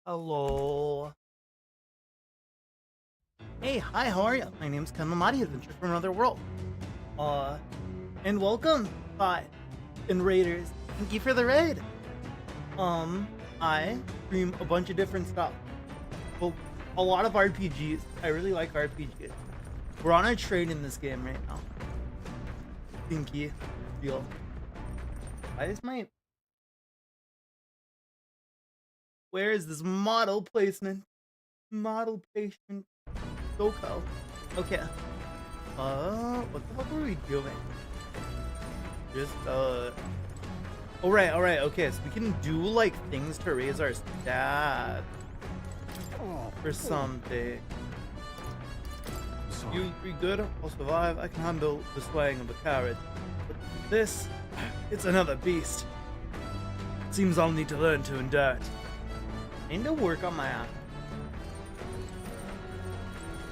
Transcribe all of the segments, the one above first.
Hello. Hey, hi, how are you? My name's Ken Lamati, Adventure from Another World. Uh, and welcome, bye, and raiders. Thank you for the raid. I stream a bunch of different stuff. Well, a lot of RPGs. I really like RPGs. We're on a train in this game right now. Stinky, real. Why is my... Where is this model placement? Model placement. SoCal. Okay. What the fuck were we doing? Just, alright, okay, so we can do, like, things to raise our stats. Or something. You good? I'll survive. I can handle the swaying of the carriage. But this, it's another beast. Seems I'll need to learn to endure it. I need to work on my app.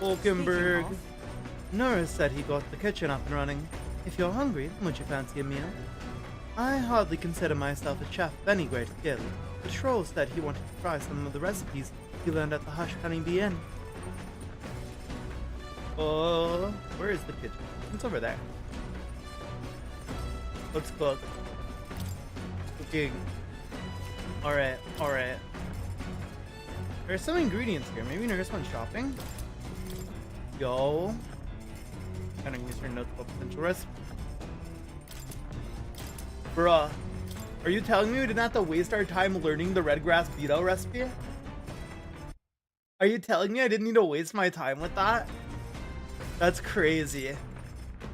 Falkenberg. Nora said he got the kitchen up and running. If you're hungry, would you fancy a meal? I hardly consider myself a chef of any great skill. The troll said he wanted to try some of the recipes he learned at the Hush Honeybee Inn. Where is the kitchen? It's over there. Let's cook. Cooking. Alright. There's some ingredients here. Maybe Nurse went shopping? Yo. Kind of use your notes about potential recipe. Bruh. Are you telling me we didn't have to waste our time learning the red grass beetle recipe? Are you telling me I didn't need to waste my time with that? That's crazy.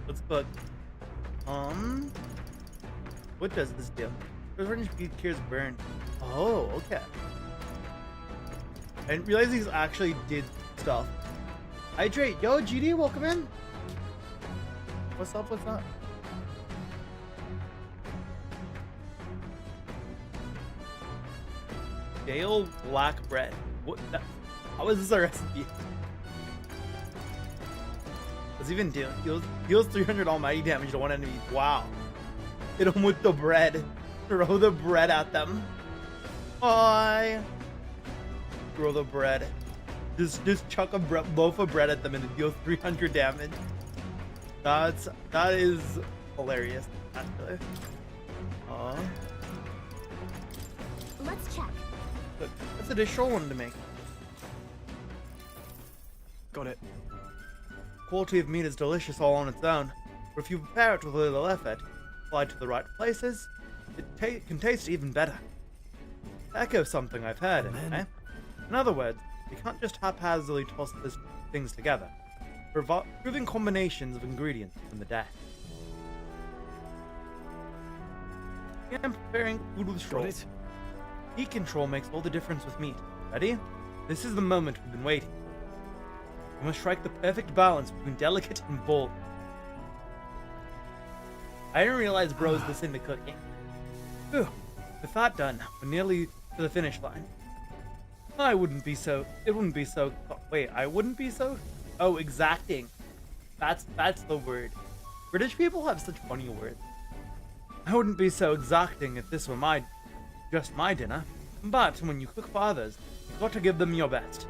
Let's cook. What does this do? Orange beet cures burn. Oh, okay. I didn't realize these actually did stuff. Hydrate. Yo, GD, welcome in. What's up? Dale black bread. What? How is this a recipe? What's even doing? Heals 300 almighty damage to one enemy. Wow. Hit them with the bread. Throw the bread at them. Bye. Throw the bread. Just chuck a loaf of bread at them and it deals 300 damage. That is hilarious, actually. Let's check. Good. That's a dish one to make. Got it. Quality of meat is delicious all on its own, but if you prepare it with a little effort, applied to the right places, it can taste even better. Echo something I've heard, eh? In other words, you can't just haphazardly toss these things together, proving combinations of ingredients from the day. I'm preparing food with Troll. Heat control makes all the difference with meat. Ready? This is the moment we've been waiting. We must strike the perfect balance between delicate and bold. I didn't realize bros this into cooking. Whew. With that done, we're nearly to the finish line. I wouldn't be so... Wait, I wouldn't be so... Oh, exacting. That's the word. British people have such funny words. I wouldn't be so exacting if this were just my dinner. But when you cook for others, you've got to give them your best.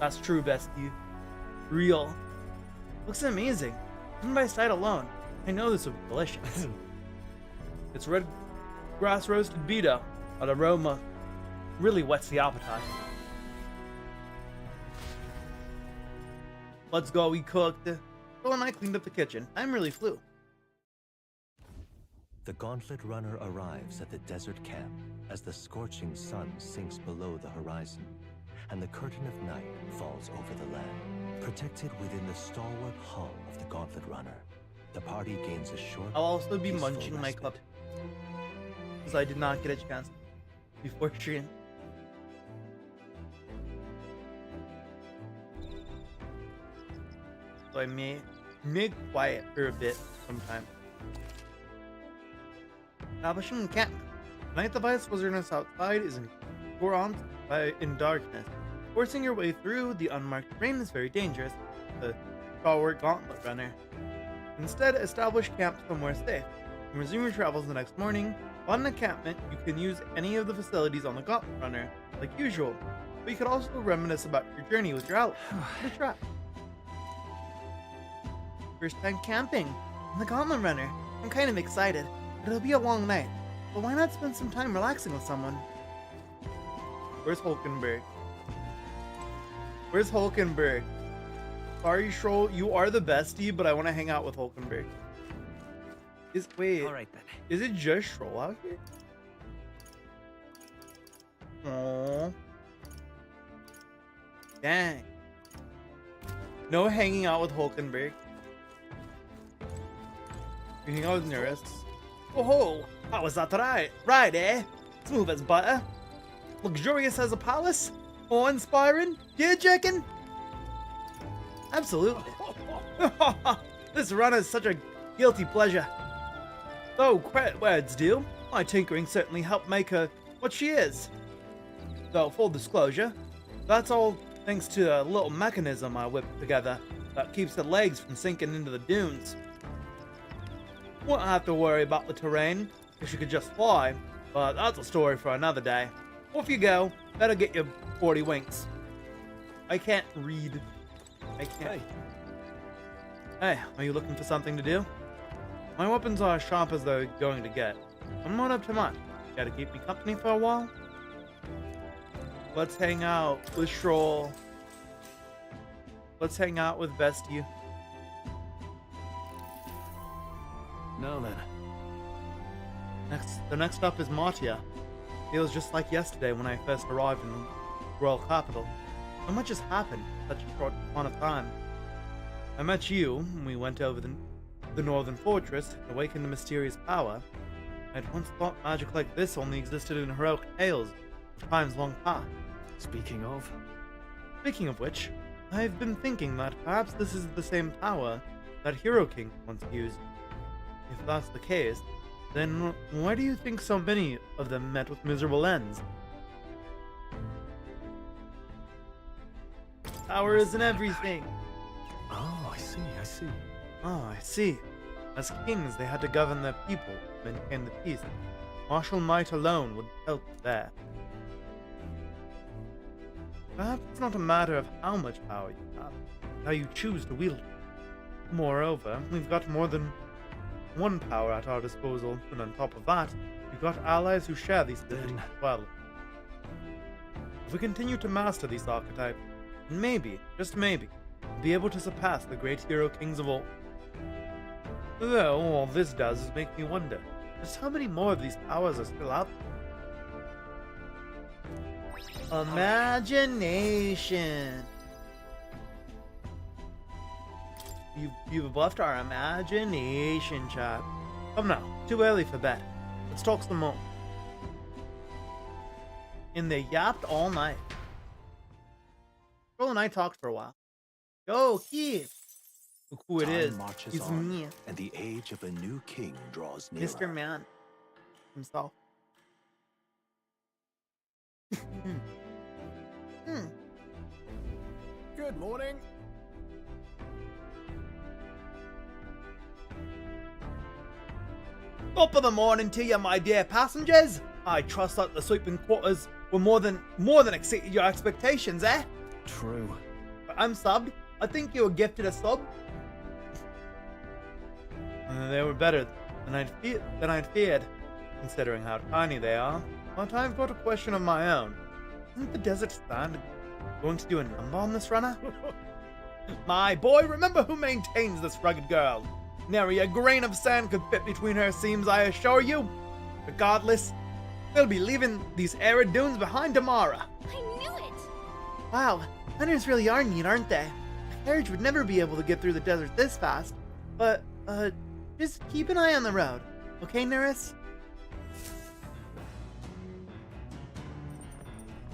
That's true, bestie. Real. Looks amazing. Even by sight alone, I know this will be delicious. It's red grass roasted beetle. That aroma really whets the appetite. Let's go, we cooked. Phil and I cleaned up the kitchen. I'm really flew. The Gauntlet Runner arrives at the desert camp as the scorching sun sinks below the horizon, and the curtain of night falls over the land. Protected within the stalwart hull of the Gauntlet Runner, the party gains a short, I'll also be peaceful munching my respite. cup, because I did not get a chance before stream. So I may quiet for a bit sometime. Establishing encampment. Night device wilderness outside is encompassed in darkness. Forcing your way through the unmarked terrain is very dangerous. The stalwart Gauntlet Runner. Instead, establish camp somewhere safe. And resume your travels the next morning. On an encampment, you can use any of the facilities on the Gauntlet Runner, like usual. but you could also reminisce about your journey with your outfit. The trap. First time camping. I'm the Gauntlet Runner. I'm kind of excited, but it'll be a long night. But why not spend some time relaxing with someone? Where's Hulkenberg? Where's Hulkenberg? Sorry, Schroll, you are the bestie, but I want to hang out with Hulkenberg. Wait. All right then. Is it just Schroll out here? Aww. Dang. No hanging out with Hulkenberg. You hang out with Nearest. Oh, how was that ride, eh? Smooth as butter. Luxurious as a palace. Awe-inspiring. Yeah, checking. Absolutely. This run is such a guilty pleasure. Though credit where it's due, my tinkering certainly helped make her what she is. Though, full disclosure, that's all thanks to a little mechanism I whipped together that keeps the legs from sinking into the dunes. Won't have to worry about the terrain if she could just fly, but that's a story for another day. Off you go. Better get your 40 winks. I can't read. I can't. Hey, are you looking for something to do? My weapons are as sharp as they're going to get. I'm not up to much. Gotta keep me company for a while? Let's hang out with Schroll. Let's hang out with Bestie. Now then. The next stop is Martia. Feels just like yesterday when I first arrived in the royal capital. So much has happened in such a short amount of time. I met you, and we went over the northern fortress, and awakened a mysterious power. I'd once thought magic like this only existed in heroic tales of times long past. Speaking of which, I've been thinking that perhaps this is the same power that Hero King once used. If that's the case, then why do you think so many of them met with miserable ends? Power isn't everything. Oh, I see. Oh, I see. As kings, they had to govern their people, maintain the peace. Martial might alone would help there. Perhaps it's not a matter of how much power you have, but how you choose to wield it. Moreover, we've got more than one power at our disposal, and on top of that, we've got allies who share these abilities as well. If we continue to master these archetypes, then maybe, just maybe, we'll be able to surpass the great hero kings of old. Though all this does is make me wonder, just how many more of these powers are still out there? Imagination. You've left our imagination, chat. Come now, too early for bed. Let's talk some more. And they yapped all night. Joel and I talked for a while. Go, kid. Look who it Time is. marches It's on, me, and the age of a new king draws nearer. Mr. Man himself. Good morning. Top of the morning to you, my dear passengers. I trust that the sleeping quarters were more than exceeded your expectations, eh? True. I'm subbed. I think you were gifted a sub. They were better than I'd feared, considering how tiny they are. But I've got a question of my own. Isn't the desert stand going to do a number on this runner? My boy, remember who maintains this rugged girl. Nary a grain of sand could fit between her seams, I assure you. Regardless, they'll be leaving these arid dunes behind tomorrow. I knew it! Wow, hunters really are neat, aren't they? A carriage would never be able to get through the desert this fast. But, just keep an eye on the road. Okay, Neris?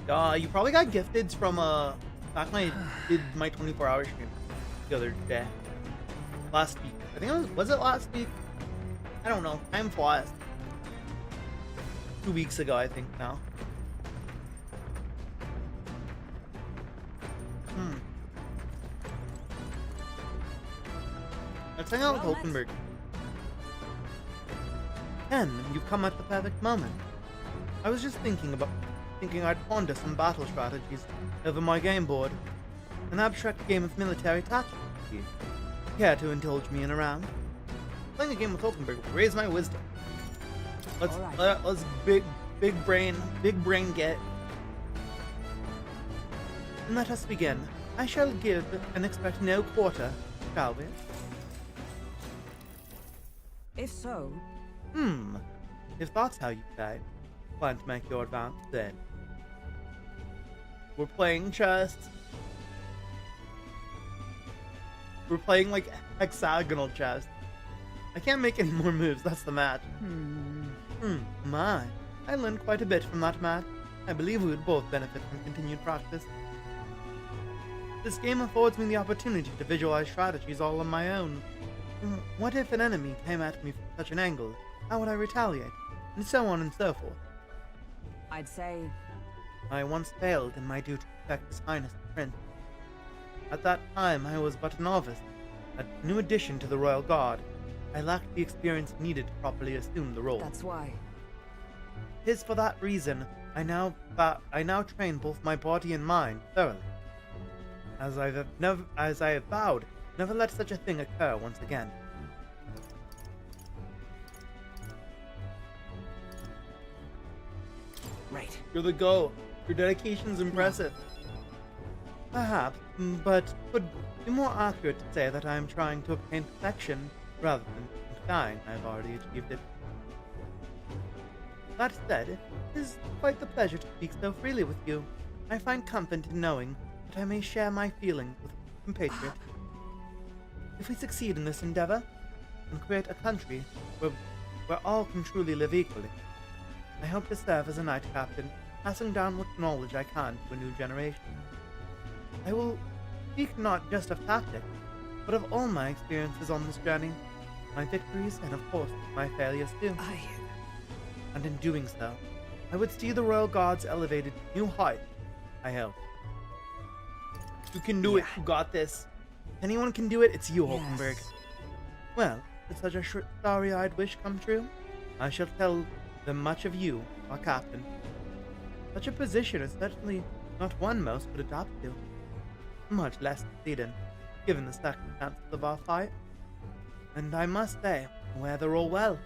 You probably got gifteds from, back when I did my 24-hour stream the other day. Last week. I think was it last week? I don't know. Time flies. 2 weeks ago, I think now. Let's hang out with Hulkenberg. Ken, you've come at the perfect moment. I was just thinking about thinking I'd ponder some battle strategies over my game board. An abstract game of military tactics. Care to indulge me in a round? Playing a game with Hulkenberg will raise my wisdom. Let's big brain get. And let us begin. I shall give and expect no quarter, shall we? If so... If that's how you say, plan to make your advance then. We're playing chess. We're playing like hexagonal chess. I can't make any more moves, that's the match. My. I learned quite a bit from that match. I believe we would both benefit from continued practice. This game affords me the opportunity to visualize strategies all on my own. What if an enemy came at me from such an angle? How would I retaliate? And so on and so forth. I'd say... I once failed in my duty to protect His Highness the Prince. At that time, I was but a novice, a new addition to the Royal Guard. I lacked the experience needed to properly assume the role. That's why. 'Tis for that reason I now train both my body and mind thoroughly. As I have vowed, never let such a thing occur once again. Right. You're the go. Your dedication's impressive. Perhaps, but would be more accurate to say that I am trying to obtain perfection rather than dying. I've already achieved it. That said, it is quite the pleasure to speak so freely with you. I find comfort in knowing that I may share my feelings with a compatriot. If we succeed in this endeavor, and create a country where all can truly live equally, I hope to serve as a knight captain, passing down what knowledge I can to a new generation. I will speak not just of tactics, but of all my experiences on this journey, my victories, and of course, my failures too. And in doing so, I would see the Royal Guards elevated to new heights, I hope. You can do it, you got this. If anyone can do it, it's you, Hulkenberg. Well, did such a starry-eyed wish come true? I shall tell them much of you, our captain. Such a position is certainly not one most could adopt to, much less succeed in, given the circumstances of our fight. And I must say, wear the role well.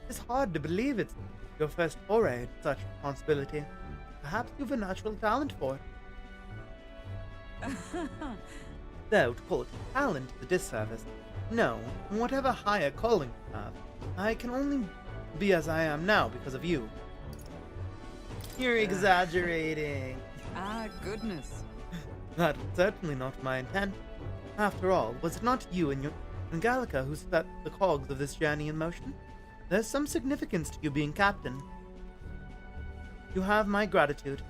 It's hard to believe it's your first foray into such responsibility. Perhaps you've a natural talent for it. Though to call it talent is a disservice. No, whatever higher calling you have, I can only be as I am now because of you. You're exaggerating. Goodness. That's certainly not my intent. After all, was it not you and Gallica who set the cogs of this journey in motion? There's some significance to you being captain. You have my gratitude.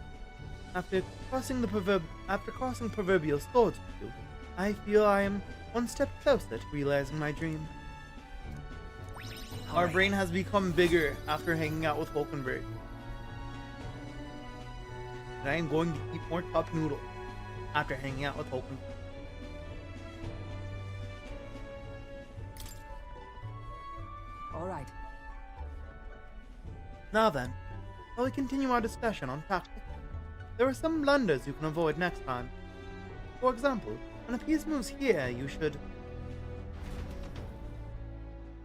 After crossing proverbial swords with you, I feel I am one step closer to realizing my dream. Our brain has become bigger after hanging out with Hulkenberg. And I am going to eat more cup noodle after hanging out with Hulkenberg. Alright. Now then, shall we continue our discussion on tactics? There are some blunders you can avoid next time. For example, when a piece moves here, you should...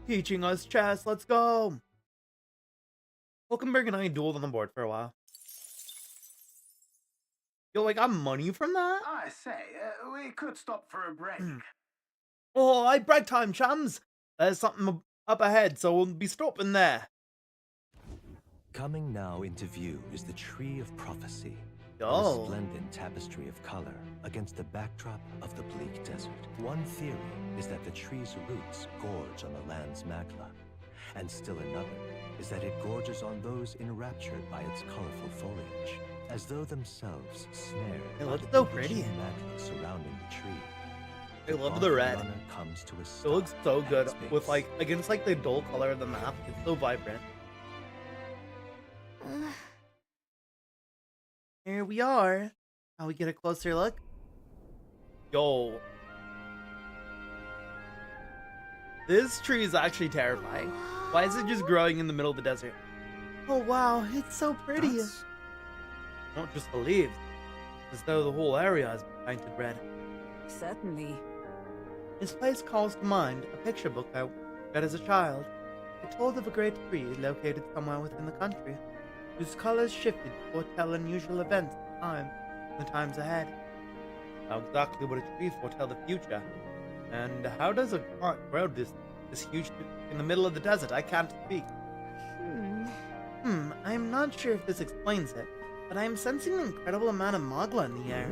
Teaching us chess, let's go! Hulkenberg and I dueled on the board for a while. Yo, I got money from that? I say, we could stop for a break. Oh, I break time, chums! There's something up ahead, so we'll be stopping there. Coming now into view is the Tree of Prophecy, a Oh. resplendent tapestry of color against the backdrop of the bleak desert. One theory is that the tree's roots gorge on the land's magma, and still another is that it gorges on those enraptured by its colorful foliage, as though themselves snared It by looks the so bewitching pretty. magic surrounding the tree. I love Bond the red. runner comes to a It stop looks so at good its with base. like against like the dull color of the map. It's so vibrant. Here we are. Now we get a closer look. Yo. This tree is actually terrifying. Why is it just growing in the middle of the desert? Oh wow, it's so pretty. not just the leaves, as though the whole area has been painted red. Certainly. This place calls to mind a picture book I read as a child. It told of a great tree located somewhere within the country, whose colors shifted to foretell unusual events in the times ahead. How exactly would a tree foretell the future? And how does a plant grow this huge tree in the middle of the desert? I can't speak. I'm not sure if this explains it, but I am sensing an incredible amount of magla in the air.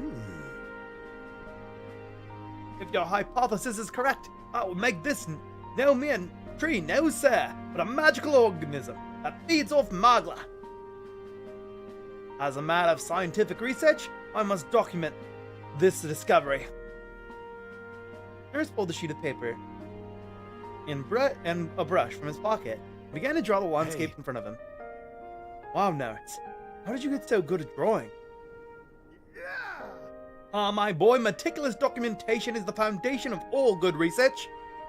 If your hypothesis is correct, that would make this no mere tree, no sir, but a magical organism that feeds off magla. As a matter of scientific research, I must document this discovery. Nurse pulled a sheet of paper and a brush from his pocket and began to draw the landscape in front of him. Wow, Nurse, how did you get so good at drawing? Ah, my boy, meticulous documentation is the foundation of all good research.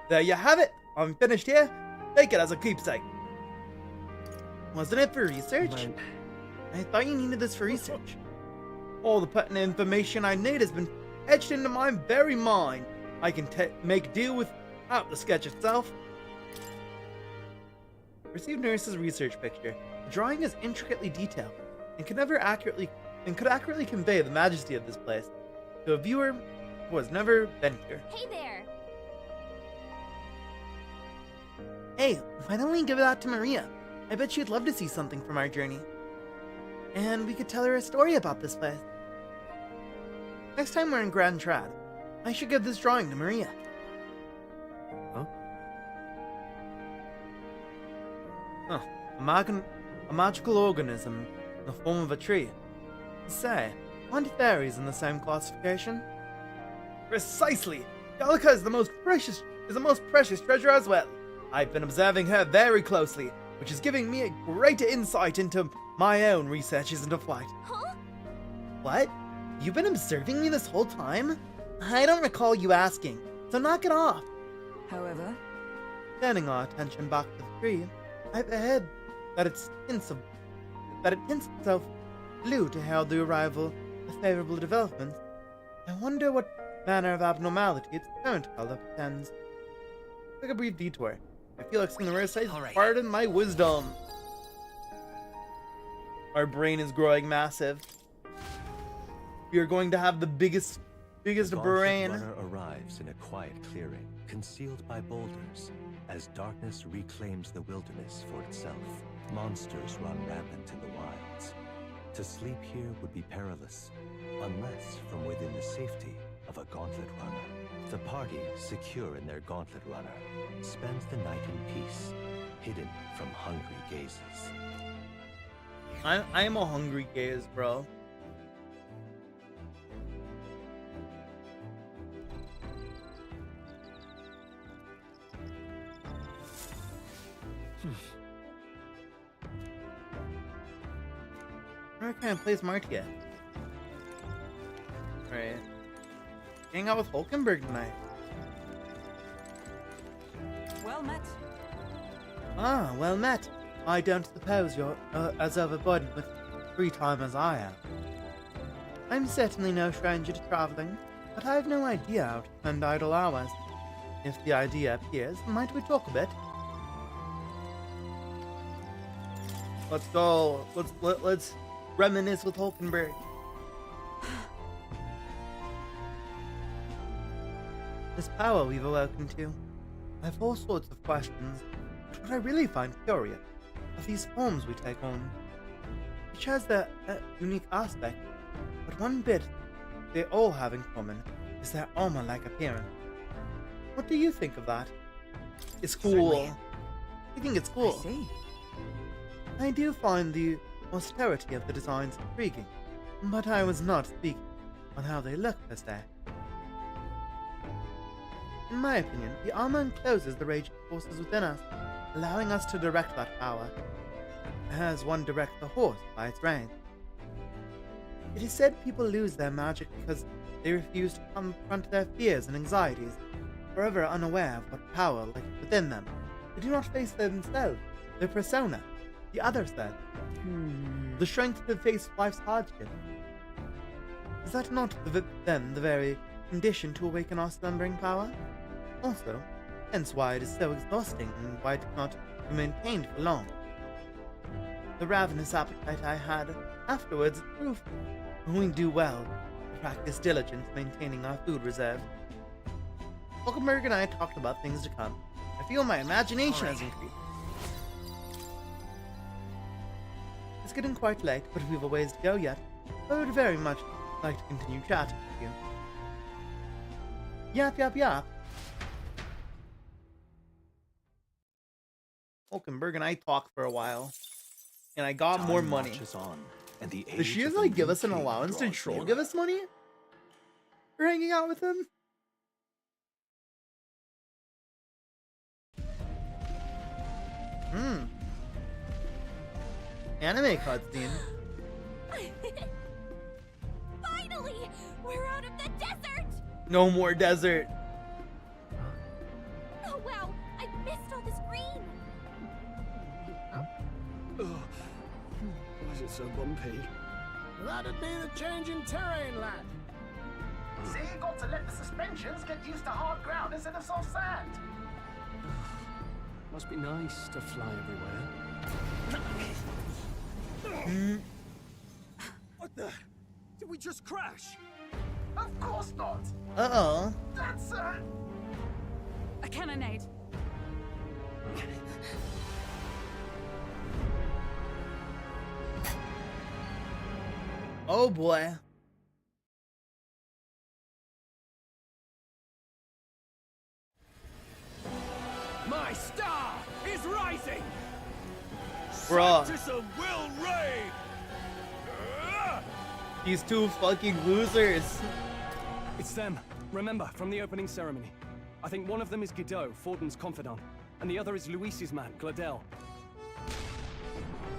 There you have it. I'm finished here. Take it as a keepsake. Wasn't it for research? I thought you needed this for research. All the pertinent information I need has been etched into my very mind. I can make deal without the sketch itself. Received Nurse's research picture. The drawing is intricately detailed and could accurately convey the majesty of this place to a viewer who has never been here. Hey there! Hey, why don't we give that to Maria? I bet she'd love to see something from our journey. And we could tell her a story about this place. Next time we're in Grand Trad, I should give this drawing to Maria. Huh? A magical organism in the form of a tree. Say, aren't fairies in the same classification? Precisely! Gallica is the most precious treasure as well. I've been observing her very closely, which is giving me a greater insight into my own researches into flight. Huh? What? You've been observing me this whole time? I don't recall you asking, so knock it off. However, Turning our attention back to the tree, I've heard that it hints itself blue to herald the arrival of favorable developments. I wonder what manner of abnormality its current color portends. Take a brief detour. I feel like seeing the rare sights. Pardon my wisdom. Our brain is growing massive. We are going to have the biggest brain. Runner arrives in a quiet clearing, concealed by boulders, as darkness reclaims the wilderness for itself. Monsters run rampant in the wilds. To sleep here would be perilous, unless from within the safety of a gauntlet runner. The party, secure in their gauntlet runner, spends the night in peace, hidden from hungry gazes. I'm a hungry gaze, bro. Where can I place Martia? Right. Hang out with Hulkenberg tonight. well met. Ah, well met. I don't suppose you're as overburdened with free time as I am. I'm certainly no stranger to traveling, but I have no idea how to spend idle hours. If the idea appears, might we talk a bit? Let's go. Let's reminisce with Hulkenberg. This power we've awoken to. I have all sorts of questions, but what I really find curious are these forms we take on. Each has their unique aspect, but one bit they all have in common is their armor-like appearance. What do you think of that? It's cool. Certainly. I think it's cool. I see. I do find the austerity of the designs intriguing, but I was not speaking on how they look per se. In my opinion, the armor encloses the raging forces within us, allowing us to direct that power, as one directs a horse by its rein. It is said people lose their magic because they refuse to confront their fears and anxieties, forever unaware of what power lies within them. They do not face themselves, their persona. The other said, the strength to face life's hardship. Is that not then the very condition to awaken our slumbering power? Also, hence why it is so exhausting and why it cannot be maintained for long. The ravenous appetite I had afterwards is proof we do well to practice diligence maintaining our food reserve. Hulkenberg and I talked about things to come. I feel my imagination has increased. It's getting quite late, but we've a ways to go yet. I would very much like to continue chatting with you. Yap, yap, yap. Hulkenberg and I talked for a while, and I got more money. Does she just like give us an allowance to Troll give us money for hanging out with him? Anime cutscene. Finally! We're out of the desert! No more desert. Oh wow! I missed all this green! Why is it so bumpy? That'd be the change in terrain, lad. See, you got to let the suspensions get used to hard ground instead of soft sand. Must be nice to fly everywhere. What the? Did we just crash? Of course not. Uh-oh. That's A cannonade. Oh boy. My star is rising! Bruh. Scientism will reign! These two fucking losers. It's them. Remember, from the opening ceremony. I think one of them is Godot, Forden's confidant, and the other is Luis's man, Gladel.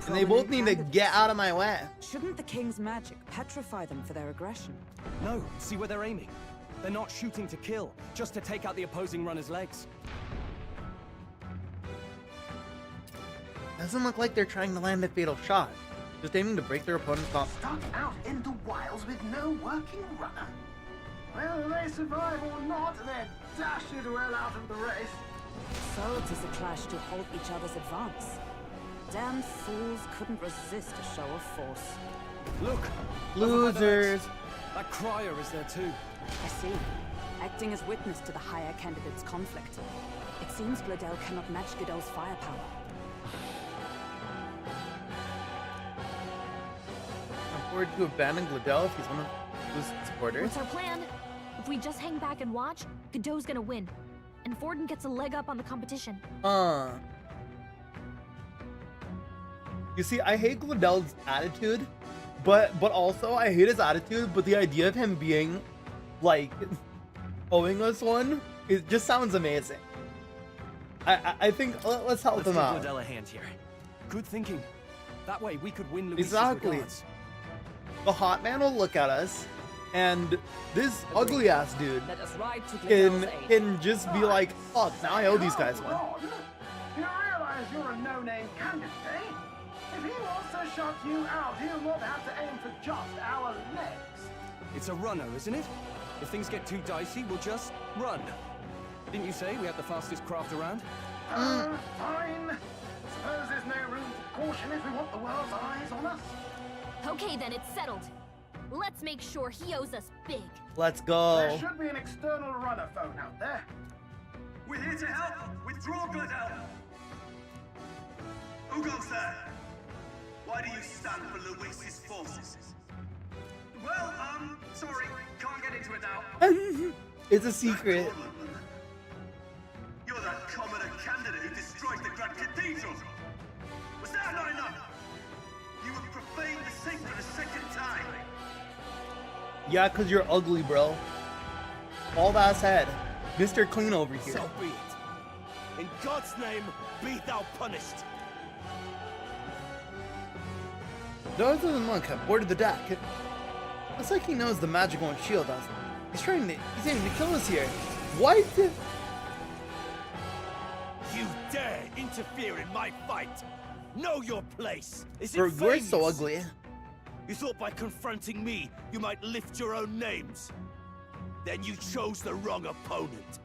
And they both need to get out of my way. Shouldn't the king's magic petrify them for their aggression? No, see where they're aiming. They're not shooting to kill, just to take out the opposing runner's legs. Doesn't look like they're trying to land a fatal shot. Just aiming to break their opponent's off. start out in the wilds with no working runner. Whether they survive or not, they're dashed well out of the race. So 'tis a clash to halt each other's advance. Damn fools couldn't resist a show of force. Look! Losers. That crier is there too. I see. Acting as witness to the higher candidate's conflict. It seems Gladel cannot match Godot's firepower. I'm forward to abandon Gladel if he's one of his supporters. What's our plan? If we just hang back and watch, Godot's gonna win. And Forden gets a leg up on the competition. You see, I hate Gladel's attitude, but also I hate his attitude, but the idea of him being, like, owing us one, it just sounds amazing. I think, let's help him out. Let's give Gladel a hand here. Good thinking. That way we could win Luis's Exactly. regards. The hot man will look at us, and this ugly ass dude Let us ride to Gladel's aid. can just be like, fuck, now I owe these guys one. Ron, you realize you're a no-name candidate, eh? If he wants to shut you out, he'll not have to aim for just our legs. It's a runner, isn't it? If things get too dicey, we'll just run. Didn't you say we had the fastest craft around? Fine. Suppose there's no room for caution if we want the world's eyes on us. Okay then, it's settled. Let's make sure he owes us big. Let's There go. should be an external runner phone out there. We're here to help! Withdraw, Gladel! Who goes there? Why do you stand for Luis's forces? Well, sorry, can't get into it now. It's a secret. You're that commoner candidate who destroyed the Grand Cathedral! Was that not enough? You have profaned the sacred a second time! Yeah, cause you're ugly, bro. Bald ass head. Mr. Clean over here. So be it. In God's name, be thou punished. Those of the monk have boarded the deck. Looks like he knows the magic won't shield us. He's aiming to kill us here. What? You dare interfere in my fight? Know your place. Is Bro, it you're so famous? ugly. You thought by confronting me, you might lift your own names. Then you chose the wrong opponent.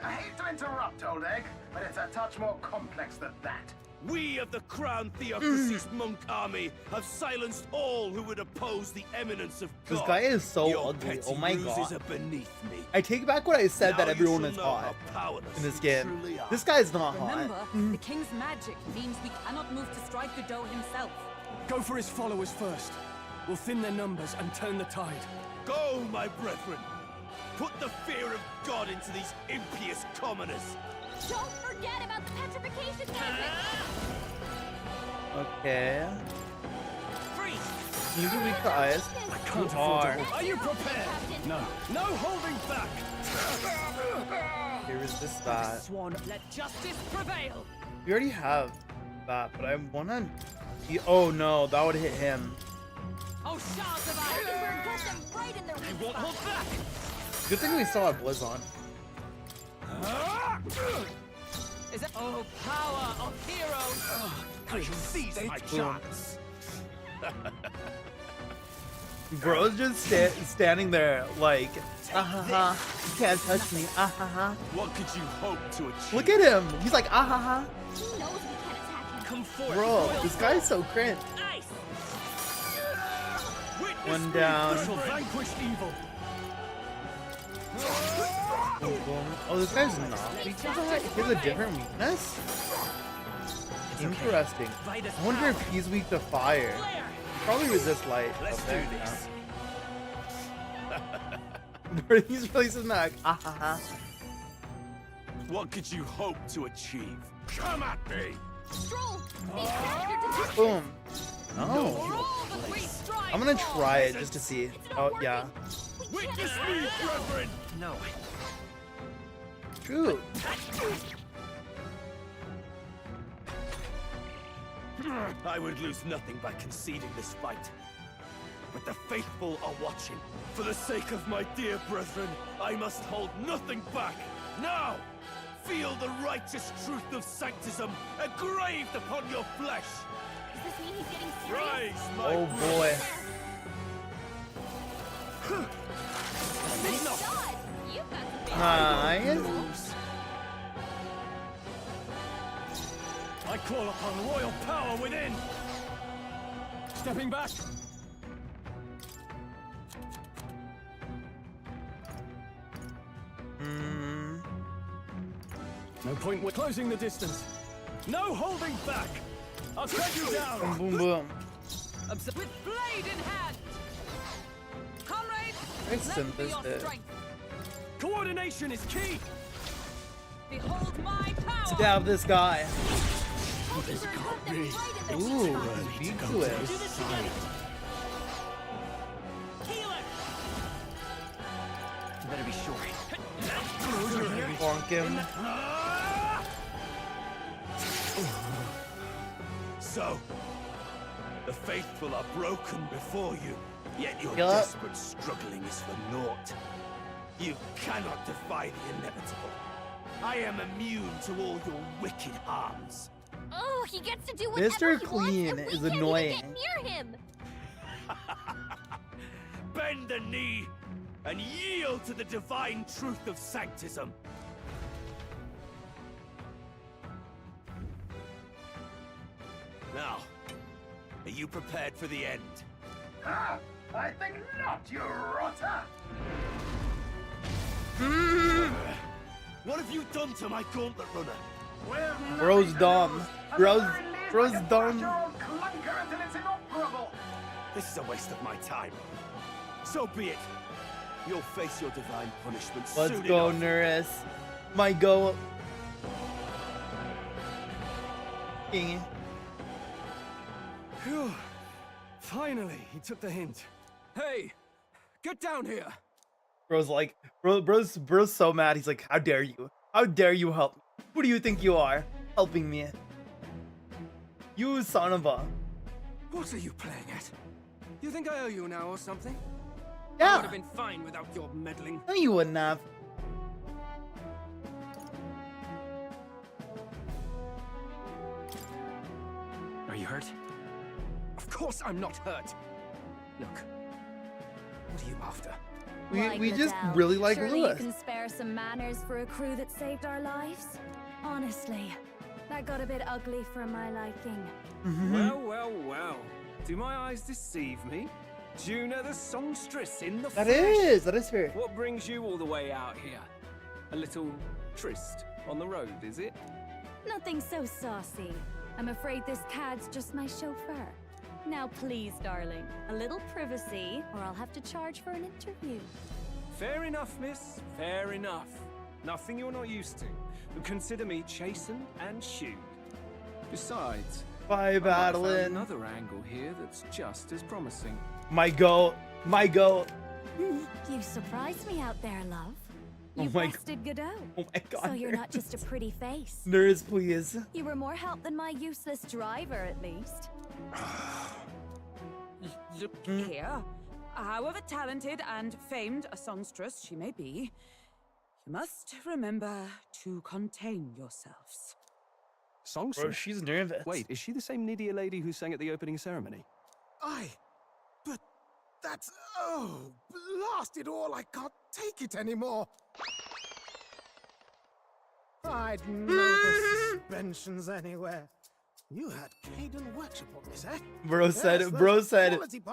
I hate to interrupt, Old Egg, but it's a touch more complex than that. We of the Crown Theocracy's monk army have silenced all who would oppose the eminence of God. This guy is so Your ugly. petty Oh my ruses god. are beneath me. I take back what I said that Now you everyone shall is know hot how powerless in this you game. truly are. This guy's not Remember, hot. the king's magic means we cannot move to strike Godot himself. Go for his followers first. We'll thin their numbers and turn the tide. Go, my brethren. Put the fear of God into these impious commoners. Don't forget about the petrification magic! Okay. Freeze! You can weak to ice. Can't You afford are. to hold. Are you prepared? No. No holding back! Here is this that. Swan, let justice prevail. We already have that, but I wanna. Oh no, that would hit him. Oh, Shazavai! Mockingbird got them right in their I weak won't spot. hold back! Good thing we still have Blizz on. Is it? Oh, power of heroes! I shall seize my chance. Bro's just standing there like, ah ha ha, you can't touch me, ah ha ha. What could you hope to achieve? Look at him, he's like, ah ha ha. He knows we can't attack him. Come forth, Bro, royal this guy's so cringe. Ice! Witness One me, down. We shall brethren. vanquish evil. Boom, boom. Oh, this guy's not weak to that? He has a different weakness? Interesting. I wonder if he's weak to fire. Probably resist light. Let's Okay, do this. yeah. He's really smack. Ah ha ha. What could you hope to achieve? Come at me! Stroll! These bastards Boom. For No. all the three strides I'm gonna forward. try it just to see. It's not Oh, working. yeah. We can't Witness attack me, them. brethren! No. True. I would lose nothing by conceding this fight. But the faithful are watching. For the sake of my dear brethren, I must hold nothing back. Now, feel the righteous truth of sanctism engraved upon your flesh. Does this mean he's getting serious? Rise, my Oh boy. My God! You've got some big Nice. I call upon royal power within. Stepping back. No point. We're closing the distance. No holding back. I'll cut you Boom, down. boom, boom. With blade in hand! Comrades, Nice lend me your synthesis. strength. Coordination is key. Behold my power! Stab this guy. Mockingbird got them right in their Ooh, weak spot. he's weak to it. Heal it! Better be sure. Bonk him. So, the faithful are broken before you, yet your Yup. desperate struggling is for naught. You cannot defy the inevitable. I am immune to all your wicked harms. Oh, he gets to do whatever Mr. he Clean wants, and we is can't annoying. even get near him. Bend the knee and yield to the divine truth of sanctism. Now, are you prepared for the end? Ah, I think not, you rotter! What have you done to my gauntlet runner? We're Bro's nothing to dumb. lose, and Bro's- the very least bro's I can dumb. thrash your old clunker until it's inoperable. This is a waste of my time. So be it. You'll face your divine punishment Let's soon go, enough. Nurse. My go. King. Phew. Finally, he took the hint. Hey, get down here. Bro's like, bro's so mad. He's like, how dare you? How dare you help me? Who do you think you are? Helping me. You son of a. What are you playing at? You think I owe you now or something? I Yeah. would have been fine without your meddling. No, you wouldn't have. Are hurt? Of course I'm not hurt. Look, what are you after? We just really like Surely Lewis. you can spare some manners for a crew that saved our lives? Honestly, that got a bit ugly for my liking. Well, well, well. Do my eyes deceive me? Juna the songstress in the That flesh. is fair. What brings you all the way out here? A little tryst on the road, is it? Nothing so saucy. I'm afraid this cad's just my chauffeur. Now please, darling, a little privacy, or I'll have to charge for an interview. Fair enough, miss. Fair enough. Nothing you're not used to. But consider me chastened and shoed. Besides, Bye, I might have found Battling. another angle here that's just as promising. My goat. My goat. You surprised me out there, love. Oh You my busted Godot. Oh my god. So you're not just a pretty face. Nerds, please. You were more help than my useless driver, at least. Look here. However talented and famed a songstress she may be, you must remember to contain yourselves. Bro, Songstress? she's nervous. Wait, is she the same Nidia lady who sang at the opening ceremony? But that's... Oh, blast it all, I can't take it anymore. I'd know the suspensions anywhere. You had Caden workshop on this, eh? Bro said,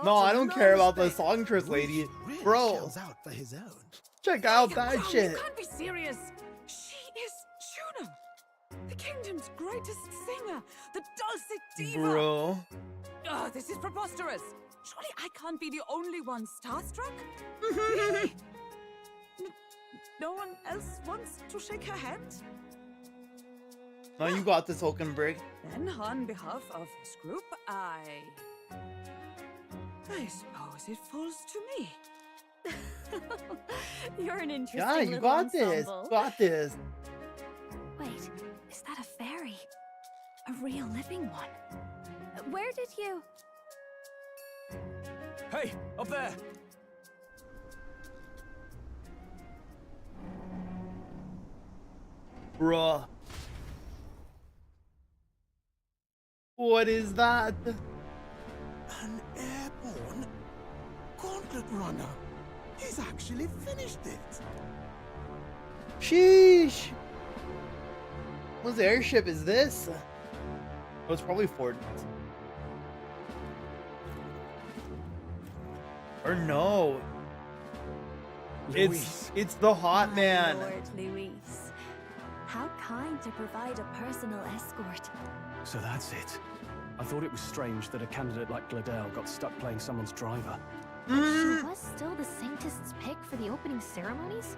no, I don't care about the songstress lady. Really Bro, shells out for his own. check out that You shit. can't be serious. She is Juna, the kingdom's greatest singer, the dulcet diva. Bro. Oh, this is preposterous. Surely I can't be the only one starstruck? Really? No one else wants to shake her hand? No, you got this, Hulkenberg. Then, on behalf of this group, I suppose it falls to me. You're an interesting Yeah, you little got this. ensemble. Got this. Wait, is that a fairy? A real living one? Where did you... Hey, up there! Bruh. What is that? An airborne gauntlet runner. He's actually finished it. Sheesh. Whose airship is this? Oh, it's probably Ford. Or no. Luis. It's the hot My man. Lord Luis. How kind to provide a personal escort. So that's it. I thought it was strange that a candidate like Gladell got stuck playing someone's driver. She was still the saintest's pick for the opening ceremonies?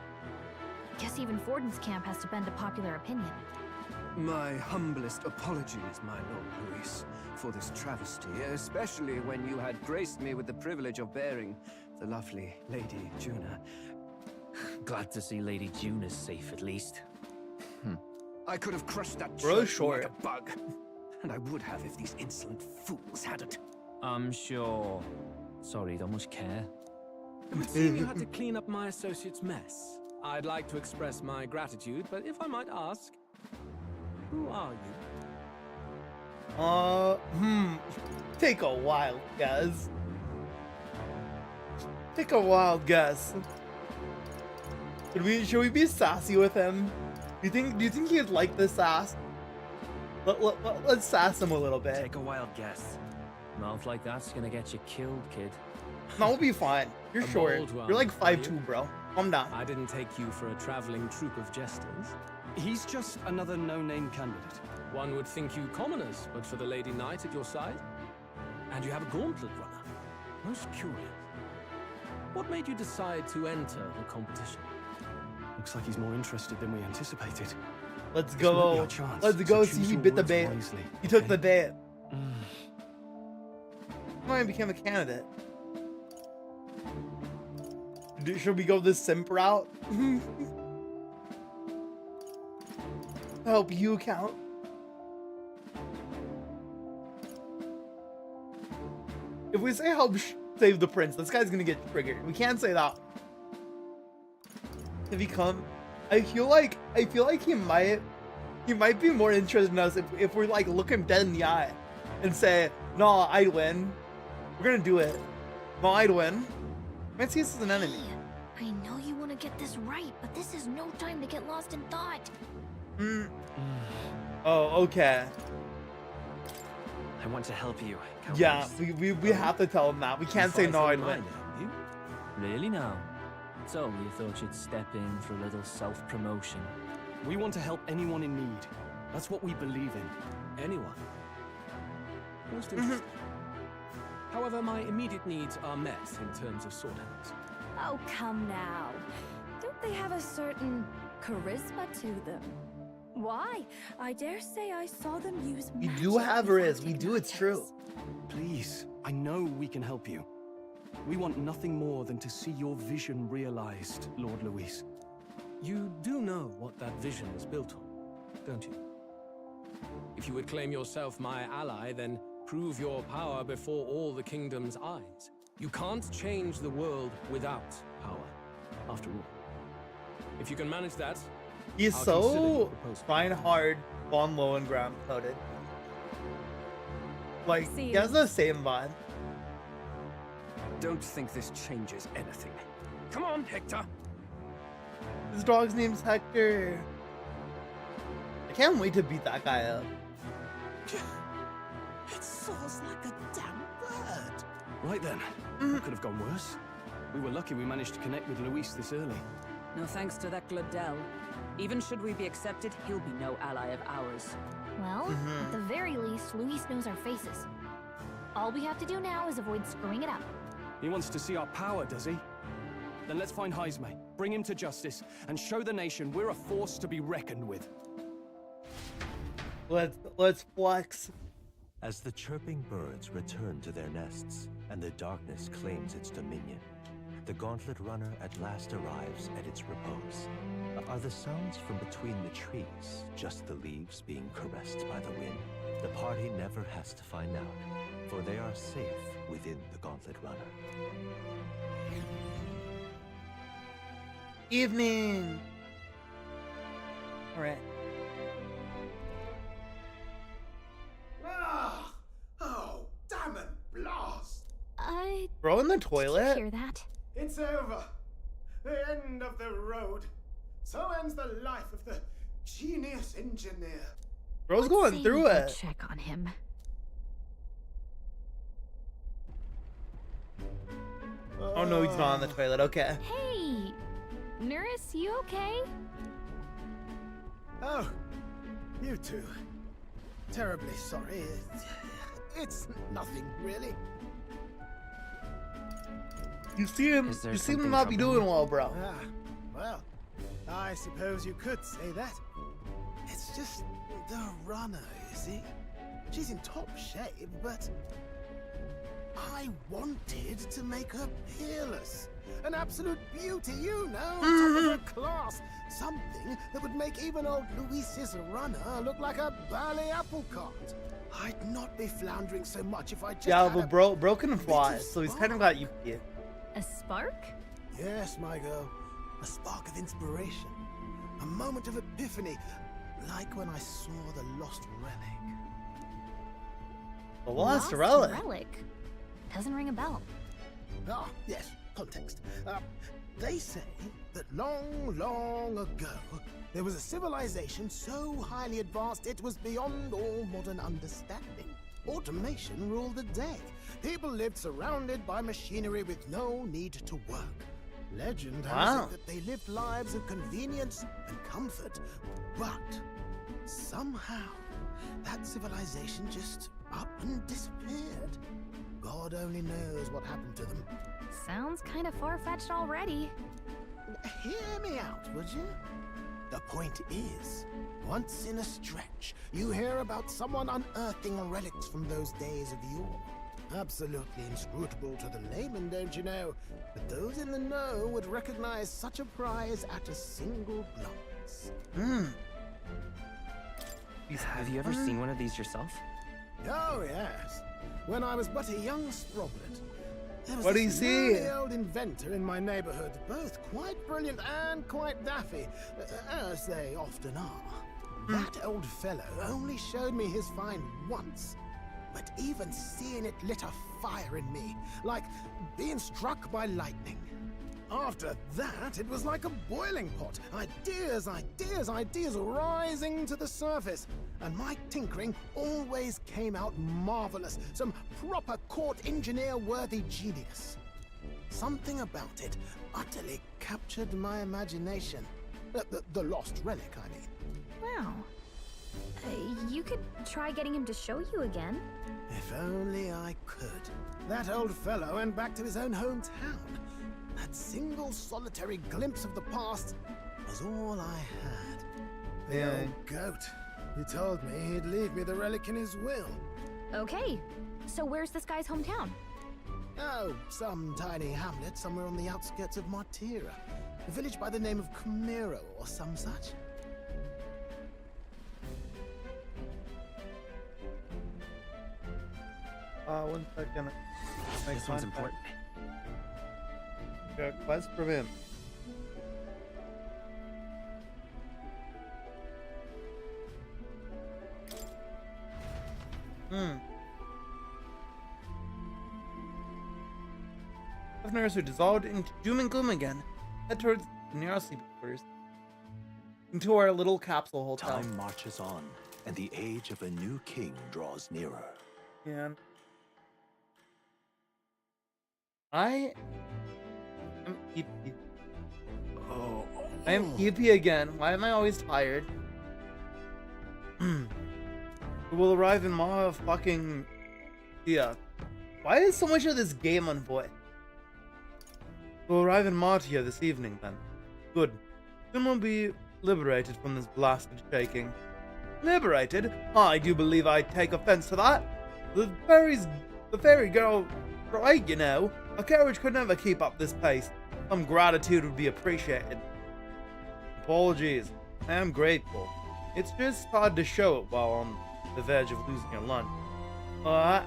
Guess even Forden's camp has to bend to popular opinion. My humblest apologies, my Lord Luis, for this travesty, especially when you had graced me with the privilege of bearing the lovely Lady Juna. Glad to see Lady Juna's safe at least. I could have crushed that Bro, church short. like a bug. And I would have if these insolent fools had it. I'm sure. Sorry, don't much care. It would seem you had to clean up my associate's mess. I'd like to express my gratitude, but if I might ask, who are you? Take a wild guess. Take a wild guess. Should we be sassy with him? Do you think he'd like this sass? Let's sass him a little bit. Take a wild guess. Mouth like that's gonna get you killed, kid. No, we'll be fine. You're A short. bold one, You're like are you? 5'2", bro. Calm down. I didn't take you for a traveling troupe of jesters. He's just another no-name candidate. One would think you commoners, but for the Lady Knight at your side. And you have a gauntlet runner. Most curious. What made you decide to enter the competition? Looks like he's more interested than we anticipated. Let's This might be go. our chance, Let's so go choose see he your bit the words bait. wisely, He took okay? the bait. I became a candidate. Should we go this simp route? Help you count. If we say help save the prince, this guy's gonna get triggered. We can't say that. If he come, I feel like he might be more interested in us if we like look him dead in the eye. and say, no, I'd win. We're gonna do it. No, I'd win. Mantius is an enemy. I know you want to get this right, but this is no time to get lost in thought. Oh, okay. I want to help you. Count Yeah, Backseating. we have to tell him that. We can't say no, I'd win. Really now? So you thought you'd step in for a little self-promotion? We want to help anyone in need. That's what we believe in. Anyone. Most interesting. However, my immediate needs are met in terms of sword hands. Oh, come now. Don't they have a certain charisma to them? Why? I dare say I saw them use We magic do have before Riz. We taking do. It's contests. true. Please, I know we can help you. We want nothing more than to see your vision realized, Lord Luis. You do know what that vision is built on, don't you? If you would claim yourself my ally, then prove your power before all the kingdom's eyes. You can't change the world without power, after all. If you can manage that, He's I'll consider your so proposal. trying hard von Lohengram coded. Like, he has the same vibe. Don't think this changes anything. Come on, Hector. His dog's name's Hector. I can't wait to beat that guy up. It soars like a damn bird. Right then, it could have gone worse. We were lucky we managed to connect with Luis this early. No thanks to that Gladell. Even should we be accepted, he'll be no ally of ours. Well, at the very least, Luis knows our faces. All we have to do now is avoid screwing it up. He wants to see our power, does he? Then let's find Heisme, bring him to justice, and show the nation we're a force to be reckoned with. Let's flex. As the chirping birds return to their nests and the darkness claims its dominion, the Gauntlet Runner at last arrives at its repose. Are the sounds from between the trees just the leaves being caressed by the wind? The party never has to find out, for they are safe within the Gauntlet Runner. Evening. All right. Ah! Oh, damn it, blast! I Bro in the toilet? hear that. It's over. The end of the road. So ends the life of the genius engineer. Bro's Let's going say through we go it. check on him. Oh no, he's not on the toilet. Okay. Hey, nurse, you okay? Oh, you two. Terribly sorry. It's nothing, really. You seem Is there to something not be troubling doing well, bro. Ah, well, I suppose you could say that. It's just the runner, you see. She's in top shape, but I wanted to make her peerless. An absolute beauty, you know, top of her class. Something that would make even old Luis's runner look like a bally apple cart. I'd not be floundering so much if I just Yeah, had but a bro can fly, bit of so he's spark. kind of got UP. A spark? Yes, my girl. A spark of inspiration. A moment of epiphany. Like when I saw the lost relic. The lost relic. Relic? Doesn't ring a bell. Ah, yes, context. They say that long, long ago, there was a civilization so highly advanced it was beyond all modern understanding. Automation ruled the day. People lived surrounded by machinery with no need to work. Legend has it that they lived lives of convenience and comfort, but somehow that civilization just up and disappeared. God only knows what happened to them. Sounds kind of far-fetched already. Hear me out, would you? The point is, once in a stretch, you hear about someone unearthing relics from those days of yore. Absolutely inscrutable to the layman, don't you know? But those in the know would recognize such a prize at a single glance. Have you ever seen one of these yourself? Oh, yes. When I was but a young sproglet, there was What do you this see? nerdy old inventor in my neighborhood, both quite brilliant and quite daffy, as they often are. That old fellow only showed me his find once, but even seeing it lit a fire in me, like being struck by lightning. After that, it was like a boiling pot. Ideas rising to the surface. And my tinkering always came out marvelous. Some proper court engineer-worthy genius. Something about it utterly captured my imagination. The lost relic, I mean. Wow. You could try getting him to show you again. If only I could. That old fellow went back to his own hometown. That single solitary glimpse of the past was all I had. The old goat. He told me he'd leave me the relic in his will. Okay, so where's this guy's hometown? Oh, some tiny hamlet somewhere on the outskirts of Martira. A village by the name of Camiro or some such. One second. This one's important. Quest from him. Governors who dissolved into doom and gloom again. Head towards the nearest sleeping quarters. Into our little capsule hotel. Time marches on, and the age of a new king draws nearer. Yeah. I am EP. I am EP again. Why am I always tired? We will arrive in Maha fucking... Yeah. Why is so much of this game on voice? We'll arrive in Martia this evening, then. Good. Soon we'll be liberated from this blasted shaking. Liberated? I do believe I take offense to that. The fairy girl, right, you know. A carriage could never keep up this pace. Some gratitude would be appreciated. Apologies. I am grateful. It's just hard to show it while on the verge of losing your lunch.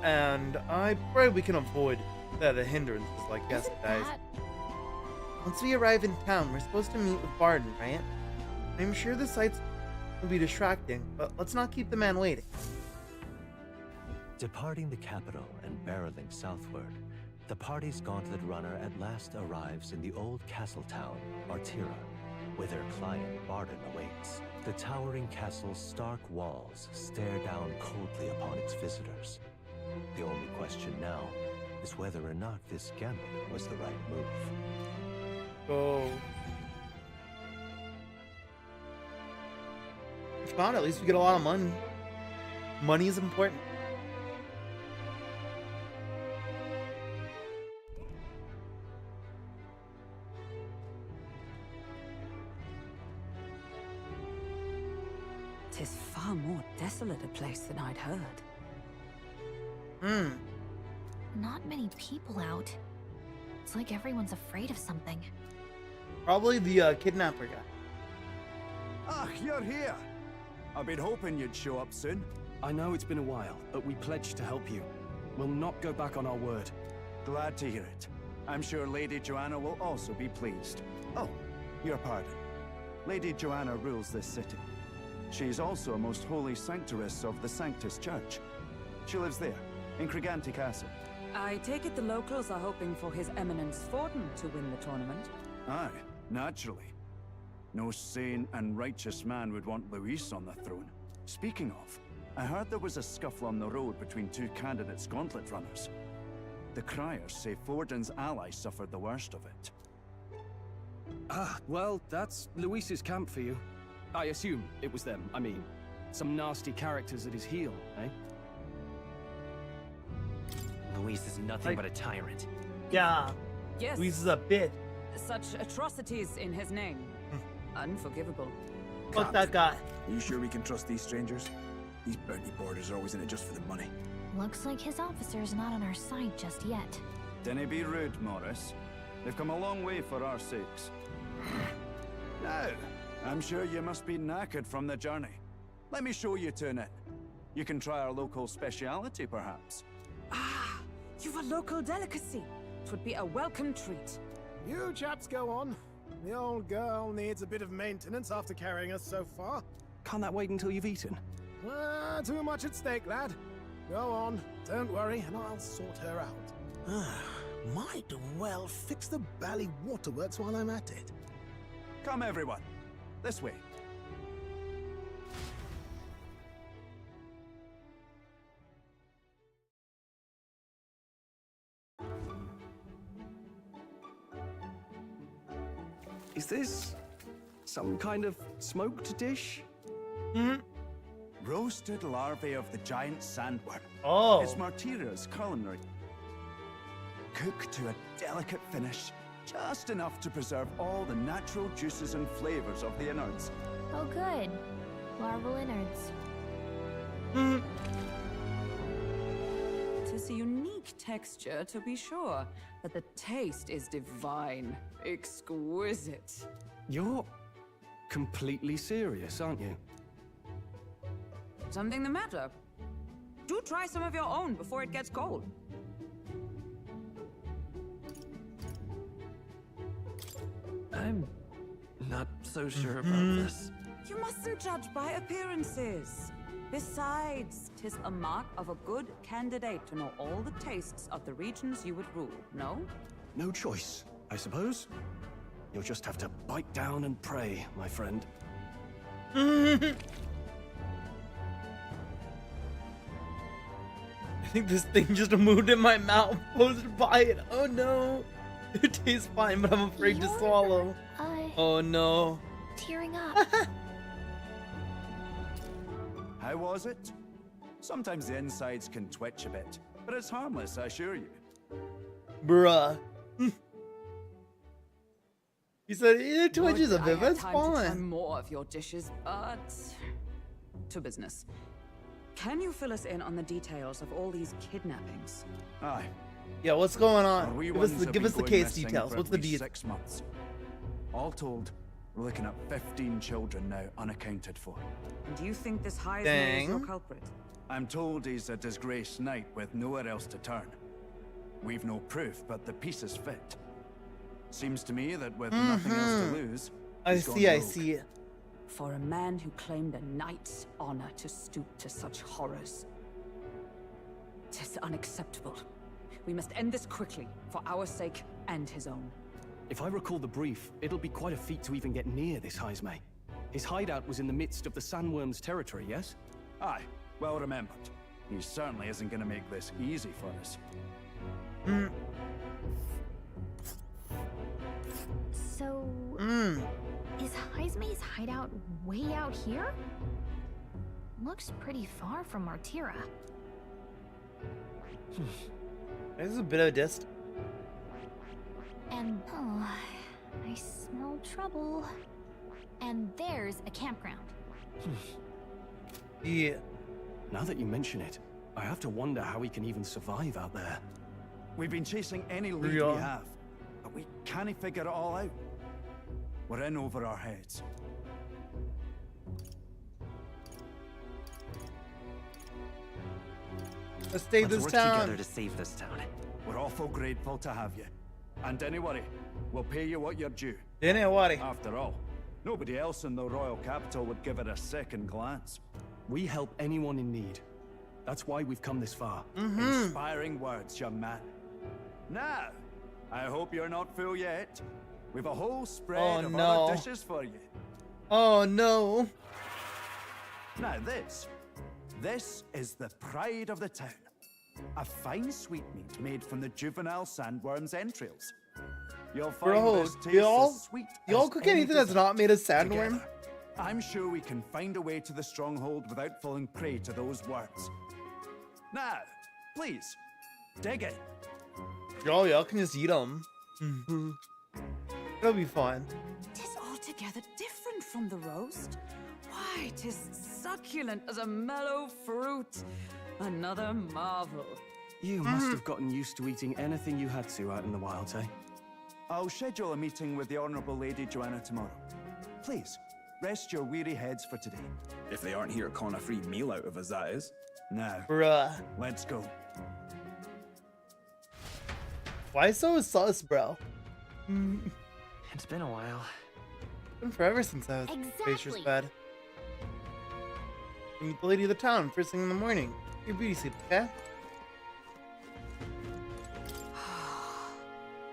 And I pray we can avoid further hindrances like yesterday's. Once we arrive in town, we're supposed to meet with Barden, right? I'm sure the sights will be distracting, but let's not keep the man waiting. Departing the capital and barreling southward, the party's gauntlet runner at last arrives in the old castle town, Martira, where their client Barden awaits. The towering castle's stark walls stare down coldly upon its visitors. The only question now is whether or not this gambit was the right move. Oh. It's fine, at least we get a lot of money. Money is important. Tis far more desolate a place than I'd heard. Not many people out. It's like everyone's afraid of something. Probably the kidnapper guy. Ah, you're here. I've been hoping you'd show up soon. I know it's been a while, but we pledged to help you. We'll not go back on our word. Glad to hear it. I'm sure Lady Joanna will also be pleased. Oh, your pardon. Lady Joanna rules this city. She is also a most holy sanctuaress of the Sanctus Church. She lives there, in Criganti Castle. I take it the locals are hoping for His Eminence Forden to win the tournament. Aye, naturally. No sane and righteous man would want Luis on the throne. Speaking of, I heard there was a scuffle on the road between two candidates gauntlet runners. The criers say Forden's ally suffered the worst of it. Ah, well, that's Luis's camp for you. I assume it was them. I mean, some nasty characters at his heel, eh? Luis is nothing but a tyrant. Yeah. Yes. Luis is a bitch. Such atrocities in his name. Unforgivable. Fuck that guy. Are you sure we can trust these strangers? These bounty boarders are always in it just for the money. Looks like his officer's not on our side just yet. Dinna be rude, Morris. They've come a long way for our sakes. Now, I'm sure you must be knackered from the journey. Let me show you to an inn. You can try our local speciality, perhaps. Ah, you've a local delicacy. It would be a welcome treat. You chaps go on. The old girl needs a bit of maintenance after carrying us so far. Can't that wait until you've eaten? Too much at stake, lad. Go on, don't worry, and I'll sort her out. Might well fix the Bally Waterworks while I'm at it. Come, everyone. This way. Is this some kind of smoked dish? Roasted larvae of the giant sandworm. Oh. It's Martira's culinary. Cooked to a delicate finish, just enough to preserve all the natural juices and flavors of the innards. Oh, good. Larval innards. It is a unique texture, to be sure, but the taste is divine. Exquisite. You're completely serious, aren't you? Something the matter? Do try some of your own before it gets cold. I'm not so sure about this. You mustn't judge by appearances. Besides, 'tis a mark of a good candidate to know all the tastes of the regions you would rule, no? No choice, I suppose. You'll just have to bite down and pray, my friend. I think this thing just moved in my mouth. Close by it. Oh no. It tastes fine, but I'm afraid to swallow. Oh no. Tearing up. How was it? Sometimes the insides can twitch a bit, but it's harmless, I assure you. Bruh. He said it twitches a Would I bit, had that's time to try fine. more of your dishes, but to business. Can you fill us in on the details of all these kidnappings? Aye. Yeah, what's going Our on? wee Give us ones the, have give been us the going case missing details. for What's at the least deal? 6 months. All told, we're looking at 15 children now unaccounted for. And do you think this Heisman is your Dang. culprit? I'm told he's a disgraced knight with nowhere else to turn. We've no proof, but the pieces fit. Seems to me that with nothing else to lose, I he's gone see, I rogue. see. For a man who claimed a knight's honor to stoop to such horrors. 'Tis unacceptable. We must end this quickly, for our sake and his own. If I recall the brief, it'll be quite a feat to even get near this Heisme. His hideout was in the midst of the sandworm's territory, yes? Aye, well remembered. He certainly isn't going to make this easy for us. So, is Heisme's hideout way out here? Looks pretty far from Martira. This is a bit of a dist. And, oh, I smell trouble. And there's a campground. Yeah. Now that you mention it, I have to wonder how he can even survive out there. We've been chasing any lead Yeah. we have, but we can't figure it all out. We're in over our heads. Let's stay Let's this work town. together to save this town. We're awful grateful to have you. And don't worry, we'll pay you what you're due. Don't worry. After all, nobody else in the royal capital would give it a second glance. We help anyone in need. That's why we've come this far. Inspiring words, young man. Now, I hope you're not full yet. We've a whole spread of no. other dishes for you. Oh no. Now this is the pride of the town. A fine sweetmeat made from the juvenile sandworm's entrails. You'll find Bro, this taste y'all as sweet as cook any anything that's dessert. not made of sandworm? Together, I'm sure we can find a way to the stronghold without falling prey to those words. Now, please, dig in. Y'all can just eat them. It'll be fine. 'Tis altogether different from the roast. Why, 'tis succulent as a mellow fruit. Another marvel. You must have gotten used to eating anything you had to out in the wilds, eh? I'll schedule a meeting with the Honourable Lady Joanna tomorrow. Please, rest your weary heads for today. If they aren't here calling a free meal out of us, that is. Now, Bruh. let's go. Why so sus, bro? It's been a while. Been forever since I was Facer's Exactly. bed. We meet the lady of the town first thing in the morning. your beauty sleep, okay?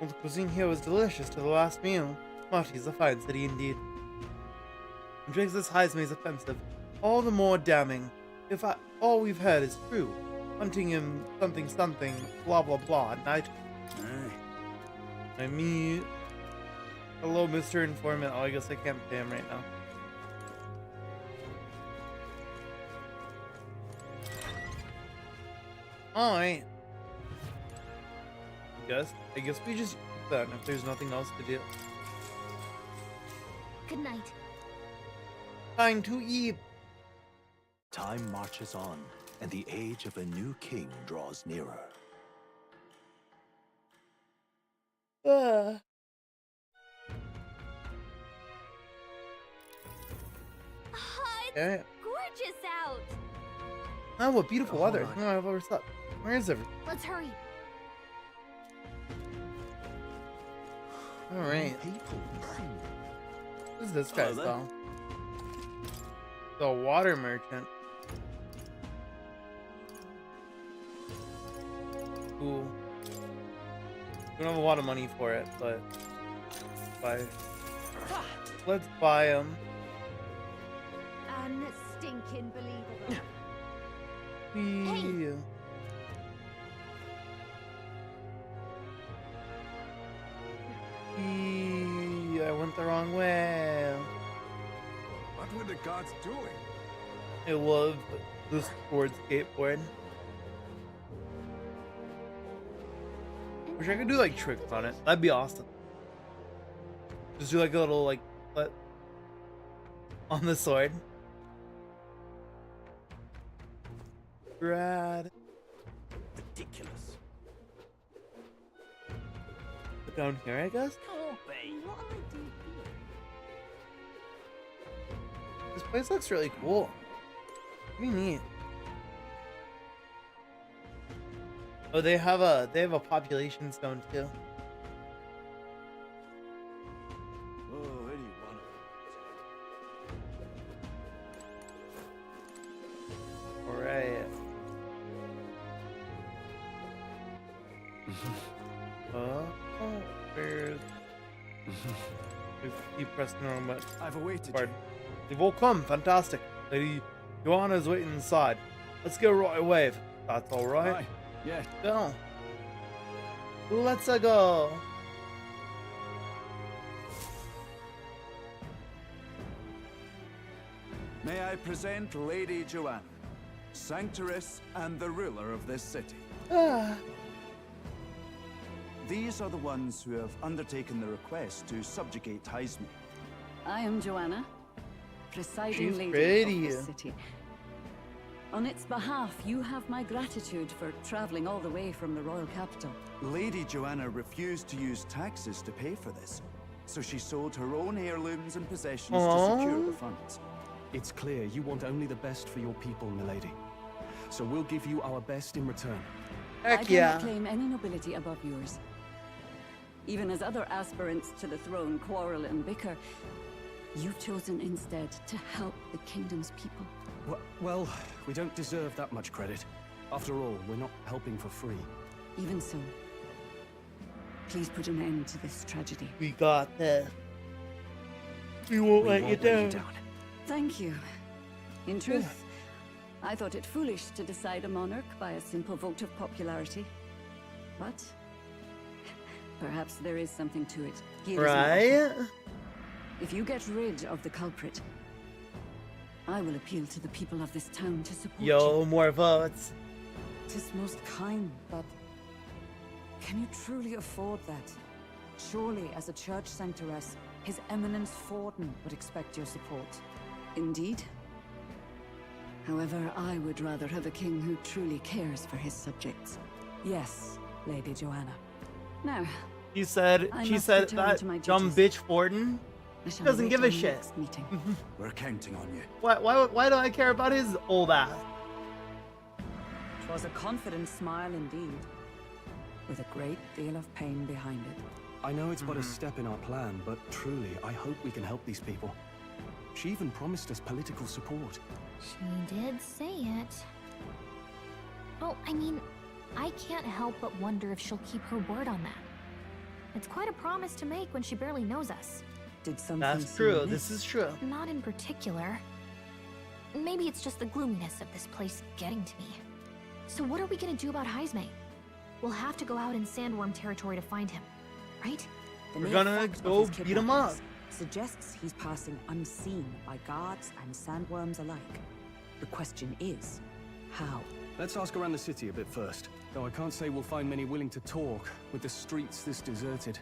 Well, the cuisine here was delicious to the last meal. Marty's a fine city indeed. And drinks as high as me is offensive. All the more damning. If all we've heard is true. Hunting him something, blah blah blah at night. I mean... Hello, Mr. Informant. Oh, I guess I can't pay him right now. Alright. I guess we just eat that if there's nothing else to do. Good night. Time to eat. Time marches on, and the age of a new king draws nearer. It's Yeah. gorgeous out. Oh, what beautiful Hold weather. on. No, I've overslept. Where is everyone? Let's hurry. Alright. What is this guy's Hello though? The water merchant. Cool. We don't have a lot of money for it, but let's buy him. Unstinking believable. Yeah. I went the wrong way. What were the gods doing? I love this board skateboard. Wish I could do like tricks on it. That'd be awesome. Just do like a little like flip on the sword. Rad. Ridiculous. Put down here, I guess. What'll I do here? This place looks really cool. Pretty neat. Oh, they have a population stone too. Oh, where do you want it? Alright. Where's... Keep pressing on, but... I've awaited Pardon. They've all come. Fantastic. Lady Joanna's waiting inside. Let's go right away, if that's alright. Aye. Yeah. Go. Let's go. May I present Lady Joanna, Sanctoress and the ruler of this city. These are the ones who have undertaken the request to subjugate Heisme. I am Joanna, presiding She's lady pretty. of the city. On its behalf, you have my gratitude for traveling all the way from the royal capital. Lady Joanna refused to use taxes to pay for this, so she sold her own heirlooms and possessions to secure the funds. It's clear you want only the best for your people, milady. So we'll give you our best in return. Heck I yeah. cannot claim any nobility above yours. Even as other aspirants to the throne quarrel and bicker, you've chosen instead to help the kingdom's people. Well, we don't deserve that much credit. After all, we're not helping for free. Even so, please put an end to this tragedy. We got this. We won't let you down. Thank you. In truth, I thought it foolish to decide a monarch by a simple vote of popularity. But perhaps there is something to it. Here is my Right? offer. If you get rid of the culprit, I will appeal to the people of this town to support Yo, you. more votes. 'Tis most kind, but can you truly afford that? Surely, as a church sanctoress, His Eminence Forden would expect your support. Indeed. However, I would rather have a king who truly cares for his subjects. Yes, Lady Joanna. Now, She said I she must said return that to my dumb duties. bitch Forden. I She shall doesn't await give a our shit. next meeting. We're counting on you. Why do I care about his old ass? 'Twas a confident smile indeed, with a great deal of pain behind it. I know it's but a step in our plan, but truly, I hope we can help these people. She even promised us political support. She did say it. Well, I mean, I can't help but wonder if she'll keep her word on that. It's quite a promise to make when she barely knows us. Did something That's true. This is true. Not in particular. Maybe it's just the gloominess of this place getting to me. So what are we gonna do about Heisme? We'll have to go out in Sandworm territory to find him, right? The We're mere gonna fact of go his beat him up. kidnappings suggests he's passing unseen by guards and sandworms alike. The question is, how? Let's ask around the city a bit first. Though I can't say we'll find many willing to talk, with the streets this deserted.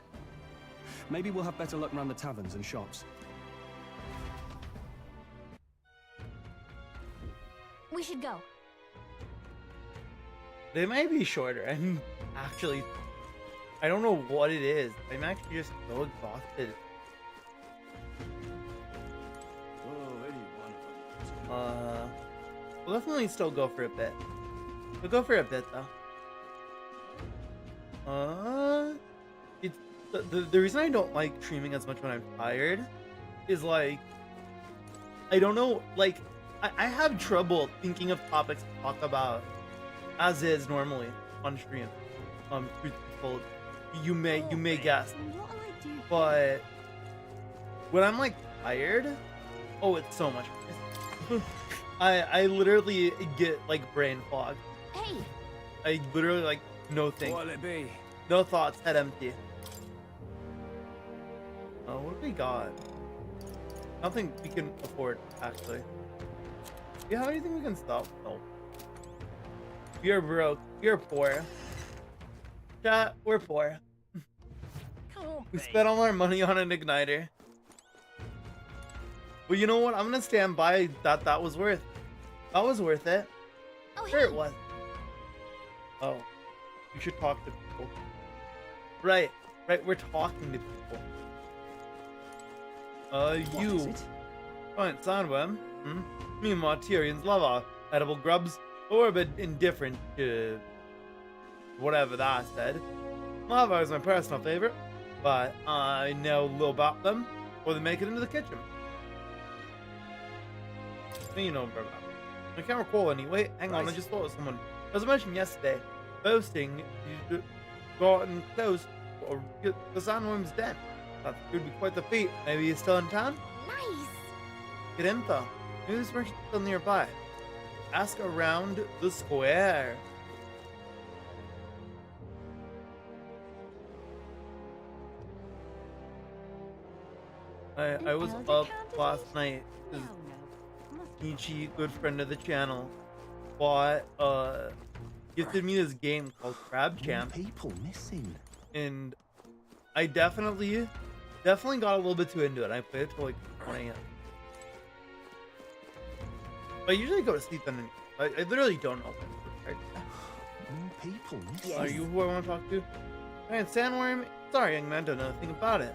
Maybe we'll have better luck around the taverns and shops. We should go. They might be shorter. And actually, I don't know what it is. I'm actually just so exhausted. We'll definitely still go for a bit. We'll go for a bit though. It's the reason I don't like streaming as much when I'm tired is like, I don't know, like I have trouble thinking of topics to talk about as is normally on stream. Truthful, you may guess, but when I'm like tired, oh, it's so much. I literally get like brain fog. Hey. I literally like no thinking. What'll it be? No thoughts, head empty. Oh, what do we got? I don't think we can afford, actually. Do you have anything we can stop? No. You're broke. You're poor. Chat, we're poor. We spent all our money on an igniter. But you know what? I'm gonna stand by that. That was worth. That was worth it. Oh, sure it was. Oh, you should talk to people. Right, we're talking to people. You. Fine, Sandworm. Me and Martyrians love our edible grubs, but we're a bit indifferent to whatever that said. Lava is my personal favorite, but I know a little about them before they make it into the kitchen. You know about that. I can't recall any. Wait, hang on, I just thought of someone. As I mentioned yesterday, boasting you'd gotten close or the sandworm's den. That could be quite the feat. Maybe he's still in town? Nice! Good info. Maybe this merchant's still nearby. Ask around the square. I was up last night. Ichi, good friend of the channel, bought gifted me this game called Crab Champ. People missing. And I definitely got a little bit too into it. I played it till like 1 a.m. I usually go to sleep then. I literally don't know. People missing. Yes. Are you who I want to talk to? And Sandworm, sorry young man, don't know anything about it.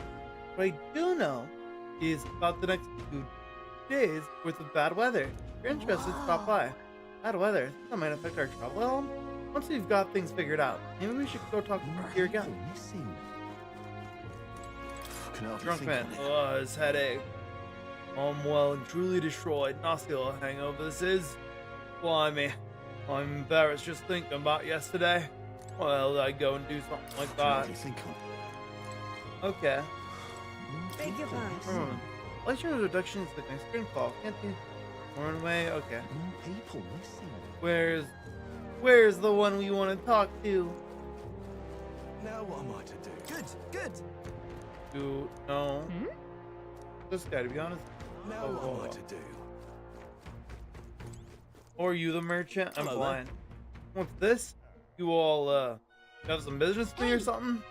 What I do know is about the next 2 days worth of bad weather. If you're interested, stop by. Bad weather? That might affect our travel at all. Once we've got things figured out, maybe we should go talk here again. Drunk man. Oh, his headache. I'm well and truly destroyed. Nasty little hangover this is. Blimey. I'm embarrassed just thinking about yesterday. Well, I go and do something like that. Okay. Beg your pardon. What's your introduction to the next screen call? Can't you run away? Okay. People missing. Where's the one we want to talk to? Now what am I to do? Good. No. This guy, to be honest. Now what am I to do? Or you the merchant? I'm Hello blind. What's this? You all have some business with me or something?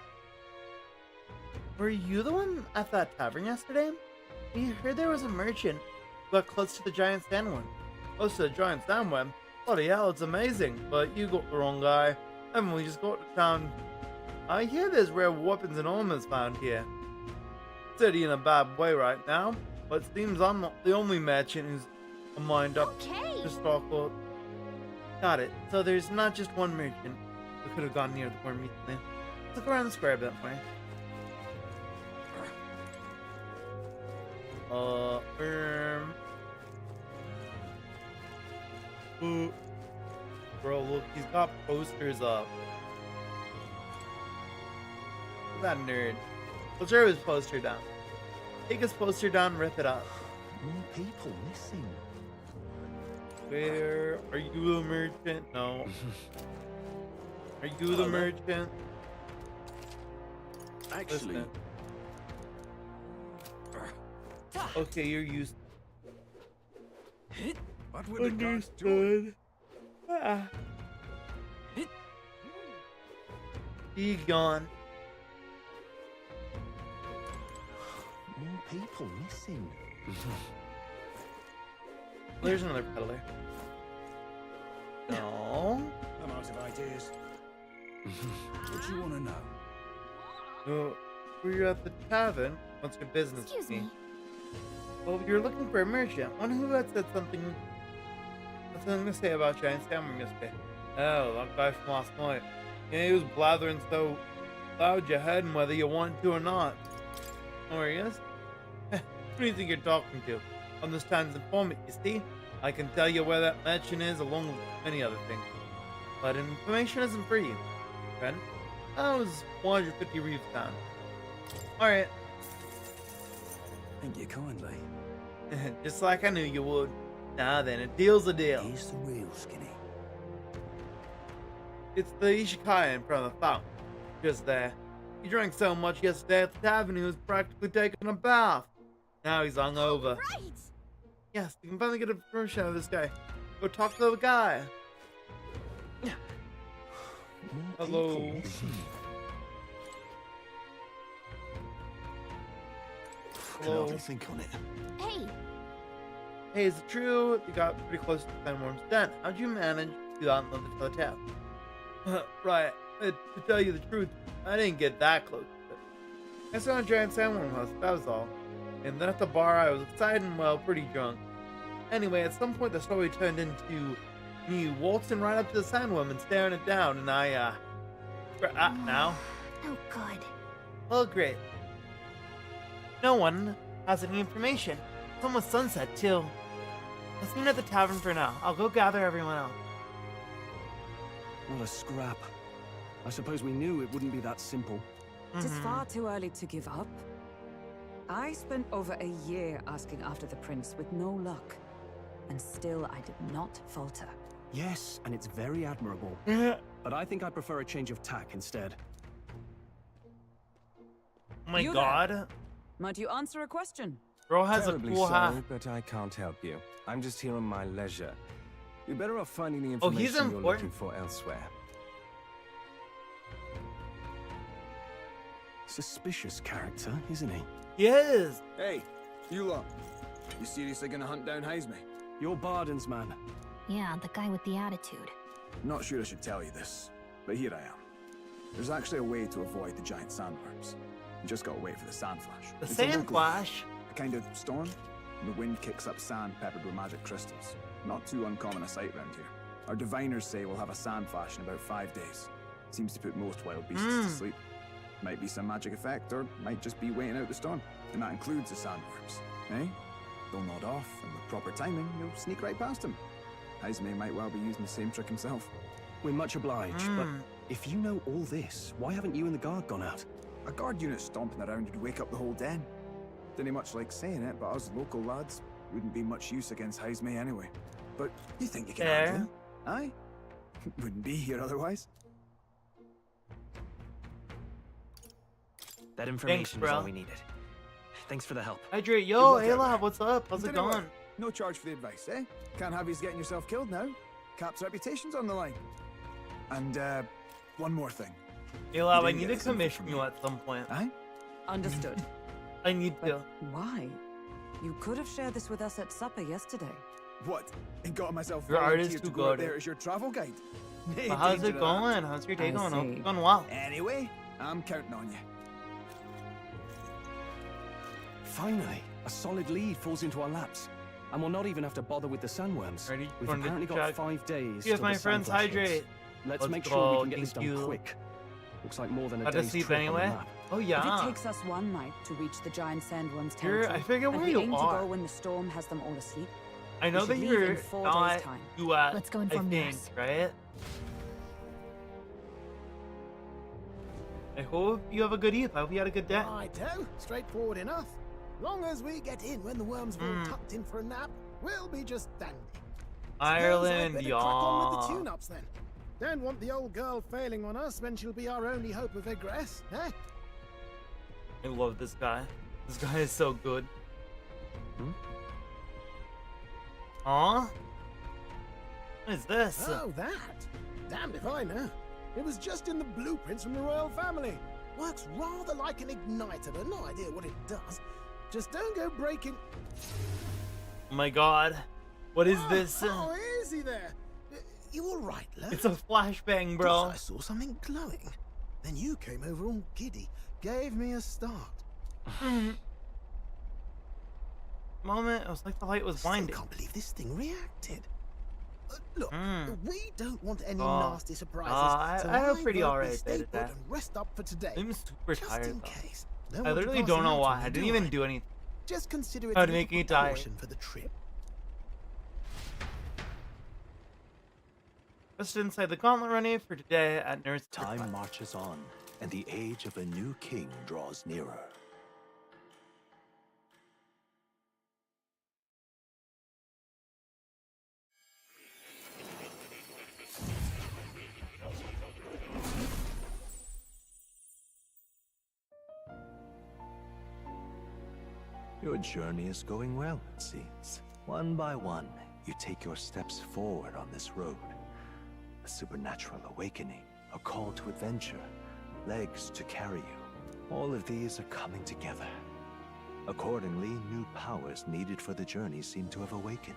Were you the one at that tavern yesterday? We heard there was a merchant who got close to the giant sandworm. Close to the giant sandworm? Bloody hell, it's amazing. But you got the wrong guy. Haven't we just got to town? I hear there's rare weapons and ornaments found here. City in a bad way right now, but it seems I'm not the only merchant who's a mind up to stock up. Got it. So there's not just one merchant who could have gone near the worm recently. Let's look around the square a bit more. Bro, look, he's got posters up. Look at that nerd. Let's tear his poster down. Take his poster down, rip it up. More people missing. Where are you the merchant? No. Are you the merchant? Actually, Listen. Okay, you're used. what would the guards do? Understood. Ah. He gone. More people missing. There's another peddler. No. I'm out of ideas. What do you want to know? No. We're at the tavern. What's your business? Excuse with me. Well, you're looking for a merchant. One who had said something. What's something to say about giant salmon yesterday? Oh, that guy from last night. Yeah, he was blathering so loud you had him whether you want to or not. Oh, he is? Who do you think you're talking to? I'm this time's informant, you see? I can tell you where that mansion is, along with many other things. But information isn't free, friend. That was 150 reeves down. Alright. Thank you kindly. Just like I knew you would. Now then, a deal's a deal. Here's the real skinny. It's the Ishikai in front of the fountain. Just there. He drank so much yesterday at the tavern he was practically taking a bath. Now he's hungover. Right! Yes, you can finally get a version of this guy. Go talk to the guy. Hello. Hello. Can I think on it? Hey, Hey, is it true you got pretty close to the Sandworm's den? How'd you manage to do that in the town? Right. To tell you the truth, I didn't get that close to it. I saw a giant sandworm house, that was all. And then at the bar, I was excited and, well, pretty drunk. Anyway, at some point, the story turned into me waltzing right up to the sandworm and staring it down, and I, now? oh good. Well, great. No one has any information. It's almost sunset, too. Let's meet at the tavern for now. I'll go gather everyone else. Not a scrap. I suppose we knew it wouldn't be that simple. It is far too early to give up. I spent over a year asking after the prince with no luck. And still I did not falter. Yes, and it's very admirable. But I think I prefer a change of tack instead. Oh my You god. Might you answer a question? Girl has a Terribly cool hat. sorry, but I can't help you. I'm just here on my leisure. You're better off finding the Oh, he's information you're looking important. for elsewhere. Suspicious character, isn't he? Yes. Hey, you lot. You seriously gonna hunt down Hazme? You're Barden's man. Yeah, the guy with the attitude. Not sure I should tell you this, but here I am. There's actually a way to avoid the giant sandworms. You just gotta wait for the sand flash. The It's a sand local- flash? A kind of storm. The wind kicks up sand peppered with magic crystals. Not too uncommon a sight round here. Our diviners say we'll have a sand flash in about 5 days. Seems to put most wild beasts to sleep. Might be some magic effect, or might just be waiting out the storm. And that includes the sandworms. Eh? They'll nod off, and with proper timing, you'll sneak right past them. Hazme might well be using the same trick himself. We're much obliged, but if you know all this, why haven't you and the guard gone out? A guard unit stomping around would wake up the whole den. Didn't much like saying it, but us local lads wouldn't be much use against Hazme anyway. But you think you can handle him? Aye? Wouldn't be here otherwise. That information Thanks, is bro. all we needed. Thanks for the help. Hydrate, yo, Good luck out Ayla, what's up? How's it Anyway, going? No charge for the advice, eh? Can't have you getting yourself killed now. Cap's reputation's on the line. And, one more thing. Ayla, I didn't need get to this info commission from you me. at some point. Aye? Understood. I need to. Why? You could have shared this with us at supper yesterday. What? And got myself Your volunteered artist to who go out got there it. as your travel guide. Nay But how's danger it to that. going? How's your day I going? Hope see. it's going well. Anyway, I'm counting on you. Finally, a solid lead falls into our laps. And we'll not even have to bother with the sandworms. Ready? We've Going to apparently got check. 5 days. Here's till my the friends sand flash hits. hydrate. Let's Let's make go, sure we can get this thank done you. quick. Looks like more than a Had to day's sleep trip on the anyway? map. Oh If yeah. it takes us one night to reach the giant sandworm's You're- territory, I figure and where we you aim are. to go when the storm has them all asleep, I know We that should leave in you're 4 not days' time. US, Let's go I inform think, nurse. right? I hope you have a good eve. I hope you had a good day. Righto, straightforward enough. Long as we get in when the worms are all tucked in for a nap, we'll be just dandy. Ireland, Crack on with the y'all. tune-ups then. Don't want the old girl failing on us when she'll be our only hope of egress, eh? I love this guy. This guy is so good. Aw? What is this? Oh, that? Damned if I know. It was just in the blueprints from the royal family. Works rather like an igniter, but no idea what it does. Just don't go breaking... Oh my god. What is this? Oh, easy there. You all right, love? It's a flashbang, bro. I saw something glowing. Then you came over all giddy, gave me a start. Moment, it was like the light was blinding. I can't believe this thing reacted. Look, we don't want any Oh. nasty surprises. I had a pretty vote we alright stay day put today. and rest up for today. I'm super Just tired, in though. case. I want to literally pass don't it know out why. on I you, didn't do even I? do anything. Just consider it How a to make little me tired. precaution for the trip. Just inside the gauntlet running for today at Nurse Time marches on, and the age of a new king draws nearer. Your journey is going well, it seems. One by one, you take your steps forward on this road. A supernatural awakening, a call to adventure, legs to carry you. All of these are coming together. Accordingly, new powers needed for the journey seem to have awakened.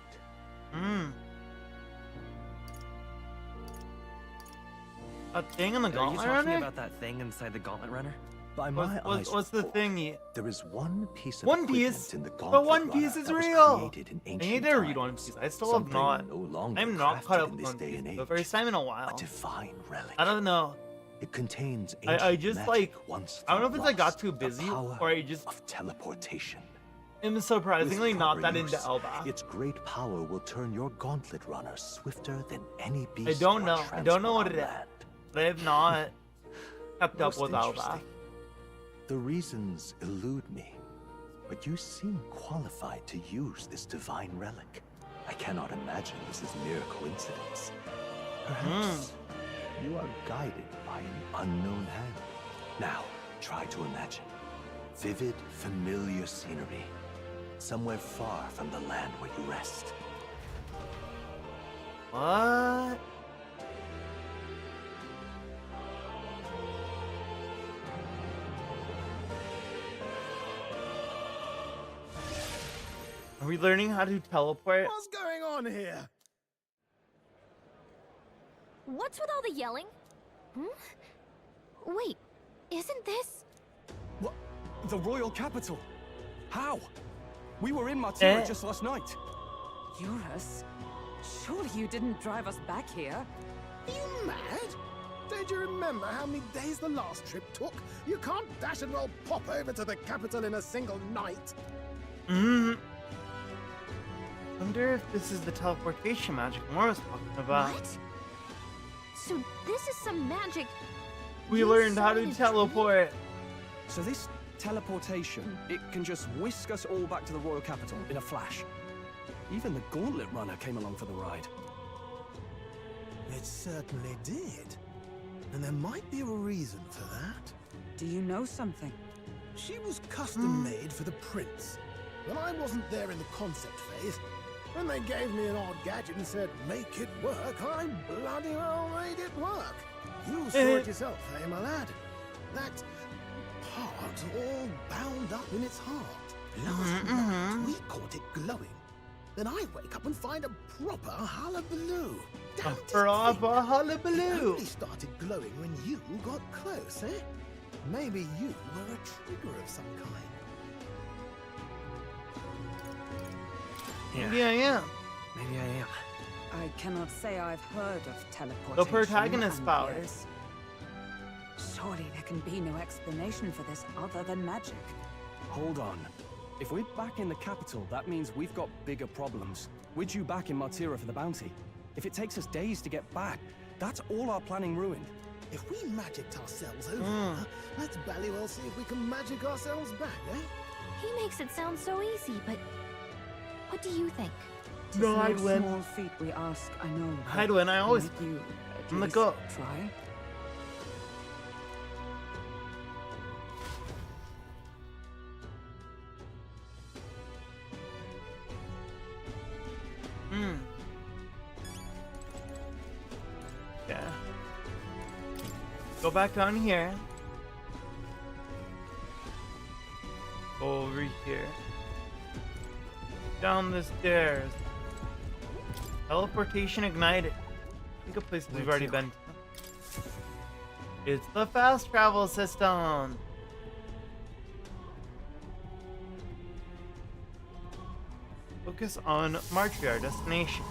A thing in the Are you gauntlet talking runner? about that thing inside the gauntlet runner? By my eyes, What's the thingy? there is one piece of One equipment Piece? in the gauntlet But One runner Piece is that was real! created in I ancient need to read times. One Piece. I still have Something not. no longer I'm not caught crafted up in with this One day Piece and for the age. first time in a while. A divine relic. I don't know. It contains I ancient just magic like once I don't know if it's I got lost, too the busy power or I just of teleportation. am surprisingly With not proper that into use, Elba. Its great power will turn your gauntlet runner swifter than any beast. I don't or know. I don't know what it transport is. on land. I have not kept up Most with Elba. interesting. The reasons elude me, but you seem qualified to use this divine relic. I cannot imagine this is mere coincidence. Perhaps you are guided by an unknown hand. Now, try to imagine. Vivid, familiar scenery. Somewhere far from the land where you rest. What? Are we learning how to teleport? What's going on here? What's with all the yelling? Wait, isn't this... What? The royal capital? How? We were in Martyra just last night. Eurus? Surely you didn't drive us back here? Are you mad? Don't you remember how many days the last trip took? You can't dash and roll pop over to the capital in a single night. Wonder if this is the teleportation magic Mora's talking about. What? So this is some magic... We you learned saw how in to a dream? teleport. So this teleportation, it can just whisk us all back to the royal capital in a flash. Even the gauntlet runner came along for the ride. It certainly did. And there might be a reason for that. Do you know something? She was custom-made for the prince. When I wasn't there in the concept phase, when they gave me an odd gadget and said, make it work, I bloody well made it work. You saw it yourself, eh, my lad? That part all bound up in its heart. Last night, we caught it glowing. Then I wake up and find a proper hullabaloo. A proper hullabaloo. It only started glowing when you got close, eh? Maybe you were a trigger of some kind. Maybe I am. Maybe I am. I cannot say I've heard of teleportation. The protagonist and powers. Surely there can be no explanation for this other than magic. Hold on. If we're back in the capital, that means we've got bigger problems. We're due back in Martira for the bounty. If it takes us days to get back, that's all our planning ruined. If we magicked ourselves over, let's bally well see if we can magic ourselves back, eh? He makes it sound so easy, but what do you think? No, I'd win. Small feat we ask, I know. I'd win. I always. Might you I'm the at goat. least try? Yeah. Go back down here. Go over here. Down the stairs. Teleportation ignited. I think a place we've already been to. It's the fast travel system. Focus on Martria, destination.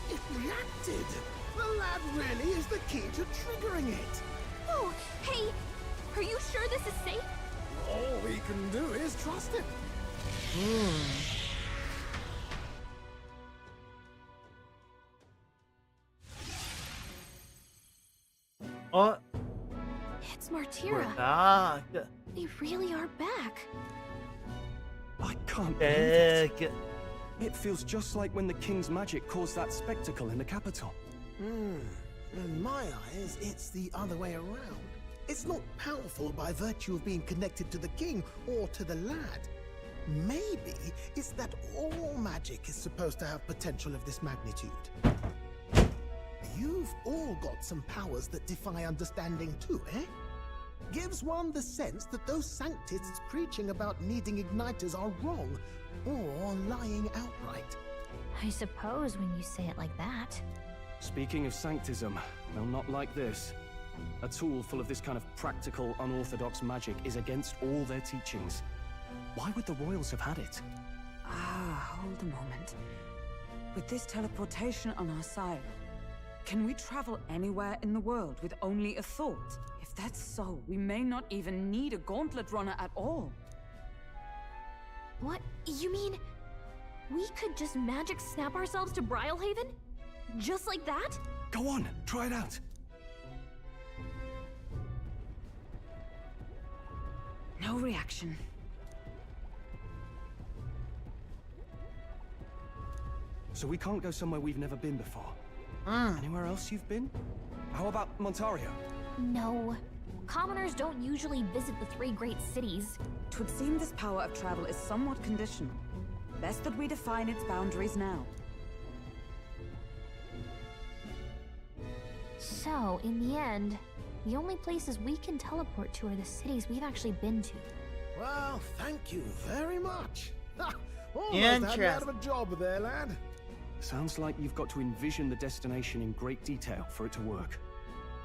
It reacted! The lad really is the key to triggering it! Oh, hey, are you sure this is safe? All we can do is trust him. Oh, It's we're Martira. back. They really are back. I can't believe it. Back. It feels just like when the king's magic caused that spectacle in the capital. In my eyes, it's the other way around. It's not powerful by virtue of being connected to the king or to the lad. Maybe it's that all magic is supposed to have potential of this magnitude. You've all got some powers that defy understanding too, eh? Gives one the sense that those sanctists preaching about needing igniters are wrong, or lying outright. I suppose when you say it like that. Speaking of sanctism, well, not like this. A tool full of this kind of practical, unorthodox magic is against all their teachings. Why would the royals have had it? Hold a moment. With this teleportation on our side, can we travel anywhere in the world with only a thought? If that's so, we may not even need a gauntlet runner at all. What? You mean we could just magic snap ourselves to Brylehaven? Just like that? Go on, try it out. No reaction. So we can't go somewhere we've never been before. Anywhere else you've been? How about Montario? No. Commoners don't usually visit the three great cities. 'Twould seem this power of travel is somewhat conditional. Best that we define its boundaries now. So, in the end, the only places we can teleport to are the cities we've actually been to. Well, thank you very much. Almost had me out of a job there, lad. Sounds like you've got to envision the destination in great detail for it to work.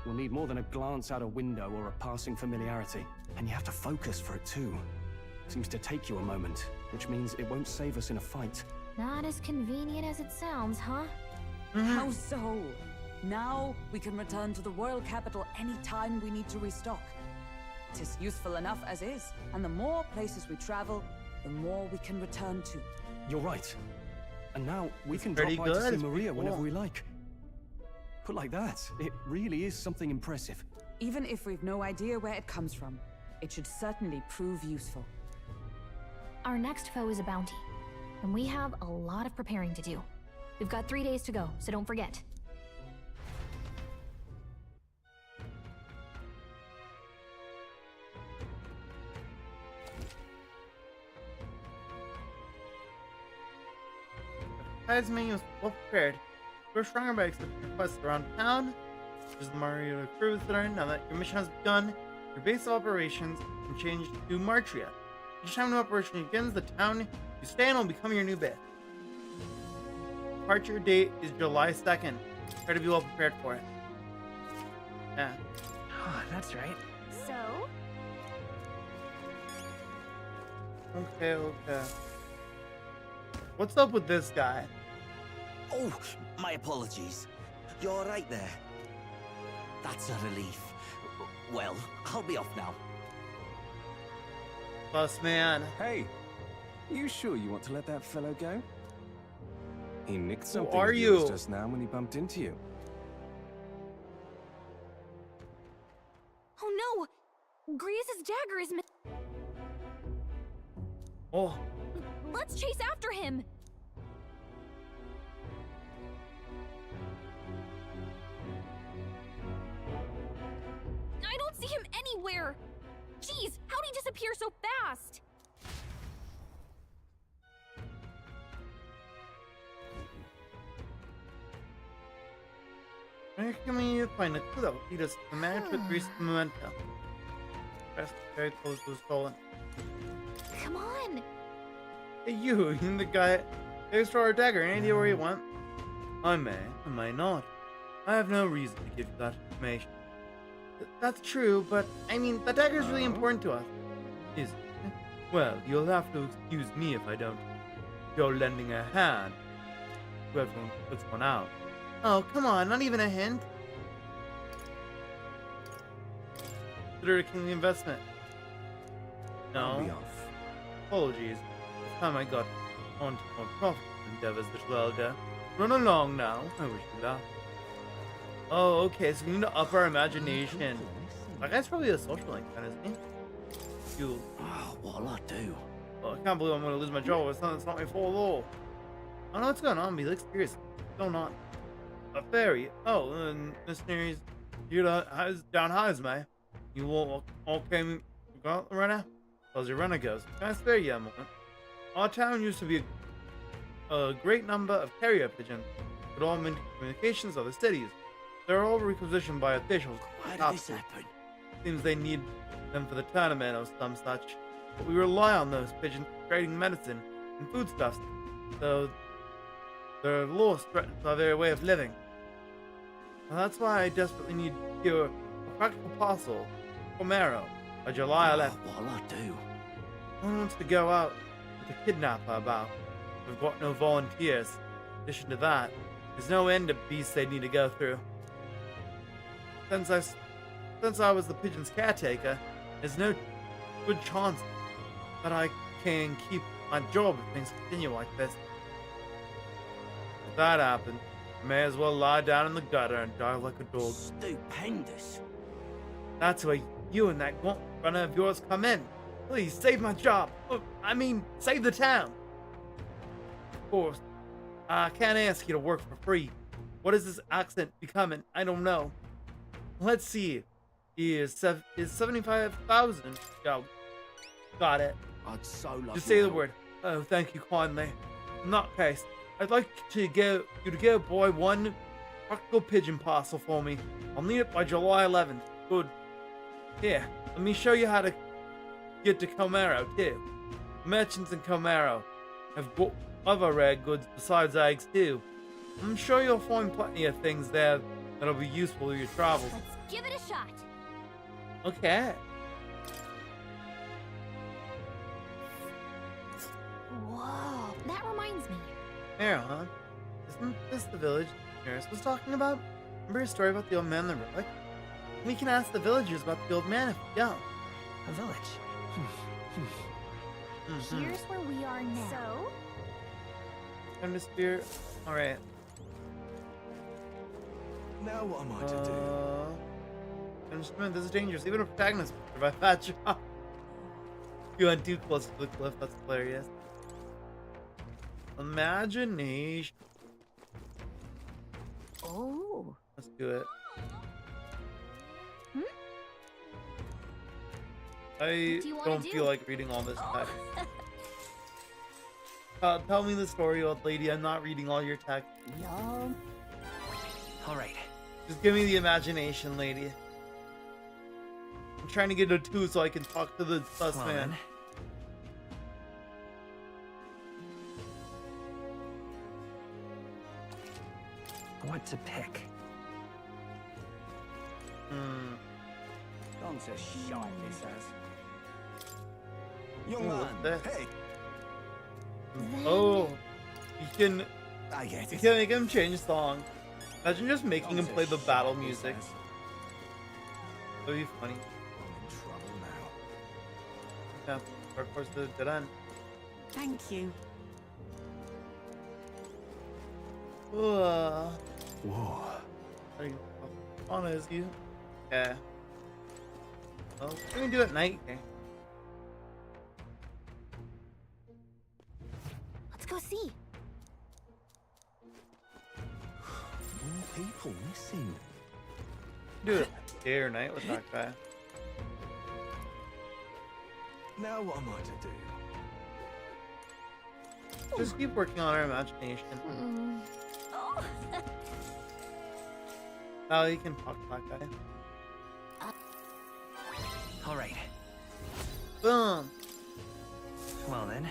You'll need more than a glance out a window or a passing familiarity. And you have to focus for it too. Seems to take you a moment, which means it won't save us in a fight. Not as convenient as it sounds, huh? How so? Now we can return to the royal capital any time we need to restock. 'Tis useful enough as is, and the more places we travel, the more we can return to. You're right. And now we can pretty drop by to good, see it's Maria pretty whenever cool. we like. Put like that, it really is something impressive. Even if we've no idea where it comes from, it should certainly prove useful. Our next foe is a bounty, and we have a lot of preparing to do. We've got 3 days to go, so don't forget. Guys, menu is well prepared. We're stronger by accepting quests around town. There's the Mario Cruise Center. Now that your mission has begun, your base of operations can change to Martria. Each time an operation begins, the town you stay in will become your new base. Departure date is July 2nd. Try to be well prepared for it. Yeah. Oh, that's right. So? Okay. What's up with this guy? Oh, my apologies. You're all right there. That's a relief. Well, I'll be off now. Plus, man. Hey, you sure you want to let that fellow go? He nicked something are of yours you? just now when he bumped into you. Oh no! Grievous' dagger is Oh. Let's chase after him! I don't see him anywhere! Jeez, how'd he disappear so fast? Where can we find a clue that will lead us to the man to increase the momentum? Press very close to stolen. Come on! Hey, you the guy. There's for our dagger. Any idea where he went? I may not. I have no reason to give you that information. That's true, but I mean, the dagger is really important to us. Is it? Well, you'll have to excuse me if I don't. You're lending a hand. Whoever puts one out. Oh, come on, not even a hint. Consider it a kingly investment. I'll be No. off. Apologies. This time I got on to more profitable endeavors, little elder. Run along now. I wish you luck. Oh, okay, so we need to up our imagination. That guy's probably a social link, isn't he? You. Oh, what'll I do? Well, I can't believe I'm going to lose my job. It's not my fault at all. I don't know what's going on, but he looks serious. What's going on? A fairy? Oh, mercenaries. You're down highs, man. You all came got the runner? How's your runner goes? Can I spare you a moment? Our town used to be a great number of carrier pigeons, but all meant communications of the cities. They're all requisitioned by officials. Why did this happen? Seems they need them for the tournament or some such. But we rely on those pigeons for trading medicine and foodstuffs, so their loss threatens our very way of living. And that's why I desperately need your practical parcel from Arrow by July 11th. What'll I do? No one wants to go out with a kidnapper about. We've got no volunteers. In addition to that, there's no end of beasts they need to go through. Since I was the pigeon's caretaker, there's no good chance that I can keep my job if things continue like this. If that happens, I may as well lie down in the gutter and die like a dog. Stupendous. That's where you and that gaunt runner of yours come in. Please, save my job. I mean, save the town. Of course, I can't ask you to work for free. What is this accent becoming? I don't know. Let's see. Is 75,000. Yo, got it. I'd so love Just say the word. Oh, thank you kindly. In that case, I'd like you to go boy one practical pigeon parcel for me. I'll need it by July 11th. Good. Here, let me show you how to get to Comero too. Merchants in Comero have got other rare goods besides eggs too. I'm sure you'll find plenty of things there that'll be useful in your travels. Let's give it a shot. Okay. Whoa, that reminds me. There, huh? Isn't this the village Nurse was talking about? Remember your story about the old man and the relic? We can ask the villagers about the old man if we don't. A village. Here's where we are now. So? Time to spear. Alright. Now what am I to do? Understand, this is dangerous. Even a protagonist will survive that job. You went too close to the cliff. That's hilarious. Imagination. Oh. Let's do it. I don't feel like reading all this text. Tell me the story, old lady. I'm not reading all your text. Yum. All right. Just give me the imagination, lady. I'm trying to get a 2 so I can talk to the sus man. What to pick? Gone to shite, this has. Young man, hey. Oh, you can. I get You it. can make him change song. Imagine just making him play the battle music. That'd be funny. I'm in trouble now. Yeah. Of course, the dead end. Thank you. Whoa. Whoa. On is you? Yeah. Well, we can do it at night. Okay. Let's go see. More people missing. Do it day or night with that guy. Now what am I to do? Just keep working on our imagination. Oh. Oh, you can talk to that guy. All right. Boom. Well then.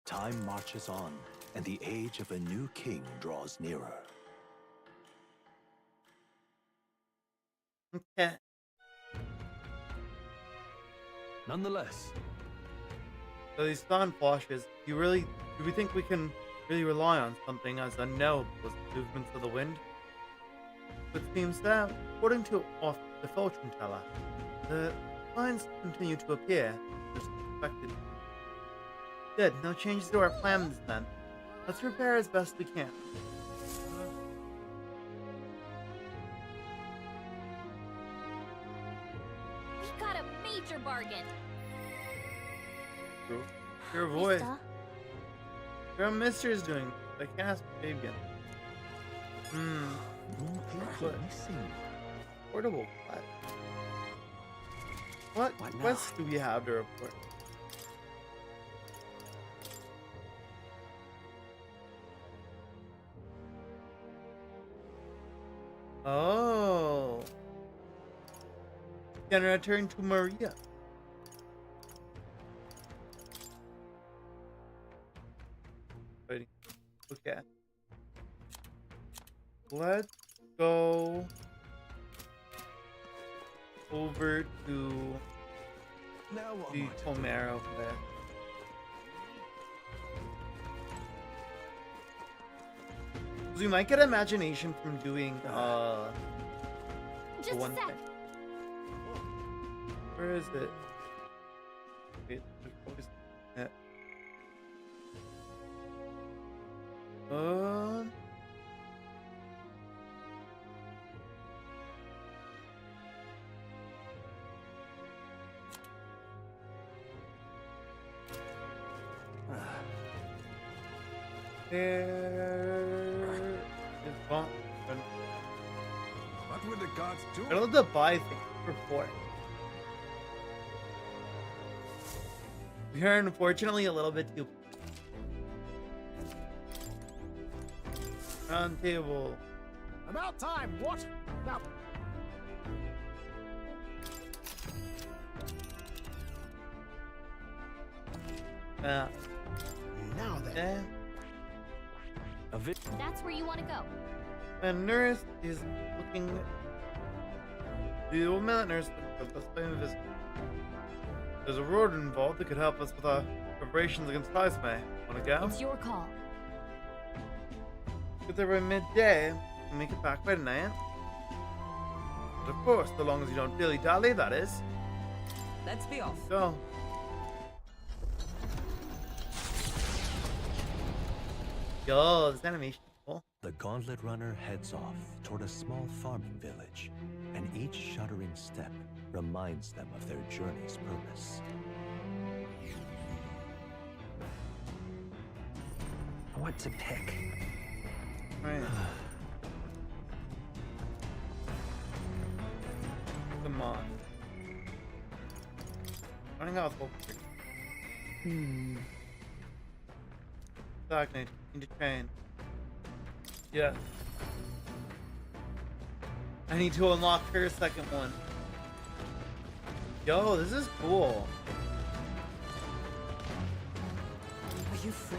Time marches on, and the age of a new king draws nearer. Okay. Nonetheless. So these dawn flashes, do we think we can really rely on something as unknowable as the movements of the wind? It seems that, according to the fortune teller, the signs continue to appear as expected. Good, no changes to our plans then. Let's prepare as best we can. We got a major bargain. Your voice. Mister? Your mister is doing the cast baby. More people missing. Portable what quests do we have to report? Oh. Can return to Maria. Okay. Let's go over to the Homero there. We might get imagination from doing Just the one a sec. thing. Where is it? Wait, there's always that. There is one. What would the gods do? I love the buy thing report. We are unfortunately a little bit too. Round table. About time, what? Now, now then. That's where you want to go. The nurse is looking. The old man nurse let's play a visit. There's a road involved that could help us with our preparations against Heismay. Wanna go? It's your call. Get there by midday and make it back by tonight. But of course, so long as you don't dilly-dally, that is. Let's be off. Go. Yo, this animation is cool. The Gauntlet Runner heads off toward a small farming village, and each shuddering step reminds them of their journey's purpose. What to pick? Right. Come on. Running out of Stagnate. Need to train. Yeah. I need to unlock her second one. Yo, this is cool. Are you free?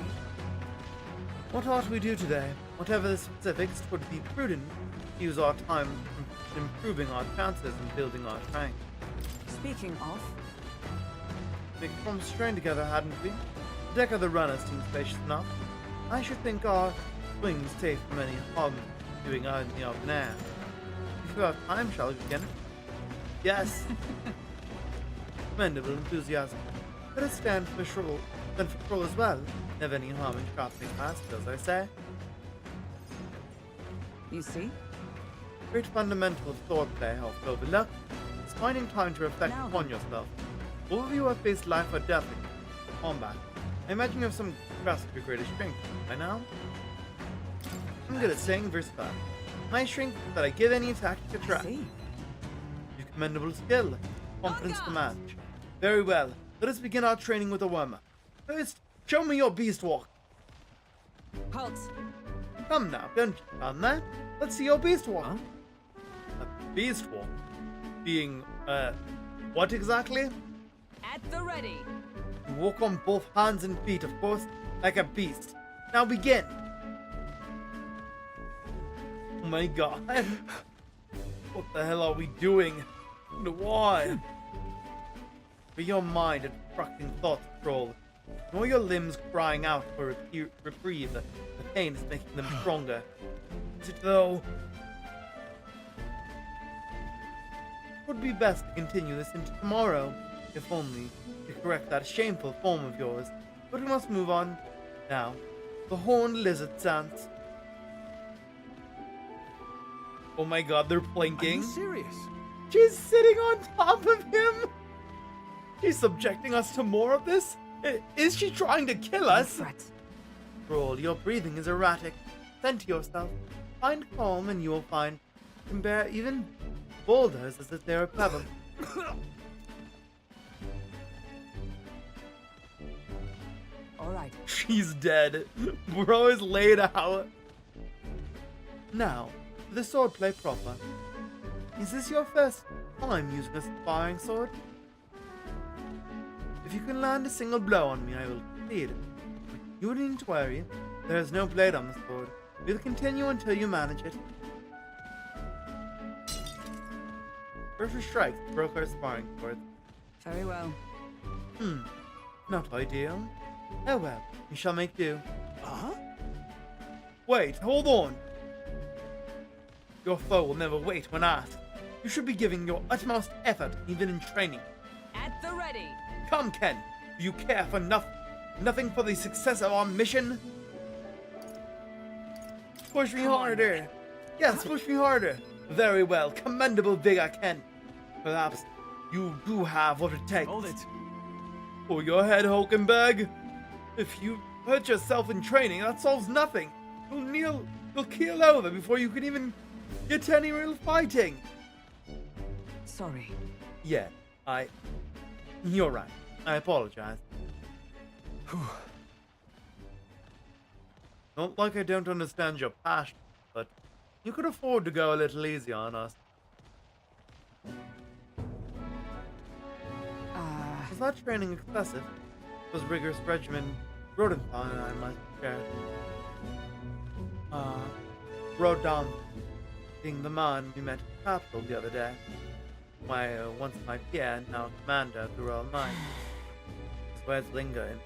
What ought we do today? Whatever the specifics, it would be prudent to use our time improving our chances and building our strength. Speaking of, We formed strain together, hadn't we? The deck of the runner seems spacious enough. I should think our wings safe from any harm doing out in the open air. If you have time, shall we begin? Yes. Commendable enthusiasm. Let us stand for Shrill, then for Troll as well. Never any harm in sharpening our skills, I say. you see? Great fundamental of swordplay, oft overlooked. It's finding time to reflect Now upon then. yourself. All of you have faced life or death in combat. I imagine you have some grasp of your greatest strength by now. I'm good at staying versatile. My strength is that I give any tactic a try. Your commendable skill, confidence to match. Very well. Let us begin our training with a warm-up. First, show me your beast walk. Halt! Come now, don't you done that? Let's see your beast walk. A beast walk? Being, what exactly? At the ready! You walk on both hands and feet, of course, like a beast. Now begin! Oh my god. What the hell are we doing? And why? For your mind obstructing thoughts, Troll. Nor your limbs crying out for reprieve. The pain is making them stronger. Is it though? It would be best to continue this into tomorrow, if only to correct that shameful form of yours. But we must move on now. The horned lizard stance. Oh my god, they're plinking. Are you serious? She's sitting on top of him. She's subjecting us to more of this? Is she trying to kill us? Troll, your breathing is erratic. Center yourself. Find calm and you will find you can bear even boulders as if they're a pebble. Alright. She's dead. Bro is laid out. Now, for the swordplay proper. Is this your first time using a sparring sword? If you can land a single blow on me, I will concede. But you needn't worry. There is no blade on the sword. We'll continue until you manage it. First strike broke our sparring sword. Very well. Not ideal. Oh well, we shall make do. Wait, hold on. Your foe will never wait when asked. You should be giving your utmost effort, even in training. At the ready! Come, Ken. Do you care for nothing for the success of our mission? Push me harder. Yes, push me harder. Very well. Commendable vigor, Ken. Perhaps you do have what it takes. Hold it. Pull your head, Hulkenberg. If you hurt yourself in training, that solves nothing. You'll keel over before you can even get to any real fighting. Sorry. Yeah, You're right. I apologize. Not like I don't understand your passion, but you could afford to go a little easy on us. Was that training excessive? Was rigorous regimen rodent and I must share. Rodon, being the man we met at the capital the other day. Once my peer, now commander of the Royal Mine. His words linger and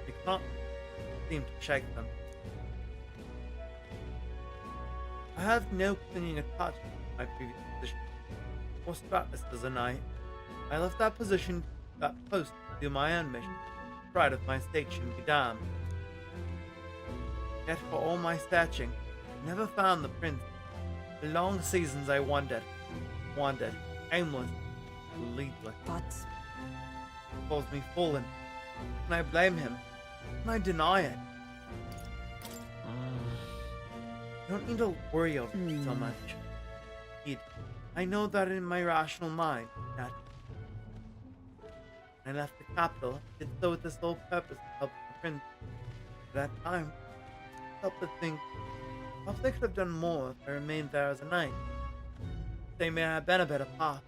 we cannot seem to shake them. I have no clinging attachment to my previous position. Or status as a knight. I left that post to do my own mission. Pride of my station be damned. Yet for all my searching, I never found the prince. For long seasons I wandered, aimless, leadless. But It calls me fallen. Can I blame him? Can I deny it? You don't need to worry over it so much. Indeed, I know that in my rational mind, that when I left the capital, I did so with the sole purpose of helping the prince. At that time, I felt to think, perhaps I could have done more if I remained there as a knight. They may have been a better path.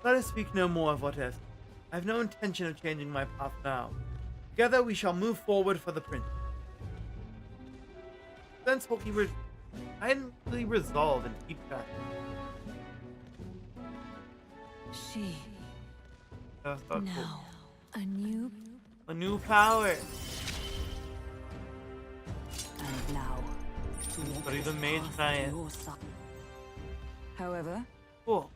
Let us speak no more of what if. I have no intention of changing my path now. Together we shall move forward for the prince. Since what we were kindly resolve and keep track. She. That's so cool. Now, a new power. And now. But even made giant. However. Cool.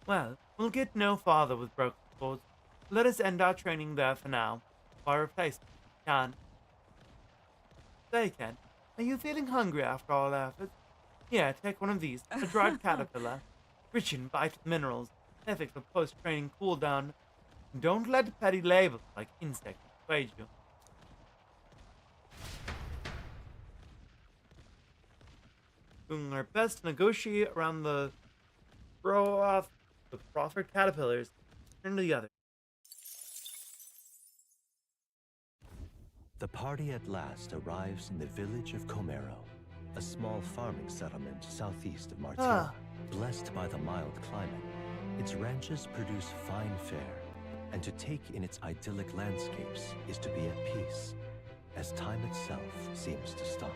Well, we'll get no farther with broken swords. Let us end our training there for now. Or replace Ken. Say, Ken, are you feeling hungry after all our efforts? Here, take one of these. A dried caterpillar. Rich in vital minerals. Perfect for post-training cooldown. Don't let petty labels like insects persuade you. Doing our best to negotiate around the proffered caterpillars. Turn to the other. The party at last arrives in the village of Comero, a small farming settlement southeast of Martino. Blessed by the mild climate, its ranches produce fine fare, and to take in its idyllic landscapes is to be at peace, as time itself seems to stop.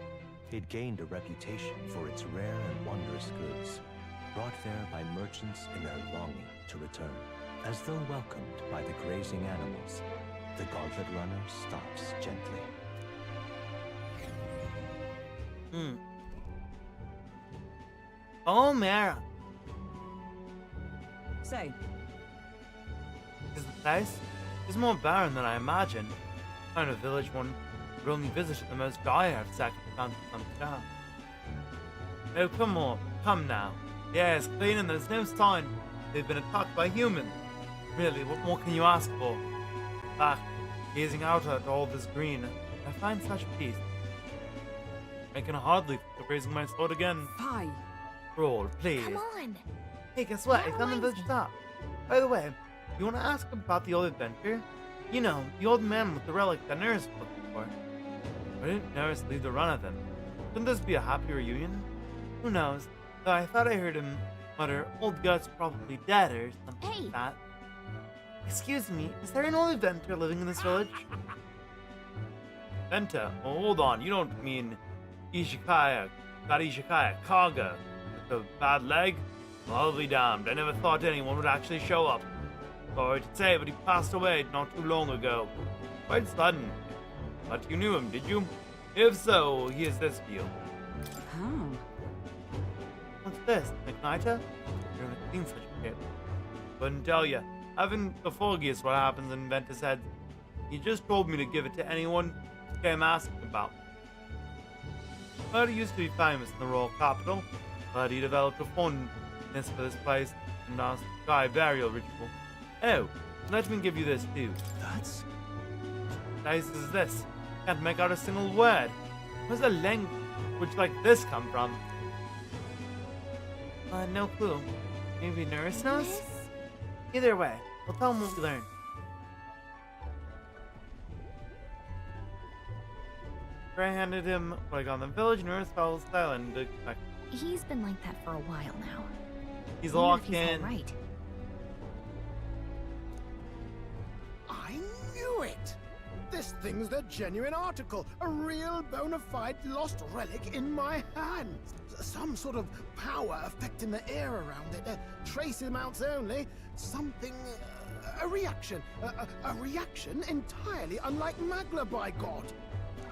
It gained a reputation for its rare and wondrous goods, brought there by merchants in their longing to return. As though welcomed by the grazing animals, the Gauntlet Runner stops gently. Oh, Mara. Say. Is the place? It's more barren than I imagined. Kind of village one would only visit at the most dire of circumstances on the town. Oh, come on. Come now. Yeah, it's clean and there's no sign they've been attacked by humans. Really, what more can you ask for? In fact, gazing out at all this green, I find such peace. I can hardly think of raising my sword again. Fine. Roll, please. Come on. Hey, guess what? I found the village top. By the way, you want to ask about the old adventure? You know, the old man with the relic that Nerys was looking for. Why didn't Nerys leave the run of them? Couldn't this be a happy reunion? Who knows? Though I thought I heard him mutter, "Old Gut's probably dead," or something like that. Excuse me, is there an old inventor living in this village? Inventor? Oh, hold on, you don't mean Ishikaya, not Ishikaya, Kaga, with the bad leg? Well, I'll be damned, I never thought anyone would actually show up. Sorry to say, but he passed away not too long ago. Quite sudden. But you knew him, did you? If so, here's this for you. Oh. What's this, an igniter? I've never seen such a kit. Couldn't tell you. Haven't the foggiest what happens in Ventus' head. He just told me to give it to anyone who came asking about me. But he used to be famous in the royal capital, but he developed a fondness for this place and a sky burial ritual. Oh, let me give you this too. That's... Nice as this. Can't make out a single word. Where's a language like this come from? No clue. Maybe Nerys knows? Either way, we'll tell him what we learned. I handed him what I got in the village, and Nerys fell silent. He's been like that for a while now. He's I wonder locked if he's in. all right. I knew it! This thing's the genuine article, a real bona fide lost relic in my hands. Some sort of power affecting the air around it, trace amounts only, something, a reaction, a reaction entirely unlike Magla, by God.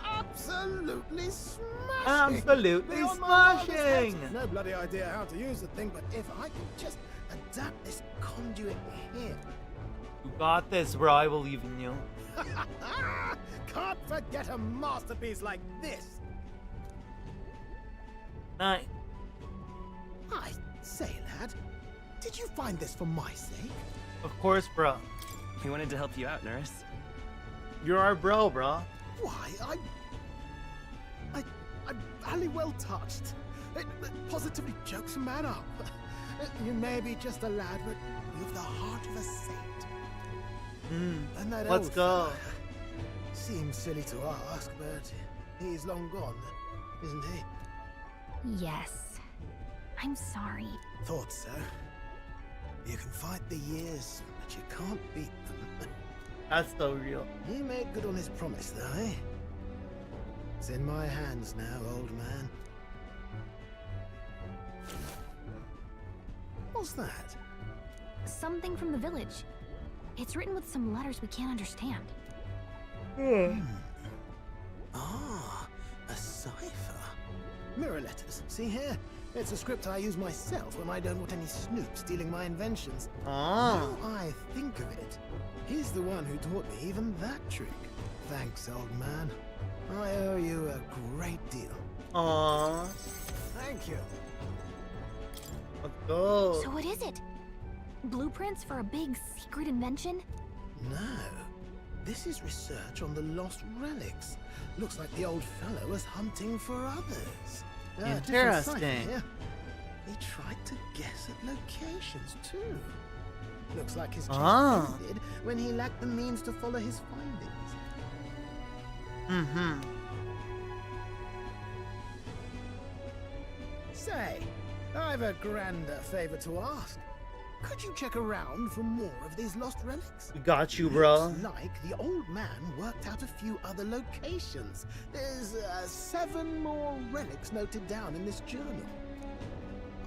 Absolutely smashing! Absolutely Beyond my wildest smashing! hopes. No bloody idea how to use the thing, but if I could just adapt this conduit here. You got this, bro. I believe in you. Can't forget a masterpiece like this. Nice. I say, lad, did you find this for my sake? Of course, bro. We wanted to help you out, Nerys. You're our bro, bro. Why, I'm very well touched. It positively jokes a man up. You may be just a lad, but you've the heart of a saint. And that Let's old go. fella seems silly to ask, but he's long gone, isn't he? Yes. I'm sorry. Thought so. You can fight the years, but you can't beat them. That's so real. He made good on his promise, though, eh? It's in my hands now, old man. What's that? Something from the village. It's written with some letters we can't understand. Ah, a cipher. Mirror letters. See here? It's a script I use myself when I don't want any snoop stealing my inventions. Now I think of it, he's the one who taught me even that trick. Thanks, old man. I owe you a great deal. Aww. Thank you. Let's go. So what is it? Blueprints for a big secret invention? No. This is research on the lost relics. Looks like the old fellow was hunting for others. Interesting. He tried to guess at locations too. Looks like his chase ended when he lacked the means to follow his findings. Say, I've a grander favor to ask. Could you check around for more of these lost relics? Got you, bro. Looks like the old man worked out a few other locations. There's 7 more relics noted down in this journal.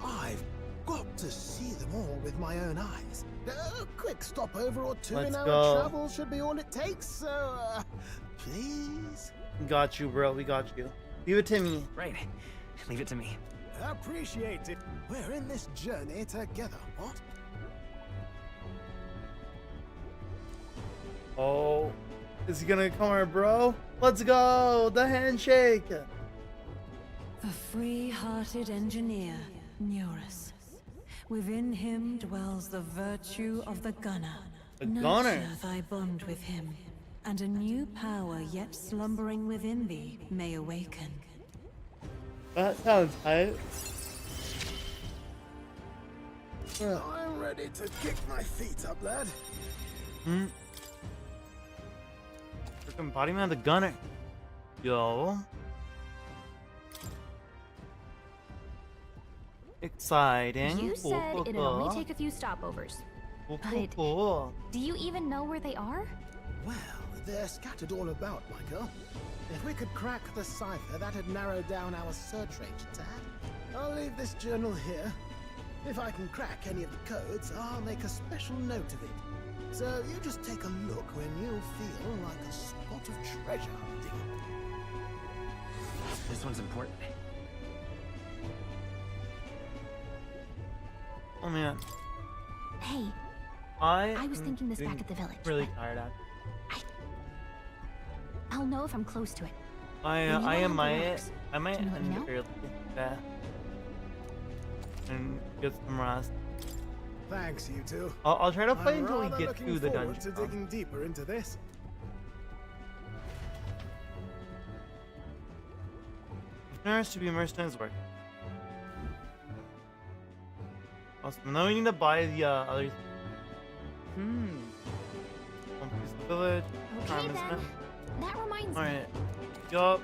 I've got to see them all with my own eyes. A quick stopover or two in our travel should be all it takes, so please? Got you, bro. We got you. Leave it to me. Right. Leave it to me. Appreciate it. We're in this journey together, what? Oh, is he gonna come here, bro? Let's go! The handshake! The free-hearted engineer, Neurus. Within him dwells the virtue of the gunner. The gunner? Nurture thy bond with him, and a new power yet slumbering within thee may awaken. That sounds hype. Well, I'm ready to kick my feet up, lad. Embodiment of the gunner. Yo. Exciting. You said it'd only take a few stopovers. But do you even know where they are? Well, they're scattered all about, my girl. If we could crack the cipher, that'd narrow down our search range a tad. I'll leave this journal here. If I can crack any of the codes, I'll make a special note of it. So you just take a look when you feel like a spot of treasure hunting. This one's important. Oh man. Hey. I was thinking this back at the village. Really tired out. I'll know if I'm close to it. I might end know? early and get some rest. Thanks, you two. I'll try to play until we rather get looking to the forward dungeon. to digging deeper into this. Nurse to be immersed in his work. Awesome. Now we need to buy the other. One piece of the village. Okay then. That reminds me. Alright. Yup.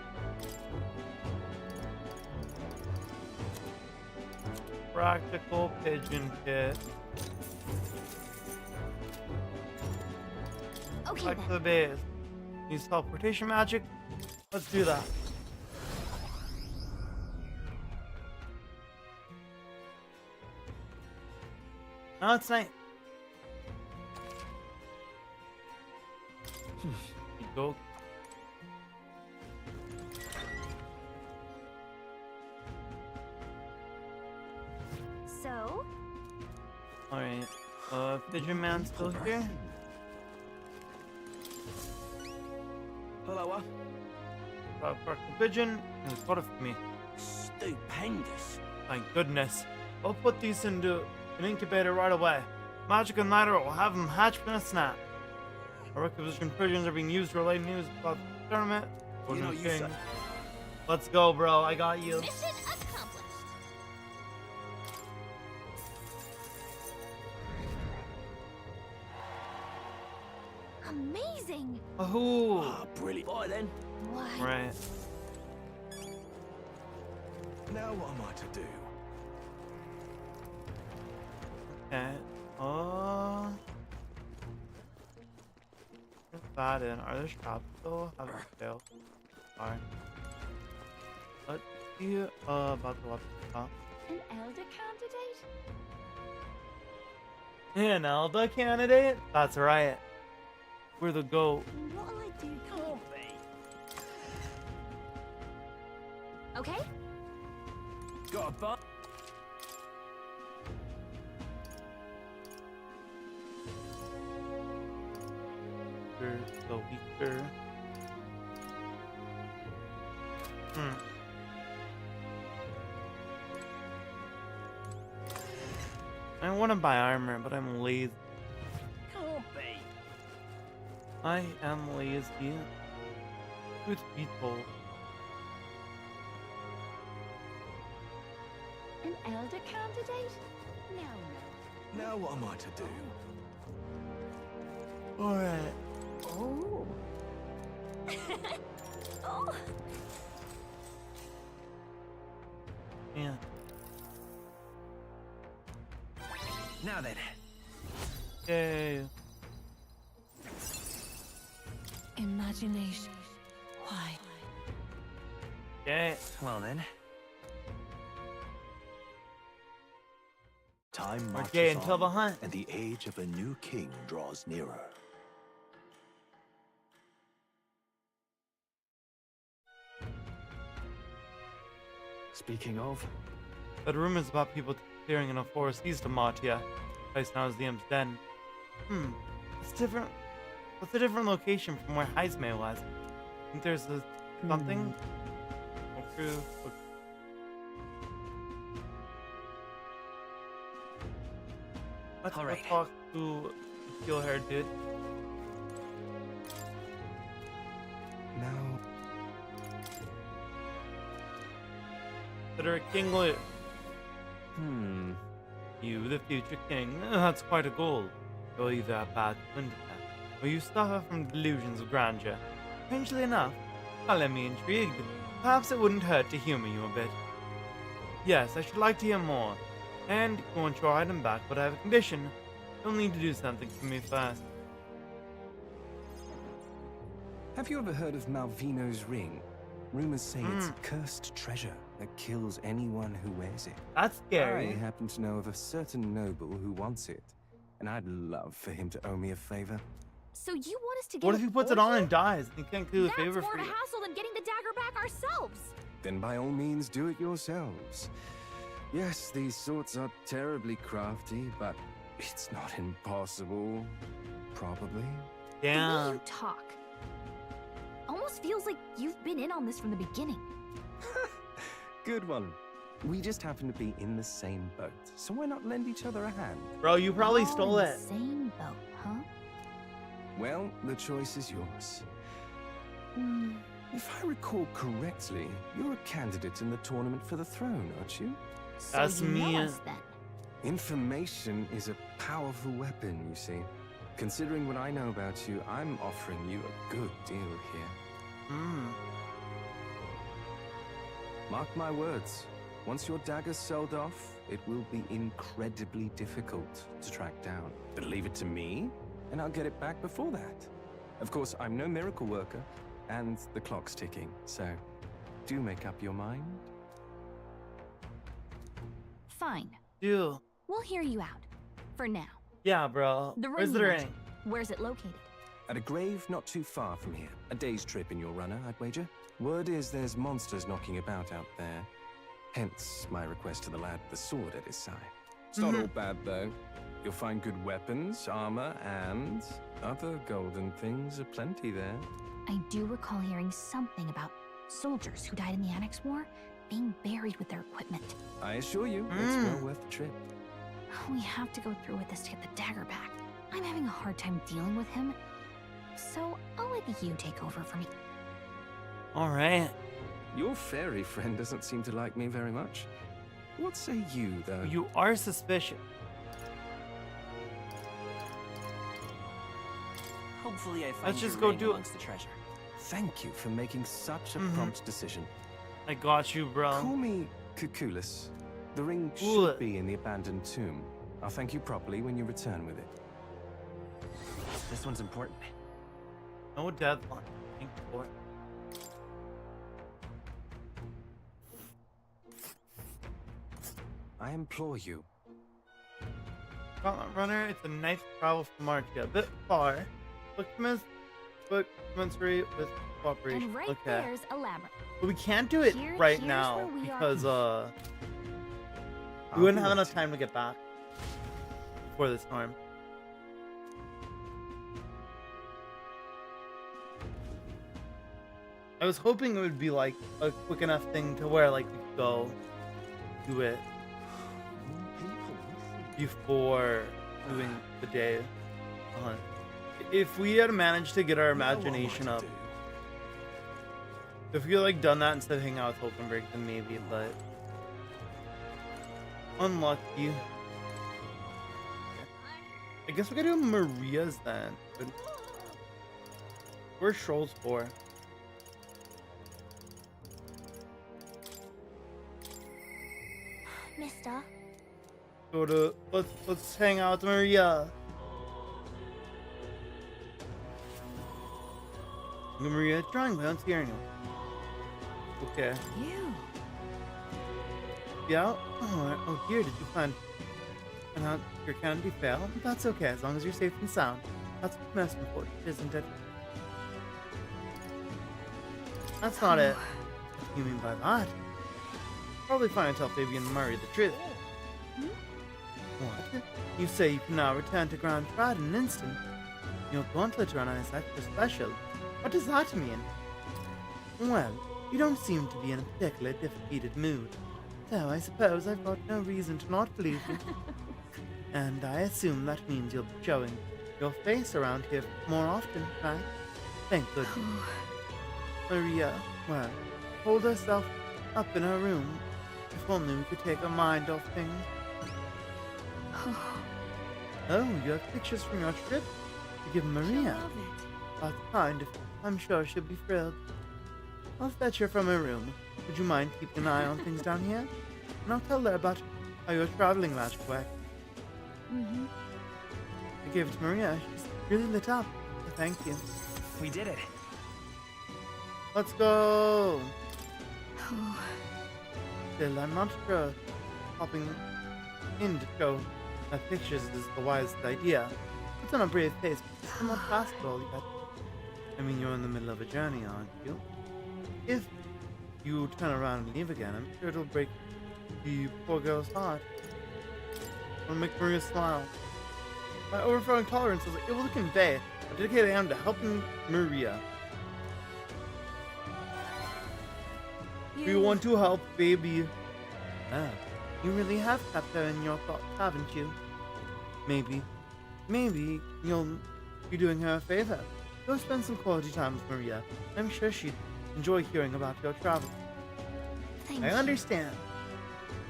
Practical pigeon kit. Okay Back then. to the base. Use teleportation magic. Let's do that. Now it's night. Go. So? Alright. Pigeon Man still here? Hello, Park the pigeon and got it for me. Stupendous. Thank goodness. I'll put these into an incubator right away. Magic and Nighter will have them hatch in a snap. Our requisition pigeons are being used to relay news about the tournament. You know, you suck. Let's go, bro. I got you. Mission accomplished. Amazing. Oh. Ah, brilliant. Bye then. What? Right. Now what am I to do? Okay. Put that in. Are there shops still? Haven't failed. Alright. Let's see about the left top. An elder candidate? An elder candidate? That's right. We're the GOAT. What'll I do? Okay? Got a butt. The weaker. I want to buy armor, but I'm lazy. Can't be. I am lazy. Truth be told. An elder candidate? No. Now what am I to do? Alright. Oh. Oh. Yeah. Now then. Yay. Imagination. Why? Yay. Well then. Time marches Okay, until the on, hunt. and the age of a new king draws nearer. Speaking of, But rumors about people disappearing in a forest east of Matia, place now is the Im's Den. It's different. What's a different location from where Heismay was? I think there's something. Okay. Let's go talk to the steel haired dude. now Consider a kinglet. You, the future king. That's quite a goal. You're either a bad twin or you suffer from delusions of grandeur. Strangely enough, color me intrigued. Perhaps it wouldn't hurt to humor you a bit. Yes, I should like to hear more. And go on your item back, but I have a condition. You'll need to do something for me first. have you ever heard of Malvino's ring? Rumors say it's cursed treasure that kills anyone who wears it. That's scary. I happen to know of a certain noble who wants it, and I'd love for him to owe me a favor. So you want us to get What if he puts it on and dies? He can't do the That's favor more for of a you. hassle than getting the dagger back ourselves. Then by all means do it yourselves. Yes, these sorts are terribly crafty, but it's not impossible. Probably. The way you talk almost feels like you've been in on this from the beginning. Good one. We just happen to be in the same boat, so why not lend each other a hand? Bro, you probably All stole in it. the same boat, huh? Well, the choice is yours. If I recall correctly, you're a candidate in the tournament for the throne, aren't you? So That's you know me. us then. Information is a powerful weapon, you see. Considering what I know about you, I'm offering you a good deal here. Mark my words. Once your dagger's sold off, it will be incredibly difficult to track down. But leave it to me, and I'll get it back before that. Of course, I'm no miracle worker, and the clock's ticking, so do make up your mind. Fine. Dude. We'll hear you out. For now. Yeah, bro. The ring Where's the you ring? mentioned, where's it located? At a grave not too far from here. A day's trip in your runner, I'd wager. Word is there's monsters knocking about out there. Hence my request to the lad with the sword at his side. It's not all bad, though. You'll find good weapons, armor, and other golden things aplenty there. I do recall hearing something about soldiers who died in the Annex War being buried with their equipment. I assure you, it's well worth the trip. We have to go through with this to get the dagger back. I'm having a hard time dealing with him, so I'll let you take over for me. Alright. Your fairy friend doesn't seem to like me very much. What say you, though? You are suspicious. Hopefully I find Let's just your go ring do it. amongst the treasure. Thank you for making such a prompt decision. I got you, bro. Call me Cuculus. The ring Cool. should be in the abandoned tomb. I'll thank you properly when you return with it. This one's important. No deadline. Thank you for it. I implore you. Gauntlet Runner, it's a nice travel from Marchia. A bit far, but commensurate with cooperation. And right Okay. there's a labyrinth. But we can't do it Here's right now where we are. because we wouldn't have enough time to get back before the storm. I was hoping it would be like a quick enough thing to where like we could go do it before doing the day. If we had managed to get our imagination up, if we had like done that instead of hanging out with Hulkenberg, then maybe, but unlucky. I guess we gotta do Maria's then. But where's Scrolls for? Mister. Go to let's hang out with Maria. Maria, drawing, I don't see her anymore. Okay. You. Yeah. Oh, here, did you find out your candy fail? That's okay, as long as you're safe and sound. That's what's most important, isn't it? That's not it. What do you mean by that? Probably fine to tell Fabian and Murray the truth. What? You say you can now return to Grand Pride in an instant. Your gauntlet runner is extra special. What does that mean? Well, you don't seem to be in a particularly defeated mood. So I suppose I've got no reason to not believe you. And I assume that means you'll be showing your face around here more often, right? Thank goodness. Maria, well, hold herself up in her room. If only we could take her mind off things. Oh, you have pictures from your trip to give Maria. That's kind of. I'm sure she'll be thrilled. I'll fetch her from her room. Would you mind keeping an eye on things down here? And I'll tell her about how your traveling magic works. I gave it to Maria. She's really lit up. So thank you. We did it. Let's go. Still, I'm not sure popping in to show my pictures is the wisest idea. It's on a brave pace, but it's not possible yet. I mean, you're in the middle of a journey, aren't you? If you turn around and leave again, I'm sure it'll break the poor girl's heart. It'll make Maria smile. My overflowing tolerance is able to convey a dedicated hand to helping Maria. We want to help, baby. Ah, you really have kept her in your thoughts, haven't you? Maybe you'll be doing her a favor. Go spend some quality time with Maria. I'm sure she'd enjoy hearing about your travels. Thank you. I understand.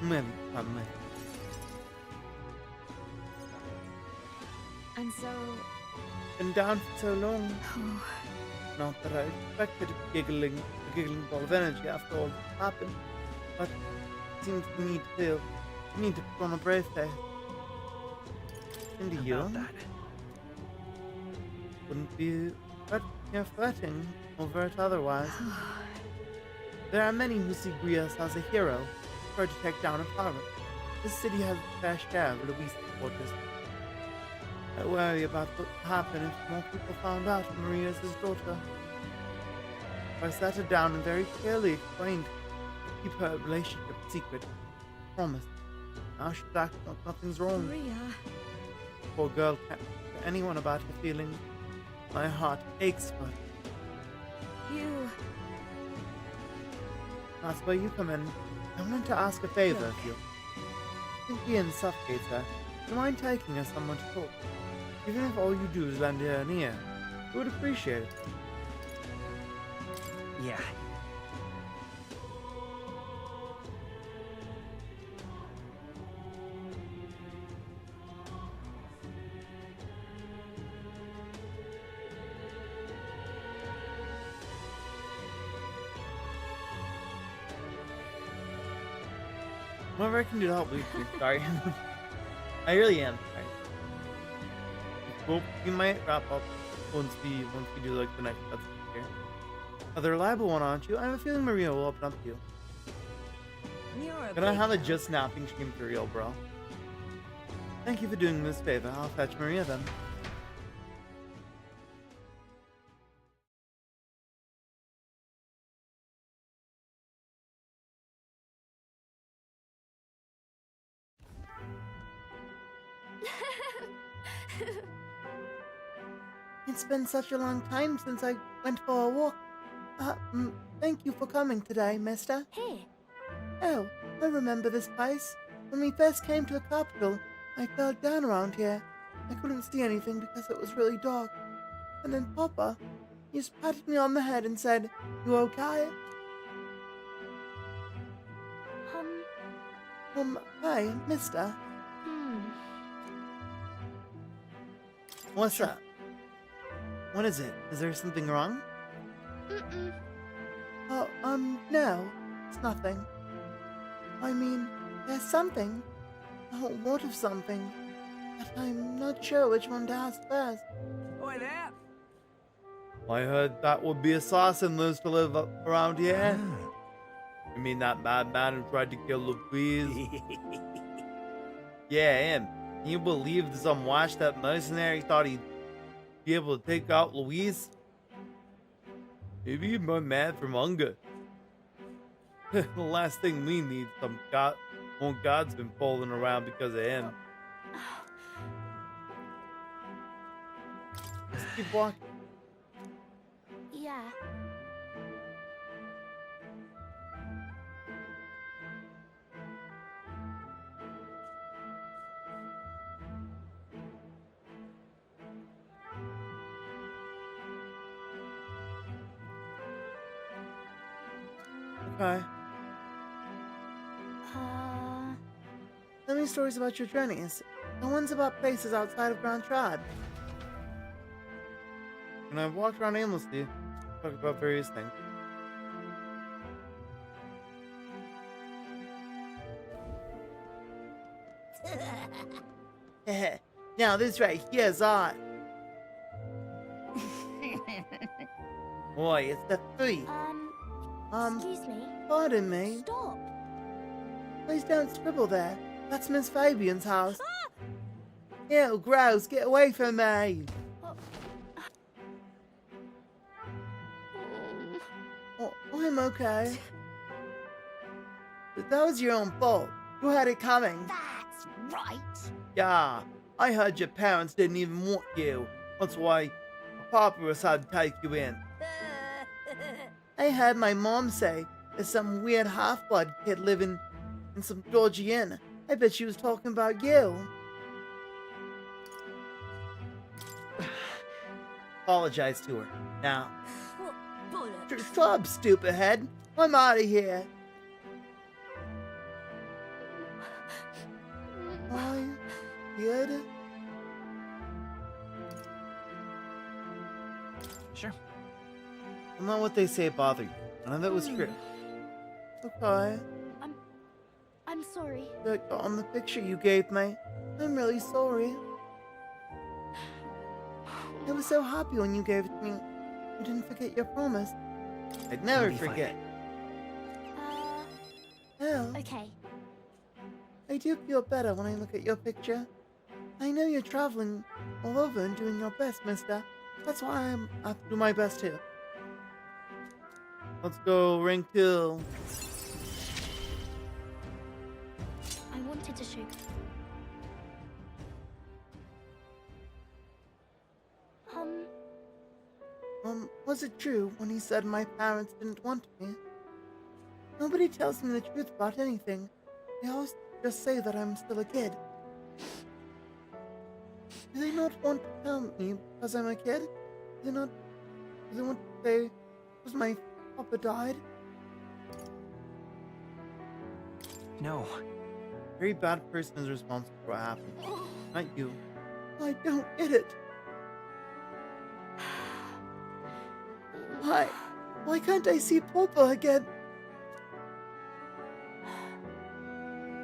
Maybe, come with. And so... Been down for so long. Not that I expected a giggling ball of energy after all that happened, but it seems we need to put on a brave face. And you? Wouldn't be fretting over it otherwise. There are many who see Grias as a hero, try to take down a pirate. This city has a fair share of Luis supporters. I worry about what would happen if more people found out Maria's his daughter. I sat her down and very clearly explained to keep her relationship secret. Promise. Now she's acting like nothing's wrong. Maria. Poor girl can't talk to anyone about her feelings. My heart aches for her. You. That's where you come in. I wanted to ask a favor of you. If Ian suffocates her, do you mind taking her somewhere to talk? Even if all you do is lend her an ear, we would appreciate it. Yeah. Whatever I can do to help Lucy, sorry. I really am. Sorry. Well, we might wrap up once we do like the next episode here. A reliable one, aren't you? I have a feeling Maria will open up to you. Gonna have a just napping stream for real, bro. Thank you for doing me this favor. I'll fetch Maria then. It's been such a long time since I went for a walk. Thank you for coming today, mister. Hey. Oh, I remember this place. When we first came to the capital, I fell down around here. I couldn't see anything because it was really dark. And then Papa, he just patted me on the head and said, "You okay?" Hey, mister. What's up? What is it? Is there something wrong? Oh, no. It's nothing. I mean, there's something. A whole lot of something. But I'm not sure which one to ask first. Oi there! I heard that would be assassin lives to live around here. You mean that madman who tried to kill Louise? Yeah, him. Can you believe some washed up mercenary thought he'd be able to take out Louise? Maybe he went mad from hunger. The last thing we need, some more god's been falling around because of him. Let's keep walking. Yeah. Okay. Tell me stories about your journeys. The ones about places outside of Grand Trad. And I've walked around aimlessly, talking about various things. Now this right here's on. Boy, it's the three. Excuse me? Pardon me? Stop! Please don't scribble there. That's Miss Fabian's house. Ew, gross, get away from me! Oh, I'm okay. But that was your own fault. You had it coming. That's right. Yeah, I heard your parents didn't even want you. That's why Papa was had to take you in. I heard my mom say there's some weird half-blood kid living in some dodgy inn. I bet she was talking about you. Apologize to her. Now. Shut up, stupid head. I'm out of here. I good? Sure. I'm not what they say bother you. None of that was true. Okay. I'm sorry. On the picture you gave me, I'm really sorry. I was so happy when you gave it to me. You didn't forget your promise. I'd never forget. Oh. Okay. I do feel better when I look at your picture. I know you're traveling all over and doing your best, mister. That's why I have to do my best too. Let's go, ring 2. I wanted to show. Was it true when he said my parents didn't want me? Nobody tells me the truth about anything. They always just say that I'm still a kid. Do they not want to tell me because I'm a kid? Do they want to say because my papa died? No. A very bad person is responsible for what happened. Not you. I don't get it. Why can't I see Papa again?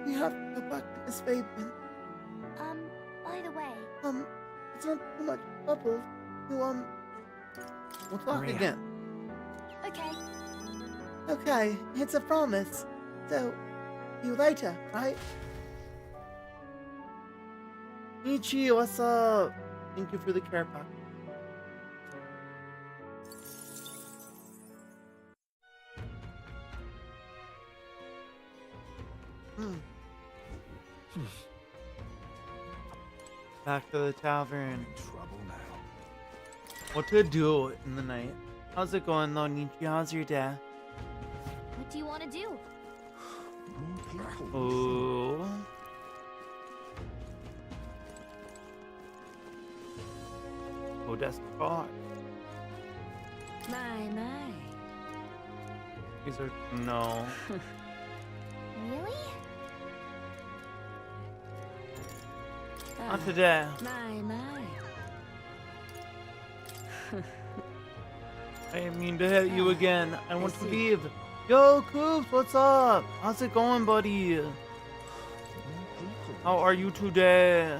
We have to go back to Miss Fabian. By the way... It's not too much trouble to, we'll talk Maria. again. Okay. Okay, it's a promise. So, see you later, right? Michi, what's up? Thank you for the care pack. Back to the tavern. Trouble now. What to do in the night? How's it going though, Nietzsche? How's your day? What do you want to do? Oh. Oh, that's far. My. These are no. Really? Not today. My. I didn't mean to hit you again. I want to leave. Yo, Coops, what's up? How's it going, buddy? How are you today?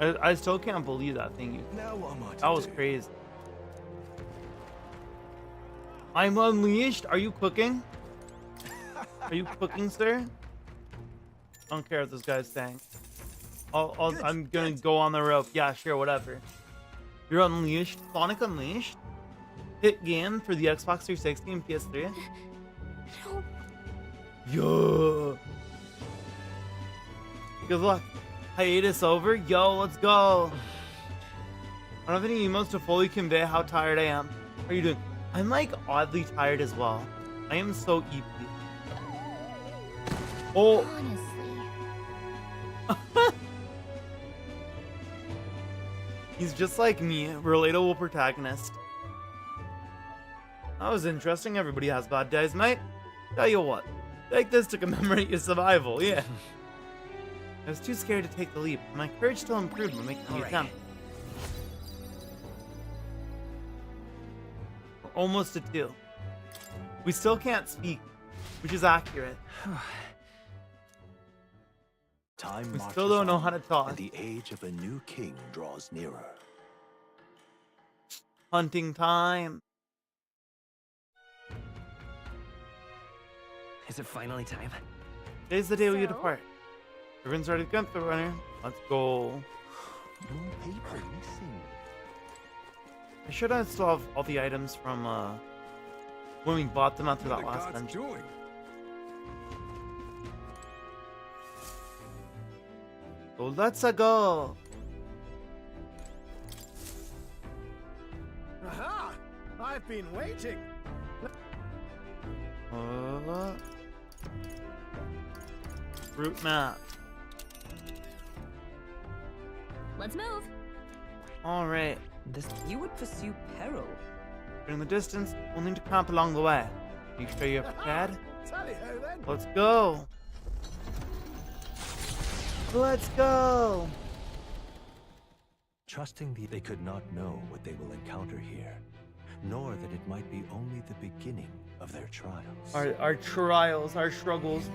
I still can't believe that thing you. Now what am I to That was do? crazy. I'm unleashed. Are you cooking? Are you cooking, sir? I don't care what this guy's saying. I'm gonna go on the rope. Yeah, sure, whatever. You're unleashed. Sonic Unleashed? Hit game for the Xbox 360 and PS3? No. Yo. Good luck. Hiatus over? Yo, let's go. I don't have any emotes to fully convey how tired I am. How are you doing? I'm like oddly tired as well. I am so EP. Oh. Honestly. He's just like me, relatable protagonist. That was interesting. Everybody has bad days, mate. Tell you what, take this to commemorate your survival, yeah. I was too scared to take the leap. My courage still improved when making the attempt. We're almost at 2. We still can't speak, which is accurate. Time We marches still don't know on, how to talk. and the age of a new king draws nearer. Hunting time. Is it finally time? Today's the day we So? depart. Everyone's ready to get the runner. Let's go. No paper missing. I should have still have all the items from when we bought them after that What are the last gods dungeon. doing? So let's go. Aha! I've been waiting. Route map. Let's move. All right. You would pursue peril. During the distance, we'll need to camp along the way. Make sure you're prepared. Tally-ho then. Let's go. Let's go. Trusting they could not know what they will encounter here, nor that it might be only the beginning of their trials. Our trials, our struggles.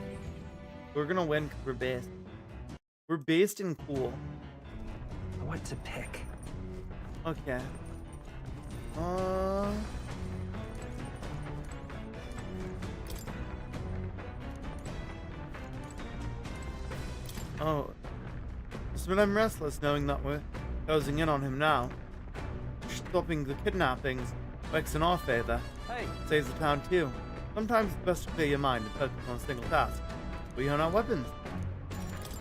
We're gonna win because we're based. We're based in cool. What to pick? Okay. Oh. But I'm restless knowing that we're closing in on him now. Stopping the kidnappings works in our favor. Hey. Saves the town too. Sometimes it's best to clear your mind and focus on a single task. We own our weapons.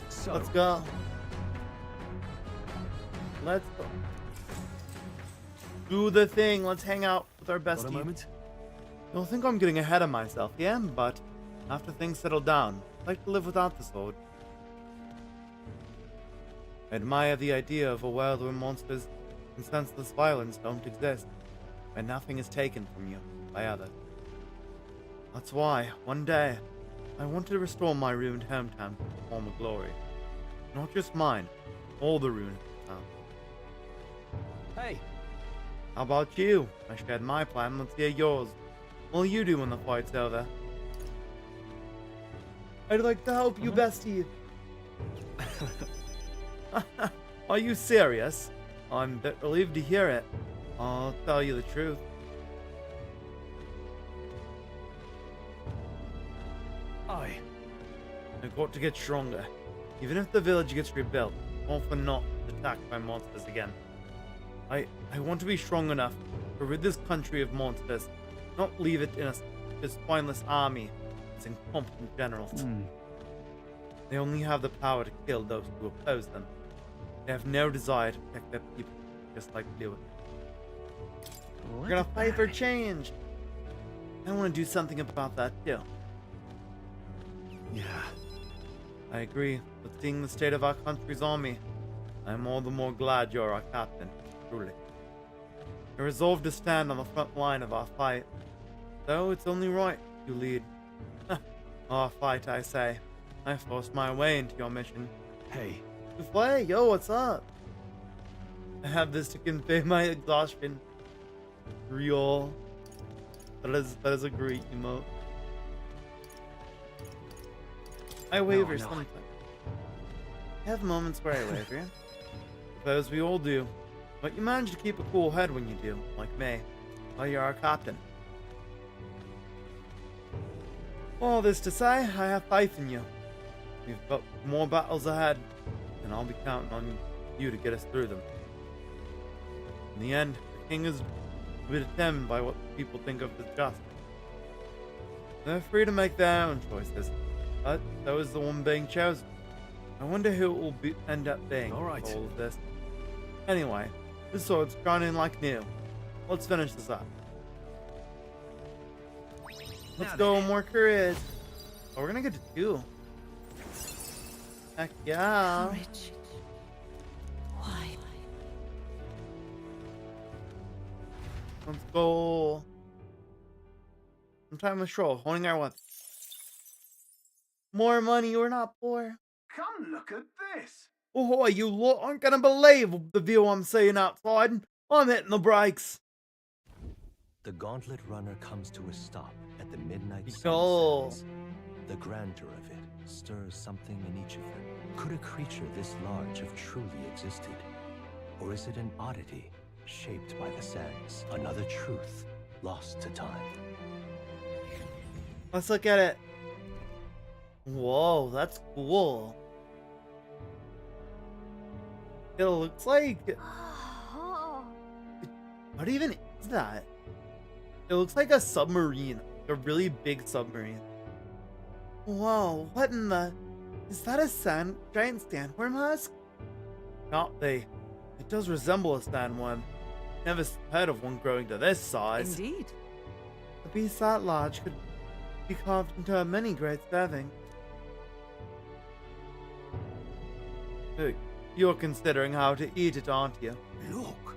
So, Let's go. Let's go. Do the thing. Let's hang out with our got a bestie. moment? You'll think I'm getting ahead of myself, yeah? But after things settle down, I'd like to live without the sword. I admire the idea of a world where monsters and senseless violence don't exist, where nothing is taken from you by others. That's why, one day, I wanted to restore my ruined hometown to former glory. Not just mine, all the ruined towns. Hey. How about you? I shared my plan, let's hear yours. What will you do when the fight's over? I'd like to help you, bestie. Are you serious? I'm a bit relieved to hear it. I'll tell you the truth. I've got to get stronger. Even if the village gets rebuilt, often not attacked by monsters again. I want to be strong enough to rid this country of monsters, not leave it in a spineless army as incompetent generals. They only have the power to kill those who oppose them. They have no desire to protect their people, just like we do. We're gonna fight for change. I want to do something about that too. Yeah. I agree. But seeing the state of our country's army, I'm all the more glad you're our captain, truly. You're resolved to stand on the front line of our fight. Though it's only right you lead. Our fight, I say. I forced my way into your mission. Hey. Souffle, yo, what's up? I have this to convey my exhaustion. Real. That is a great emote. I waver sometimes. I have moments where I waver. Suppose we all do. But you manage to keep a cool head when you do, like me. Well, you're our captain. All this to say, I have faith in you. We've got more battles ahead, and I'll be counting on you to get us through them. In the end, the king is determined by what people think of as just. They're free to make their own choices, but so is the one being chosen. I wonder who it will end up being for all of this. Anyway, this sword's shining like new. Let's finish this up. Let's go, more courage. Oh, we're gonna get to 2. Heck yeah. Courage. Why? Let's go. Sometime with Stroll, holding our weapon. More money, we're not poor. Come look at this. Oh, you lot aren't gonna believe the view I'm seeing outside. I'm hitting the brakes. The gauntlet runner comes to a stop at the midnight Go. sunset. The grandeur of it stirs something in each of them. Could a creature this large have truly existed? Or is it an oddity shaped by the sands? Another truth lost to time. Let's look at it. Whoa, that's cool. It looks like... What even is that? It looks like a submarine. A really big submarine. Whoa, what in the... Is that a giant sandworm husk? Not be. It does resemble a sandworm. Never heard of one growing to this size. Indeed. A beast that large could be carved into a many great serving. Hey, you're considering how to eat it, aren't you? Look.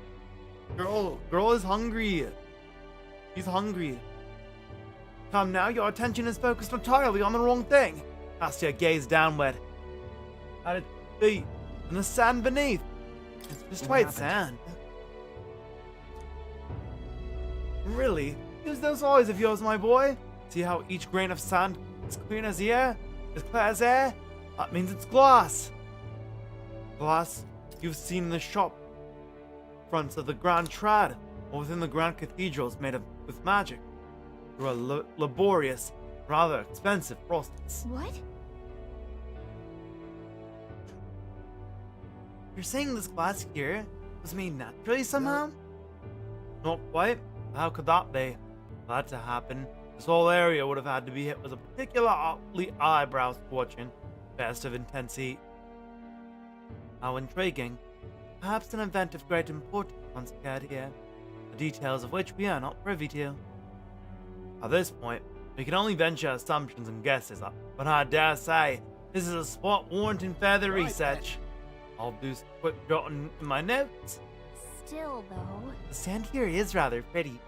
Girl is hungry. He's hungry. Come now, your attention is focused entirely on the wrong thing. Cast your gaze downward. At its feet, and the sand beneath. It's just white sand. Really? Use those eyes of yours, my boy. See how each grain of sand is clear as air? As clear as air? That means it's glass. Glass you've seen in the shop fronts of the Grand Trad, or within the Grand Cathedrals made with magic. Through a laborious, rather expensive process. What? You're saying this glass here was made naturally somehow? Not quite. How could that be? For that to happen, this whole area would have had to be hit with a particular eyebrow scorching burst of intense heat. How intriguing. Perhaps an event of great importance once occurred here, the details of which we are not privy to. At this point, we can only venture assumptions and guesses, but I dare say this is a spot warranting further research. I'll do some quick jotting in my notes. Still, though. The sand here is rather pretty.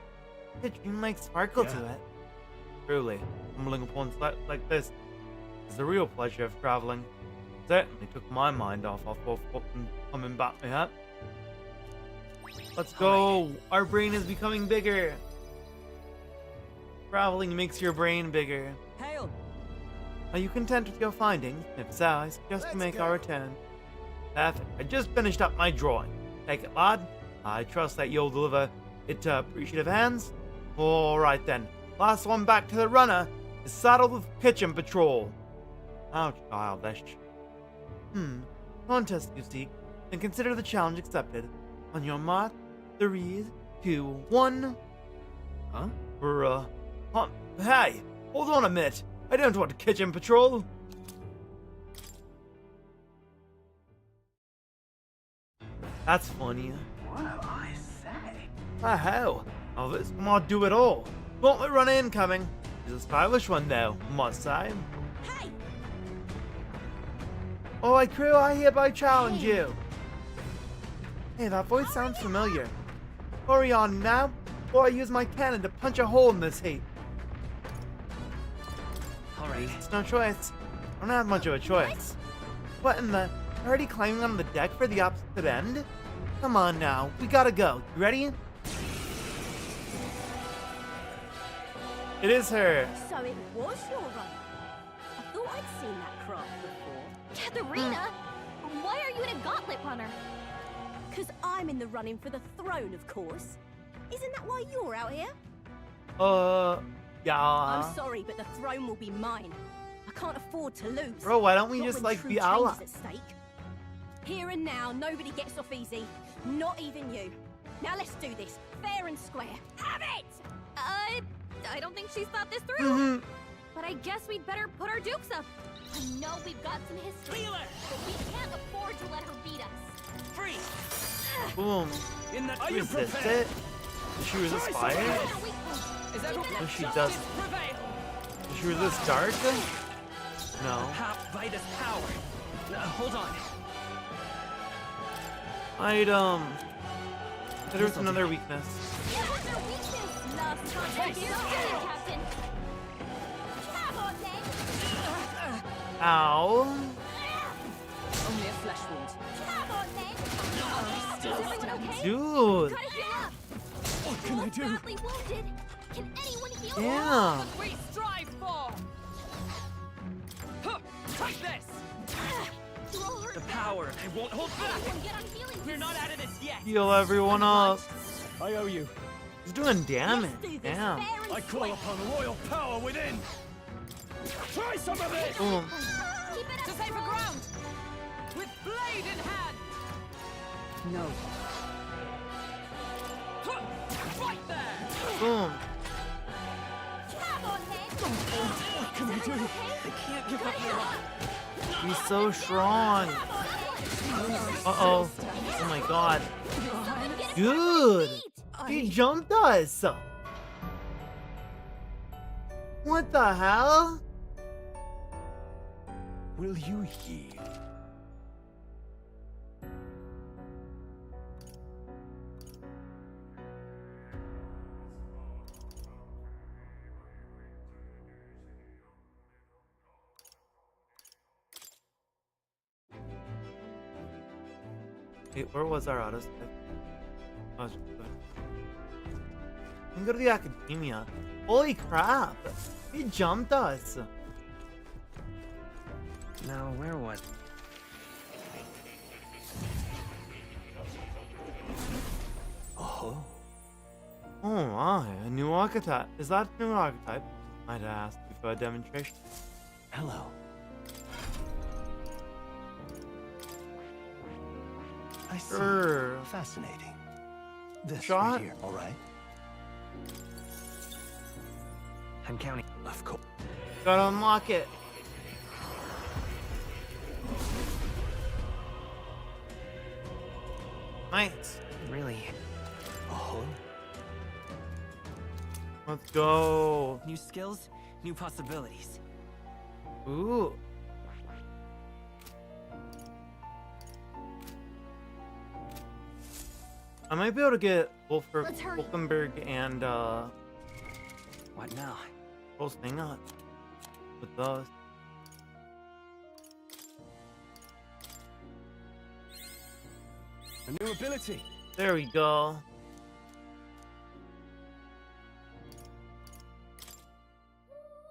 The dreamlike sparkle to it. Truly, stumbling upon sights like this is the real pleasure of traveling. Certainly took my mind off what's coming back me up. Let's go! Our brain is becoming bigger. Traveling makes your brain bigger. Hail! Are you content with your findings? If so, I suggest we make our return. Perfect. I just finished up my drawing. Take it, lad. I trust that you'll deliver it to appreciative hands. Alright then. Last one back to the runner is saddled with kitchen patrol. How childish. Contest you seek, then consider the challenge accepted. On your mark, 3, 2, 1. Huh? Bruh. Hey! Hold on a minute! I don't want to kitchen patrol! That's funny. What do I say? The hell? Oh, this might do it all. Won't we run incoming? He's a stylish one though, must say. Hey! Oh, my crew, I hereby challenge you. Hey, that voice sounds familiar. Hurry on now, or I use my cannon to punch a hole in this heap. Alright. It's no choice. I don't have much of a choice. What in the... Already climbing on the deck for the opposite end? Come on now, we gotta go. You ready? It is her. So it was your runner. I thought I'd seen that craft before. Katharina! Why are you in a gauntlet runner? Because I'm in the running for the throne, of course. Isn't that why you're out here? Yeah. I'm sorry, but the throne will be mine. I can't afford to lose. Bro, why don't we Not just, when like, true be change allies? is at stake. Here and now, nobody gets off easy. Not even you. Now let's do this, fair and square. Have it! I don't think she's thought this through. But I guess we'd better put our dukes up. I know we've got some history, but we can't afford to let her beat us. Freeze! Boom. Are you Resist prepared? it. Does she resist fire? No, she doesn't. Does she resist dark? No. Vitus power. Hold on. Item. There's another weakness. Last time I saw Captain. Come on then. Ow. Only a flesh wound. Come on then. Is everyone okay? Dude. Gotta heal up. What can I do? Badly wounded. Can anyone heal? Damn. We strive for. Take this. Throw her The power. I won't hold back. Everyone get on healing. We're not out of this yet. Heal everyone up. I owe you. He's doing damage. Let's do this Damn. fair and I call square. upon royal power within. Try some of this. Boom. Keep it To up. safer ground. With blade in hand. No. Right there. Boom. Come on then. What can I do? I can't give up now. He's so strong. Uh-oh. Oh my god. Dude. He jumped us. What the hell? Will you yield? Wait, where was our auto save? Oh, it's good. We can go to the academia. Holy crap! He jumped us. Now, where was... Oh. Oh my, a new archetype. Is that a new archetype? I'd ask you for a demonstration. Hello. I see. Sure. Fascinating. This Shot? right here, all right? I'm counting. Of course. Gotta unlock it. Nice. Really? Oh. Let's go. New skills, new possibilities. Ooh. I might be able to get Let's hurry. Wolfenberg and What now? Pulse thing up with those. A new ability. There we go.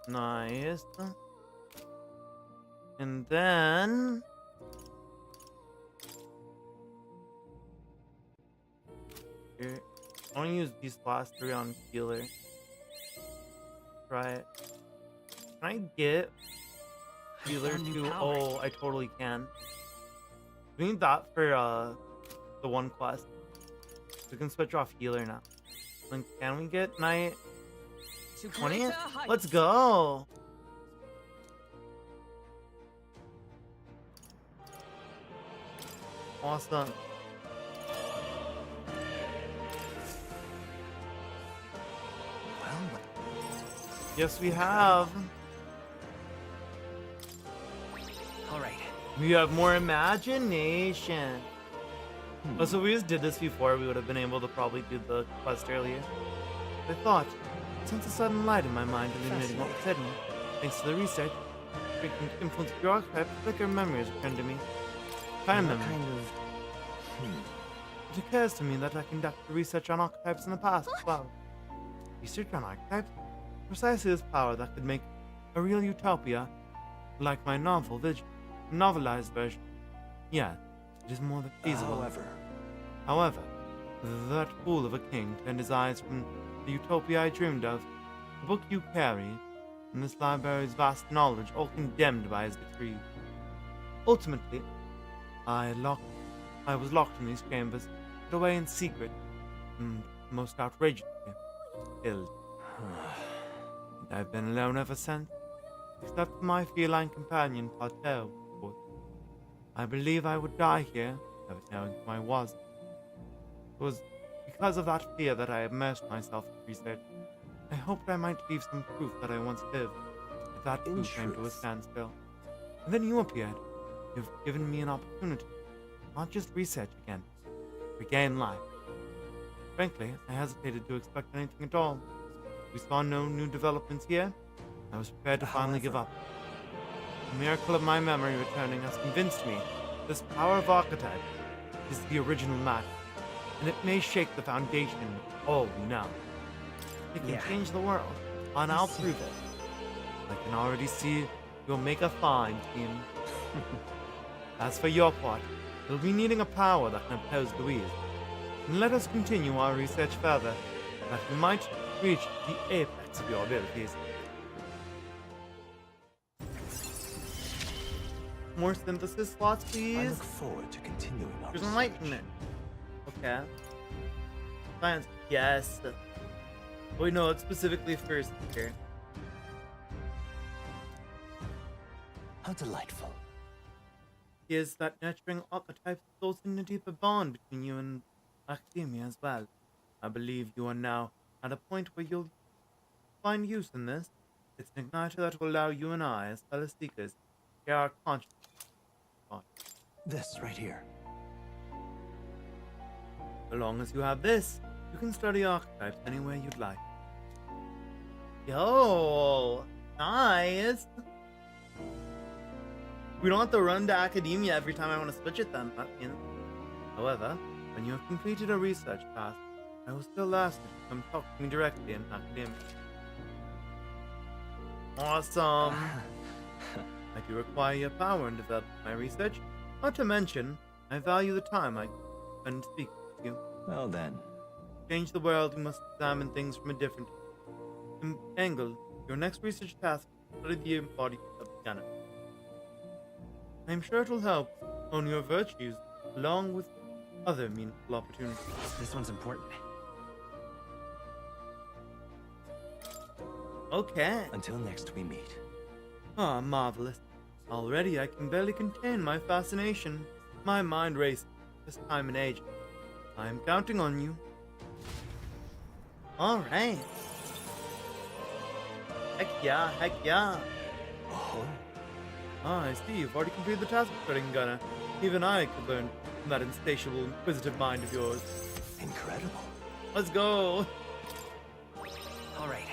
Nice. And then here, I want to use these last three on healer. Try it. Can I get healer found new too. power. Oh, I totally can. We need that for the one quest. We can switch off healer now. Then can we get night To 20th? greater heights. Let's go. Awesome. Well, Yes, we have. All right. We have more imagination. Oh, so we just did this before. We would have been able to probably do the quest earlier. I thought, since a sudden light in my mind illuminating what was hidden, thanks to the research, frequent influence of your archetype, flicker memories returned to me. Kind of memory. It occurs to me that I conducted research on archetypes in the past as well. Research on archetypes? Precisely this power that could make a real utopia like my novelized version. Yeah, it is more than feasible. However, that fool of a king turned his eyes from the utopia I dreamed of, the book you carry, and this library's vast knowledge, all condemned by his decree. Ultimately, I was locked in these chambers, put away in secret, and most outrageously, killed. And I've been alone ever since, except for my feline companion, Patel, of course. I believe I would die here, never knowing who I was. It was because of that fear that I immersed myself in research. I hoped I might leave some proof that I once lived, if that proof came to a standstill. And then you appeared. You've given me an opportunity, not just research again, regain life. Frankly, I hesitated to expect anything at all. We saw no new developments here. I was prepared to finally give up. The miracle of my memory returning has convinced me this power of archetype is the original matter, and it may shake the foundation of all we know. It can change the world, and I'll prove it. I can already see you'll make a fine team. As for your part, you'll be needing a power that can oppose Louise. And let us continue our research further, that we might reach the apex of your abilities. More synthesis slots, please. I look forward to continuing our There's research. enlightenment. Okay. Science. Yes. Wait, no, it's specifically first here. How delightful. Is that nurturing archetypes results in a deeper bond between you and academia as well. I believe you are now at a point where you'll find use in this. It's an igniter that will allow you and I, as fellow seekers, to share our consciousness. This right here. As long as you have this, you can study archetypes anywhere you'd like. Yo, nice. We don't have to run to academia every time I want to switch it then. However, when you have completed a research task, I will still ask you to come talk to me directly in academia. Awesome. I do require your power in developing my research. Not to mention, I value the time I spend speaking with you. Well then. To change the world, you must examine things from a different angle. Your next research task is to study the embodiment of the canon. I am sure it will help hone your virtues, along with other meaningful opportunities. This one's important. Okay. Until next we meet. Ah, marvelous. Already I can barely contain my fascination. My mind races this time and age. I am counting on you. Alright. Heck yeah, heck yeah. Oh. Ah, I see. You've already completed the task of studying Gunner. Even I could learn from that insatiable, inquisitive mind of yours. Incredible. Let's go. All right.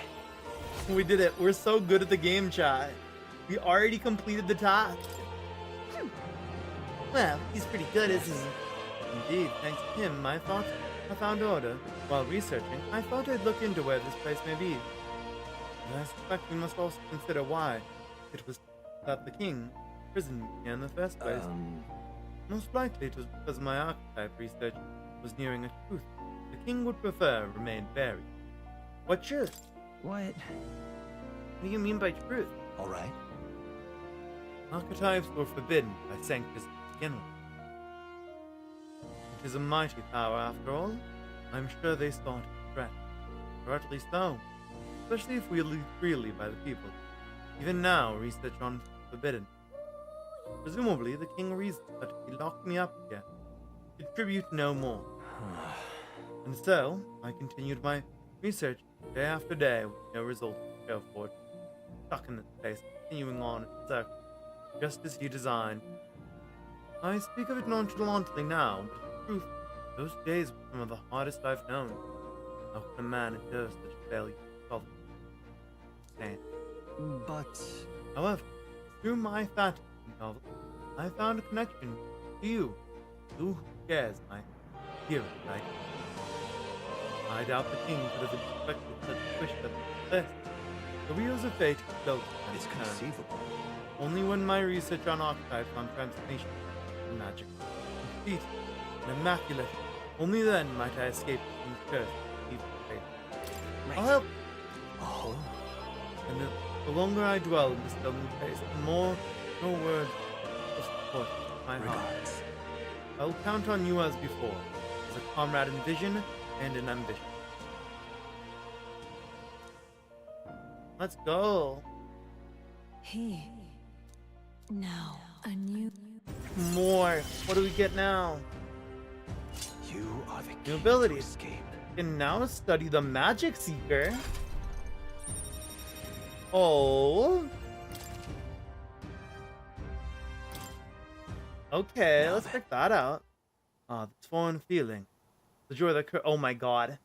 We did it. We're so good at the game, chat. We already completed the task. Well, he's pretty good, isn't he? Indeed, thanks to him, I found order. While researching, I thought I'd look into where this place may be. And I suspect we must also consider why it was that the king imprisoned me here in the first place. Most likely it was because my archetype research was nearing a truth the king would prefer remain buried. What truth? What? What do you mean by truth? All right. Archetypes were forbidden by Sanctus to begin with. It is a mighty power after all. I'm sure they saw it as a threat. Rightly so, especially if we lead freely by the people. Even now, research on forbidden. Presumably, the king reasoned that if he locked me up here, he'd contribute no more. And so, I continued my research day after day with no result to show for it. Stuck in this place, continuing on in circles, just as he designed. I speak of it nonchalantly now, but in truth, those days were some of the hardest I've known. How can a man endure such failure? But... However, through my Fantazio novel, I found a connection to you. Who shares my hero idea? I doubt the king could have expected such a wish of this. The wheels of fate built and It's conceivable. Only when my research on archetypes on transformation and magic complete and immaculate, only then might I escape from the curse of evil fate. I'll help. Oh. And the longer I dwell in this lonely place, the more no word of support my heart. I'll count on you as before, as a comrade in vision and in ambition. Let's go. Here. Now, a new... More. What do we get now? You are the new abilities. Can now study the Magic Seeker. Oh. Okay, let's check that out. Ah, this foreign feeling. The joy that oh my god.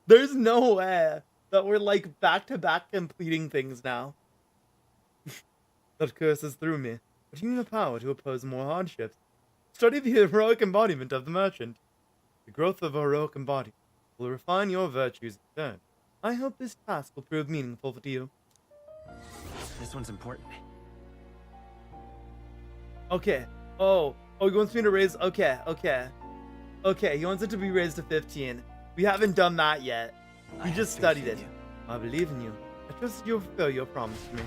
There's no way that we're like back to back completing things now. That curses through me. But you need the power to oppose more hardships. Study the heroic embodiment of the merchant. The growth of a heroic embodiment will refine your virtues in turn. I hope this task will prove meaningful to you. This one's important. Okay. Oh, he wants me to raise... Okay. He wants it to be raised to 15. We haven't done that yet. We just studied it. I believe in you. I trust you'll fulfill your promise to me.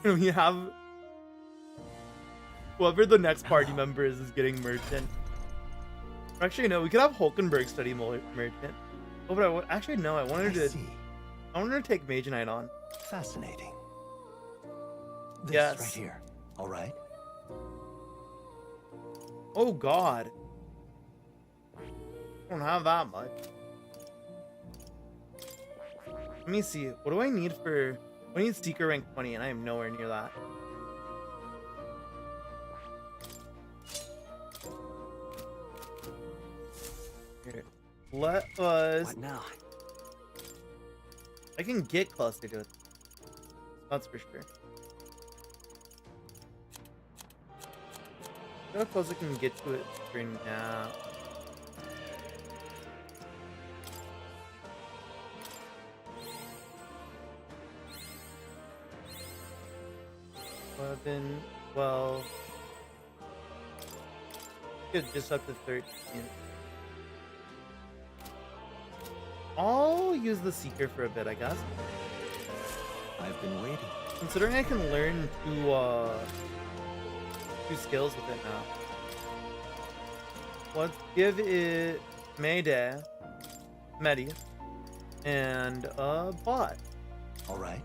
We have... Whoever the next party member is getting merchant. Actually, no, we could have Hulkenberg study merchant. Oh, but actually, no, I wanted her to take Mage Knight on. Fascinating. This Yes. right here. All right. Oh, God. I don't have that much. Let me see. What do I need for... I need Seeker rank 20, and I am nowhere near that. Here. Let us... What now? I can get closer to it. That's for sure. How close I can get to it for now. Eleven, 12. Good, just up to 13. I'll use the Seeker for a bit, I guess. I've been waiting. Considering I can learn two skills with it now. Let's give it Mayday, Medi, and a bot. All right.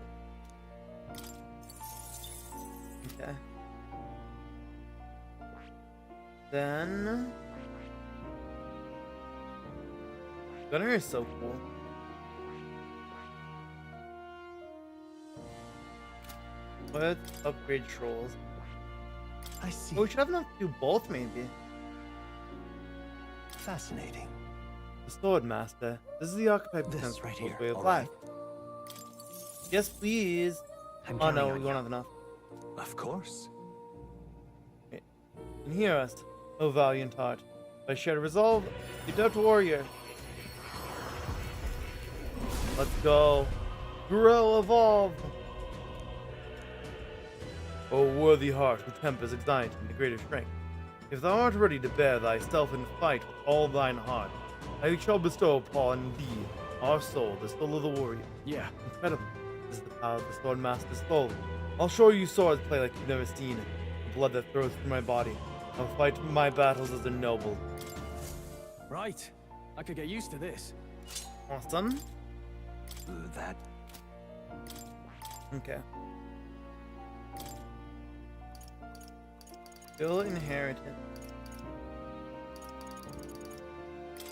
Okay. Then Gunner is so cool. Let's upgrade trolls. I see. Oh, we should have enough to do both, maybe. Fascinating. The Sword Master. This is the archetype This right here. way of All life. right. Yes, please. I'm Oh no, counting we on don't have enough. Of course. And hear us, O valiant heart. By shared resolve, you doubt warrior. Let's go. Grow, evolve. O worthy heart, who tempers anxiety into greater strength. If thou art ready to bear thyself in fight with all thine heart, I shall bestow upon thee our soul, the soul of the warrior. Yeah. Incredible. is the power of the Swordmaster's soul. I'll show you swords play like you've never seen it. The blood that flows through my body. I'll fight my battles as a noble. Right. I could get used to this. Awesome. That. Okay. Still inheritance.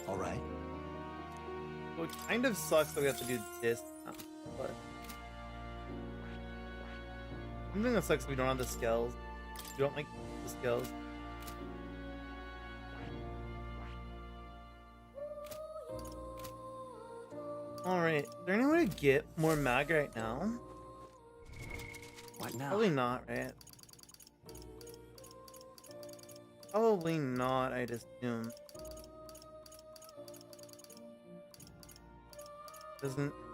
All right. So it kind of sucks that we have to do this now, but something that sucks is we don't have the skills. We don't like the skills. Alright, is there any way to get more mag right now? What now? Probably not, right? Probably not, I'd assume.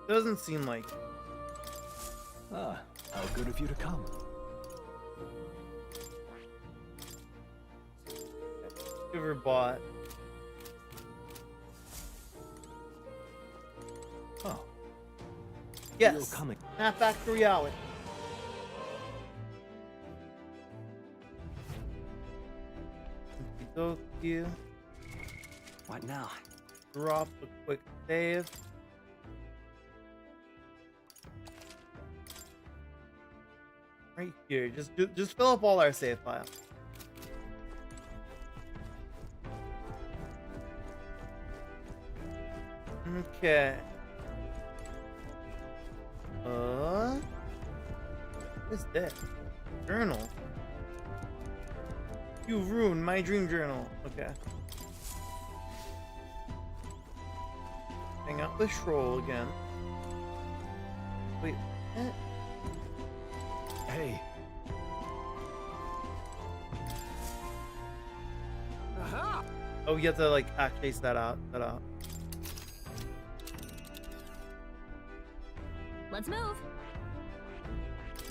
Doesn't seem like it. Ah, how good of you to come. Ever bought? Oh. Yes. You're coming. Snap back to reality. Go you. What now? Drop a quick save. Right here. Just fill up all our save files. Okay. What is this? Journal. You ruined my dream journal. Okay. Hang out with Shroll again. Wait, what? Hey. Aha! Oh, you have to like actually set out. Let's move.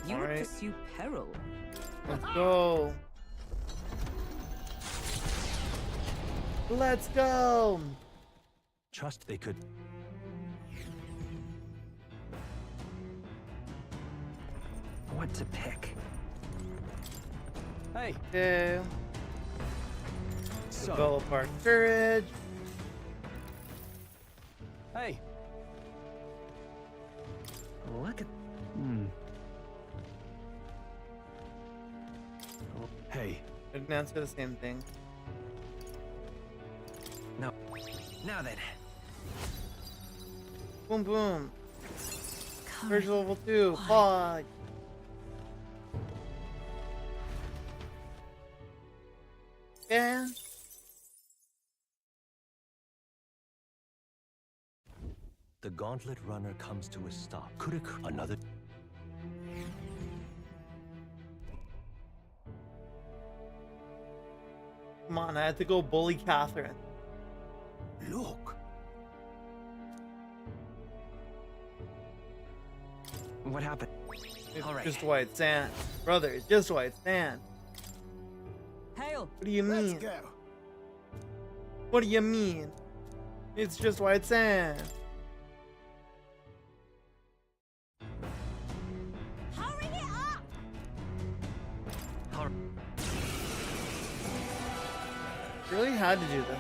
You All would right. pursue peril. Let's go. Let's go. Trust they could. What to pick? Hey. Okay. So. Develop our courage. Hey. Look at. Hey. Didn't answer the same thing. No. Now then. Boom boom. Courage level 2. Fuck. Yeah. The gauntlet runner comes to a stop. Could another. Come on, I had to go bully Catherine. Look. What happened? It's All right. just white sand. Brother, it's just white sand. Hail. What do you mean? Let's go. What do you mean? It's just white sand. Hurry it up! Really had to do this.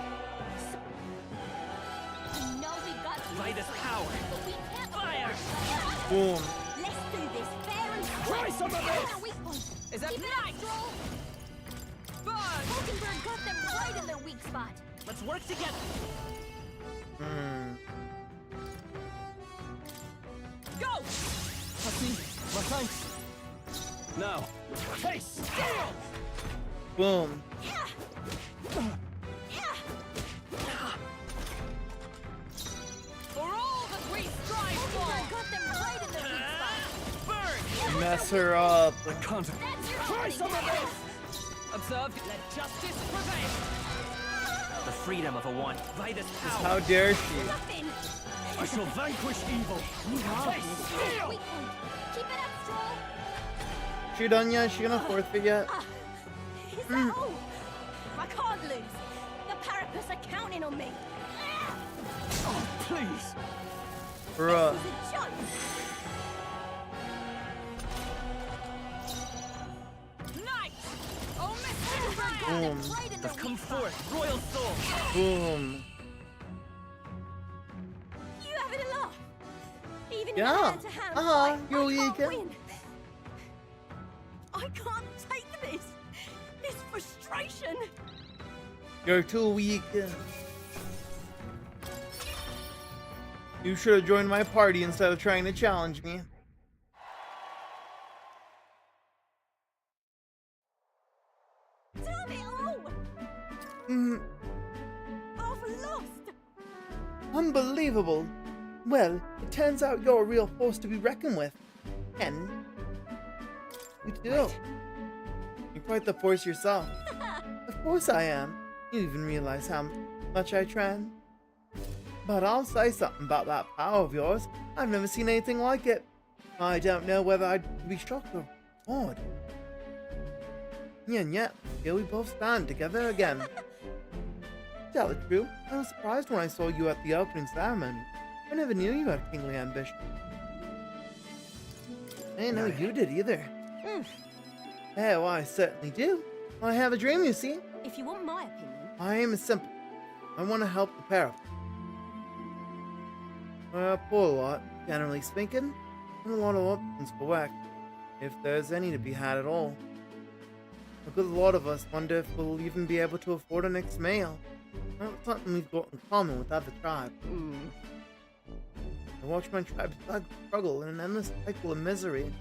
I know we got to By this power. but we can't Fire! Boom. Let's do this fair and Try some of this! Weak point. Is that Keep it up, Stroll. Hulkenberg got them right in their weak spot. Let's work together. Go! That's me. My thanks. Now. Face! Steel! Boom. For all that we strive Hulkenberg for! got them right in their weak spot. Burn! Mess her up. I can't. That's your Try some of this! Observe, let justice prevail! The freedom of a one. By this power. How dare she? Nothing. I shall vanquish evil. Face! Steel! Weak point. Keep it up, Stroll. She done yet? She gonna forfeit yet? Is that all? I can't lose. The Parapus are counting on me. Oh, please. Bruh. This is a joke. Boom. Have come forth, royal soul. Boom. You having a laugh? Even Yeah. in a hand-to-hand fight, You're I can't eager. win. I can't take this. This frustration. You're too weak. You should have joined my party instead of trying to challenge me. Damn it all! Mm, I've lost. unbelievable. Well, it turns out you're a real force to be reckoned with. And you do. You're quite the force yourself. Of course I am. You even realize how much I try. But I'll say something about that power of yours. I've never seen anything like it. I don't know whether I'd be shocked or awed. And yet, here we both stand together again. To tell the truth, I was surprised when I saw you at the opening ceremony. I never knew you had kingly ambition. I didn't know you did either. Yeah, well, I certainly do. I have a dream, you see. If you want my opinion, My aim is simple. I want to help the pair of them. Poor lot, generally speaking, and a lot of options for work, if there's any to be had at all. A good lot of us wonder if we'll even be able to afford our next meal. Not something we've got in common with other tribes. I watch my tribe struggle in an endless cycle of misery.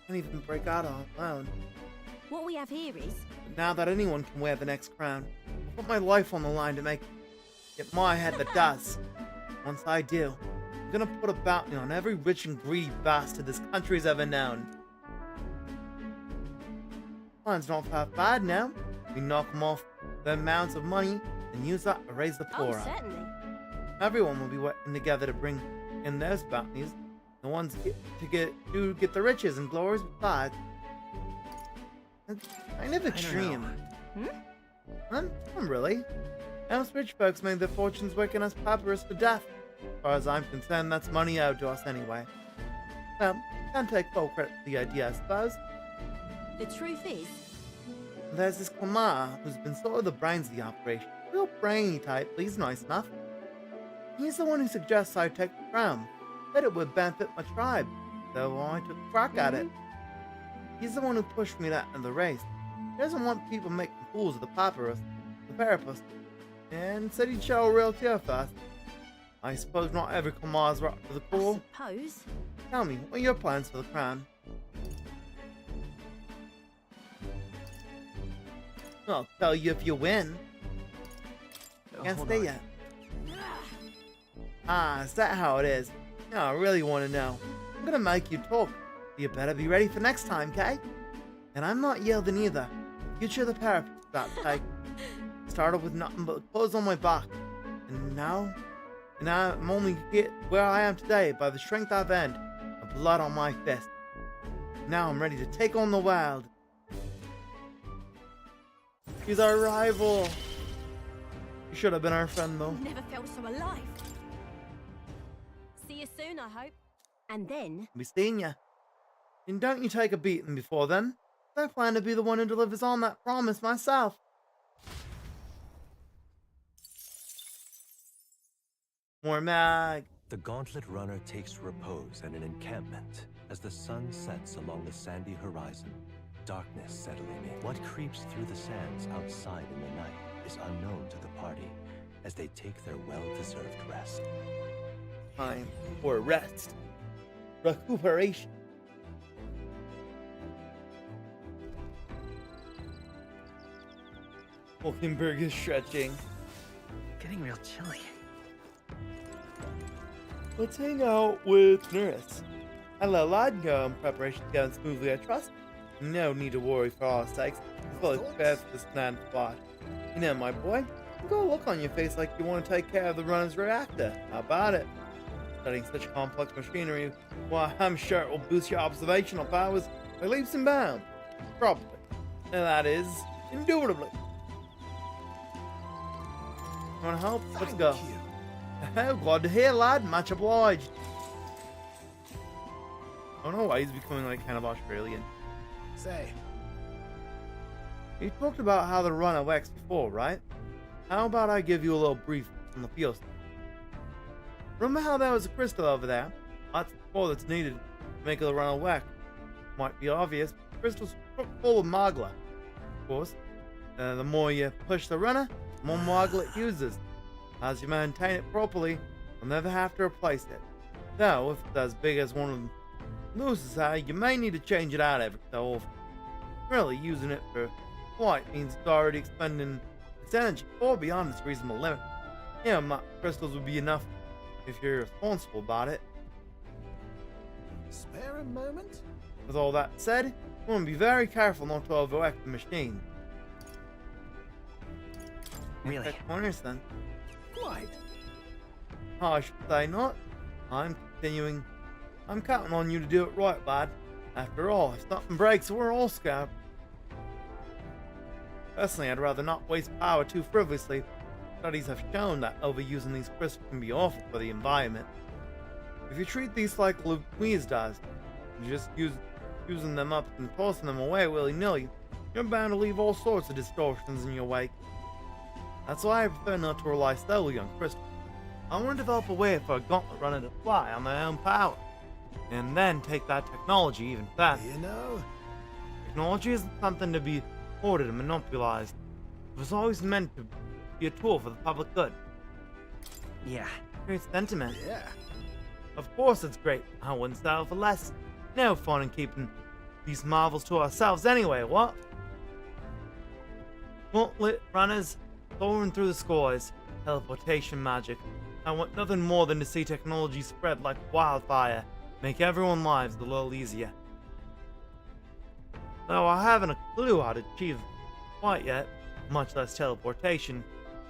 Can't even break out on alone. what we have here is But now that anyone can wear the next crown, I'll put my life on the line to make it my head that does. Once I do, I'm gonna put a bounty on every rich and greedy bastard this country's ever known. Mine's not that bad now. We knock them off their amounts of money and use that to raise the poor up. certainly. Everyone will be working together to bring in those bounties. The ones who get the riches and glories besides. It's kind of extreme. I'm really. Most rich folks made their fortunes working as papyrus to death. As far as I'm concerned, that's money owed to us anyway. Well, can't take full credit for the idea, I suppose. The truth is, There's this Kamar who's been sort of the brains of the operation. Real brainy type, but he's nice enough. He's the one who suggests I take the crown. Said it would benefit my tribe, so I took a crack at it. He's the one who pushed me that in the race. He doesn't want people making fools of the papyrus, the parapus, and said he'd show a real tear first. I suppose not every Kamar's right for the core. suppose. Tell me, what are your plans for the crown? I'll tell you if you win. Can't hold stay on. yet. Ah, is that how it is? No, I really want to know. I'm gonna make you talk. You better be ready for next time, Kay? And I'm not yielding either. Future of the parapet, that take. Started with nothing but clothes on my back. And now I'm only get where I am today by the strength I've earned and blood on my fist. Now I'm ready to take on the world. He's our rival. You should have been our friend, though. Never felt so alive. See you soon, I hope. And then, Be seeing ya. And don't you take a beating before then. I plan to be the one who delivers on that promise myself. More mag. The gauntlet runner takes repose at an encampment as the sun sets along the sandy horizon, darkness settling in. What creeps through the sands outside in the night is unknown to the party as they take their well-deserved rest. Time for rest. Recuperation. Hulkenberg is stretching. Getting real chilly. Let's hang out with Nurse. Hello, lad. Preparations going smoothly, I trust. No need to worry for our sakes. We're fully prepared for this planned spot. You know, my boy, you got a look on your face like you want to take care of the runner's reactor. How about it? Studying such complex machinery, why, I'm sure it will boost your observational powers by leaps and bounds. Probably. And that is, indubitably. You want to help? Let's go. Oh, glad to hear, lad. Much obliged. I don't know why he's becoming like kind of Australian. Say, You talked about how the runner works before, right? How about I give you a little brief on the field? Remember how there was a crystal over there? That's all that's needed to make the runner work. Might be obvious, but the crystal's full of Mogla. Of course, the more you push the runner, the more Mogla it uses. As you maintain it properly, you'll never have to replace it. Though, if it's as big as one of them loses you may need to change it out every so often. Really, using it for flight means it's already expending its energy far beyond its reasonable limit. Yeah, crystals would be enough if you're responsible about it. Spare a moment? With all that said, you want to be very careful not to overwork the machine. Really? Corners then. Quite. I should say not. I'm counting on you to do it right, lad. After all, if something breaks, we're all scrapped. Personally, I'd rather not waste power too frivolously. Studies have shown that overusing these crystals can be awful for the environment. If you treat these like Louise does, you just using them up and tossing them away willy-nilly, you're bound to leave all sorts of distortions in your wake. That's why I prefer not to rely solely on crystals. I want to develop a way for a gauntlet runner to fly on their own power, and then take that technology even further. You know, technology isn't something to be hoarded and monopolized. It was always meant to be a tool for the public good. Yeah. Great sentiment. Yeah. Of course it's great. I wouldn't settle for less. No fun in keeping these marvels to ourselves anyway, what? Gauntlet runners soaring through the skies. Teleportation magic. I want nothing more than to see technology spread like wildfire. Make everyone's lives a little easier. Though I haven't a clue how to achieve quite yet, much less teleportation.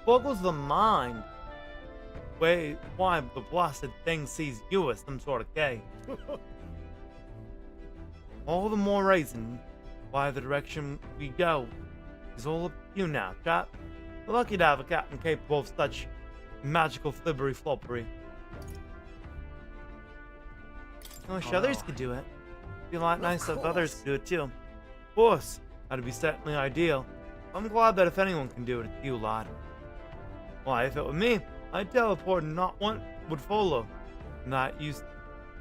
Boggles the mind. Why the blasted thing sees you as some sort of gay. All the more reason why the direction we go is all up to you now, chap. We're lucky to have a captain capable of such magical flibbery-floppery. I wish others could do it. It'd be a lot nicer if others could do it too. Of course, that'd be certainly ideal. I'm glad that if anyone can do it, it's you, lad. Why, if it were me, I'd teleport and not one would follow. And that you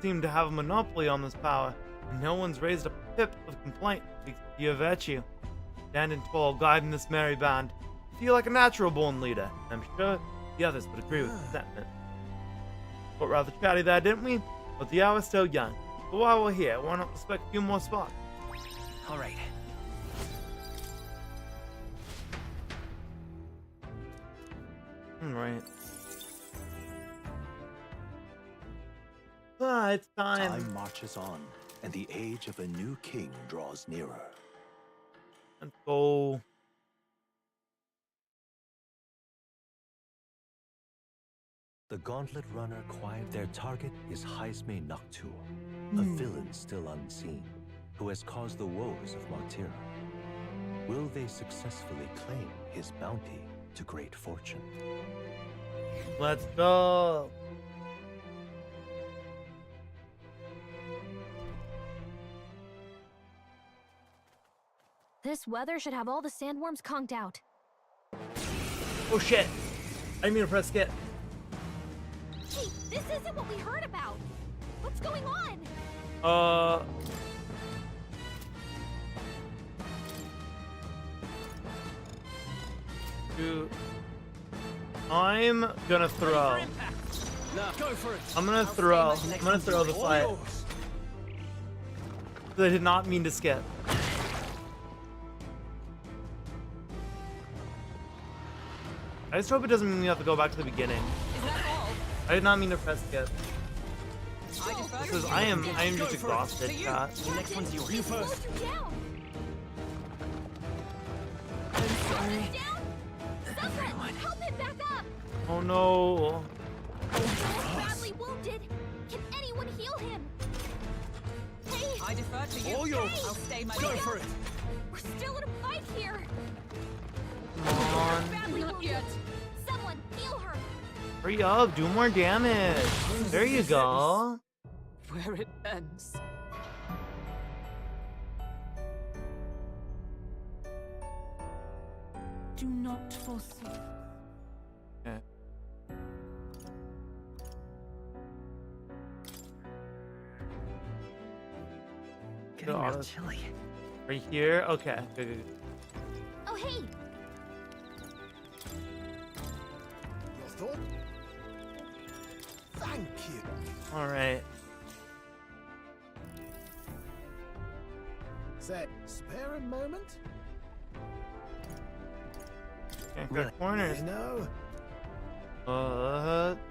seem to have a monopoly on this power, and no one's raised a pip of complaint because of your virtue. Standing tall, guiding this merry band, you feel like a natural-born leader. I'm sure the others would agree with the sentiment. Got rather chatty there, didn't we? But the hour's still young. But while we're here, why not respect a few more spots? All right. Alright. It's time. Time marches on, and the age of a new king draws nearer. Let's go. The Gauntlet Runner quiet. Their target is Haisme Noctur, a villain still unseen, who has caused the woes of Martyra. Will they successfully claim his bounty to great fortune? Let's go. This weather should have all the sandworms conked out. Oh shit! I didn't mean to press skip. Hey, this isn't what we heard about. What's going on? Dude, I'm gonna throw. Now, go for it. I'm gonna throw the fight. I did not mean to skip. I just hope it doesn't mean we have to go back to the beginning. I did not mean to press skip. I am just exhausted, chat. The next one's yours. You first. I'm sorry. Someone, help him back up. Oh no. Joel's badly wounded. Can anyone heal him? Hey. I defer to you. All yours. I'll stay my Go for it. We're still in a fight here. Come on. Badly wounded. Someone heal her. Hurry up, do more damage. There you go. Where it ends. Do not forsake. Okay. Getting real chilly. Right here? Okay. Good. Oh, hey! Your thought? Thank you. Alright. Say, spare a moment? Can't cut corners. You know?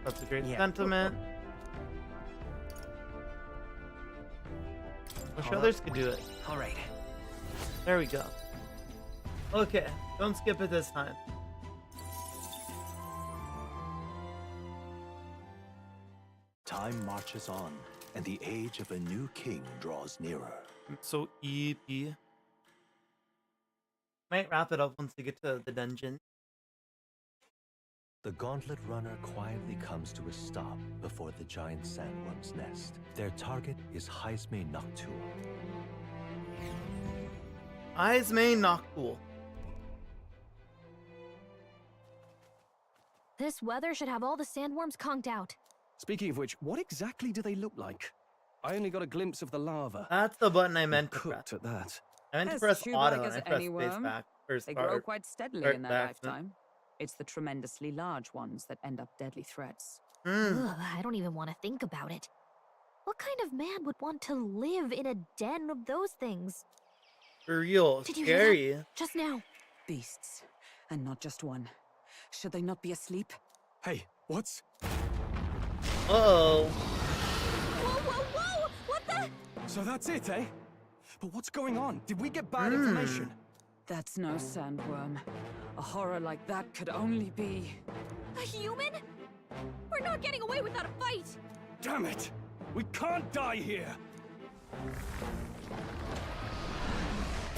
That's a great sentiment. Wish others could do it. Alright. There we go. Okay, don't skip it this time. Time marches on, and the age of a new king draws nearer. So EP. Might wrap it up once we get to the dungeon. The Gauntlet Runner quietly comes to a stop before the giant sandworm's nest. Their target is Heisme Noctul. Heisme Noctul. This weather should have all the sandworms conked out. Speaking of which, what exactly do they look like? I only got a glimpse of the lava. That's the button I meant to press. Cooked at that. I meant to As press tube-like auto as and I pressed any space worm, back. They grow quite steadily in their lifetime. It's the tremendously large ones that end up deadly threats. Ugh, I don't even want to think about it. What kind of man would want to live in a den of those things? For real, Did you hear scary. that? Just now. Beasts, and not just one. Should they not be asleep? Hey, what's... Uh-oh. Whoa, whoa, whoa! What the? So that's it, eh? But what's going on? Did we get bad information? That's no sandworm. A horror like that could only be... A human? We're not getting away without a fight! Damn it! We can't die here!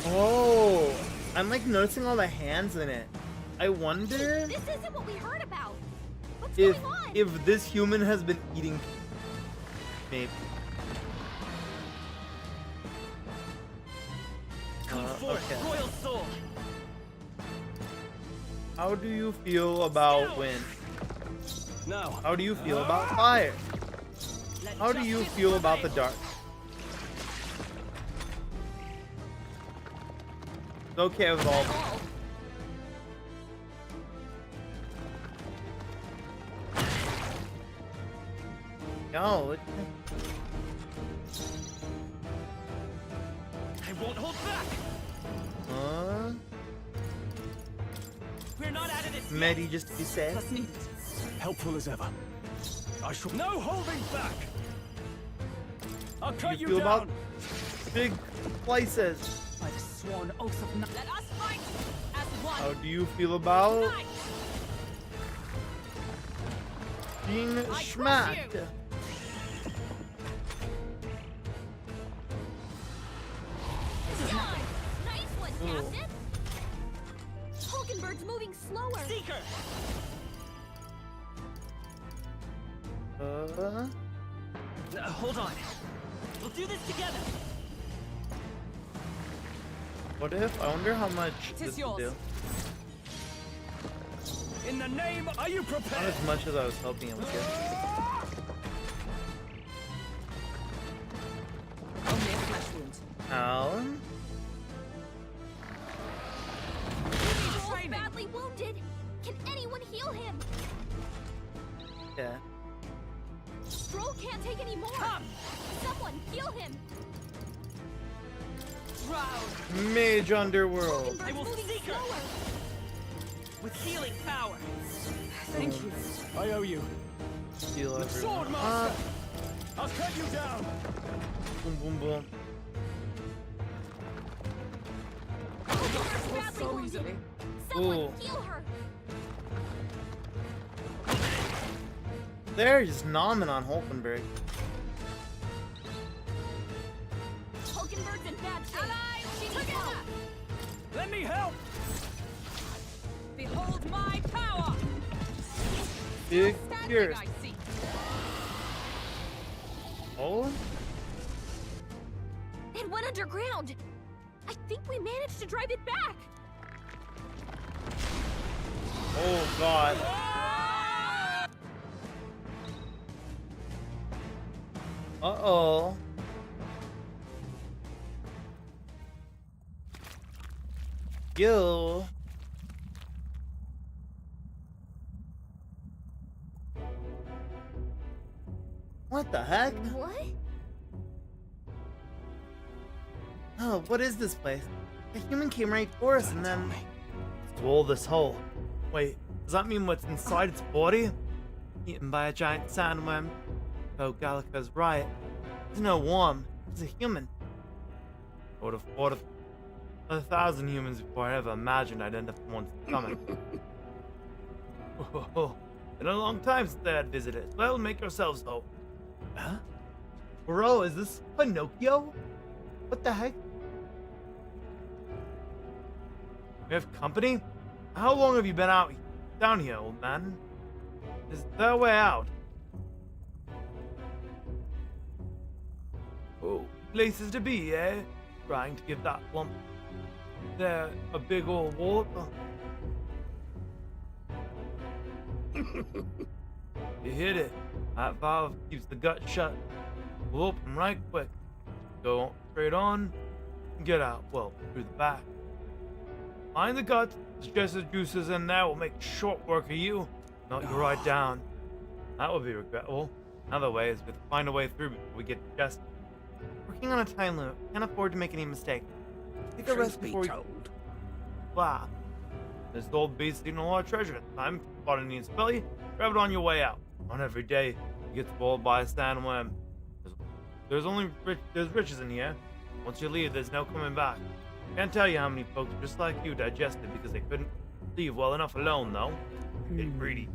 Oh, I'm like noticing all the hands in it. I wonder This isn't what we heard about! What's if going on? if this human has been eating. Maybe. Okay. Royal soul. How do you feel about wind? No. How do you feel about fire? How do you feel about the dark? It's okay with all of them. No, I won't hold back. We're not out of this. Medi, just to be safe. Helpful as ever. I shall... No holding back! I'll How cut do you you feel down! about big slices? By the sworn oath of... Let us fight as one! How do you feel about Unite! being I crush smacked? you. Nice one, Captain! Hulkenberg's moving slower! Seeker! Hold on. We'll do this together. What if? I wonder how much It is this will yours. do. In the name, are you Not prepared? as much as I was hoping it would get. Only a flesh wound. Alan? Joel's badly wounded! Can anyone heal him? Yeah. Stroll can't take any more! Come! Someone heal him! Drown. Mage Underworld. I will seek her with healing power. Thank you. I owe you. Heal everyone. Sword master! I'll cut you down! Boom, boom, boom. Hulkenberg's badly So wounded! easily. Someone Ooh. heal her! They're just nomming on Hulkenberg. Hulkenberg's in bad shape! Allies, she needs help! Let me help! Behold my power! Big Standing, Pierce. I see. Oh? It went underground! I think we managed to drive it back! Oh god. Uh-oh. Yo. What the heck? What? Oh, what is this place? A human came right for us and then... Swallow this hole. Wait, does that mean what's inside its body? Eaten by a giant sandworm? Oh, Gallica's right. He's no worm. He's a human. I would have fought 1,000 humans before I ever imagined I'd end up the ones coming. Oh, been a long time since I had visitors. Well, make yourselves home. Huh? Bro, is this Pinocchio? What the heck? We have company? How long have you been down here, old man? Is there a way out? Oh, places to be, eh? Trying to give that lump there a big old wallop. You hit it. That valve keeps the gut shut. We'll open right quick. Go straight on, and get out. Well, through the back. Find the gut, digestive juices in there will make short work of you. Knock you right down. That would be regrettable. Another way is to find a way through before we get digested. Working on a time limit. Can't afford to make any mistakes. Take a rest before we... Blah. This old beast's eating a lot of treasure at the time. Thought it needs belly. Grab it on your way out. On every day, you get spoiled by a sandworm. There's riches in here. Once you leave, there's no coming back. Can't tell you how many folks just like you digested because they couldn't leave well enough alone, though. Get greedy.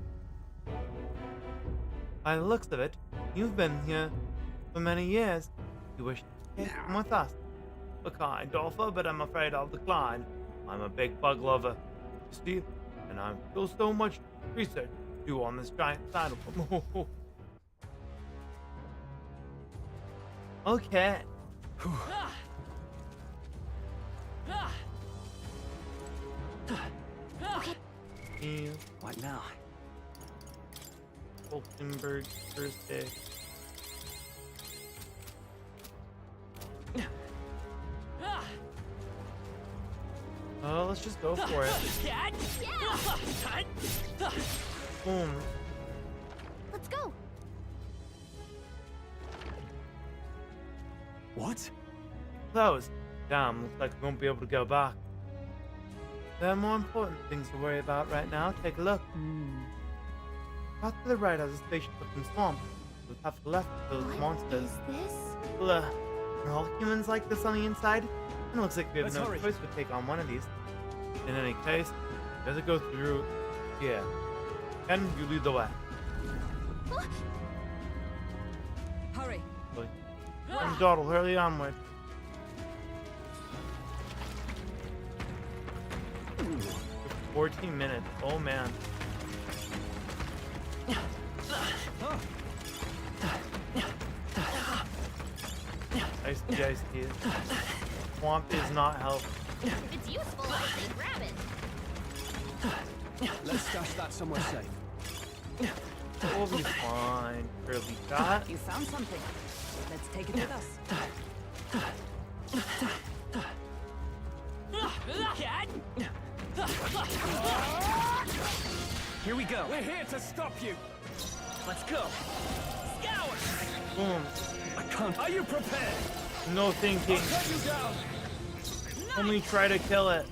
By the looks of it, you've been here for many years. You wish to come with us. A kind offer, but I'm afraid I'll decline. I'm a big bug lover, you see, and I've still so much research to do on this giant saddle. Okay. What now? Hulkenberg first day. Oh, let's just go for it. Boom. Let's go. What? Close. Damn, looks like we won't be able to go back. There are more important things to worry about right now. Take a look. Out to the right has a station-looking swamp. We'll have to left for those monsters. What is this? Well, are all humans like this on the inside? It looks like we have Let's no hurry. choice but take on one of these. In any case, as it goes through here. Ken, you lead the way. Hurry. And Dawdle, hurry onward. Ooh, 14 minutes. Oh man. Ice tea. Swamp is not helpful. If it's useful, I say grab it. Let's stash that somewhere safe. We'll be fine, Curly Dot. You found something. Let's take it with us. Here we go. We're here to stop you. Let's go. Scour. Boom. I can't. Are you prepared? No thinking. I'll cut you down. Only try to kill it.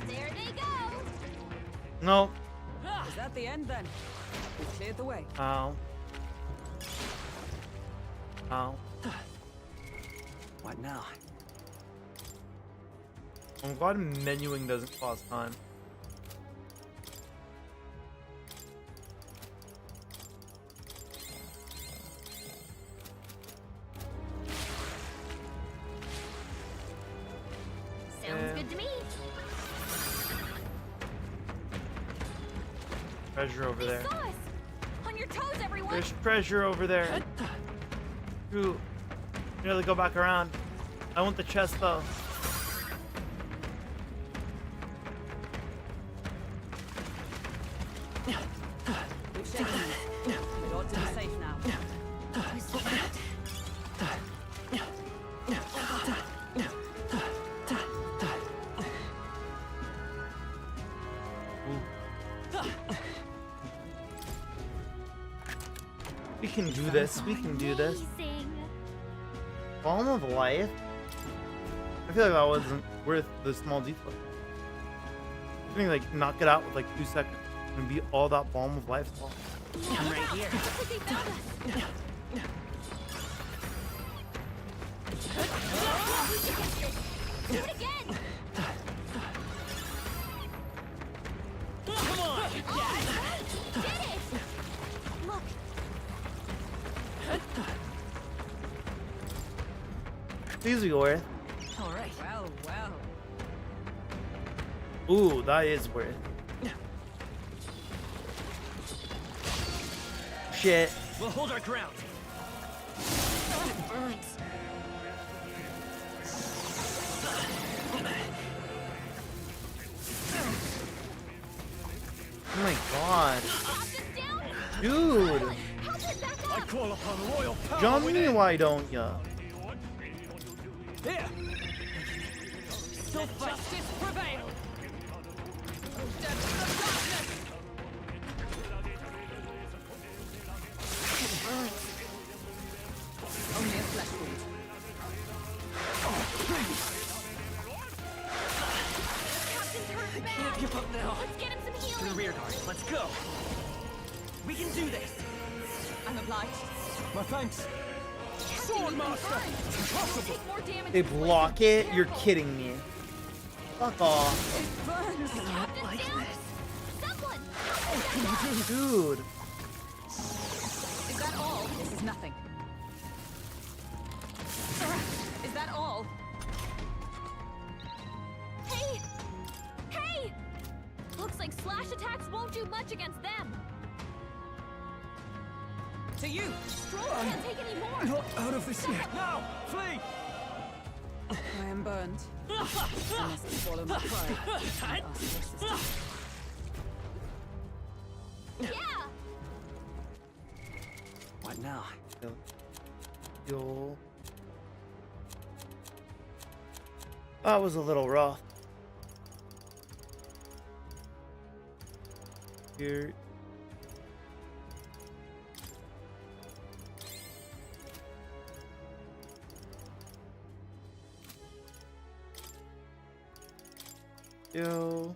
There they go. No. Is that the end then? We cleared the way. Ow. Ow. What now? I'm glad menuing doesn't cost time. Sounds good to me. Treasure over there. Saw us. On your toes, everyone. There's treasure over there. Ooh. Nearly go back around. I want the chest though. can do this. We can do this. Balm of life? I feel like that wasn't worth the small detail. I think like knock it out with like 2 seconds and be all that balm of life. I'm right here. Do it again! Come on! You did it! Look. Please be worth. All right. Well, well. Ooh, that is worth. Shit. We'll hold our ground. It burns. Oh my god. Dude. I call upon royal power. Jump me, why don't ya? Here. So justice prevail. Death to the darkness. It burns. Only a flesh wound. I can't give up now. Let's get him some To the healing. rear guard. Let's go. We can do this. I'm obliged. My thanks. Sword master. Impossible. Take more damage. They block it? You're kidding me. Fuck off. It burns. Captain like this. Someone. Dude. Is that all? This is nothing. Is that all? Hey! Hey! Looks like slash attacks won't do much against them. To you! Stroll can't take any more. Not out of this yet. Now, flee! I am burned. I must swallow my pride. Yeah! What now? Yo. That was a little rough. Here. Yo.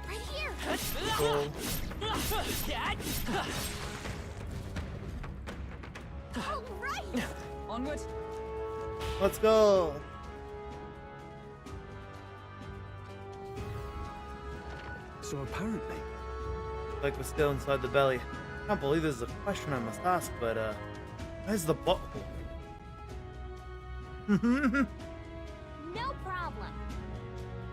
Right here! Cool. All right! Onward. Let's go. So apparently, Like we're still inside the belly. I can't believe this is a question I must ask, but where's the butthole? No problem.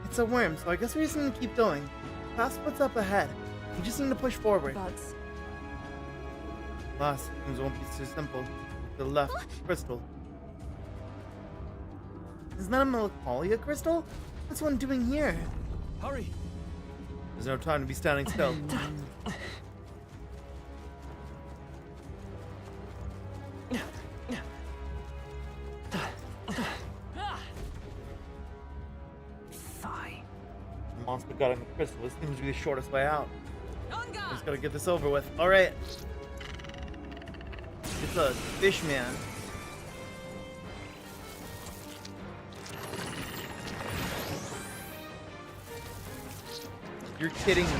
It's a worm, so I guess we just need to keep going. Past what's up ahead. We just need to push forward. But Last things won't be so simple. The left crystal. Isn't that a Melancholia crystal? What's one doing here? hurry. There's no time to be standing still. fine. The monster got in the crystal. This seems to be the shortest way out. Just gotta get this over with. Alright. It's a fish man. You're kidding me.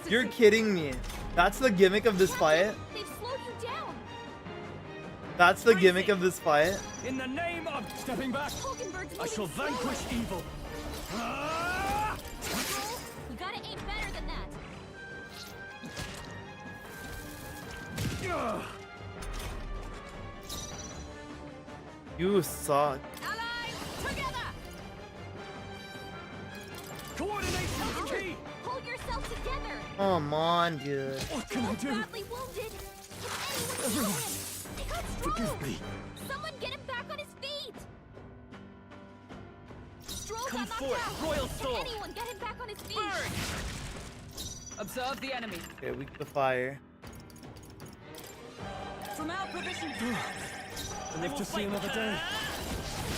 You're kidding me. That's the gimmick of this fight? They've slowed you down. That's the gimmick of this fight? In the name of stepping back, I shall vanquish evil. You gotta aim better than that. You suck. Allies, together! Coordination is key. Hold yourself together. Come on, dude. What can I do? Badly wounded. Can anyone heal him? They got Stroll. Forgive me. Someone get him back on his feet. Stroll Come got knocked forth, out. Royal Soul. Can anyone get him back on his feet? Observe the enemy. Okay, weak to fire. From our provision. Live to see another day.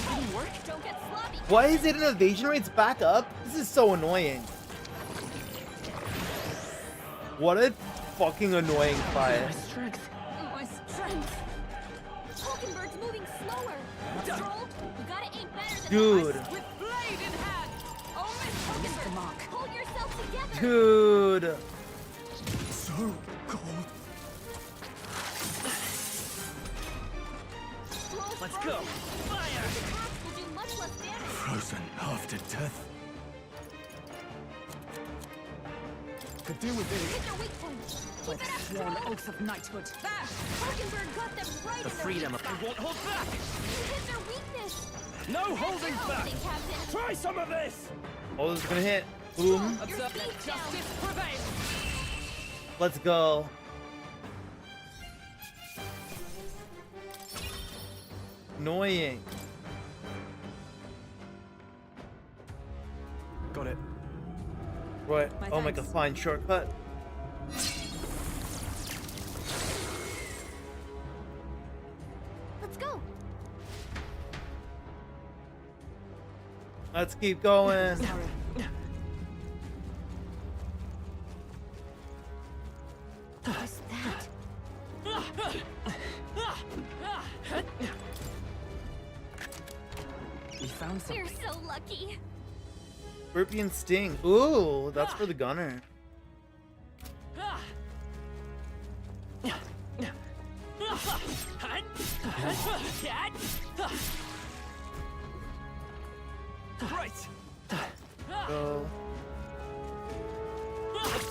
Didn't work. Don't get sloppy. Why is it an evasion rate's back up? This is so annoying. What a fucking annoying fight. My strength. Hulkenberg's moving slower. Stroll, you gotta aim better than Dude. that. With blade in hand. Oh, Miss Hulkenberg, hold yourself together. Dude. So cold. Let's go. Fire. The attacks will do much less damage. Frozen half to death. Could do with Hit this. their weak point. Keep it up, Sworn Stroll. oath of knighthood. There. Hulkenberg got them right The in freedom their of... I won't hold back! You hit their weakness. No holding back! Captain. Try some of this! Oh, this is gonna hit. Boom. Your speed's down. Let's go. Annoying. Got it. Right. My Oh my god, thanks. fine shortcut. Let's go. Let's keep going. Sorry. What's that? We found You're something. so lucky. Scorpion Sting. Ooh, that's for the gunner. Right! Go.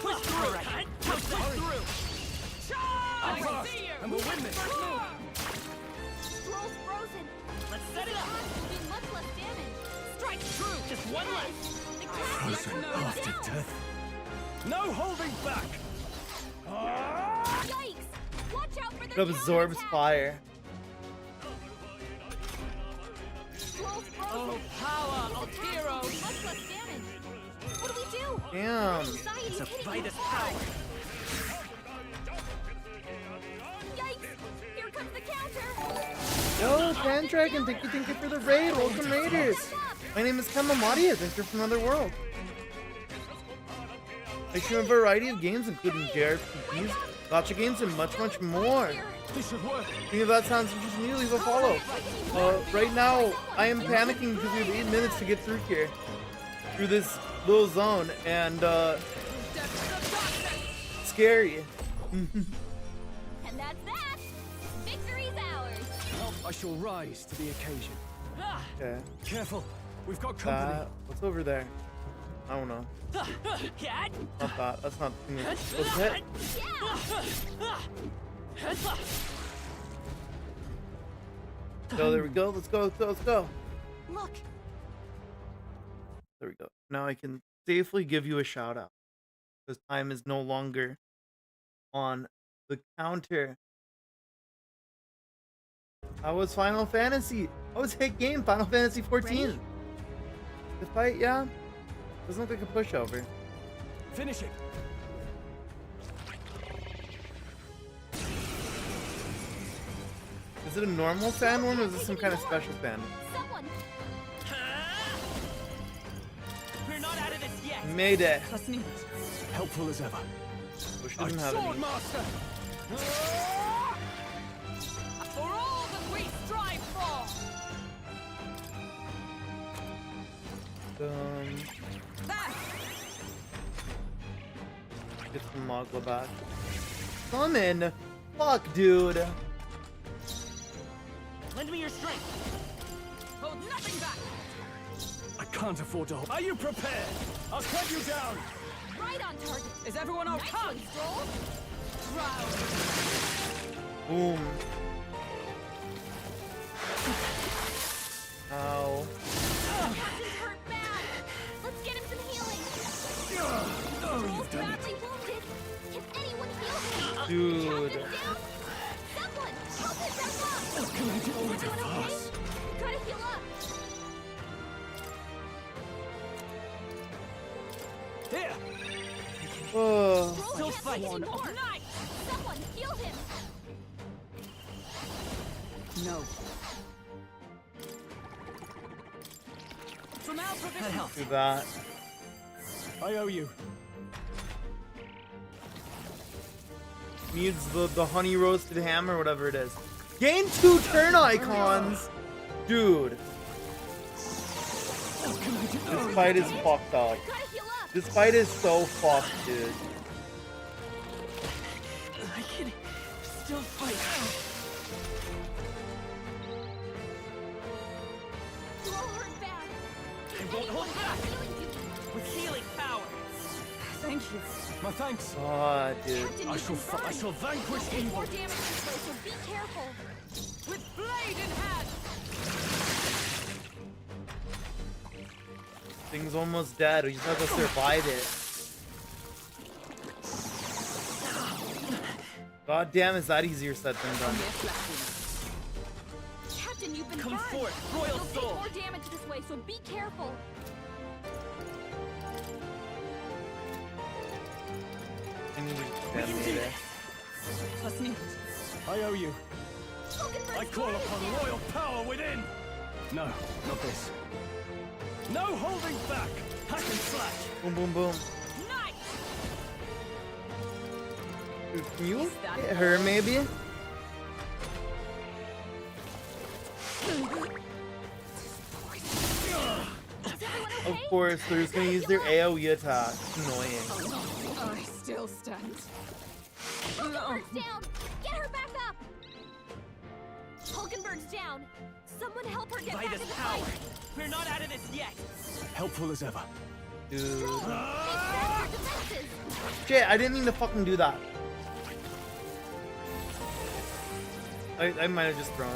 Push through! Push through! I'm fast, and we'll win this! Stroll's frozen. Let's set it up! Will do much less damage. Strike true! Just one left! The captain's Frozen going half to down. death. No holding back! Yikes! Watch out for It their absorbs counterattack. fire. Stroll's frozen. Oh, power of heroes! Much less damage. What do we do? Damn. Anxiety's To hitting fight you is hard. power! Yikes! Here comes the counter. Yo, Pandragon, thank you for the raid. Welcome, Raiders. My name is Kamamadia. Thank you from another world. I stream a variety of games, including JRPGs, gotcha games, and much more. This should work. If that sounds interesting to you, leave a follow. Right now, I am panicking because we have 8 minutes to get through here. Through this little zone, and, scary. And that's that. Victory's ours. I shall rise to the occasion. Okay. Careful, we've got company. What's over there? I don't know. Not that. That's not the thing that's supposed to hit. So there we go. Let's go. Let's go. Look. There we go. Now I can safely give you a shout out. Because time is no longer on the counter. How was Final Fantasy? How was hit game Final Fantasy 14? Ready? The fight, yeah? Doesn't look like a pushover. Finish it. Is it a normal sandworm or is this some kind of special sandworm? Someone. We're not out of this yet! Made it. Helpful as ever. Wish it didn't have any. Swordmaster! For all that we strive for! Get some Mogla back. Summon! Fuck, dude. Lend me your strength! Hold nothing back. I can't afford to hold. Are you prepared? I'll cut you down! Right on target. Is everyone Nice okay? one, Stroll. Boom. Ow. Captain's hurt bad. Let's get him some healing. Stroll's badly wounded. Can anyone heal him? Dude. Captain's down. Someone, help him back up. What can I do Everyone with it okay? fast? Gotta heal up. Here! Oh. Stroll can't take any more. Someone heal him. No. From our provision! Do that. I owe you. Needs the honey roasted ham or whatever it is. Gain 2 turn icons! Dude. This fight is fucked up. This fight is so fucked, dude. I can still fight. You all hurt bad. I won't hold back! With healing power! Thank you. My thanks. Ah, dude. Captain, I you shall can burn. I shall vanquish You'll take evil. more damage this way, so be careful. With blade in hand. Thing's almost dead. We just have to survive it. God damn, is that easier said than done? Captain, you've been Come burned. forth, royal You'll soul. take more damage this way, so be careful. I need to defend me there. I owe you. I call Fire upon down. royal power within. No, not this. No holding back. Hack and slash. Boom, boom, boom. Nice. Dude, can you hit her maybe? Of course, they're just gonna use their AoE attack. Annoying. I still stand. Hulkenberg's down. Get her back up. Hulkenberg's down. Someone help her get By back this in the power, fight. we're not out of this yet. Helpful as ever. Dude. Strong. Take back your defenses. Shit, I didn't mean to fucking do that. I might have just thrown.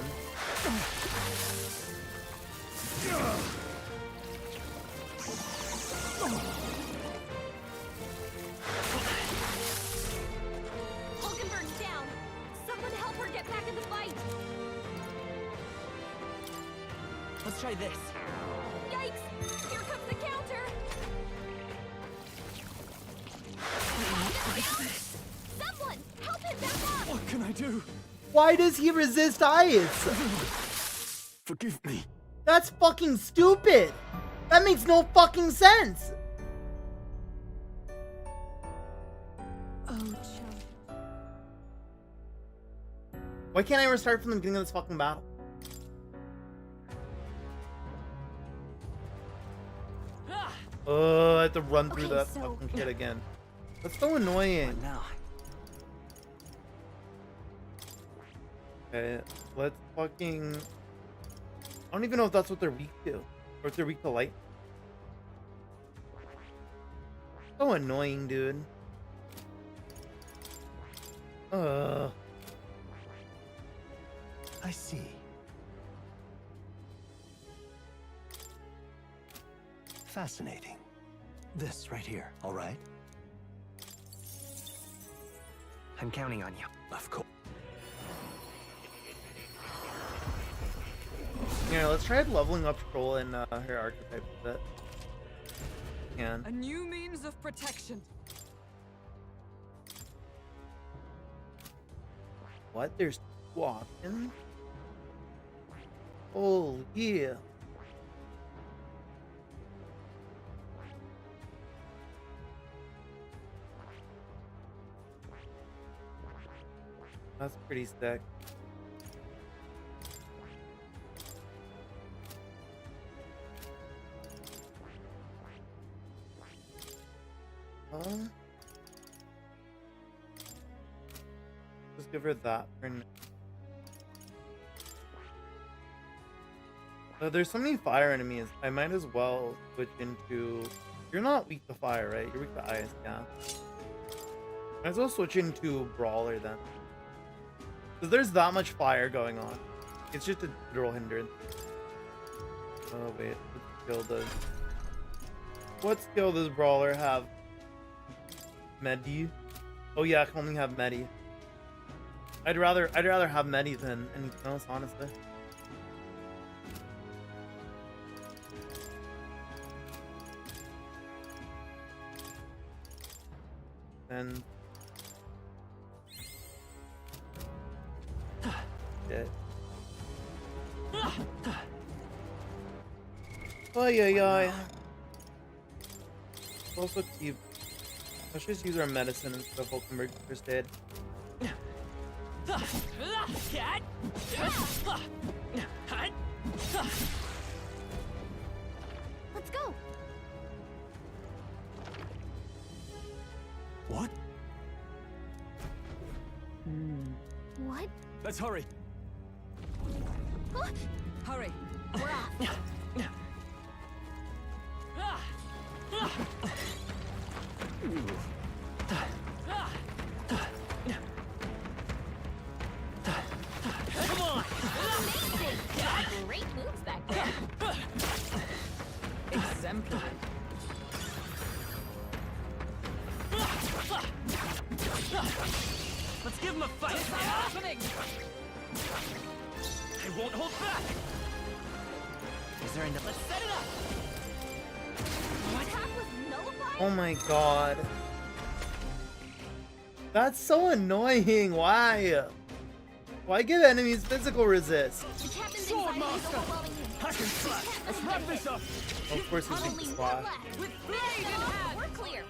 Hulkenberg's down. Someone help her get back in the fight. Let's try this. Yikes! Here comes the counter. Someone help him back up. What can I do? Why does he resist ice? Forgive me. That's fucking stupid. That makes no fucking sense. Oh, child. Why can't I restart from the beginning of this fucking battle? I have to run through Okay, that so- fucking shit again. That's so annoying. Now, Okay, let's fucking... I don't even know if that's what they're weak to. Or if they're weak to light. So annoying, dude. I see. Fascinating. This right here, all right? I'm counting on you. Of course. Yeah, let's try leveling up Troll and her archetype a bit. A new means of protection. What? There's 2 options? Oh, yeah. That's pretty sick. Just give her that for now. There's so many fire enemies. I might as well switch into... You're not weak to fire, right? You're weak to ice, yeah. Might as well switch into Brawler then. Because there's that much fire going on. It's just a literal hindrance. Oh wait, what skill does... What skill does Brawler have? Medi? Oh yeah, I can only have Medi. I'd rather have Medi than anything else, honestly. And shit. Ay. Also keep. Let's just use our medicine instead of Hulkenberg's first aid. Let's go. What? What? Let's hurry. Huh? Hurry. We're off. Come on! Amazing! Great moves back there. Exemplary. Let's give him a fight! It's happening! I won't hold back! Is there enough? Let's set it up! Attack was nullified? Oh my god. That's so annoying. Why? Why give enemies physical resist? The captain's Sword anxiety is Master! overwhelming him. Hack and slash! Let's wrap this up! Of course he's Only being one squashed. left. With Finish blade in them off. hand! We're clear.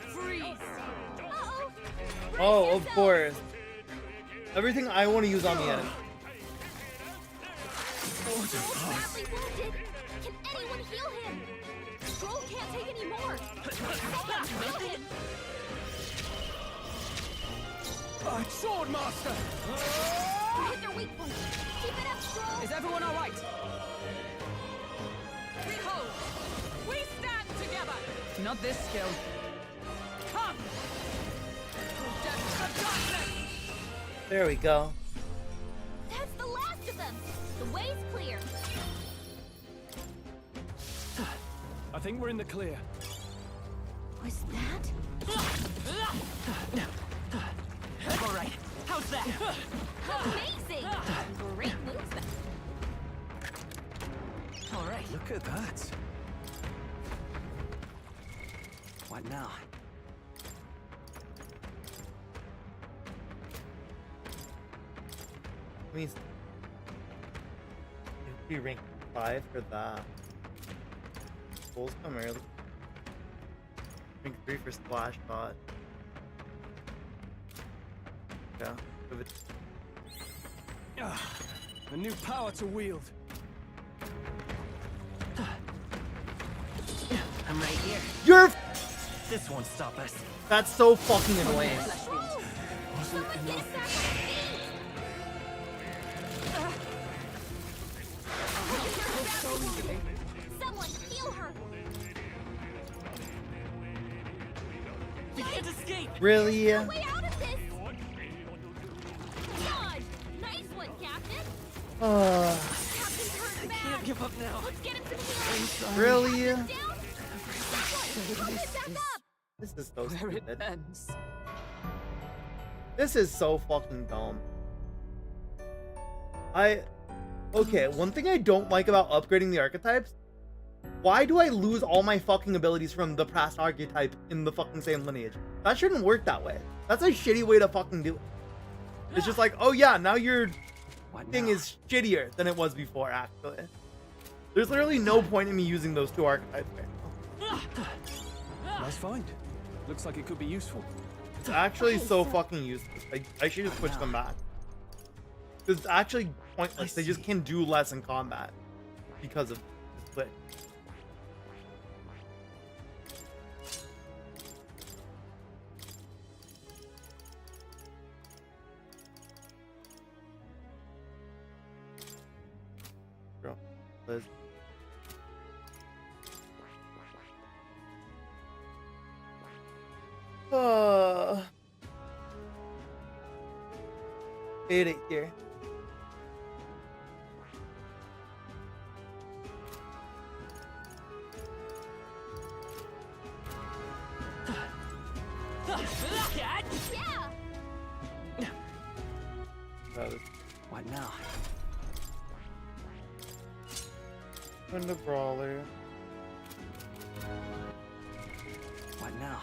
Freeze! Uh-oh. Oh, of course. Everything I want to use on the enemy. Stroll's badly wounded. Can anyone heal him? Stroll can't take any more. Someone heal him. Sword Master! You hit their weak point. Keep it up, Stroll. Is everyone all right? We hold. We stand together. Not this skill. Come. Depths of darkness. There we go. That's the last of them. The way's clear. I think we're in the clear. Was that? All right, how's that? Amazing. Great moves back. All right. Look at that. What now? I mean, be rank 5 for that. Bulls come early. Rank 3 for splash bot. Yeah. Give it. A new power to wield. I'm right here. You're. This won't stop us. That's so fucking annoying. Someone get us back on feet. Someone heal her. We can't escape. Really? No way out of this. Dodge. Nice one, Captain. Captain's hurt bad. Can't give up now. Let's get him some healing. Really? Down. Someone, help it back up. This is so Where it stupid. ends. This is so fucking dumb. Okay, one thing I don't like about upgrading the archetypes, why do I lose all my fucking abilities from the past archetype in the fucking same lineage? That shouldn't work that way. That's a shitty way to fucking do it. It's just like, oh yeah, now your thing is shittier than it was before, actually. There's literally no point in me using those two archetypes right now. Nice find. Looks like it could be useful. It's actually so fucking useless. I should just switch them back. Because it's actually pointless. They just can do less in combat because of the split. Bro, Liz. Hate it here. What now? And the brawler. What now?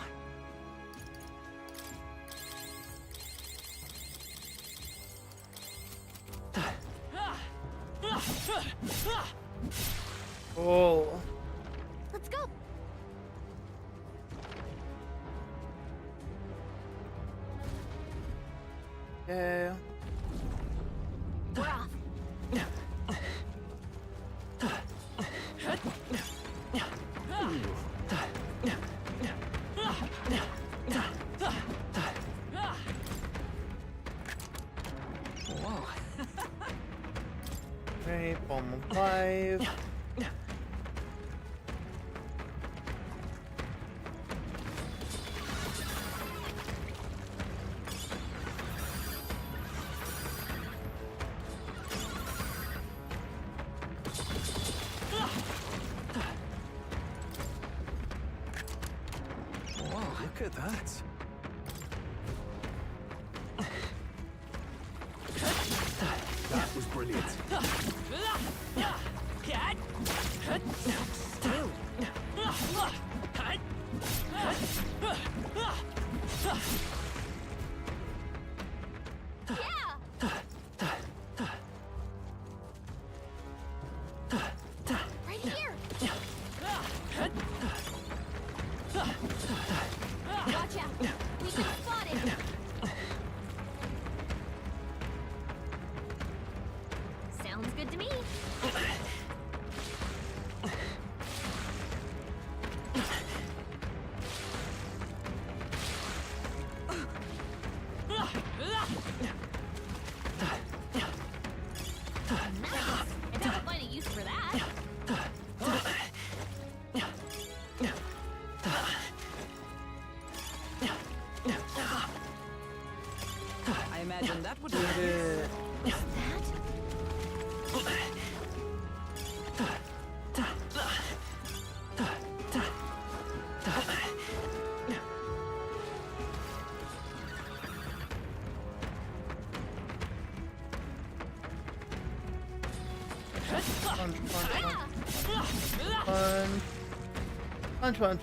Oh. Let's go. Okay. We're off. Whoa. Right, bomb 5. Look at that. That was brilliant. Still. Right here. Watch out. We got spotted. Sounds good to me. Nice. I bet I'll find a use for that. I imagine that would work. Is that?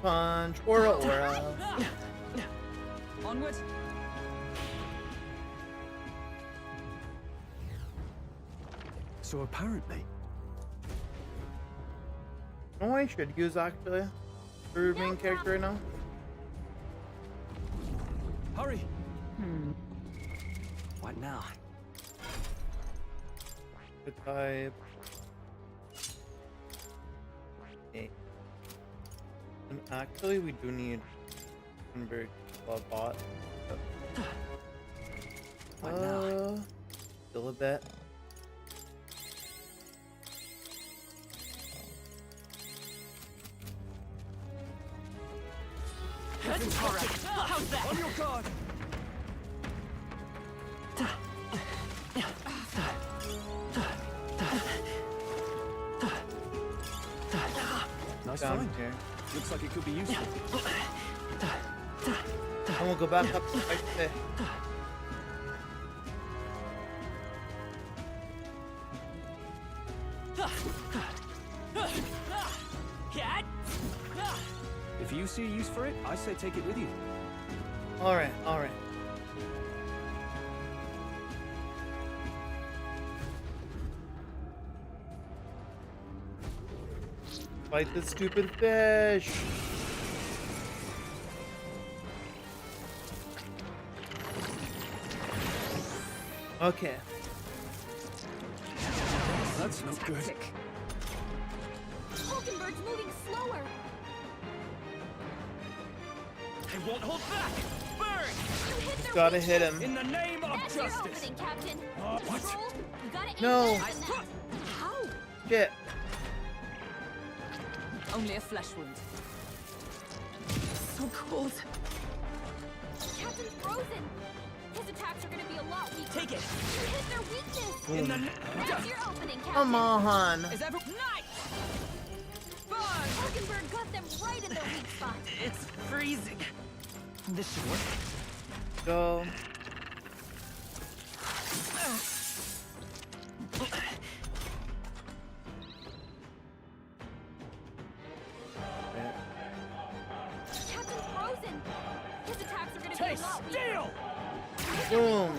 Punch. Aura. Onward. So apparently, Oh, I should use actually. For main character right now. hurry. What now? Good type. Okay. And actually, we do need convert a bot. What now? Still a bit. How's that? On your guard. Nice Down find. here. Looks like it could be useful. And we'll go back up to fight there. If you see a use for it, I say take it with you. Alright. Fight the stupid fish! Okay. That's not good. Hulkenberg's moving slower. I won't hold back. Burn! You hit their Gotta weak hit link. him. In the name of That's your justice. opening, Captain. What? Control, you gotta aim No. better than that. How? Shit. Only a flesh wound. So cold. Captain's frozen. His attacks are gonna be a lot weaker. Take it. You hit their weakness. In the That's your opening, Captain. Come on. Is everyone nice? Burn! Hulkenberg got them right in their weak spot. It's freezing. This should work. Go. Captain's frozen. His attacks are gonna be a Taste lot weaker. steel. Boom.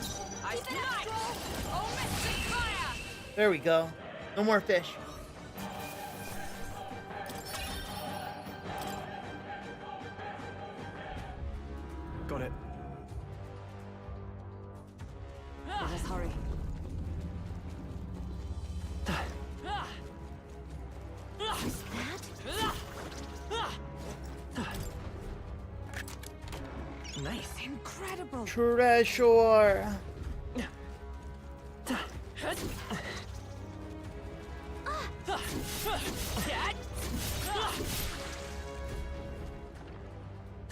I Keep it up, nice! Joel. Oh, Mr. Fire! There we go. No more fish. Got it. Incredible. Treasure.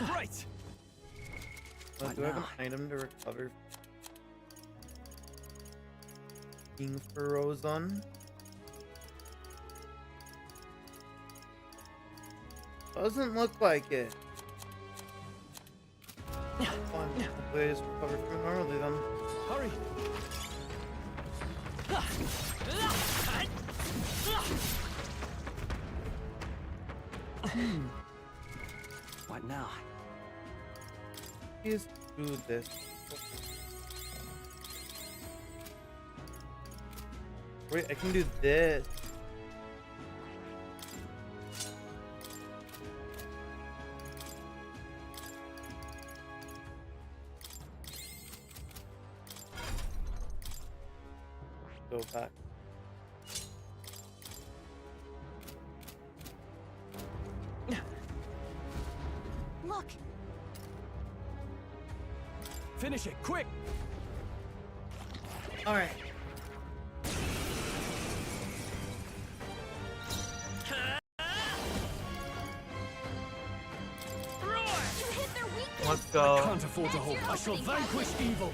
Right. Well, do I have an item to recover? Being frozen. Doesn't look like it. Hopefully I just recover from it normally then. Hurry. What now? Please do this. Wait, I can do this. Go back. Look, Finish it, quick! All right. you hit their weakness. Let's go. I can't afford to hold. I shall vanquish evil.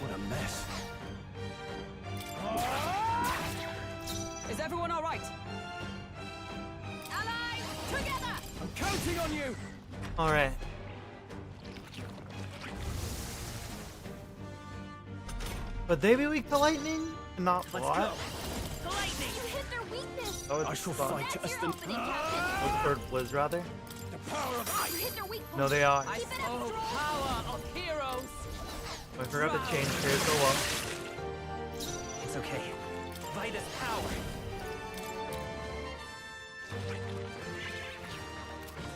What a mess. Is everyone all right? Allies, together. I'm counting on you. All right. Would they be weak to lightning? Not Let's what? go. Lightning. You hit their weakness. Oh, I shall it's fun. fight That's as your the opening, Captain. Or Blizz rather. the power of You hit their weak No, they are. I spoke power of heroes. I forgot to change here so well. It's okay. By this power.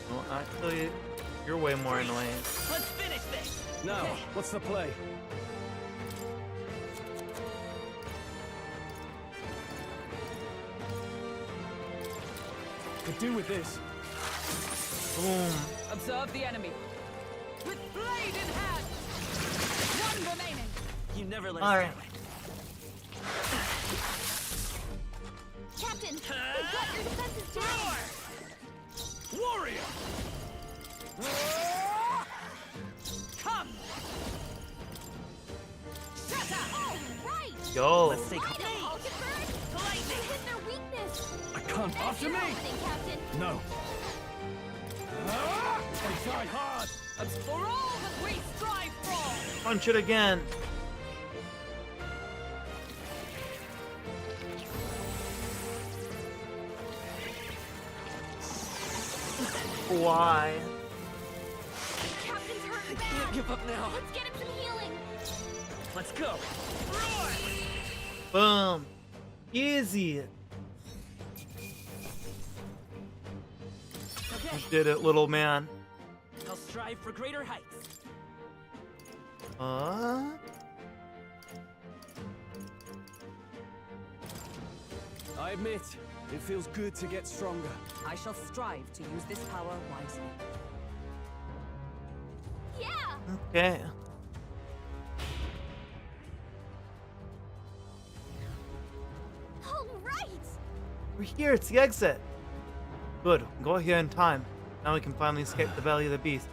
Well, actually, you're way more annoying. Let's finish this. Now, what's the play? Could do with this. Boom. Observe the enemy. With blade in hand. One remaining. You never let All us right. down. Captain, we've got your defenses down. Warrior! Come. Oh, right. Go. Let's take Right, Hulkenberg. You hit their weakness. I can't. That's After your me! opening, Captain. No. I try hard. It's for all that we strive for. Punch it again. Why? Captain's hurt I bad. can't give up now. Let's get him some healing. Let's go. Boom. Easy. Okay. You did it, little man. I'll strive for greater heights. I admit, it feels good to get stronger. I shall strive to use this power wisely. Yeah. Okay. All right. We're here. It's the exit. Good. Go here in time. Now we can finally escape the belly of the beast.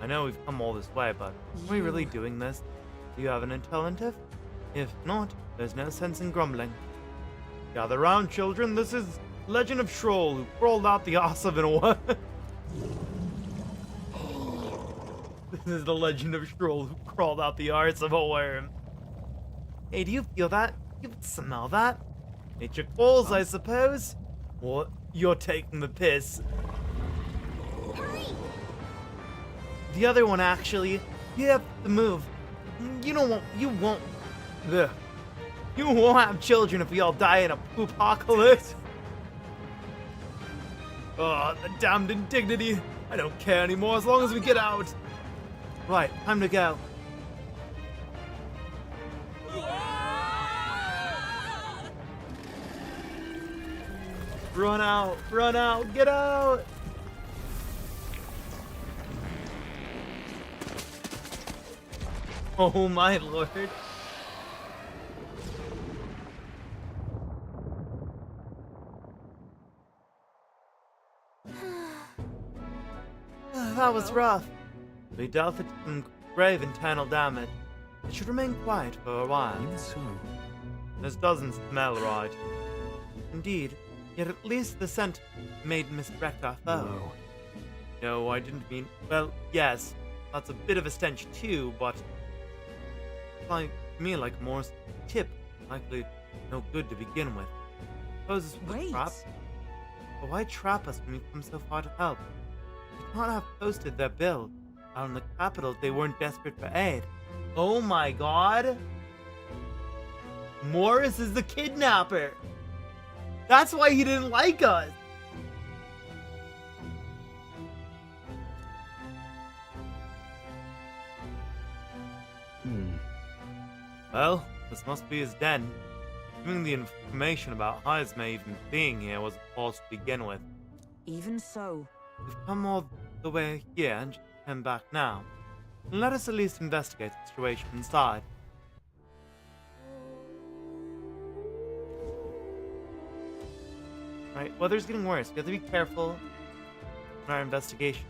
I know we've come all this way, but are we really doing this? Do you have an alternative? If not, there's no sense in grumbling. Gather round, children. This is Legend of Shroll, who crawled out the arse of an worm. This is the Legend of Shroll, who crawled out the arse of a worm. Hey, do you feel that? You smell that? Nature calls, I suppose. Or you're taking the piss. Hurry. The other one, actually. You have to move. You won't. Ugh. You won't have children if we all die in a poop-apocalypse. Oh, the damned indignity. I don't care anymore as long as we get out. Right, time to go. Run out, get out. Oh my lord. That was rough. We dealt with some grave internal damage. It should remain quiet for a while. Even so. This doesn't smell right. Indeed, yet at least the scent made misdirect our foe. No, I didn't mean... Well, yes, that's a bit of a stench too, but... Like, to me, like more tip, likely no good to begin with. Suppose this was a trap? But why trap us when we come so far to help? They could not have posted their bill out in the capital if they weren't desperate for aid. Oh my god! Morris is the kidnapper! That's why he didn't like us! Well, this must be his den. Assuming the information about Heisme even being here was false to begin with. Even so. We've come all the way here and just came back now. Let us at least investigate the situation inside. Right, weather's getting worse. We have to be careful in our investigation.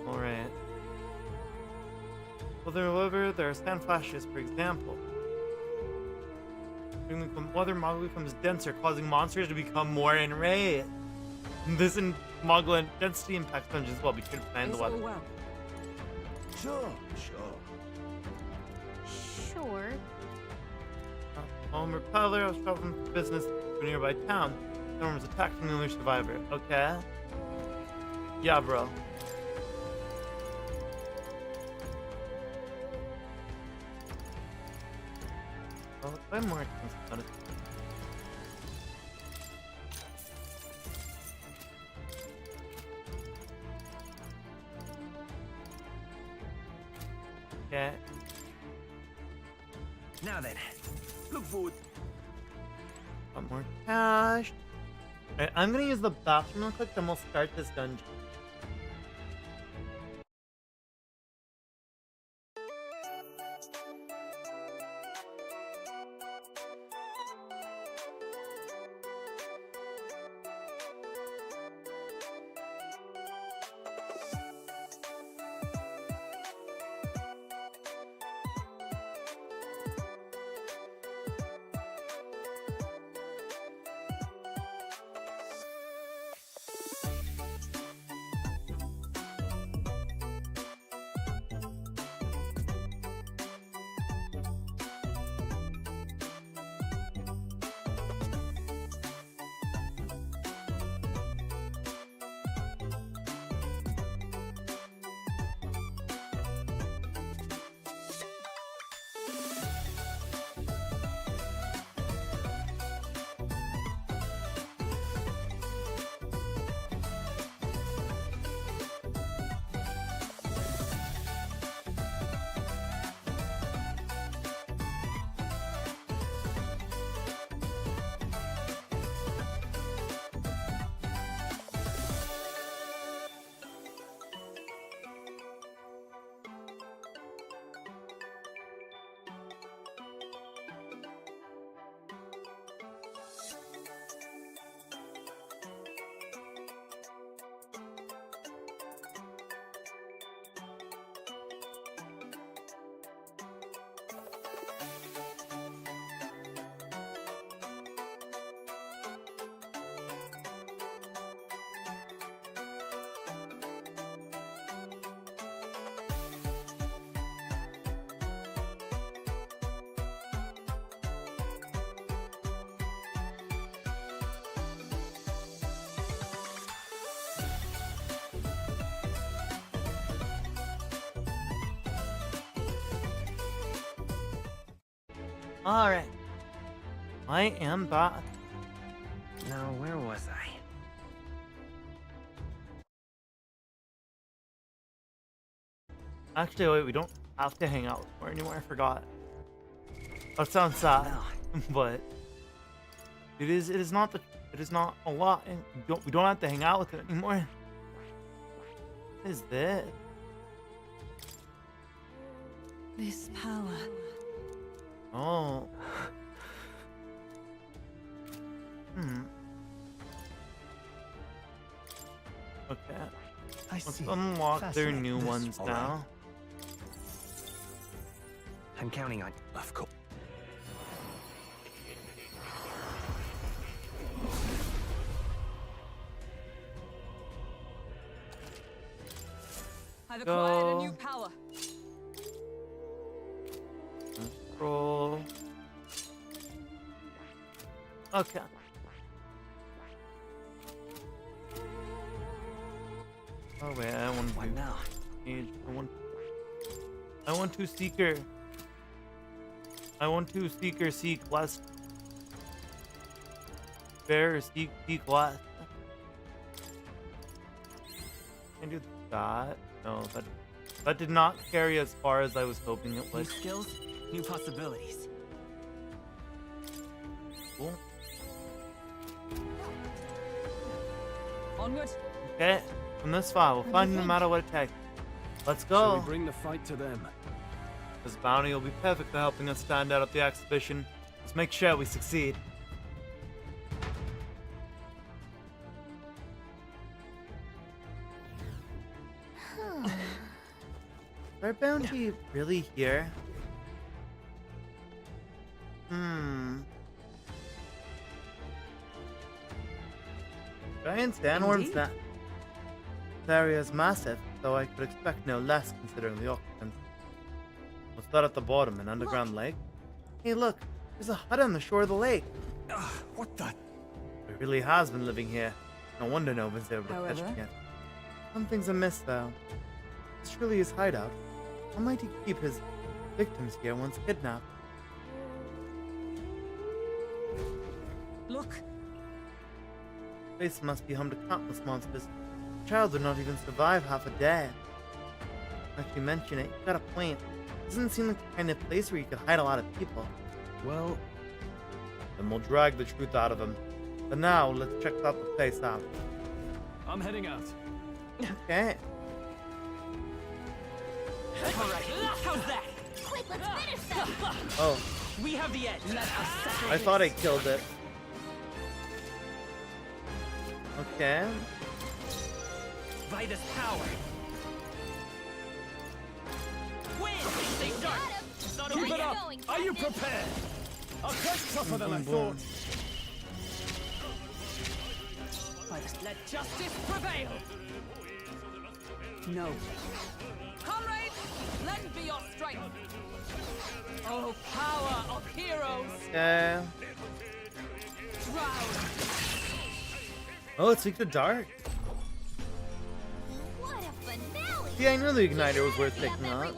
Alright. However, there are sand flashes, for example. Weather Mogul becomes denser, causing monsters to become more enraged. This in Mogul density impacts sponges as well. Be sure to plan the weather. Sure. Sure. Home repeller, I was traveling for business to a nearby town. Someone was attacked from the only survivor. Okay. Yeah, bro. Well, I'm more expensive about it. Okay. Now then, look forward. Got more cash. Alright, I'm gonna use the bathroom real quick, then we'll start this dungeon. Alright. I am back. Now, where was I? Actually, wait, we don't have to hang out with her anymore. I forgot. That sounds sad, but it is not a lot, and we don't have to hang out with it anymore. What is this? This power. Oh. Okay. Let's unlock their new ones now. I'm counting on. Of course. I've acquired a new power. Roll. Okay. Oh wait, I want to now. I want to seeker. I want to seeker seek less. Bear seek less. Can I do that? No, that did not carry as far as I was hoping it would. New skills, new possibilities. Cool. Onward. Okay, from this file, we'll find no matter what it takes. Let's go. Shall we bring the fight to them? This bounty will be perfect for helping us stand out at the exhibition. Let's make sure we succeed. Is our bounty really here? Giant sandworms that. This area is massive, though I could expect no less considering the occupants. What's that at the bottom? An underground lake? Hey look, there's a hut on the shore of the lake. What the? It really has been living here. No wonder no one's able to catch me yet. Something's amiss though. This really his hideout. How might he keep his victims here once kidnapped? Look. The place must be home to countless monsters. A child would not even survive half a day. Now that you mention it, you got a point. It doesn't seem like the kind of place where you could hide a lot of people. Well, then we'll drag the truth out of him. But now, let's check out the place out. I'm heading out. Okay. Alright, how's that? Quick, let's finish them! Oh. We have the edge. Let us settle I thought I killed it. Okay. by this power. Win! They start. Keep it up! Are you prepared? I'll crush tougher than I thought. Let justice prevail. No. Comrades, lend me your strength. Oh, power of heroes. Okay. Drown. Oh, it's like the dark. What a finale! See, I knew the igniter was worth picking up.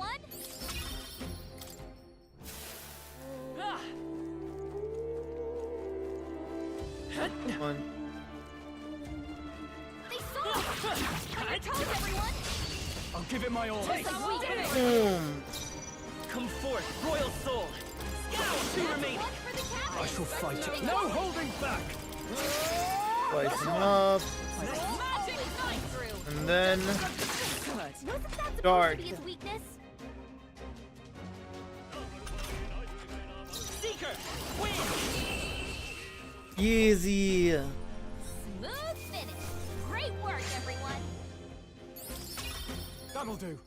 Come on. They saw us! On your toes, everyone! I'll give it my all. Boom. Come forth, royal soul. Scout two remaining. I shall fight it. No holding back. Slice him up. And then dark. His weakness. Seeker, win. Easy. Smooth finish. Great work, everyone. That'll do.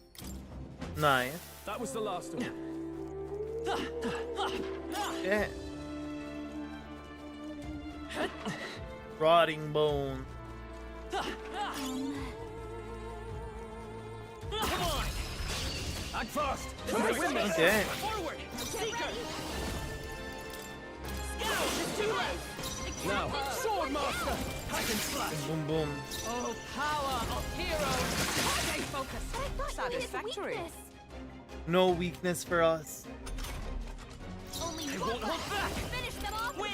Nice. That was the last one. Yeah. Rotting bone. Come on. Act fast. Okay. Forward. Seeker. Scout is too late. Now, sword master. Hack and slash. Boom, boom. Oh, power of heroes. Stay focused. Satisfactory. No weakness for us. Only I one won't hold left. back. Finish them off. Win.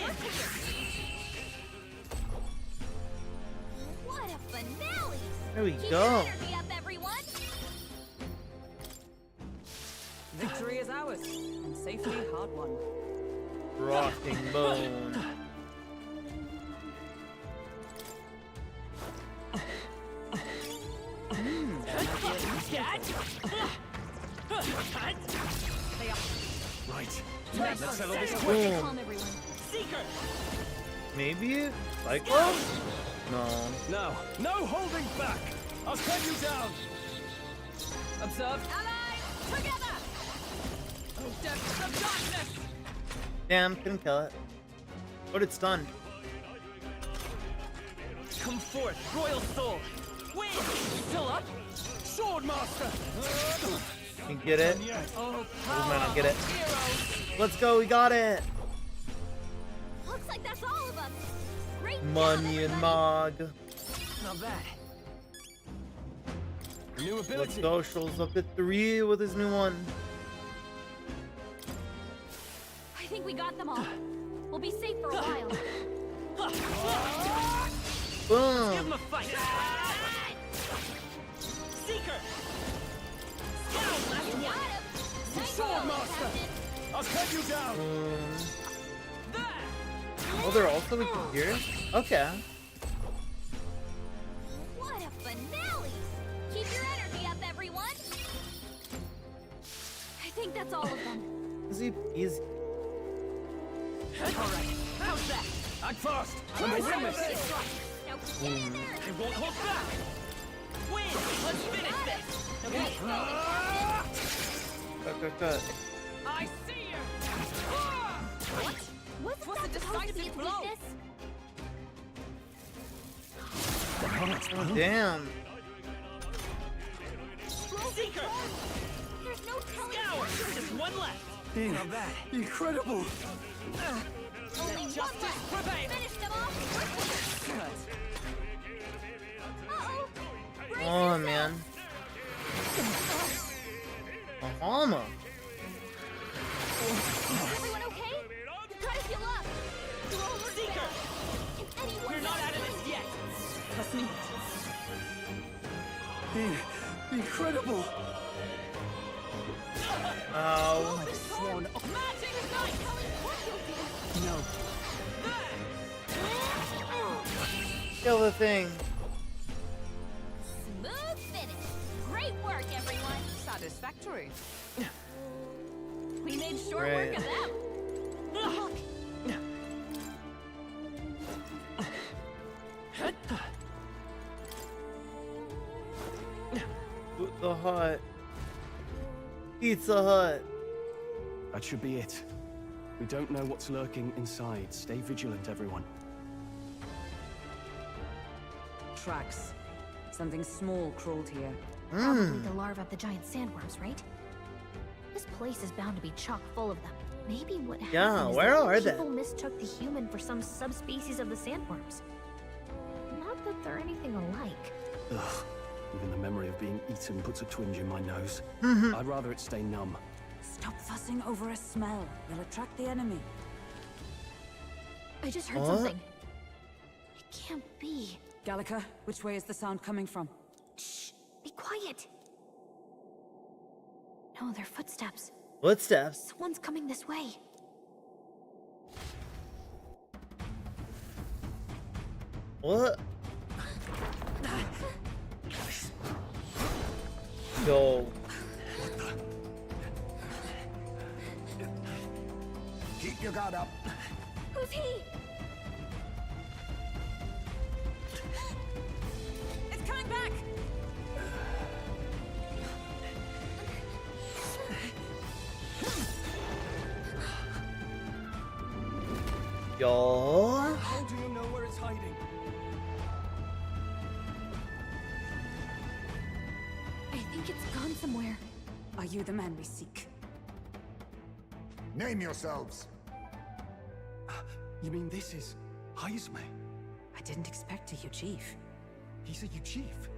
What a finale! There we Keep go. your energy up, everyone. Victory is ours, and safety hard won. Rotting bone. Right. Let's Let's settle this settle quick. this. Calm everyone. Seeker! Maybe? Cyclops? No. No, no holding back! I'll cut you down! Observe. Allies, together! Oh, depths of darkness! Damn, couldn't kill it. But it's stunned. Come forth, royal soul! Win! Still up? Swordmaster! You get it? Oh, We might not get it. Let's go, we got it! Looks like that's all of us. Great Money and Mog. not bad. New Let's ability. go, Shoals up at 3 with his new one. I think we got them all. We'll be safe for a while. Boom! Give him a fight! Seeker! You got him. Nice going, Swordmaster! Captain. I'll cut you down! Oh, they're also weak here? Okay. What a finale! Keep your energy up, everyone. I think that's all of them. He's Alright, how's that? Act fast! Now Let me get win this! in there. I won't hold back! Win! Let's finish this! Nice going, Captain. cut. I see you! What? Wasn't that supposed to be its weakness? Oh, damn. Seeker! There's no telling. Scour! Just one left! Not bad. Incredible! Only one Justice left. prevail! Finish them off quickly. Uh-oh. Brace Come on, yourself. man. Bahama. Is everyone okay? Try to heal up. You're almost Seeker! there. Can anyone We're not help? out of this yet! Trust me. Incredible! Ow. Magic ignite. No. Kill the thing. Smooth finish. Great work, everyone. Satisfactory. We made short Right. work of them. Look. The Hut. Pizza Hut. That should be it. We don't know what's lurking inside. Stay vigilant, everyone. Tracks. Something small crawled here. Probably the larvae of the giant sandworms, right? This place is bound to be chock full of them. Maybe what happened Yeah, is where that are they? people mistook the human for some subspecies of the sandworms. Not that they're anything alike. Ugh. Even the memory of being eaten puts a twinge in my nose. I'd rather it stay numb. Stop fussing over a smell. You'll attract the enemy. I just heard What? something. It can't be. Gallica, which way is the sound coming from? Shh! Be quiet! No, they're footsteps. Footsteps. Someone's coming this way. What? Yo. Keep your guard up. Who's he? It's coming back! Yo. How do you know where it's hiding? I think it's gone somewhere. Are you the man we seek? Name yourselves. You mean this is Heisme? I didn't expect a chief. He's a chief.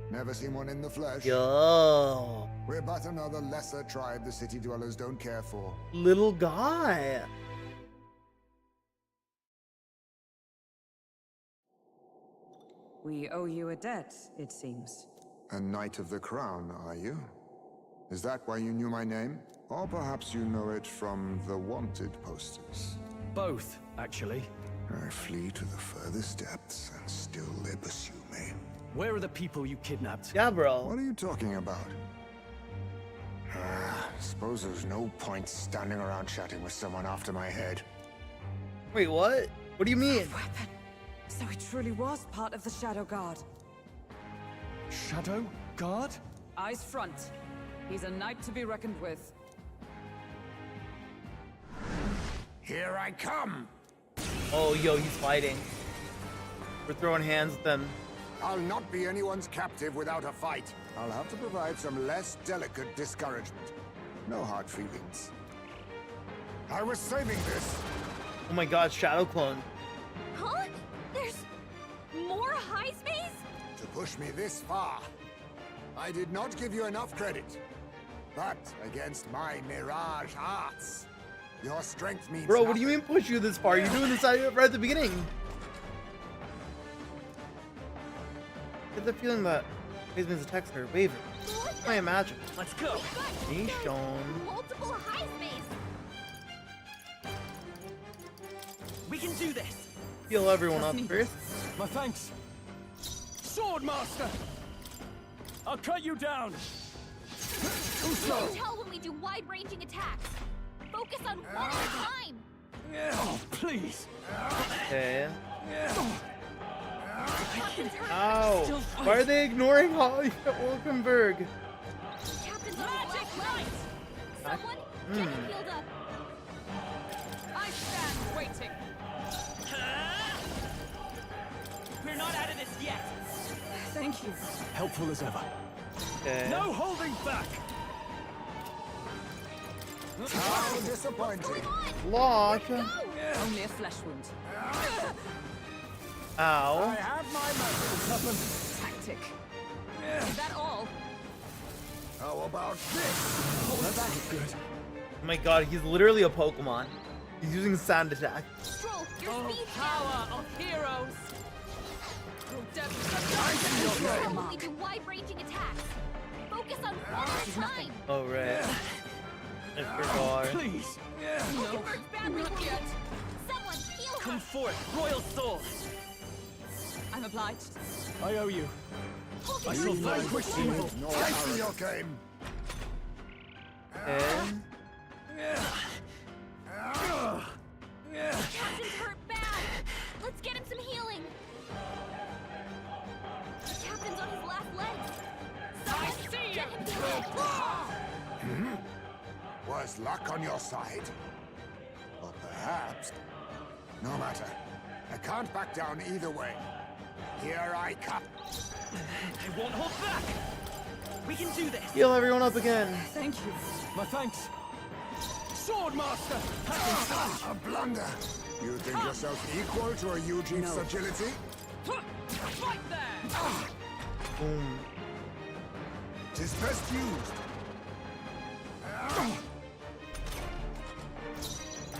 Never seen one in the flesh. Yo. We're but another lesser tribe the city dwellers don't care for. Little guy. We owe you a debt, it seems. A Knight of the Crown, are you? Is that why you knew my name? Or perhaps you know it from the wanted posters? Both, actually. I flee to the furthest depths, and still they pursue me. Where are the people you kidnapped? Yeah, bro. What are you talking about? Suppose there's no point standing around chatting with someone after my head. Wait, what? What do you mean? Weapon. So he truly was part of the Shadow Guard. Shadow Guard? Eyes front. He's a knight to be reckoned with. Here I come! Oh, yo, he's fighting. We're throwing hands at them. I'll not be anyone's captive without a fight. I'll have to provide some less delicate discouragement. No hard feelings. I was saving this. Oh my god, Shadow Clone. Huh? There's more Heismays? To push me this far. I did not give you enough credit. But against my mirage arts, your strength means Bro, what nothing. do you mean push you this far? You're doing this right at the beginning. I get the feeling that Heisman's attacks are wavering. I imagine. Let's go. Nation. Multiple Heismays. We can do this. Heal everyone up first. My thanks. Sword Master! I'll cut you down. Too slow. You can tell when we do wide-ranging attacks. Focus on one at a time. Oh, please. Okay. Captain's hurt. Ow. Why are they ignoring Wolkenberg? Captain's on his last legs. Someone get him healed up. I stand waiting. We're not out of this yet. Thank you. Helpful as ever. Okay. No holding back. How disappointing. Lock. Only a flesh wound. Ow. I have my methods. Tactic. Is that all? How about this? That's good. Oh my god, he's literally a Pokemon. He's using Sand Attack. Stroll, your speed's Power of heroes. down. When we do wide-ranging attacks. Focus on one at a time. Oh, right. I forgot. Please. Wolkenberg's badly wounded. Someone heal her. Come forth, Royal Soul. I'm obliged. I owe you. I Wolkenberg shall vanquish evil. I see your game. And Captain's hurt bad. Let's get him some healing. The captain's on his last legs. Someone get him healed. Was luck on your side? Or perhaps... No matter. I can't back down either way. Here I come. I won't hold back. We can do this. heal everyone up again. Thank you. My thanks. Sword Master! A blunder. You think yourself equal to a Eugene's agility? Right there! Boom. Tis best used.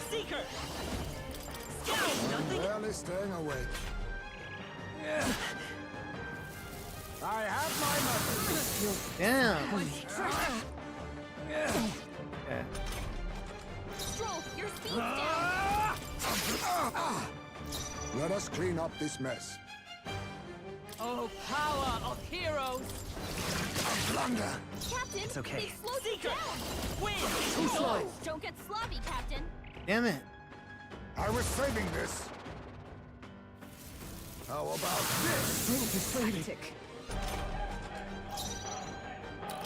Seeker! Scout! I'm barely staying awake. I have my methods. Damn. Okay. Stroll, your speed's down. Let us clean up this mess. Oh, power of heroes! A blunder. Captain, It's okay. they slowed you down. Win! Too slow. Don't get sloppy, Captain. Damn it. I was saving this. How about this? Tactic.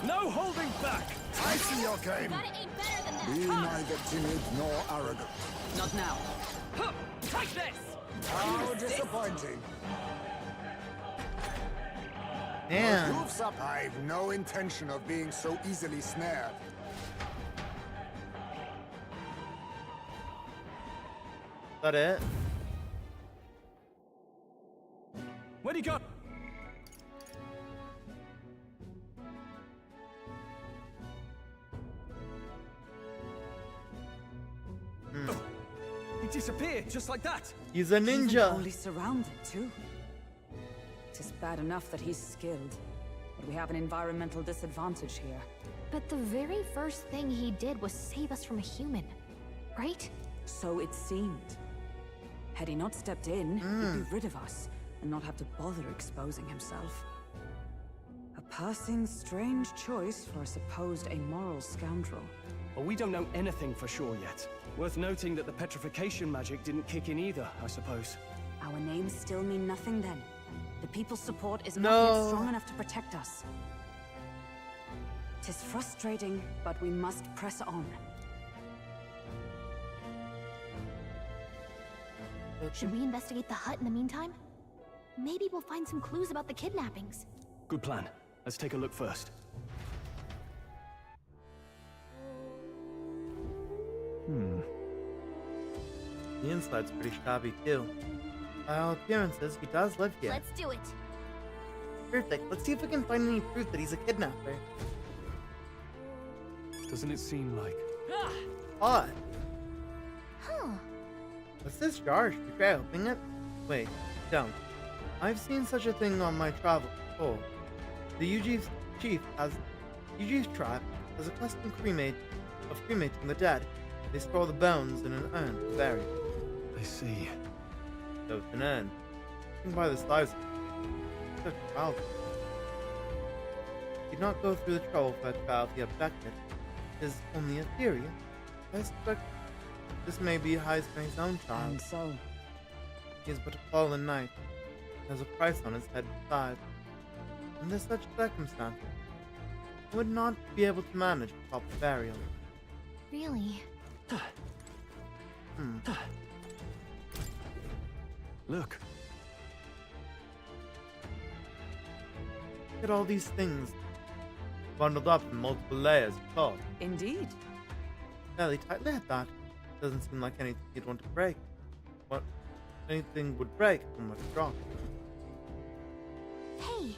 No holding back! I see your game. Gotta aim better than that. Be neither timid nor arrogant. Not now. Take this! How disappointing. Damn. Moves up. I've no intention of being so easily snared. Is that it? Where'd he go? He disappeared just like that. He's a Even ninja. only surrounded, too. Tis bad enough that he's skilled, but we have an environmental disadvantage here. But the very first thing he did was save us from a human, right? So it seemed. Had he not stepped in, he'd be rid of us, and not have to bother exposing himself. A passing strange choice for a supposed amoral scoundrel. Well, we don't know anything for sure yet. Worth noting that the petrification magic didn't kick in either, I suppose. Our names still mean nothing then. The people's support is No. not yet strong enough to protect us. Tis frustrating, but we must press on. Should we investigate the hut in the meantime? Maybe we'll find some clues about the kidnappings. Good plan. Let's take a look first. The inside's pretty shabby too. By all appearances, he does live here. Let's do it. Perfect. Let's see if we can find any proof that he's a kidnapper. Doesn't it seem like... Odd. Huh. What's this jar? Should we try opening it? Wait, don't. I've seen such a thing on my travels before. The Yuji's tribe has a custom of cremating the dead. They store the bones in an urn to bury. I see. So it's an urn. You can buy the size of it. So child. Did not go through the trouble for a child he abducted. It is only a theory. I suspect this may be Heisman's own child. And so? He is but a fallen knight. Has a price on his head besides. Under such circumstances, he would not be able to manage a proper burial. Really? Look. Look at all these things bundled up in multiple layers of cloth. Indeed. Fairly tightly at that. Doesn't seem like anything you'd want to break. What anything would break from what's dropped. Hey!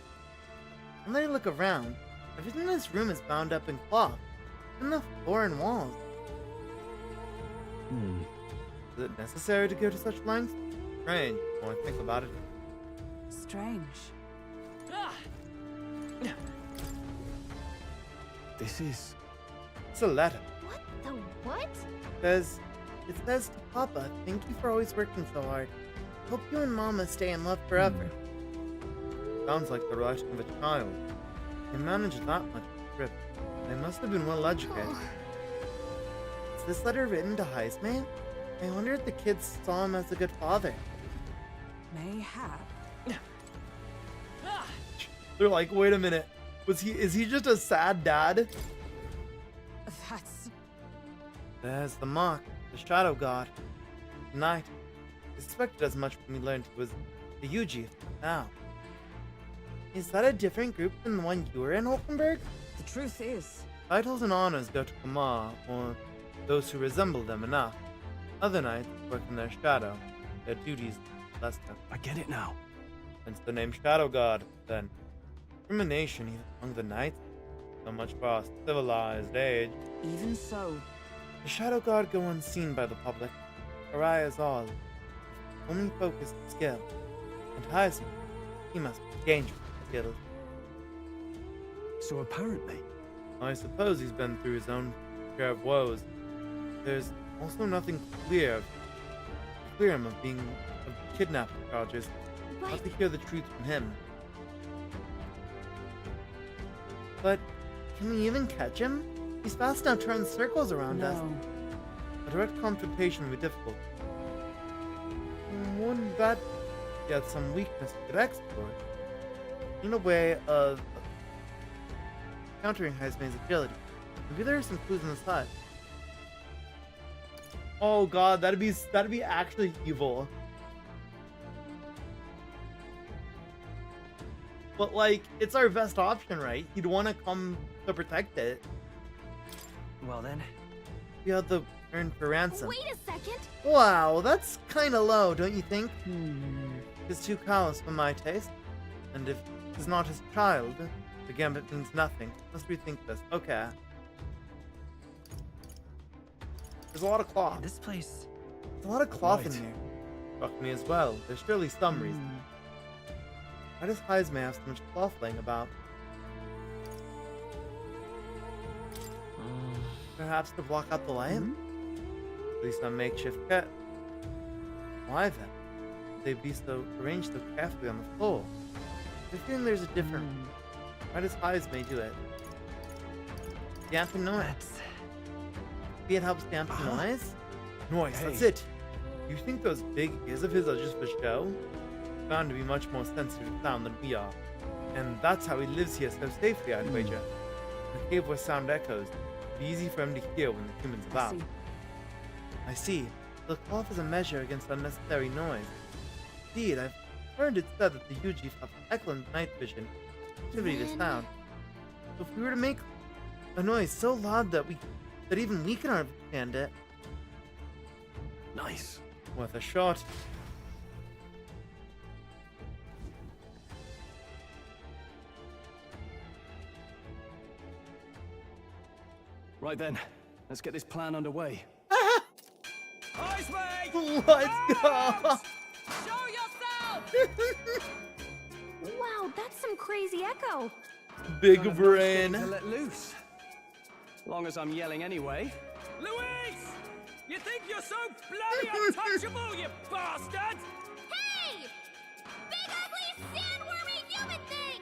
When they look around, everything in this room is bound up in cloth. Even the floor and walls. Is it necessary to go to such lengths? Strange, when I think about it. Strange. This is... It's a letter. What the what? It says to Papa, thank you for always working so hard. Hope you and Mama stay in love forever. Sounds like the writing of a child. They managed that much script. They must have been well educated. Is this letter written to Heisman? I wonder if the kids saw him as a good father. Mayhap. They're like, wait a minute. Is he just a sad dad? That's... There's the mark, the shadow god. Knight. I suspected as much when we learned he was the Yuji now. Is that a different group than the one you were in, Hulkenberg? The truth is... Titles and honors go to Kama, or those who resemble them enough. Other knights work in their shadow. Their duties less than. I get it now. Hence the name Shadow God, then. Discrimination even among the knights? So much for our civilized age. Even so. The Shadow God go unseen by the public. Pariah is all. Only focused skill. And Heisman, he must be dangerous skilled. So apparently... I suppose he's been through his own share of woes. There's also nothing clear him of kidnapping charges. I'll have to hear the truth from him. But can we even catch him? He's fast enough to turn circles around us. A direct confrontation would be difficult. Wouldn't that get some weakness we could exploit? In a way of countering Heisman's agility. Maybe there are some clues in the side. Oh god, that'd be actually evil. But like, it's our best option, right? He'd want to come to protect it. Well then. We had the earn for ransom. Wait a second! Wow, that's kind of low, don't you think? It's too callous for my taste. And if he's not his child, the gambit means nothing. Let's rethink this. Okay. There's a lot of cloth. This place... There's a lot of cloth in here. Struck me as well. There's surely some reason. Why does Heisman have so much cloth laying about? Perhaps to block out the light? At least on makeshift cat. Why then? Would they be so arranged so carefully on the floor? I feeling there's a different. Why does Heisman do it? Yeah, I know it. Maybe it helps dampen noise? Noise, that's it. You think those big ears of his are just for show? Bound to be much more sensitive to sound than we are. And that's how he lives here so safely, I'd wager. The cave where sound echoes. It'd be easy for him to hear when the humans about. I see. The cloth is a measure against unnecessary noise. Indeed, I've heard it said that the Yuji have excellent night vision, sensitivity to sound. So if we were to make a noise so loud that even we can understand it. Nice. Worth a shot. Right then, let's get this plan underway. Let's go! Show yourself! Wow, that's some crazy echo. Big brain. To let loose. Long as I'm yelling anyway. Luis! You think you're so bloody untouchable, you bastard? Hey! Big ugly sandwormy human thing!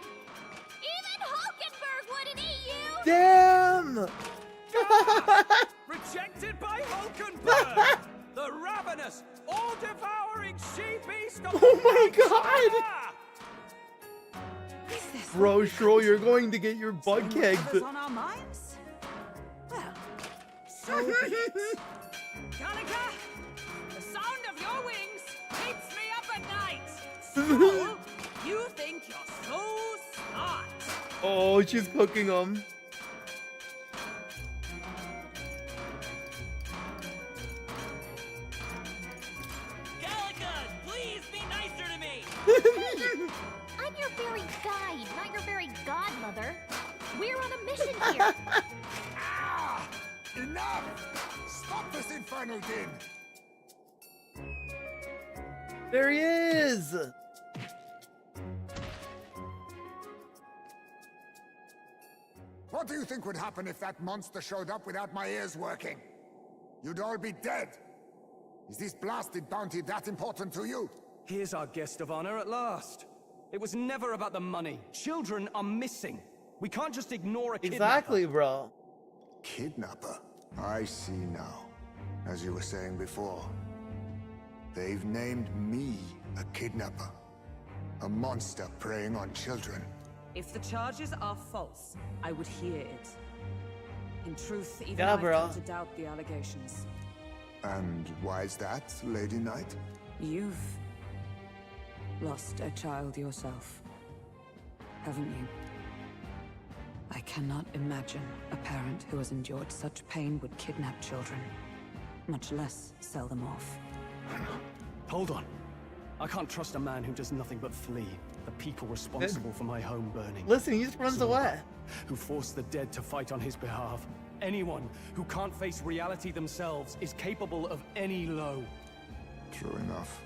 Even Hulkenberg wouldn't eat you! Damn! Rejected by Hulkenberg! The ravenous, all-devouring she-beast of Oh my god! Bro, Shro, you're going to get your butt kicked. On our minds? Well, so be it. Kanika, the sound of your wings keeps me up at night. So, you think you're so smart? Oh, she's cooking them. Please be nicer to me! I'm your very guide, not your very godmother. We're on a mission here. Enough! Stop this infernal din! There he is! What do you think would happen if that monster showed up without my ears working? You'd all be dead. Is this blasted bounty that important to you? Here's our guest of honor at last. It was never about the money. Children are missing. We can't just ignore a kidnapper. Exactly, bro. Kidnapper? I see now. As you were saying before, they've named me a kidnapper. A monster preying on children. If the charges are false, I would hear it. In truth, even Yeah, I've bro. come to doubt the allegations. And why is that, Lady Knight? You've lost a child yourself, haven't you? I cannot imagine a parent who has endured such pain would kidnap children, much less sell them off. Hold on. I can't trust a man who does nothing but flee. The people responsible for my home burning. Listen, he just runs away. Who forced the dead to fight on his behalf. Anyone who can't face reality themselves is capable of any low. True enough.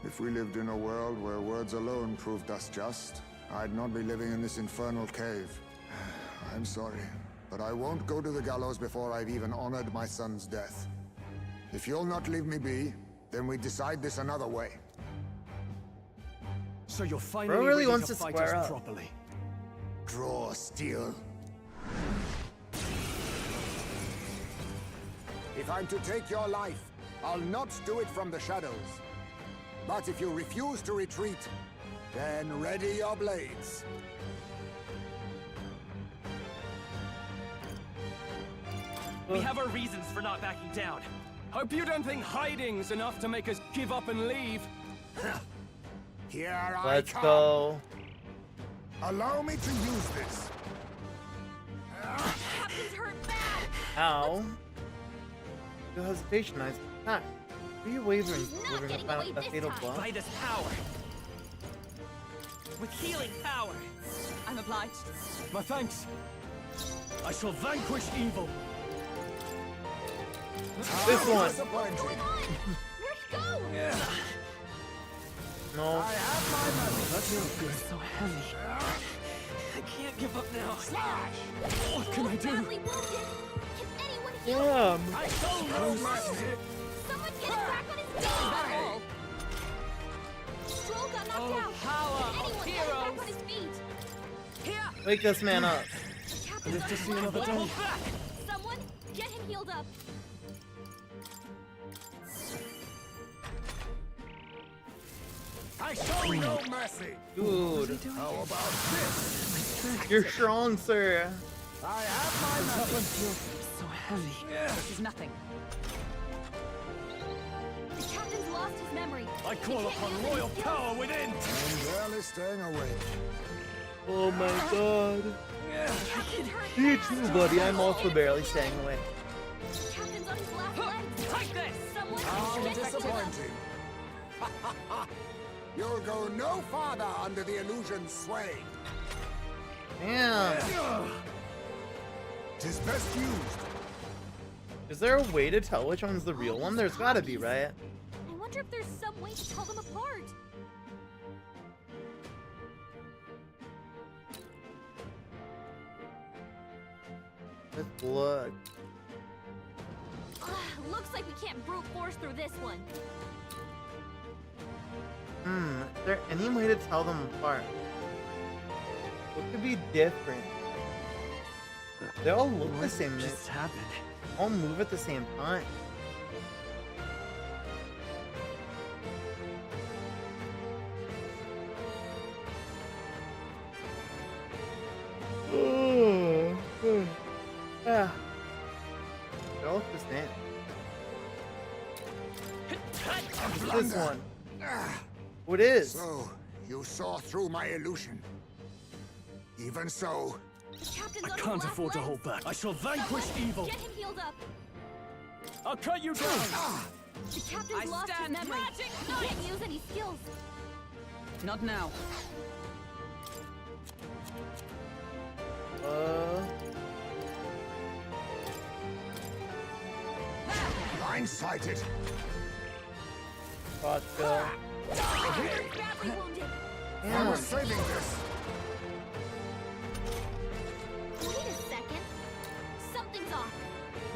If we lived in a world where words alone proved us just, I'd not be living in this infernal cave. I'm sorry, but I won't go to the gallows before I've even honored my son's death. If you'll not leave me be, then we decide this another way. So you're finally Bro really ready wants to to fight square us up. properly. Draw steel. If I'm to take your life, I'll not do it from the shadows. But if you refuse to retreat, then ready your blades. We have our reasons for not backing down. Hope you don't think hiding's enough to make us give up and leave. Here I Let's come. go. Allow me to use this. Captain's hurt bad! Ow. No hesitation, I attack. Are you wavering over a fatal blow? By this power. With healing power. I'm obliged. My thanks. I shall vanquish evil. This one. Where'd he go? No. I have my money. That's not good. So heavy. I can't give up now. Slash! What can I do? Badly wounded. Can anyone heal him? Damn. I told no mercy. Someone get him back on his feet! Stroll got knocked out. power Can of anyone get him back heroes. on his feet? Wake this man up. Captain's live to on see his another way. day. Someone get him healed healed up. I show no mercy. Dude, How about this? you're strong, sir. I have my method. So heavy. This is nothing. The captain's lost his memory. I call upon royal power within. I'm barely staying awake. Oh my god. Captain's hurt Me bad. too, buddy. I'm also barely staying away. Captain's on his last legs. Take this! Someone How get to them. disappointing. You'll go no farther under the illusion's sway. Damn. Tis best used. Is there a way to tell which one's the real one? There's gotta be, right? I wonder if there's some way to tell them apart. Let's look. Looks like we can't brute force through this one. Is there any way to tell them apart? What could be different? They all look the same. They Just happened. all move at the same time. Yeah. They all look the same. What's this one? What is? So, you saw through my illusion. Even so, Captain's I on his can't last afford to legs. hold back. I shall vanquish evil. Get him healed up. I'll cut you down. The captain's lost his memory. He can't use any skills. Not now. blindsided. Gotcha. Badly wounded. I was saving this. Wait a second. Something's off.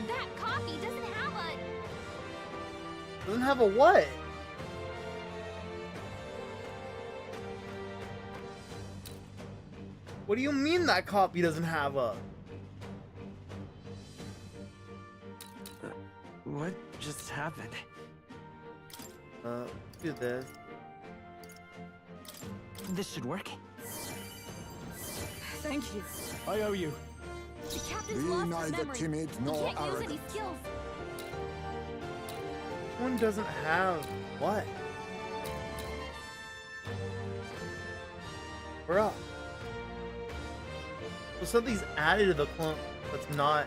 That copy doesn't have a... Doesn't have a what? What do you mean that copy doesn't have a? What just happened? Do this. This should work. Thank you. I owe you. The captain's Be lost his neither memory. timid He nor can't use any arrogant. skills. Which one doesn't have what? Bruh. So something's added to the clone that's not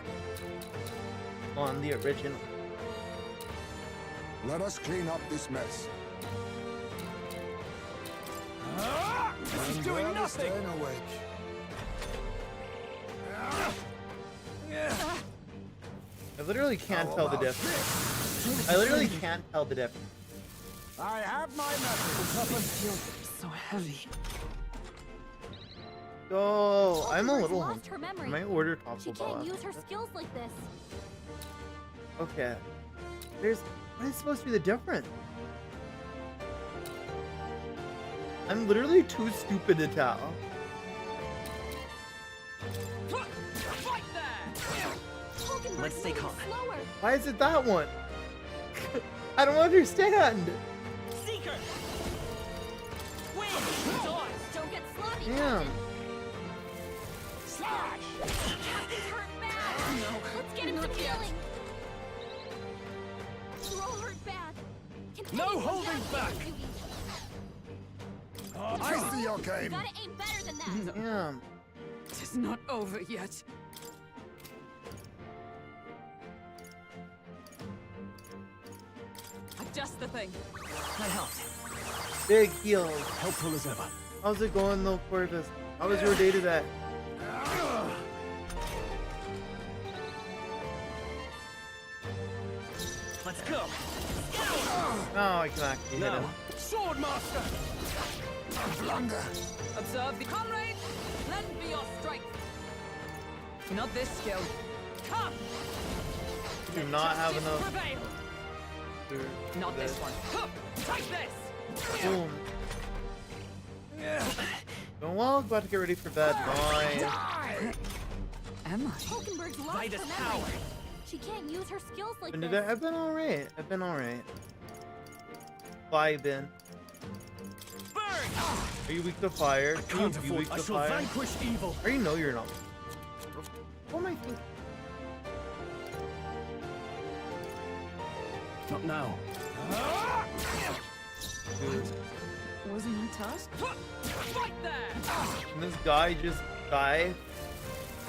on the original. Let us clean up this mess. This is I'm doing barely nothing. staying awake. I literally can't How tell the about difference. I literally can't tell the difference. I have my method. So heavy. Oh, I'm a Ultraverse little lost her hungry. memory. I might order She Taco Bell. can't use after her this. skills like this. Okay. What is supposed to be the difference? I'm literally too stupid to tell. Right there! Hulkenberg's Let's stay moving calm. slower. Why is it that one? I don't understand. Seeker! Win! Dodge! Don't get sloppy, Damn. Captain. Slash! Captain's hurt bad. No. Let's get him Not some yet. healing. You're all hurt bad. Can No anyone holding guide me, back. Yugi? I see your You game. gotta aim better than that. Damn. It's not over yet. Adjust the thing. I helped. Big heals. Helpful as ever. How's it going though, Corvus? How was your day today? Let's go. Oh, I can actually hit him. Now, Sword Master! Blunder. Observe the comrades. Lend me your strength. Not this skill. Come! Do not have Justice enough. prevail. to Not do this one. Huh, take this! Boom. Going well. About to get ready for bed. Nice. Am I? Hulkenberg's By lost this her power. memory. She can't use her skills like And this. I've been alright. I've been alright. Vibin. Are you weak to fire? Can you be weak to fire? vanquish evil. I already know you're not. What am I thinking? Not now. Dude. Wasn't my task? Right there! Can this guy just die?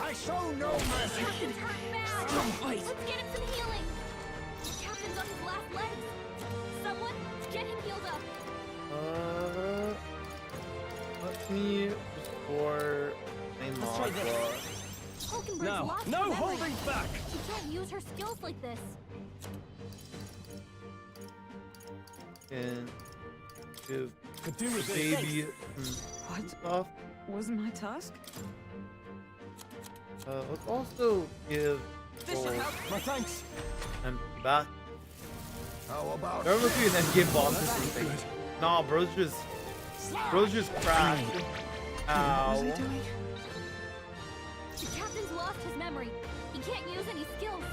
I show no mercy. Captain's hurt bad. Let's get him some healing. Captain's on his last legs. Someone get him healed up. Let me restore my Magua. Hulkenberg's No, lost no her memory. holding back. She can't use her skills like this. And give Could do with baby this. some stuff. Wasn't my task? Let's also give This should help. My thanks. and back. How about There must be an endgame boss or something. Nah, bro's just crashed. Ow. The captain's lost his memory. He can't use any skills.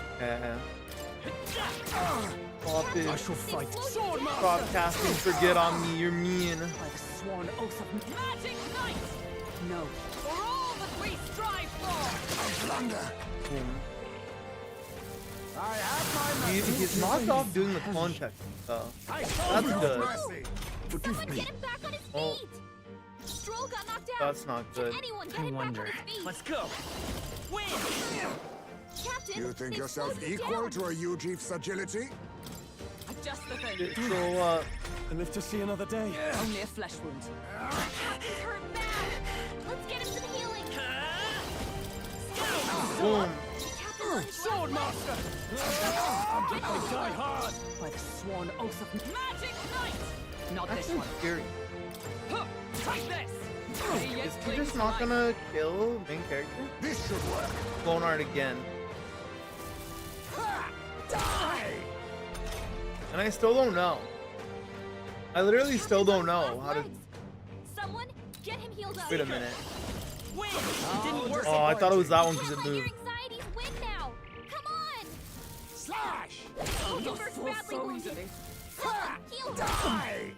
Stop it. I shall fight. Sword Stop casting forget on me, you're mean. By the sworn oath of Magic Knight! no. For all that we strive for! blunder? Boom. I have my He's knocked off doing the contact stuff. That's good. Someone get him back on his Oh. feet. Stroll got knocked out. That's not good. Can anyone get him back on his feet? Let's go. Win! Captain, You think they yourself slowed you equal down. to a Ujief's agility? Just the thing. So, And live to see another day. Only a flesh wound. Captain's hurt bad. Let's get him some healing. boom. Captain's on his Sword last Master! legs. I die hard! By the sworn oath of Magic Knight! not That's this so one. scary. Huh, take this! Is he just not gonna kill main character? This should work. Clonard again. Die! And I still don't know. I literally still don't know how to. Someone get him healed up. Wait a minute. Win! It didn't work. Oh, I thought it was that one because it Can't let your moved. anxieties win now. Come on. Slash! Hulkenberg's badly wounded. Someone heal him. Die!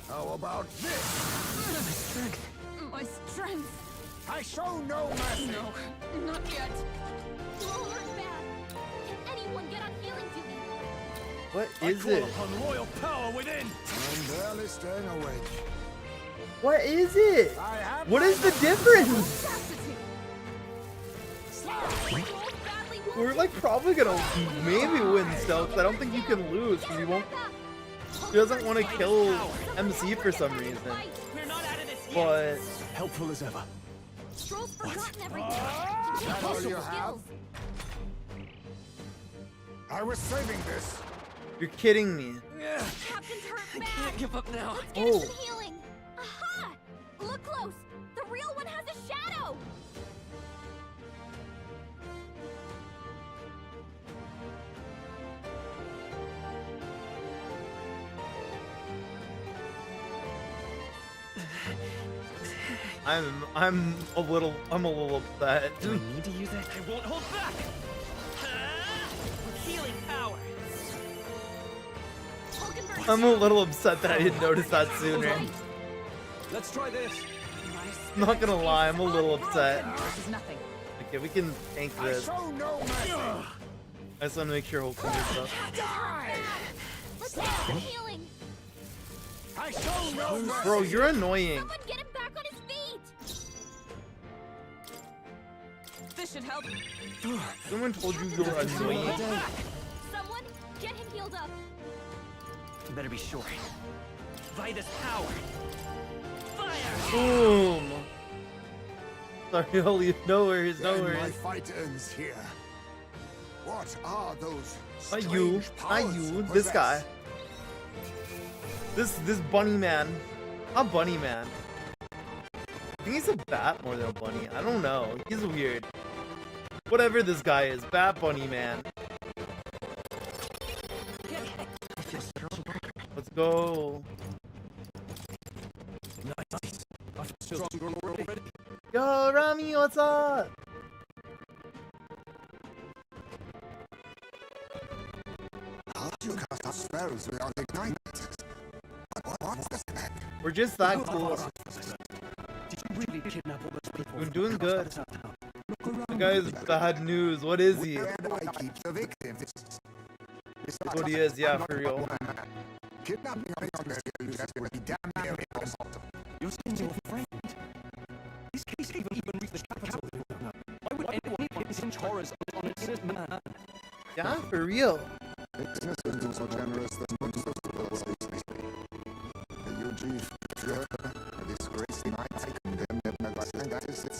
How about this? My strength. I show no mercy. No, not yet. Stroll hurt bad. Can anyone get on healing duty? What I is call it? upon royal power within! I'm barely staying awake. What is it? I have What my is the difference? Chastity. Stroll's badly wounded. We're like probably gonna maybe win still, because I don't think you can lose because you won't. He doesn't want to kill MC for some reason. We're not out of this yet. But Helpful as ever. Stroll's forgotten everything. He can't all use you his have? skills. I was saving this. you're kidding me. Captain's hurt bad. Can't give up now. Let's get him Oh. some healing. Aha! Look close. The real one has a shadow. I'm a little upset. Do we need to use it? I won't hold back! With healing power! Hulkenberg's I'm a little upset that I didn't notice that sooner. Let's try this. I'm not gonna lie, I'm a little upset. This is nothing. Okay, we can tank I this. show no mercy. I just want to make sure Hulk can do stuff. Die! Let's get him some healing. I show no mercy. Bro, you're annoying. Someone get him back on his feet. This should help. Someone told you you're annoying. Someone get him healed up. You better be sure. By this power! Fire! Boom. Sorry, I'll leave. No worries, no Then my worries. fight ends here. What are those Not strange you, not powers you. you This guy. possess? This bunny man. Not bunny man. I think he's a bat more than a bunny. I don't know. He's weird. Whatever this guy is, bat bunny man. Let's go. Nice. I feel stronger already. Yo, Rami, what's up? ourselves without igniting it. What's this? We're just that cool. Did you really kidnap all those people? We're doing good. The guy's bad news. What is he? Where do I keep the victims? That's what he is, yeah, for real. Kidnapping a younger just would be damn near impossible. You're saying your friend? This case even reached the capital. Why would anyone put this horrors on an innocent man? Yeah, for real. It's innocent so generous that most of the world says me. You chief, a disgraced knight, condemned them by Fantazio.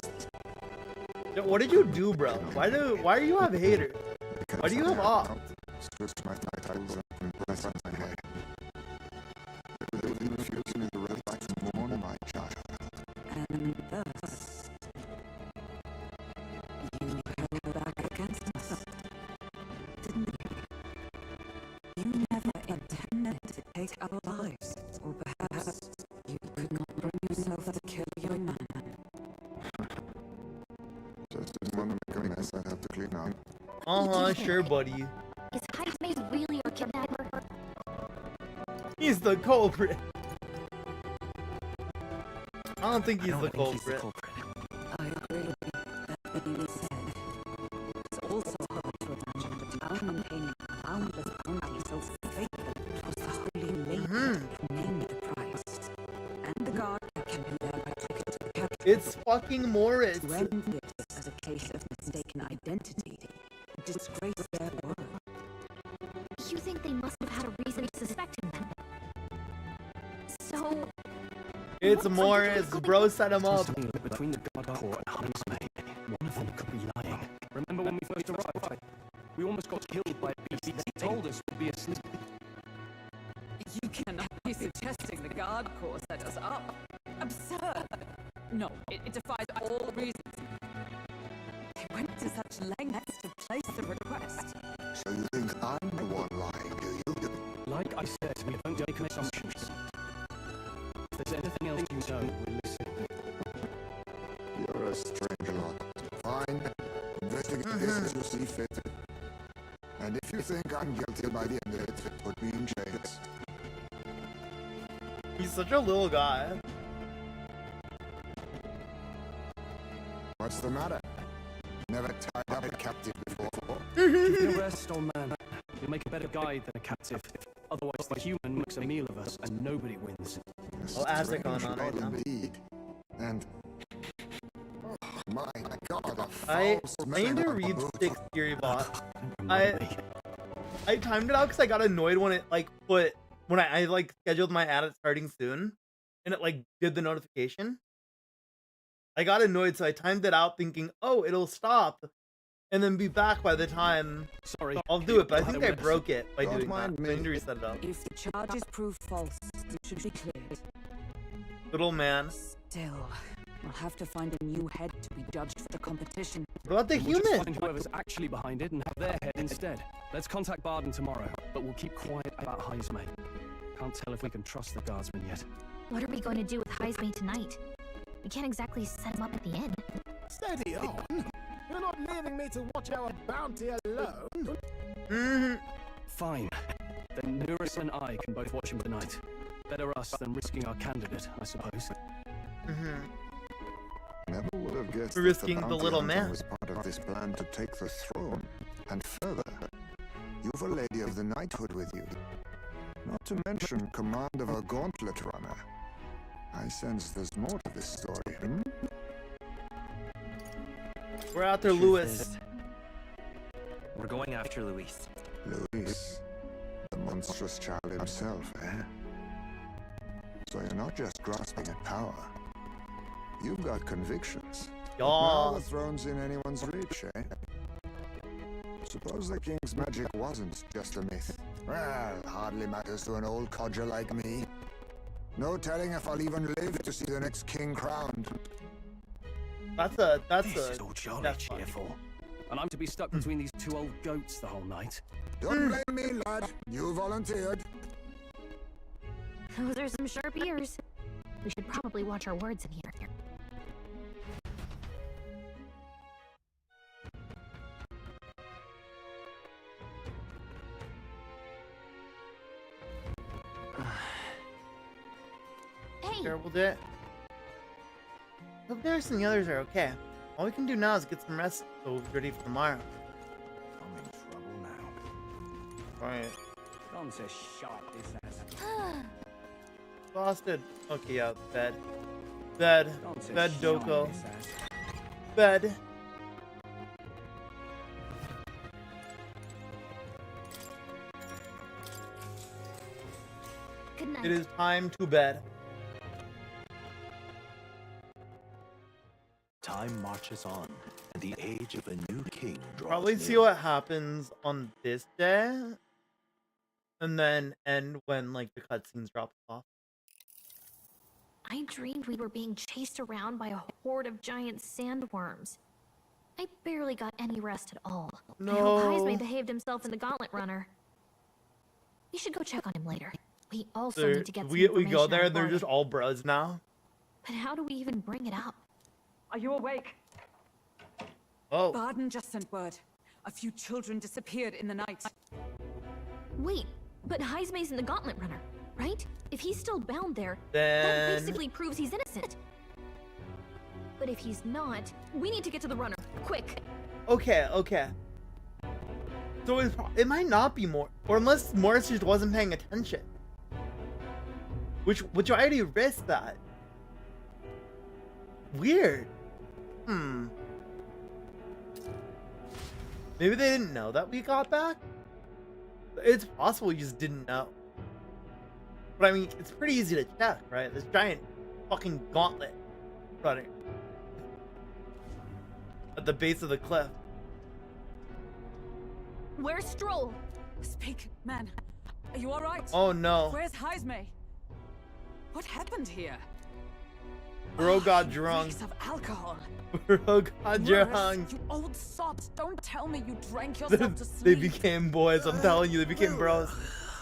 Yo, what did you do, bro? Why do you have haters? Why do you have off? Stripped my titles and pressed on my head. They would refuse me the right to mourn my child. And thus, you held back against us, didn't you? You never intended to take our lives, or perhaps you could not bring yourself to kill your man. Just as one to make a mess, I'd have to clean up. Sure, buddy. Is Jaime really our kidnapper? He's the culprit. I don't think he's the culprit. I agree with that being said. It's also hard to imagine the town maintaining a boundless bounty so faithful was the holy lady who named the price. And the guard that can be there replicated the capture. It's fucking Morris. To end this as a case of mistaken identity, disgrace their word. You think they must have had a reason to suspect him then? So... It's Morris. Bro set him up. Between the guard corps and Heismay, one of them could be lying. Remember when we first arrived? We almost got killed by a beast. They told us we'd be asleep. You cannot be suggesting the guard corps set us up. Absurd. No, it defies all reasons. They went to such lengths to place the request. So you think I'm the one lying, do you? Like I said, we don't make assumptions. If there's anything else you know, we'll listen. You're a strange lot. Fine. Investigate this as you see fit. And if you think I'm guilty by the end of it, put me in chains. He's such a little guy. What's the matter? Never tied up a captive before. Give me a rest, old man. You'll make a better guide than a captive. Otherwise, the human makes a meal of us, and nobody wins. Oh, Aztec on right now. Indeed. And oh my God, I need to read 6 Fury Bot. I timed it out because I got annoyed when it like put when I like scheduled my ad at starting soon, and it like did the notification. I got annoyed, so I timed it out thinking, oh, it'll stop, and then be back by the time. Sorry, I'll do it, but I think I broke it by doing that. I need to reset it up. If the charges prove false, you should be cleared. Little man. Still, we'll have to find a new head to be judged for the competition. What about the We'll just human? find whoever's actually behind it and have their head instead. Let's contact Barden tomorrow, but we'll keep quiet about Heismay. Can't tell if we can trust the guardsman yet. What are we going to do with Heismay tonight? We can't exactly set him up at the inn. Steady on. You're not leaving me to watch our bounty alone. Fine. Then Nurus and I can both watch him tonight. Better us than risking our candidate, I suppose. Never would have guessed Risking that the little bounty hunter man. was part of this plan to take the throne. And further, you've a lady of the knighthood with you. Not to mention command of a gauntlet runner. I sense there's more to this story, We're after Lewis. We're going after Luis. Luis, the monstrous child himself, eh? So you're not just grasping at power. You've got convictions. Now the throne's in anyone's reach, eh? Suppose the king's magic wasn't just a myth. Well, hardly matters to an old codger like me. No telling if I'll even live to see the next king crowned. This is all jolly cheerful. And I'm to be stuck between these two old goats the whole night. Don't blame me, lad. You volunteered. Those are some sharp ears. We should probably watch our words in here. Hey! Terrible day. Hope Darius and the others are okay. All we can do now is get some rest so we'll be ready for tomorrow. I'm in trouble now. Alright. Gone to shot this ass. Exhausted. Okay, yeah, bed. Bed. Gone to Bed, shot Doko. this ass. Bed. Good night. It is time to bed. Time marches on, and the age of a new king draws Probably see near. what happens on this day. And then end when, like, the cutscenes drop off. I dreamed we were being chased around by a horde of giant sandworms. I barely got any rest at all. I hope No. Heisme behaved himself in the Gauntlet Runner. We should go check on him later. We also They're- need to get some we go information there on and they're Barney. just all bros now. But how do we even bring it up? Are you awake? Oh. Barden just sent word. A few children disappeared in the night. Wait, but Heisme's in the Gauntlet Runner, right? If he's still bound there, Then- that basically proves he's innocent. But if he's not, we need to get to the runner, quick. Okay, okay. So it might not be more, or unless Morris just wasn't paying attention. Which I already risked that. Weird. Maybe they didn't know that we got back? It's possible we just didn't know. But I mean, it's pretty easy to check, right? This giant fucking gauntlet running at the base of the cliff. Where's Stroll? Speak, man. Are you alright? Oh no. Where's Heisme? What happened here? Bro got He drunk. reeks of alcohol. Bro got Morris, drunk. you old sot. Don't tell me you drank yourself to They sleep. became boys, I'm telling you, they became bros.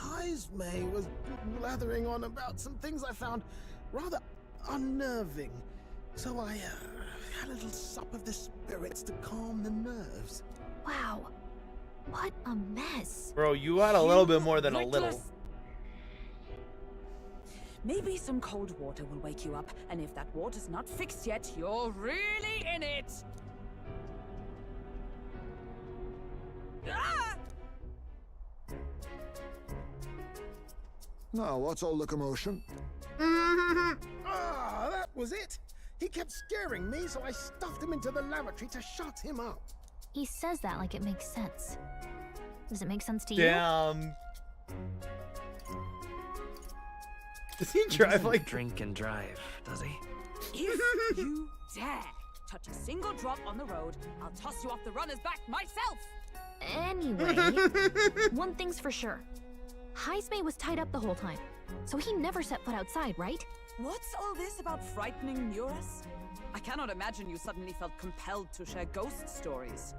Heisme was blathering on about some things I found rather unnerving. So I had a little sup of the spirits to calm the nerves. Wow. What a mess. Bro, you had a little bit more than a little. Reckless. Maybe some cold water will wake you up, and if that water's not fixed yet, you're really in it. Ah! Now, what's all the commotion? Ah, that was it. He kept scaring me, so I stuffed him into the lavatory to shut him up. He says that like it makes sense. Does it make sense to you? Damn. Does he He drive doesn't like drink and drive, does he? If you dare touch a single drop on the road, I'll toss you off the runner's back myself. Anyway, one thing's for sure. Heisme was tied up the whole time, so he never set foot outside, right? What's all this about frightening Eurus? I cannot imagine you suddenly felt compelled to share ghost stories.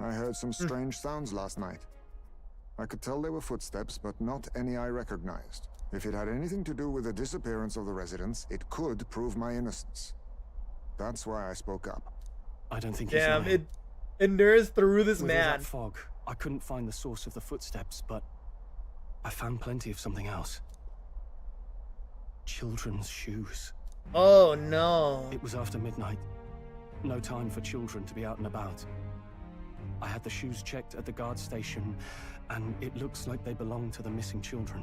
I heard some strange sounds last night. I could tell they were footsteps, but not any I recognized. If it had anything to do with the disappearance of the residents, it could prove my innocence. That's why I spoke up. I don't think Damn, he's lying. it endures through this With all man. that fog, I couldn't find the source of the footsteps, but I found plenty of something else. Children's shoes. Oh no. It was after midnight. No time for children to be out and about. I had the shoes checked at the guard station, and it looks like they belong to the missing children.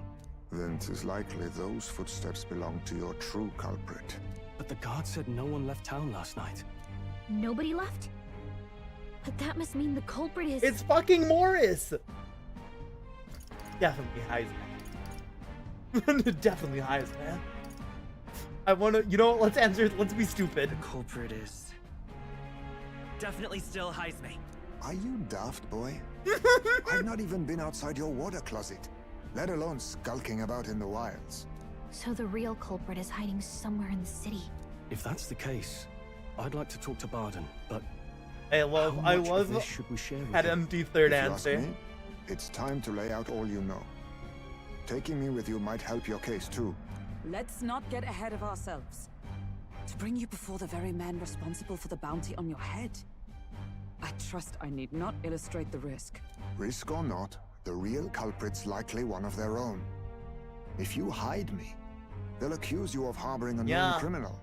Then 'tis likely those footsteps belong to your true culprit. But the guard said no one left town last night. Nobody left? But that must mean the culprit is... It's fucking Morris. Definitely Heisman. Definitely Heisman. I wanna, you know what, let's answer, let's be stupid. The culprit is definitely still Heisme. Are you daft, boy? I've not even been outside your water closet, let alone skulking about in the wilds. So the real culprit is hiding somewhere in the city. If that's the case, I'd like to talk to Barden, but I how love much of this should we share with had him? empty third If you ask answer. me, it's time to lay out all you know. Taking me with you might help your case too. Let's not get ahead of ourselves. To bring you before the very man responsible for the bounty on your head. I trust I need not illustrate the risk. Risk or not, the real culprit's likely one of their own. If you hide me, they'll accuse you of harboring a known Yeah. criminal.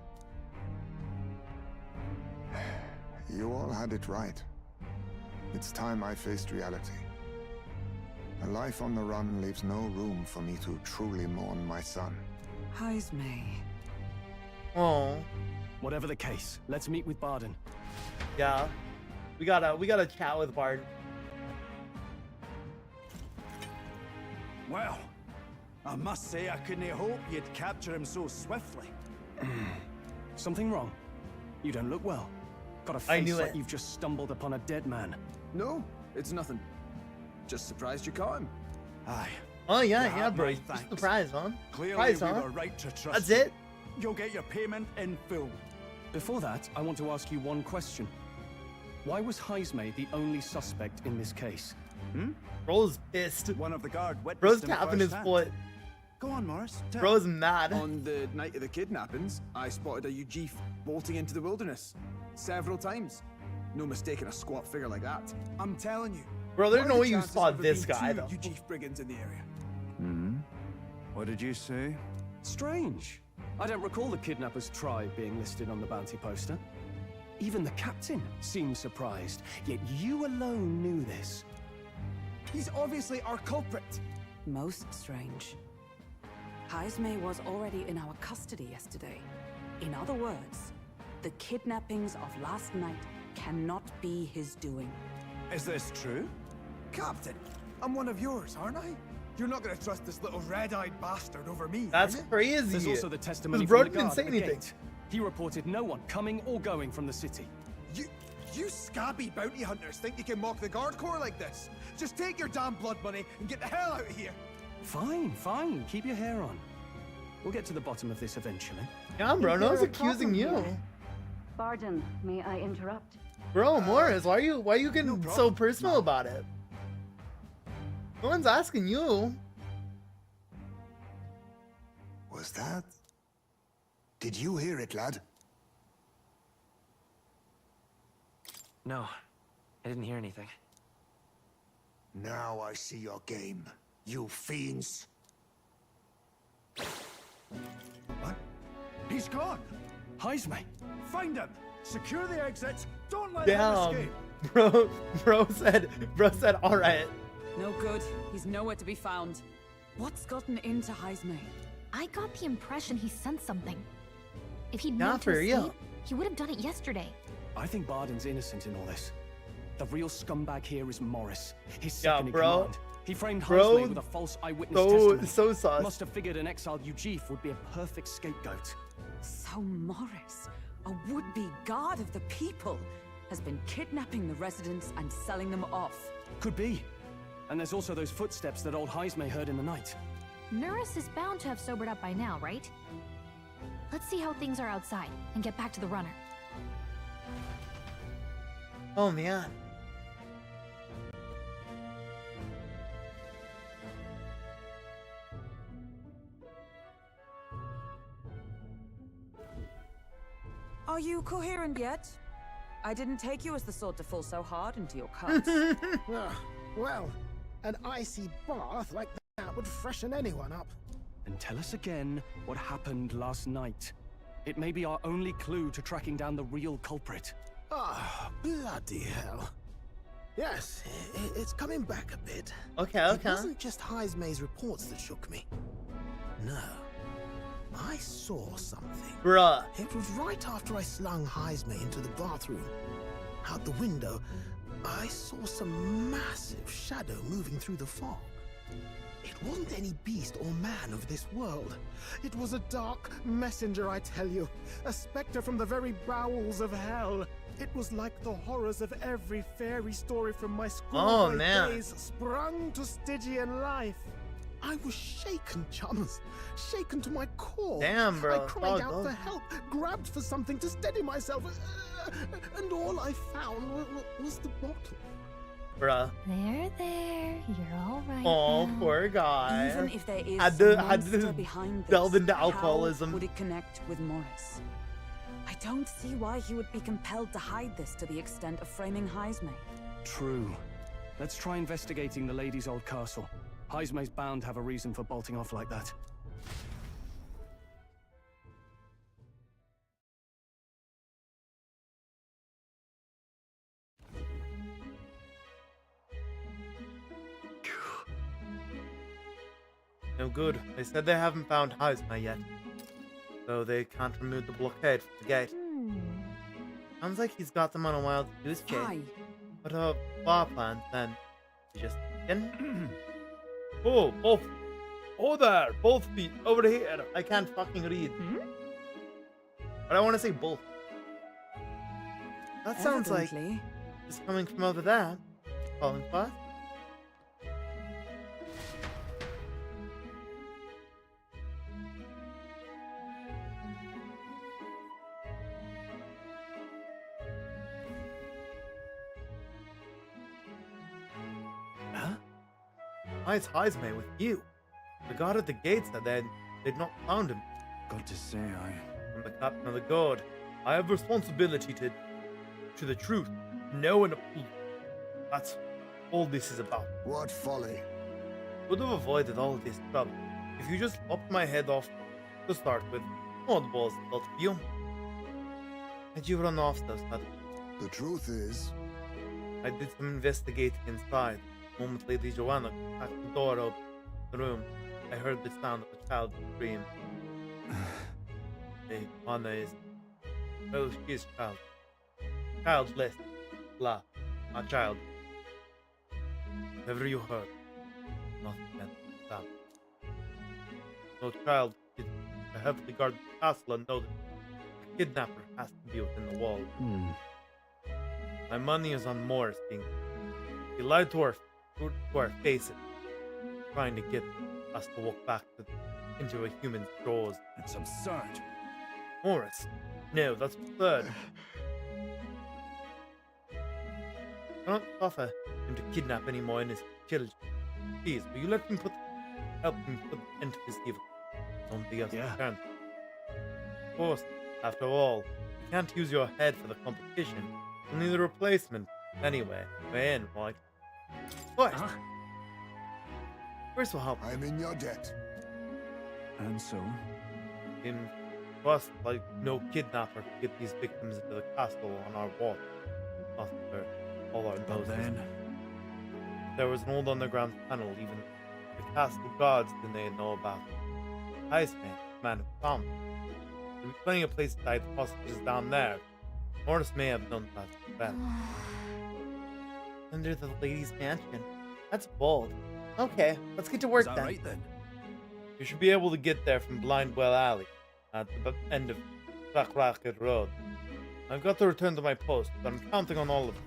You all had it right. It's time I faced reality. A life on the run leaves no room for me to truly mourn my son. Heismay. Oh. Whatever the case, let's meet with Barden. Yeah. We gotta chat with Bard. Well, I must say I couldn't hope you'd capture him so swiftly. Something wrong? You don't look well. Got a I face knew like it. you've just stumbled upon a dead man. No, it's nothing. Just surprised you caught him. Aye. Oh You yeah, have yeah, bro. my Just thanks. surprise, man. Clearly, Surprise, we huh? were right to trust That's you. it. You'll get your payment in full. Before that, I want to ask you one question. Why was Heismay the only suspect in this case? Bro's pissed. One of the guard witnessed Bro's him tapping his firsthand. foot. Go on, Morris. Tell. Bro's mad. On the night of the kidnappings, I spotted a Ujif bolting into the wilderness. Several times. No mistaking a squat figure like that. I'm telling you. Bro, there's what no are way the you chances saw of there this being guy, two though. Ujif brigands in the area? What did you say? Strange. I don't recall the kidnappers' tribe being listed on the bounty poster. Even the captain seemed surprised, yet you alone knew this. He's obviously our culprit. Most strange. Heismay was already in our custody yesterday. In other words, the kidnappings of last night cannot be his doing. Is this true? Captain, I'm one of yours, aren't I? You're not gonna trust this little red-eyed bastard over me, That's are you? crazy. There's also the testimony Because bro from the didn't guard say at the anything. gate. He reported no one coming or going from the city. You scabby bounty hunters think you can mock the guard corps like this? Just take your damn blood money and get the hell out of here. Fine, fine. Keep your hair on. We'll get to the bottom of this eventually. Yeah, bro. Is No one's there a accusing problem you. here? Barden, may I interrupt? Bro, Morris, why are you getting so personal about it? No one's asking you. Was that? Did you hear it, lad? No, I didn't hear anything. Now I see your game, you fiends. What? He's gone. Heismay. Find him. Secure the exits. Don't let him Damn. escape. Bro said, all right. No good. He's nowhere to be found. What's gotten into Heismay? I got the impression he sensed something. If he'd Not meant to for real. escape, he would have done it yesterday. I think Barden's innocent in all this. The real scumbag here is Morris, his Yeah, second in bro. command. He framed Bro, Heismay with a false eyewitness so testimony. sus. Must have figured an exiled Ujif would be a perfect scapegoat. So Morris, a would-be god of the people, has been kidnapping the residents and selling them off. Could be. And there's also those footsteps that old Heismay heard in the night. Nuris is bound to have sobered up by now, right? Let's see how things are outside and get back to the runner. Oh man. Are you coherent yet? I didn't take you as the sort to fall so hard into your cuts. Well, an icy bath like that would freshen anyone up. And tell us again what happened last night. It may be our only clue to tracking down the real culprit. Ah, bloody hell. Yes, it's coming back a bit. Okay, It okay. wasn't just Heismay's reports that shook me. No. I saw something. Bruh. It was right after I slung Heismay into the bathroom. Out the window, I saw some massive shadow moving through the fog. It wasn't any beast or man of this world. It was a dark messenger, I tell you. A specter from the very bowels of hell. It was like the horrors of every fairy story from my schoolboy man. days sprung to Stygian life. I was shaken, chums. Shaken to my core. Damn, bro. I cried Dog, out for dog. help, grabbed for something to steady myself, and all I found was the bottle. Bruh. There, you're all right. Oh, now. poor guy. Even if there is Had some to monster behind this, delve into how alcoholism. would it connect with Morris? I don't see why he would be compelled to hide this to the extent of framing Heismay. True. Let's try investigating the lady's old castle. Heismay's bound to have a reason for bolting off like that. good. They said they haven't found Heisma yet. So they can't remove the blockade from the gate. Sounds like he's got them on a wild goose chase. Hi. What are our plans then? You just in? Oh, both. Oh there, both feet over here. I can't fucking read. But I want to say both. That sounds like it's coming from over there. Falling fast. Why is Heisme with you? The guard at the gate said they'd not found him. Got to say, I'm the captain of the guard. I have responsibility to the truth. No and a fool. That's all this is about. What folly. Would have avoided all this trouble if you just lopped my head off to start with. Oddballs thought of you. And you run off so suddenly. The truth is, I did some investigating inside. The moment Lady Joanna cracked the door open the room, I heard the sound of a child scream. Hey, Joanna is... Oh, she is child. Childless. Blah. Not child. Whatever you heard. Not meant to stop. No child is a heavily guarded castle and know that a kidnapper has to be within the walls. My money is on Morris being... He lied to our faces, trying to get us to walk back into a human's jaws. It's absurd. Morris? No, that's absurd. I don't offer him to kidnap any more innocent children. Please, will you let him help him put an end to this evil? Somebody else can. Of course, after all, you can't use your head for the competition. You'll need a replacement. Anyway, we're in, right? What? First of all, I'm in your debt. And so? In us, like no kidnapper could get these victims into the castle on our wall. After all our noses. Then there was an old underground tunnel, even the castle guards didn't know about it. Heisman, the man who found it. There was plenty of places to hide the hostages down there. Morris may have done that well. Under the lady's mansion. That's bold. Okay, let's get to work then. Right then? You should be able to get there from Blindwell Alley at the end of Black Rocket Road. I've got to return to my post, but I'm counting on all of you.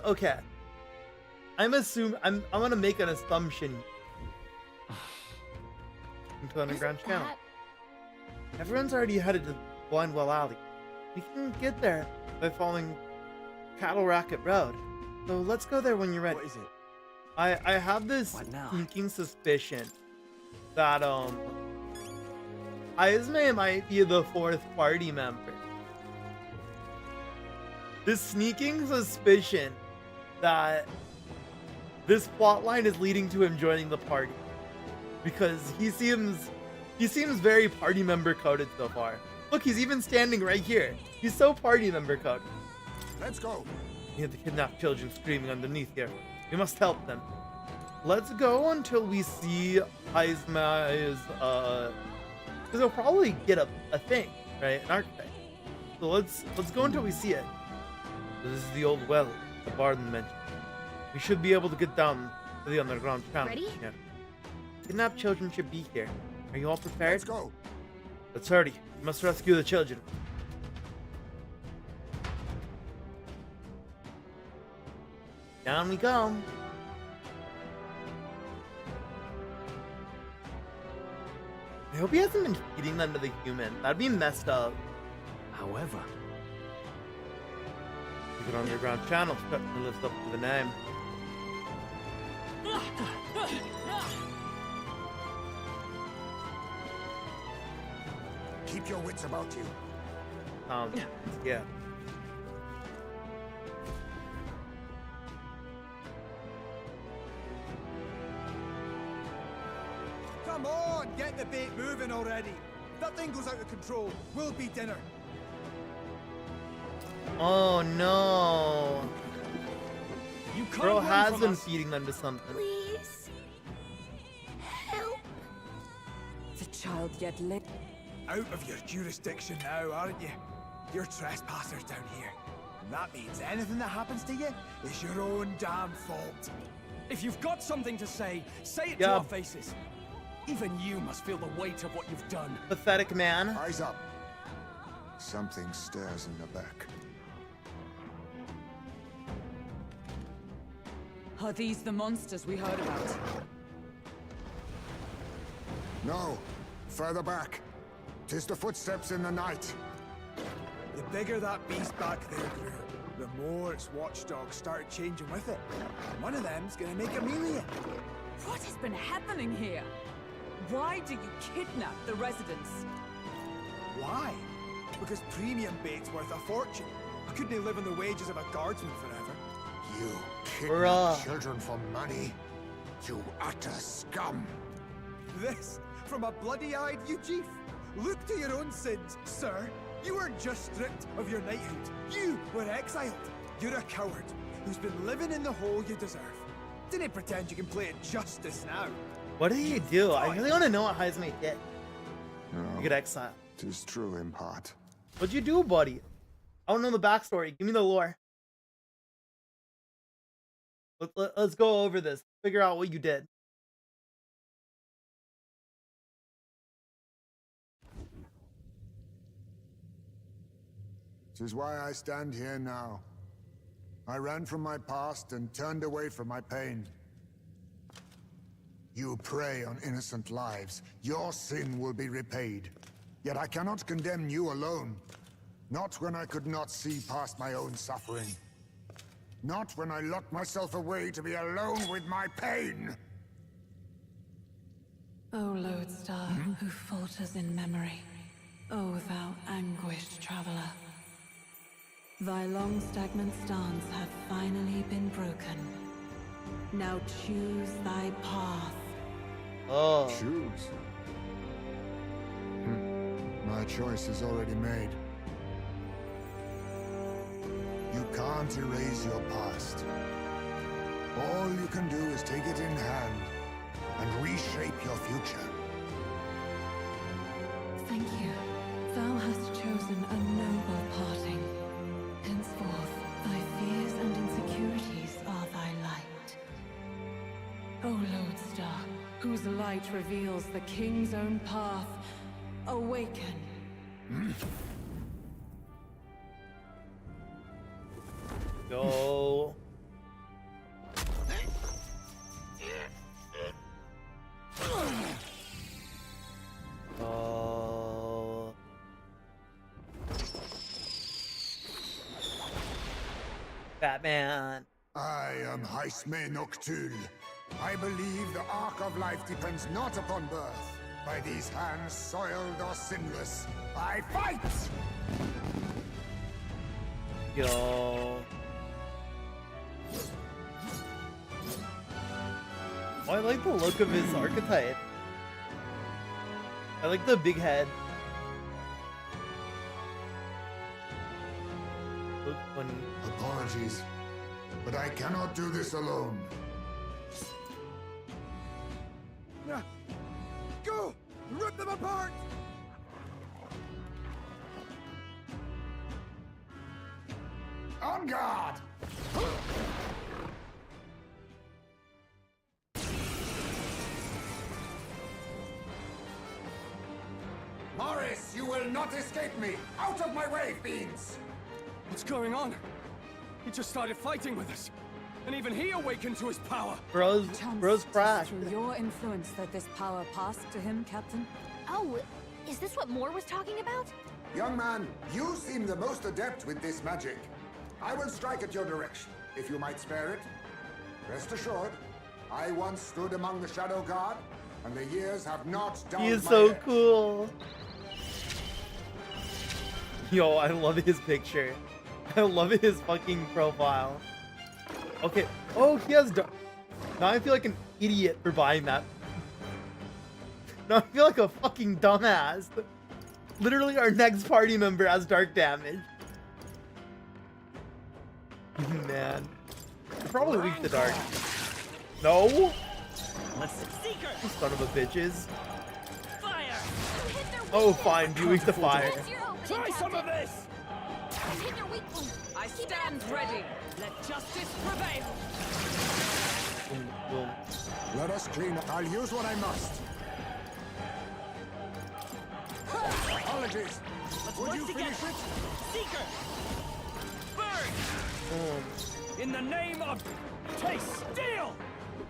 Okay. I'm gonna make an assumption. Into underground channel. Everyone's already headed to Blindwell Alley. We can get there by following Cattle Racket Road. So let's go there when you're ready. What is it? I have this sneaking suspicion that Heisme might be the fourth party member. This sneaking suspicion that this plotline is leading to him joining the party. Because he seems very party member coded so far. Look, he's even standing right here. He's so party member coded. Let's go. We have the kidnapped children screaming underneath here. We must help them. Let's go until we see Heisma is because he'll probably get a thing, right? An archetype. So let's go until we see it. So this is the old well the Barden mentioned. We should be able to get down to the underground channel. Ready? Yeah. Kidnapped children should be here. Are you all prepared? Let's go. Let's hurry. We must rescue the children. Down we go. I hope he hasn't been feeding them to the human. That'd be messed up. However, an underground channel certainly lives up to the name. Keep your wits about you. Yeah. Come on, get the bait moving already. If that thing goes out of control, we'll be dinner. Oh no. You can't Bro run has from been us. feeding them to something. Please. Help. The child yet lit. Out of your jurisdiction now, aren't you? You're trespassers down here. And that means anything that happens to you is your own damn fault. If you've got something to say it to Yeah. our faces. Even you must feel the weight of what you've done. Pathetic man. Eyes up. Something stirs in the back. Are these the monsters we heard about? No, further back. 'Tis the footsteps in the night. The bigger that beast back there grew, the more its watchdogs started changing with it. And one of them's gonna make a meal of you. What has been happening here? Why do you kidnap the residents? Why? Because premium bait's worth a fortune. I couldn't live on the wages of a guardsman forever. You kidnap Bruh. children for money? You utter scum! This from a bloody-eyed Eugene. Look to your own sins, sir. You weren't just stripped of your knighthood. You were exiled. You're a coward who's been living in the hole you deserve. Didn't pretend you can play at justice now. What did he do? I really want to know what Heismate did. No, You get exiled. 'tis true in part. What'd you do, buddy? I want to know the backstory. Give me the lore. Let's go over this. Figure out what you did. Tis why I stand here now. I ran from my past and turned away from my pain. You prey on innocent lives. Your sin will be repaid. Yet I cannot condemn you alone. Not when I could not see past my own suffering. Not when I locked myself away to be alone with my pain. O lodestar, who falters in memory, O thou anguished traveler. Thy long stagnant stance hath finally been broken. Now choose thy path. Oh. Choose? My choice is already made. You can't erase your past. All you can do is take it in hand and reshape your future. Thank you. Thou hast chosen a noble parting. Henceforth, thy fears and insecurities are thy light. O lodestar, whose light reveals the king's own path, awaken. Go. Oh. Batman. I am Heisme Noctul. I believe the arc of life depends not upon birth. By these hands, soiled or sinless, I fight! Yo. Oh, I like the look of his archetype. I like the big head. Look funny. Apologies, but I cannot do this alone. Go! Rip them apart! On guard! Morris, you will not escape me! Out of my way, fiends! What's going on? He just started fighting with us. And even he awakened to his power. Bro's crashed. Through your influence that this power passed to him, Captain? Oh, is this what Moore was talking about? Young man, you seem the most adept with this magic. I will strike at your direction, if you might spare it. Rest assured, I once stood among the Shadow Guard, and the years have not dulled He is my so edge. cool. Yo, I love his picture. I love his fucking profile. Okay. Oh, he has dark. Now I feel like an idiot for buying that. Now I feel like a fucking dumbass. Literally, our next party member has dark damage. Man. probably weak to dark. No. Let's Seeker. You son of a bitches. Fire. Oh, fine. Be weak to fire. Try some of this. Hit your weak point. I stand ready. Let justice prevail. Boom, boom. Let us clean up. I'll use what I must. Apologies. Would you finish it? Seeker. Burn. Boom. In the name of taste, steel.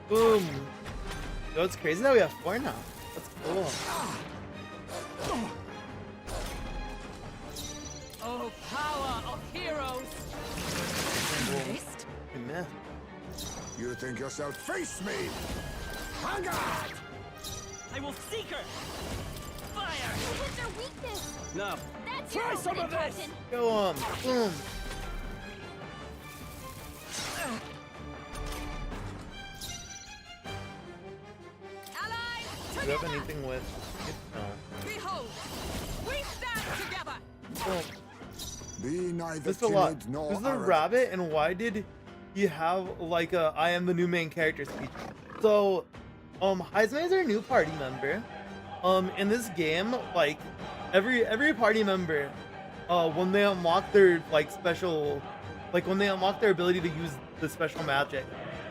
Boom. Yo, it's crazy that we have 4 now. That's cool. Oh, power of heroes. Amen. You think yourself face me? Hang on! I will Seeker. Fire. You hit their weakness. No. That's Try your some of opening, this. Captain. Go on. Boom. Do you have anything with? No. Behold, we stand together. Boom. Be neither There's a lot. timid nor There's the arrogant. rabbit, and why did he have like a "I am the new main character" speech? So, Heisman is our new party member. In this game, like every party member, when they unlock their like special, like when they unlock their ability to use the special magic,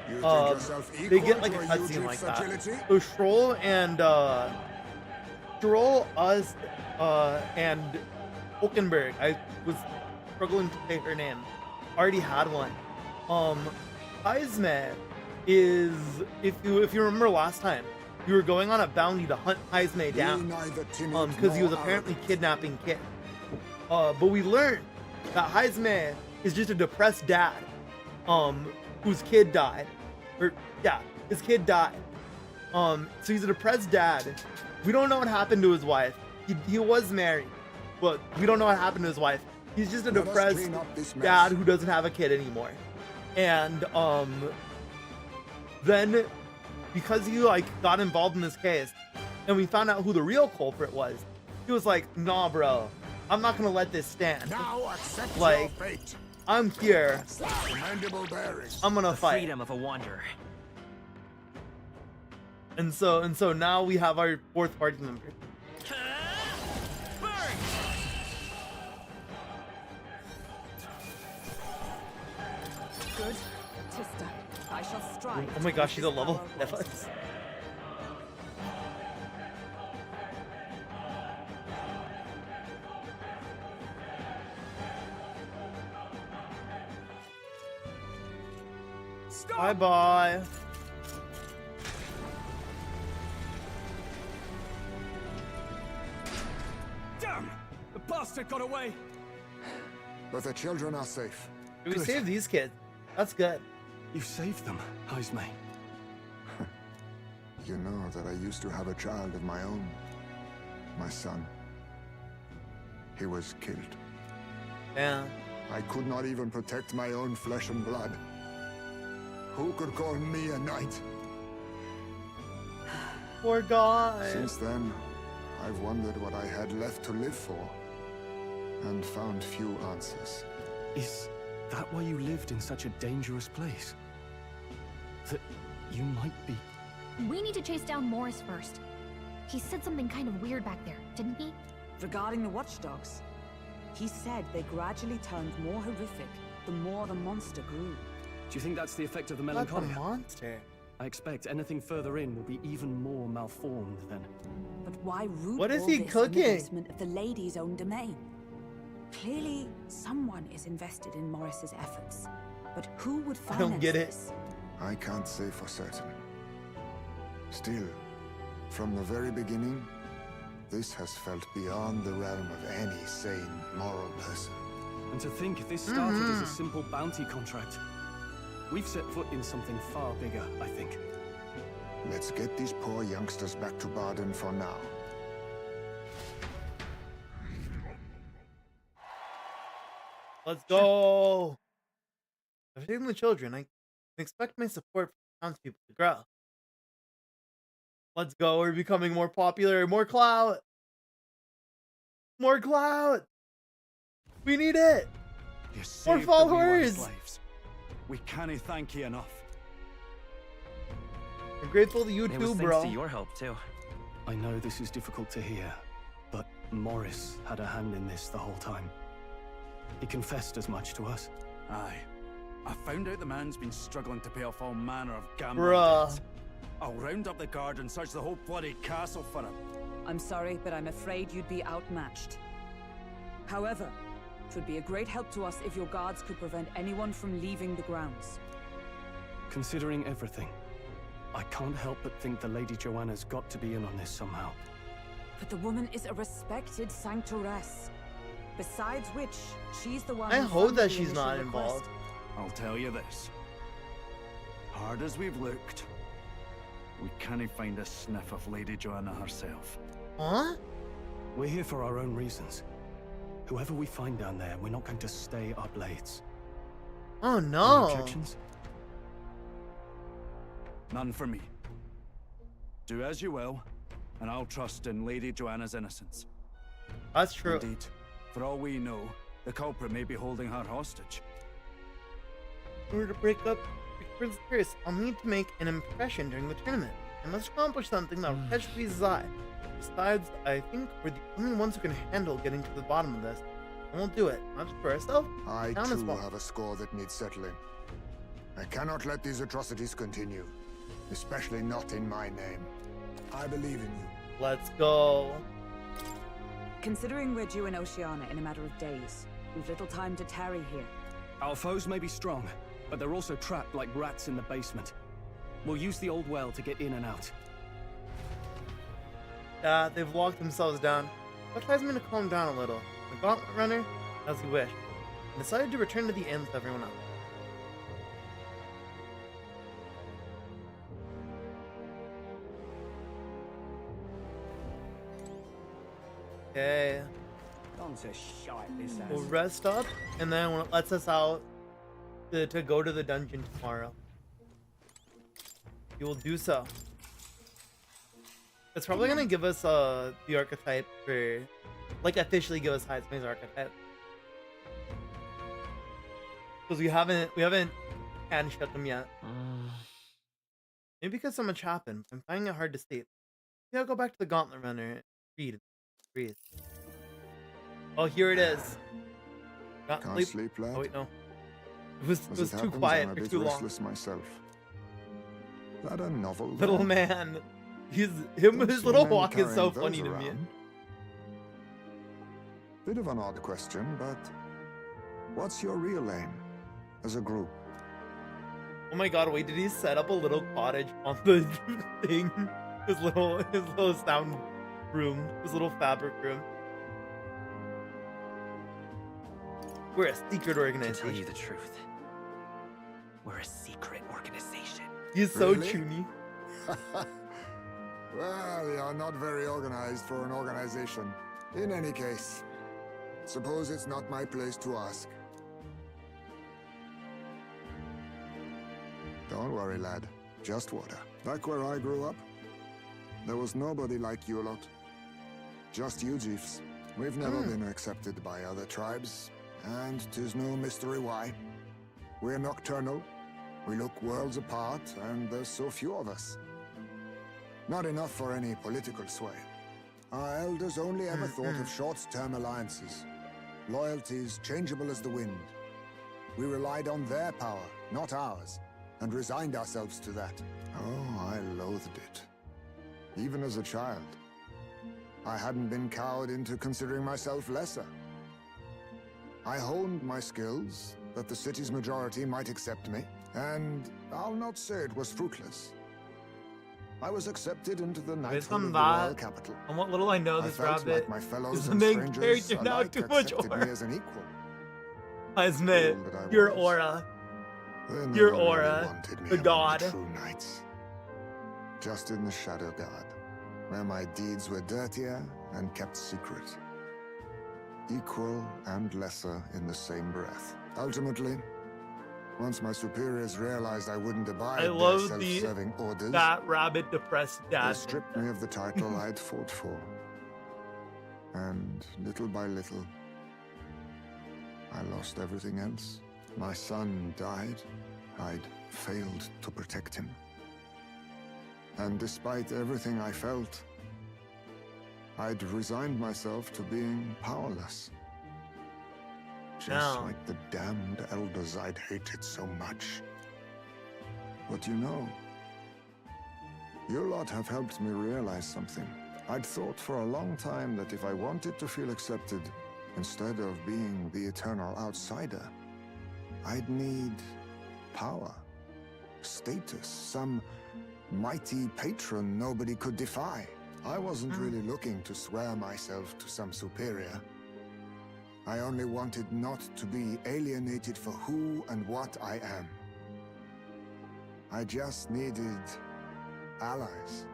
You think yourself they equal get like to a a cutscene huge like that. fragility? So Stroll and us, and Hulkenberg, I was struggling to say her name, already had one. Heisman is, if you remember last time, you were going on a bounty to hunt Heisman down, because he was apparently kidnapping kids. But we learned that Heisman is just a depressed dad, whose kid died. Or yeah, his kid died. So he's a depressed dad. We don't know what happened to his wife. He was married, but we don't know what happened to his wife. He's just a Let us depressed clean up this mess. dad who doesn't have a kid anymore. And then because he like got involved in this case, and we found out who the real culprit was, he was like, "Nah, bro, I'm not gonna let this stand. Now accept Like, your fate. I'm here. Commendable bearing. I'm gonna The fight." freedom of a wanderer. And so now we have our 4th party member. Burn. Good. Tista, I shall strive. Oh my gosh, to she's a make this level power 7. rise. Bye bye. Damn! The bastard got away. But the children are safe. We saved these kids. That's good. You saved them, Heisman. You know that I used to have a child of my own. My son. He was killed. Yeah. I could not even protect my own flesh and blood. Who could call me a knight? Poor guy. Since then, I've wondered what I had left to live for, and found few answers. Is that why you lived in such a dangerous place? That you might be... We need to chase down Morris first. He said something kind of weird back there, didn't he? Regarding the watchdogs, he said they gradually turned more horrific the more the monster grew. Do you think that's the effect of the That's a melancholia? monster. I expect anything further in will be even more malformed then. But why root What is all he this in the cooking? basement of the lady's own domain? Clearly, someone is invested in Morris's efforts. But who would I finance don't get it. this? I can't say for certain. Still, from the very beginning, this has felt beyond the realm of any sane, moral person. And to think this started as a simple bounty contract. We've set foot in something far bigger, I think. Let's get these poor youngsters back to Baden for now. Let's go. I've taken the children. I can expect my support from townspeople to grow. Let's go. We're becoming more popular. More clout. More clout. We need it. You More saved the Rewind followers. slaves. We can't thank you enough. I'm grateful to you It too, was bro. thanks to your help, too. I know this is difficult to hear, but Morris had a hand in this the whole time. He confessed as much to us. Aye. I found out the man's been struggling to pay off all manner of gambling Bruh. debts. I'll round up the guard and search the whole bloody castle for him. I'm sorry, but I'm afraid you'd be outmatched. However, it would be a great help to us if your guards could prevent anyone from leaving the grounds. Considering everything, I can't help but think the Lady Joanna's got to be in on this somehow. But the woman is a respected sanctoress. Besides which, she's the one I who hope funded that the she's initial not request. involved. I'll tell you this. Hard as we've looked, we can't find a sniff of Lady Joanna herself. Huh? We're here for our own reasons. Whoever we find down there, we're not going to stay our blades. Oh no. Any objections? None for me. Do as you will, and I'll trust in Lady Joanna's innocence. That's true. Indeed, for all we know, the culprit may be holding her hostage. In order to break up Prince Chris, I'll need to make an impression during the tournament. I must accomplish something that will catch Louise's eye. Besides, I think we're the only ones who can handle getting to the bottom of this. And we'll do it, not just for ourselves. I down as too well. have a score that needs settling. I cannot let these atrocities continue, especially not in my name. I believe in you. Let's go. Considering we're due in Oceania in a matter of days, we've little time to tarry here. Our foes may be strong, but they're also trapped like rats in the basement. We'll use the old well to get in and out. They've locked themselves down. What tries me to calm down a little? The Gauntlet Runner, as you wish, and decided to return to the inn with everyone else. Okay, Gone to shite this ass. we'll rest up, and then when it lets us out to go to the dungeon tomorrow, you will do so. It's probably gonna give us the archetype for, like, officially give us Heisman's archetype, because we haven't hand shut them yet. Maybe because so much happened. I'm finding it hard to sleep. Maybe I'll go back to the Gauntlet Runner and read. Breathe. Oh, here it is. Not Can't sleep, lad? Oh wait, no. It was As too happens, quiet I'm a for bit too long. restless myself. That a novel? Little there? man. His Don't his see little many walk is so carrying those funny to me. around. Bit of an odd question, but what's your real aim as a group? Oh my god, wait, did he set up a little cottage on the thing? His little sound room, his little fabric room. We're a secret To organization. tell you the truth, we're a secret organization. He's so Really? chuny. Well, you're not very organized for an organization. In any case, suppose it's not my place to ask. Don't worry, lad. Just water. Back where I grew up, there was nobody like you lot. Just you chiefs. We've never been accepted by other tribes, and 'tis no mystery why. We're nocturnal, we look worlds apart, and there's so few of us. Not enough for any political sway. Our elders only ever thought of short-term alliances, loyalties changeable as the wind. We relied on their power, not ours, and resigned ourselves to that. Oh, I loathed it. Even as a child. I hadn't been cowed into considering myself lesser. I honed my skills, that the city's majority might accept me, and I'll not say it was fruitless. I was accepted into the knighthood Based on of the royal that, capital. and what little I know, I this felt rabbit like my fellows is the and main strangers character now. alike Too much accepted aura. me as an equal. Heisman, Fool that I your was. aura. They Your never really aura. wanted me The among god. the true knights. Just in the Shadow Guard, where my deeds were dirtier and kept secret. Equal and lesser in the same breath. Ultimately, once my superiors realized I wouldn't abide I their love the self-serving orders, fat rabbit depressed they dad. stripped me of the title I'd fought for. And little by little, I lost everything else. My son died, I'd failed to protect him. And despite everything I felt, I'd resigned myself to being powerless. Just like the damned elders I'd hated so much. But you know, you lot have helped me realize something. I'd thought for a long time that if I wanted to feel accepted, instead of being the eternal outsider, I'd need power, status, some mighty patron nobody could defy. I wasn't really looking to swear myself to some superior. I only wanted not to be alienated for who and what I am. I just needed allies.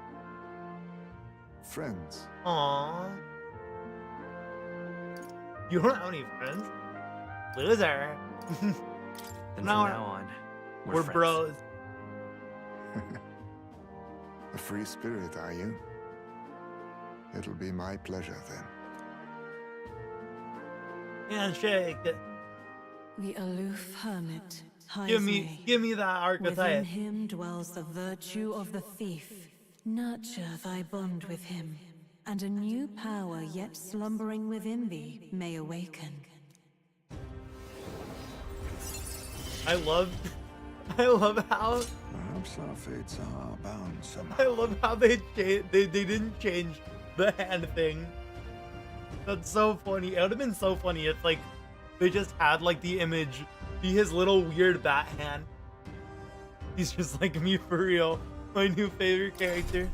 Friends. Aww. You don't have any friends? Loser. And from now on, we're friends. bros. A free spirit, are you? It'll be my pleasure then. Handshake. The aloof hermit, Give me that archetype. Within him dwells the virtue of the thief. Nurture thy bond with him, and a new power yet slumbering within thee may awaken. I love how. Perhaps our fates are bound somehow. I love how they didn't change the hand thing. That's so funny. It would have been so funny if like they just had like the image be his little weird bat hand. He's just like me for real. My new favorite character.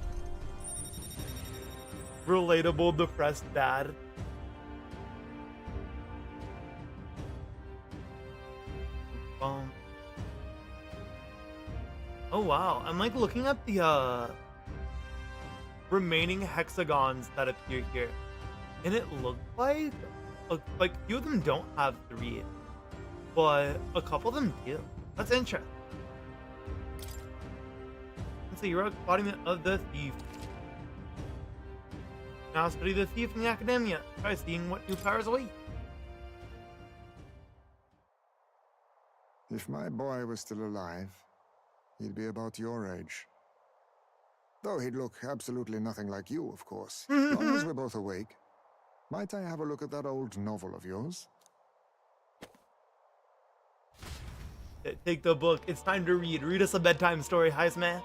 Relatable, depressed dad. Oh wow, I'm like looking at the remaining hexagons that appear here, and it looked like a few of them don't have 3, but a couple of them do. That's interesting. It's a heroic embodiment of the thief. Now study the thief in the academia. Try seeing what new powers await. If my boy was still alive, he'd be about your age. Though he'd look absolutely nothing like you, of course. As long as we're both awake. Might I have a look at that old novel of yours? Take the book. It's time to read. Read us a bedtime story, Heisman.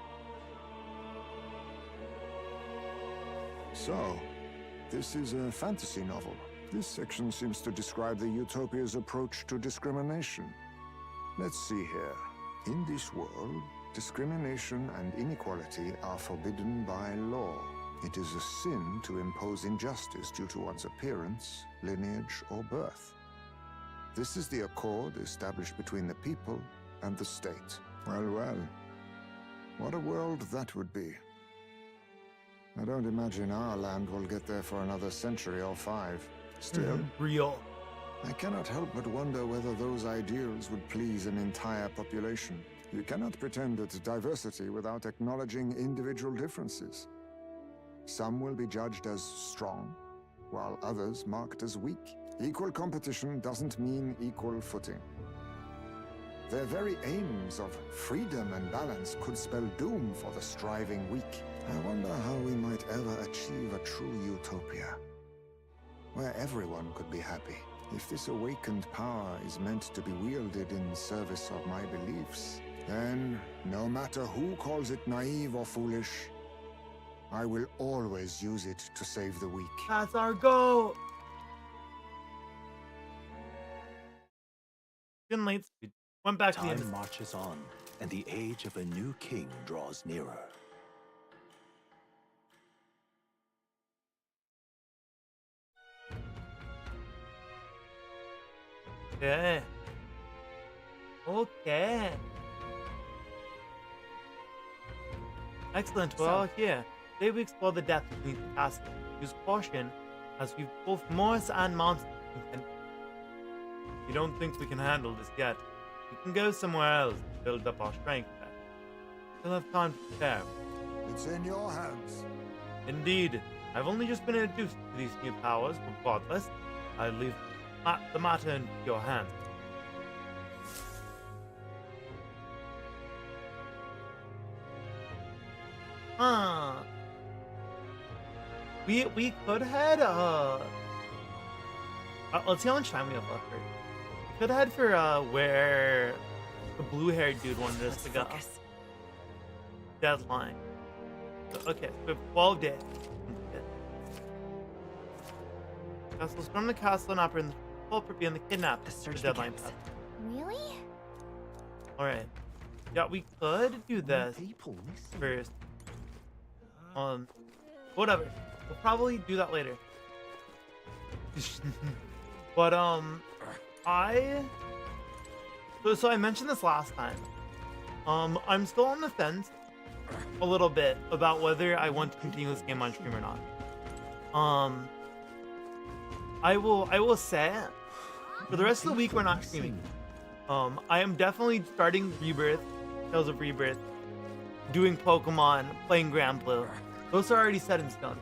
So, this is a fantasy novel. This section seems to describe the Utopia's approach to discrimination. Let's see here. In this world, discrimination and inequality are forbidden by law. It is a sin to impose injustice due to one's appearance, lineage, or birth. This is the accord established between the people and the state. Well, well. What a world that would be. I don't imagine our land will get there for another century or 5. Still, real. I cannot help but wonder whether those ideals would please an entire population. You cannot pretend at diversity without acknowledging individual differences. Some will be judged as strong, while others marked as weak. Equal competition doesn't mean equal footing. Their very aims of freedom and balance could spell doom for the striving weak. I wonder how we might ever achieve a true utopia, where everyone could be happy. If this awakened power is meant to be wielded in service of my beliefs, then, no matter who calls it naive or foolish, I will always use it to save the weak. That's our goal! Good late speed. Went back to the Time end. marches on, and the age of a new king draws nearer. Okay. Okay. Excellent. Well, here. Today we explore the depths beneath the castle. Use caution as we've both Morse and monsters. You don't think we can handle this yet? We can go somewhere else to build up our strength there. We'll have time to prepare. It's in your hands. Indeed. I've only just been introduced to these new powers, regardless. I leave the matter in your hands. Huh. We could head let's see how much time we have left. We could head for where the blue-haired dude wanted us to go. Deadline. So, okay, we have 12 days. Castle storm the castle and operate in the culprit beyond the kidnap. The deadline path. Really? Alright. Yeah, we could do this first. Whatever. We'll probably do that later. But so I mentioned this last time. I'm still on the fence a little bit about whether I want to continue this game on stream or not. I will say for the rest of the week we're not streaming. I am definitely starting Rebirth, Tales of Rebirth, doing Pokemon, playing Grand Blue. Those are already set in stone.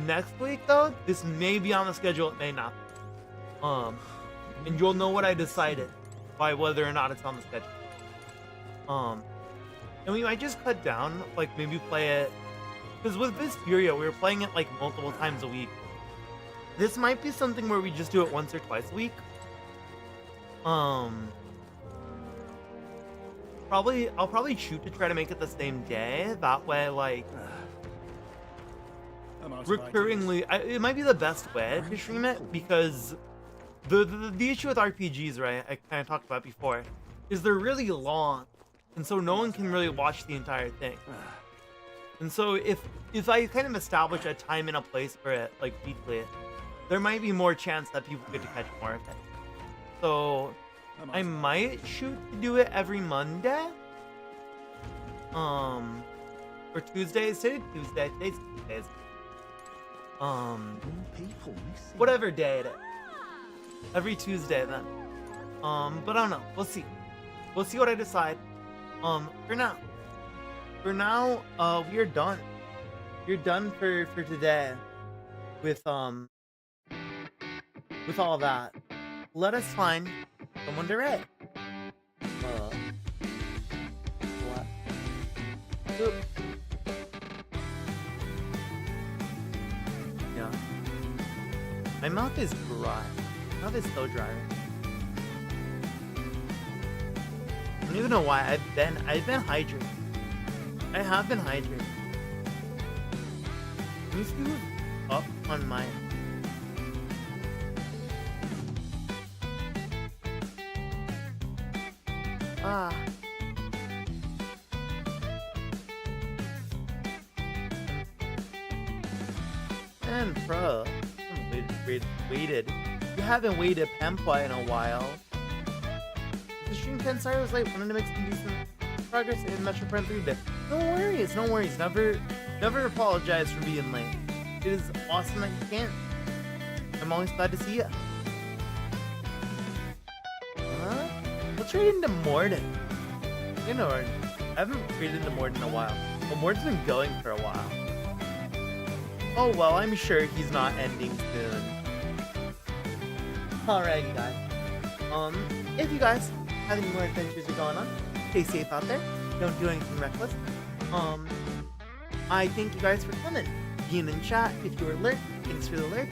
Next week though, this may be on the schedule, it may not. And you'll know what I decided by whether or not it's on the schedule. And we might just cut down, like maybe play it, because with Vesperia we were playing it like multiple times a week. This might be something where we just do it once or twice a week. I'll probably shoot to try to make it the same day. That way, like, recurringly, it might be the best way to stream it, because the issue with RPGs, right, I kind of talked about before, is they're really long, and so no one can really watch the entire thing. And so if I kind of establish a time and a place for it, like weekly, there might be more chance that people get to catch more of it. So I might shoot to do it every Monday. Or Tuesdays. Today's Tuesdays. Whatever day it is. Every Tuesday then. But I don't know. We'll see. We'll see what I decide. For now, we are done. You're done for today with all that. Let us find someone to raid. What? Oop. Yeah. My mouth is dry. My mouth is so dry. I don't even know why. I've been hydrated. I have been hydrated. Let me see who's up on my. And bro, waited. You haven't waited Pampa in a while. The stream 10 started was late. Wanted to make some decent progress in Metro Prime 3 today. No worries. Never apologize for being late. It is awesome that you can. I'm always glad to see you. Let's trade into Morden. You know, I haven't traded into Morden in a while. But Morden's been going for a while. Oh well, I'm sure he's not ending soon. Alright, you guys. If you guys have any more adventures are going on, stay safe out there. Don't do anything reckless. I thank you guys for coming. Being in chat. If you were alert, thanks for the alert.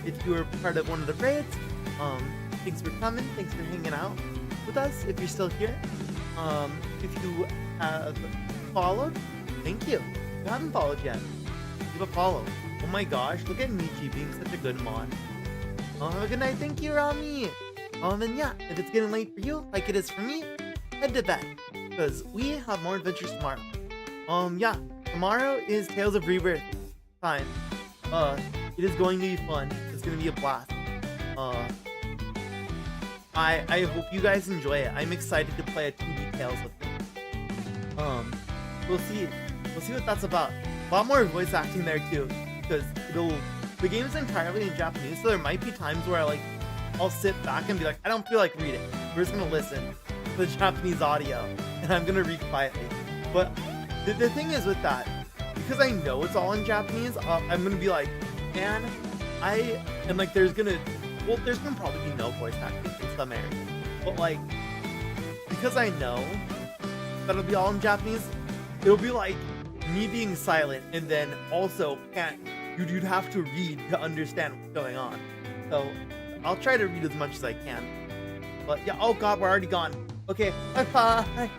If you were part of one of the raids, thanks for coming. Thanks for hanging out with us. If you're still here, if you have followed, thank you. If you haven't followed yet, give a follow. Oh my gosh, look at Michi being such a good mod. Have a good night. Thank you, Rami. And yeah, if it's getting late for you, like it is for me, head to bed, because we have more adventures tomorrow. Yeah, tomorrow is Tales of Rebirth time. It is going to be fun. It's going to be a blast. I hope you guys enjoy it. I'm excited to play a 2D Tales with you. We'll see what that's about. A lot more voice acting there too, because the game is entirely in Japanese, so there might be times where I'll sit back and be like, I don't feel like reading. We're just gonna listen to the Japanese audio, and I'm gonna read quietly. But the thing is with that, because I know it's all in Japanese, I'm gonna be like, man, there's gonna probably be no voice acting in some areas, but because I know that'll be all in Japanese, it'll be like me being silent and then also you'd have to read to understand what's going on. So I'll try to read as much as I can. But yeah, oh god, we're already gone. Okay, bye bye.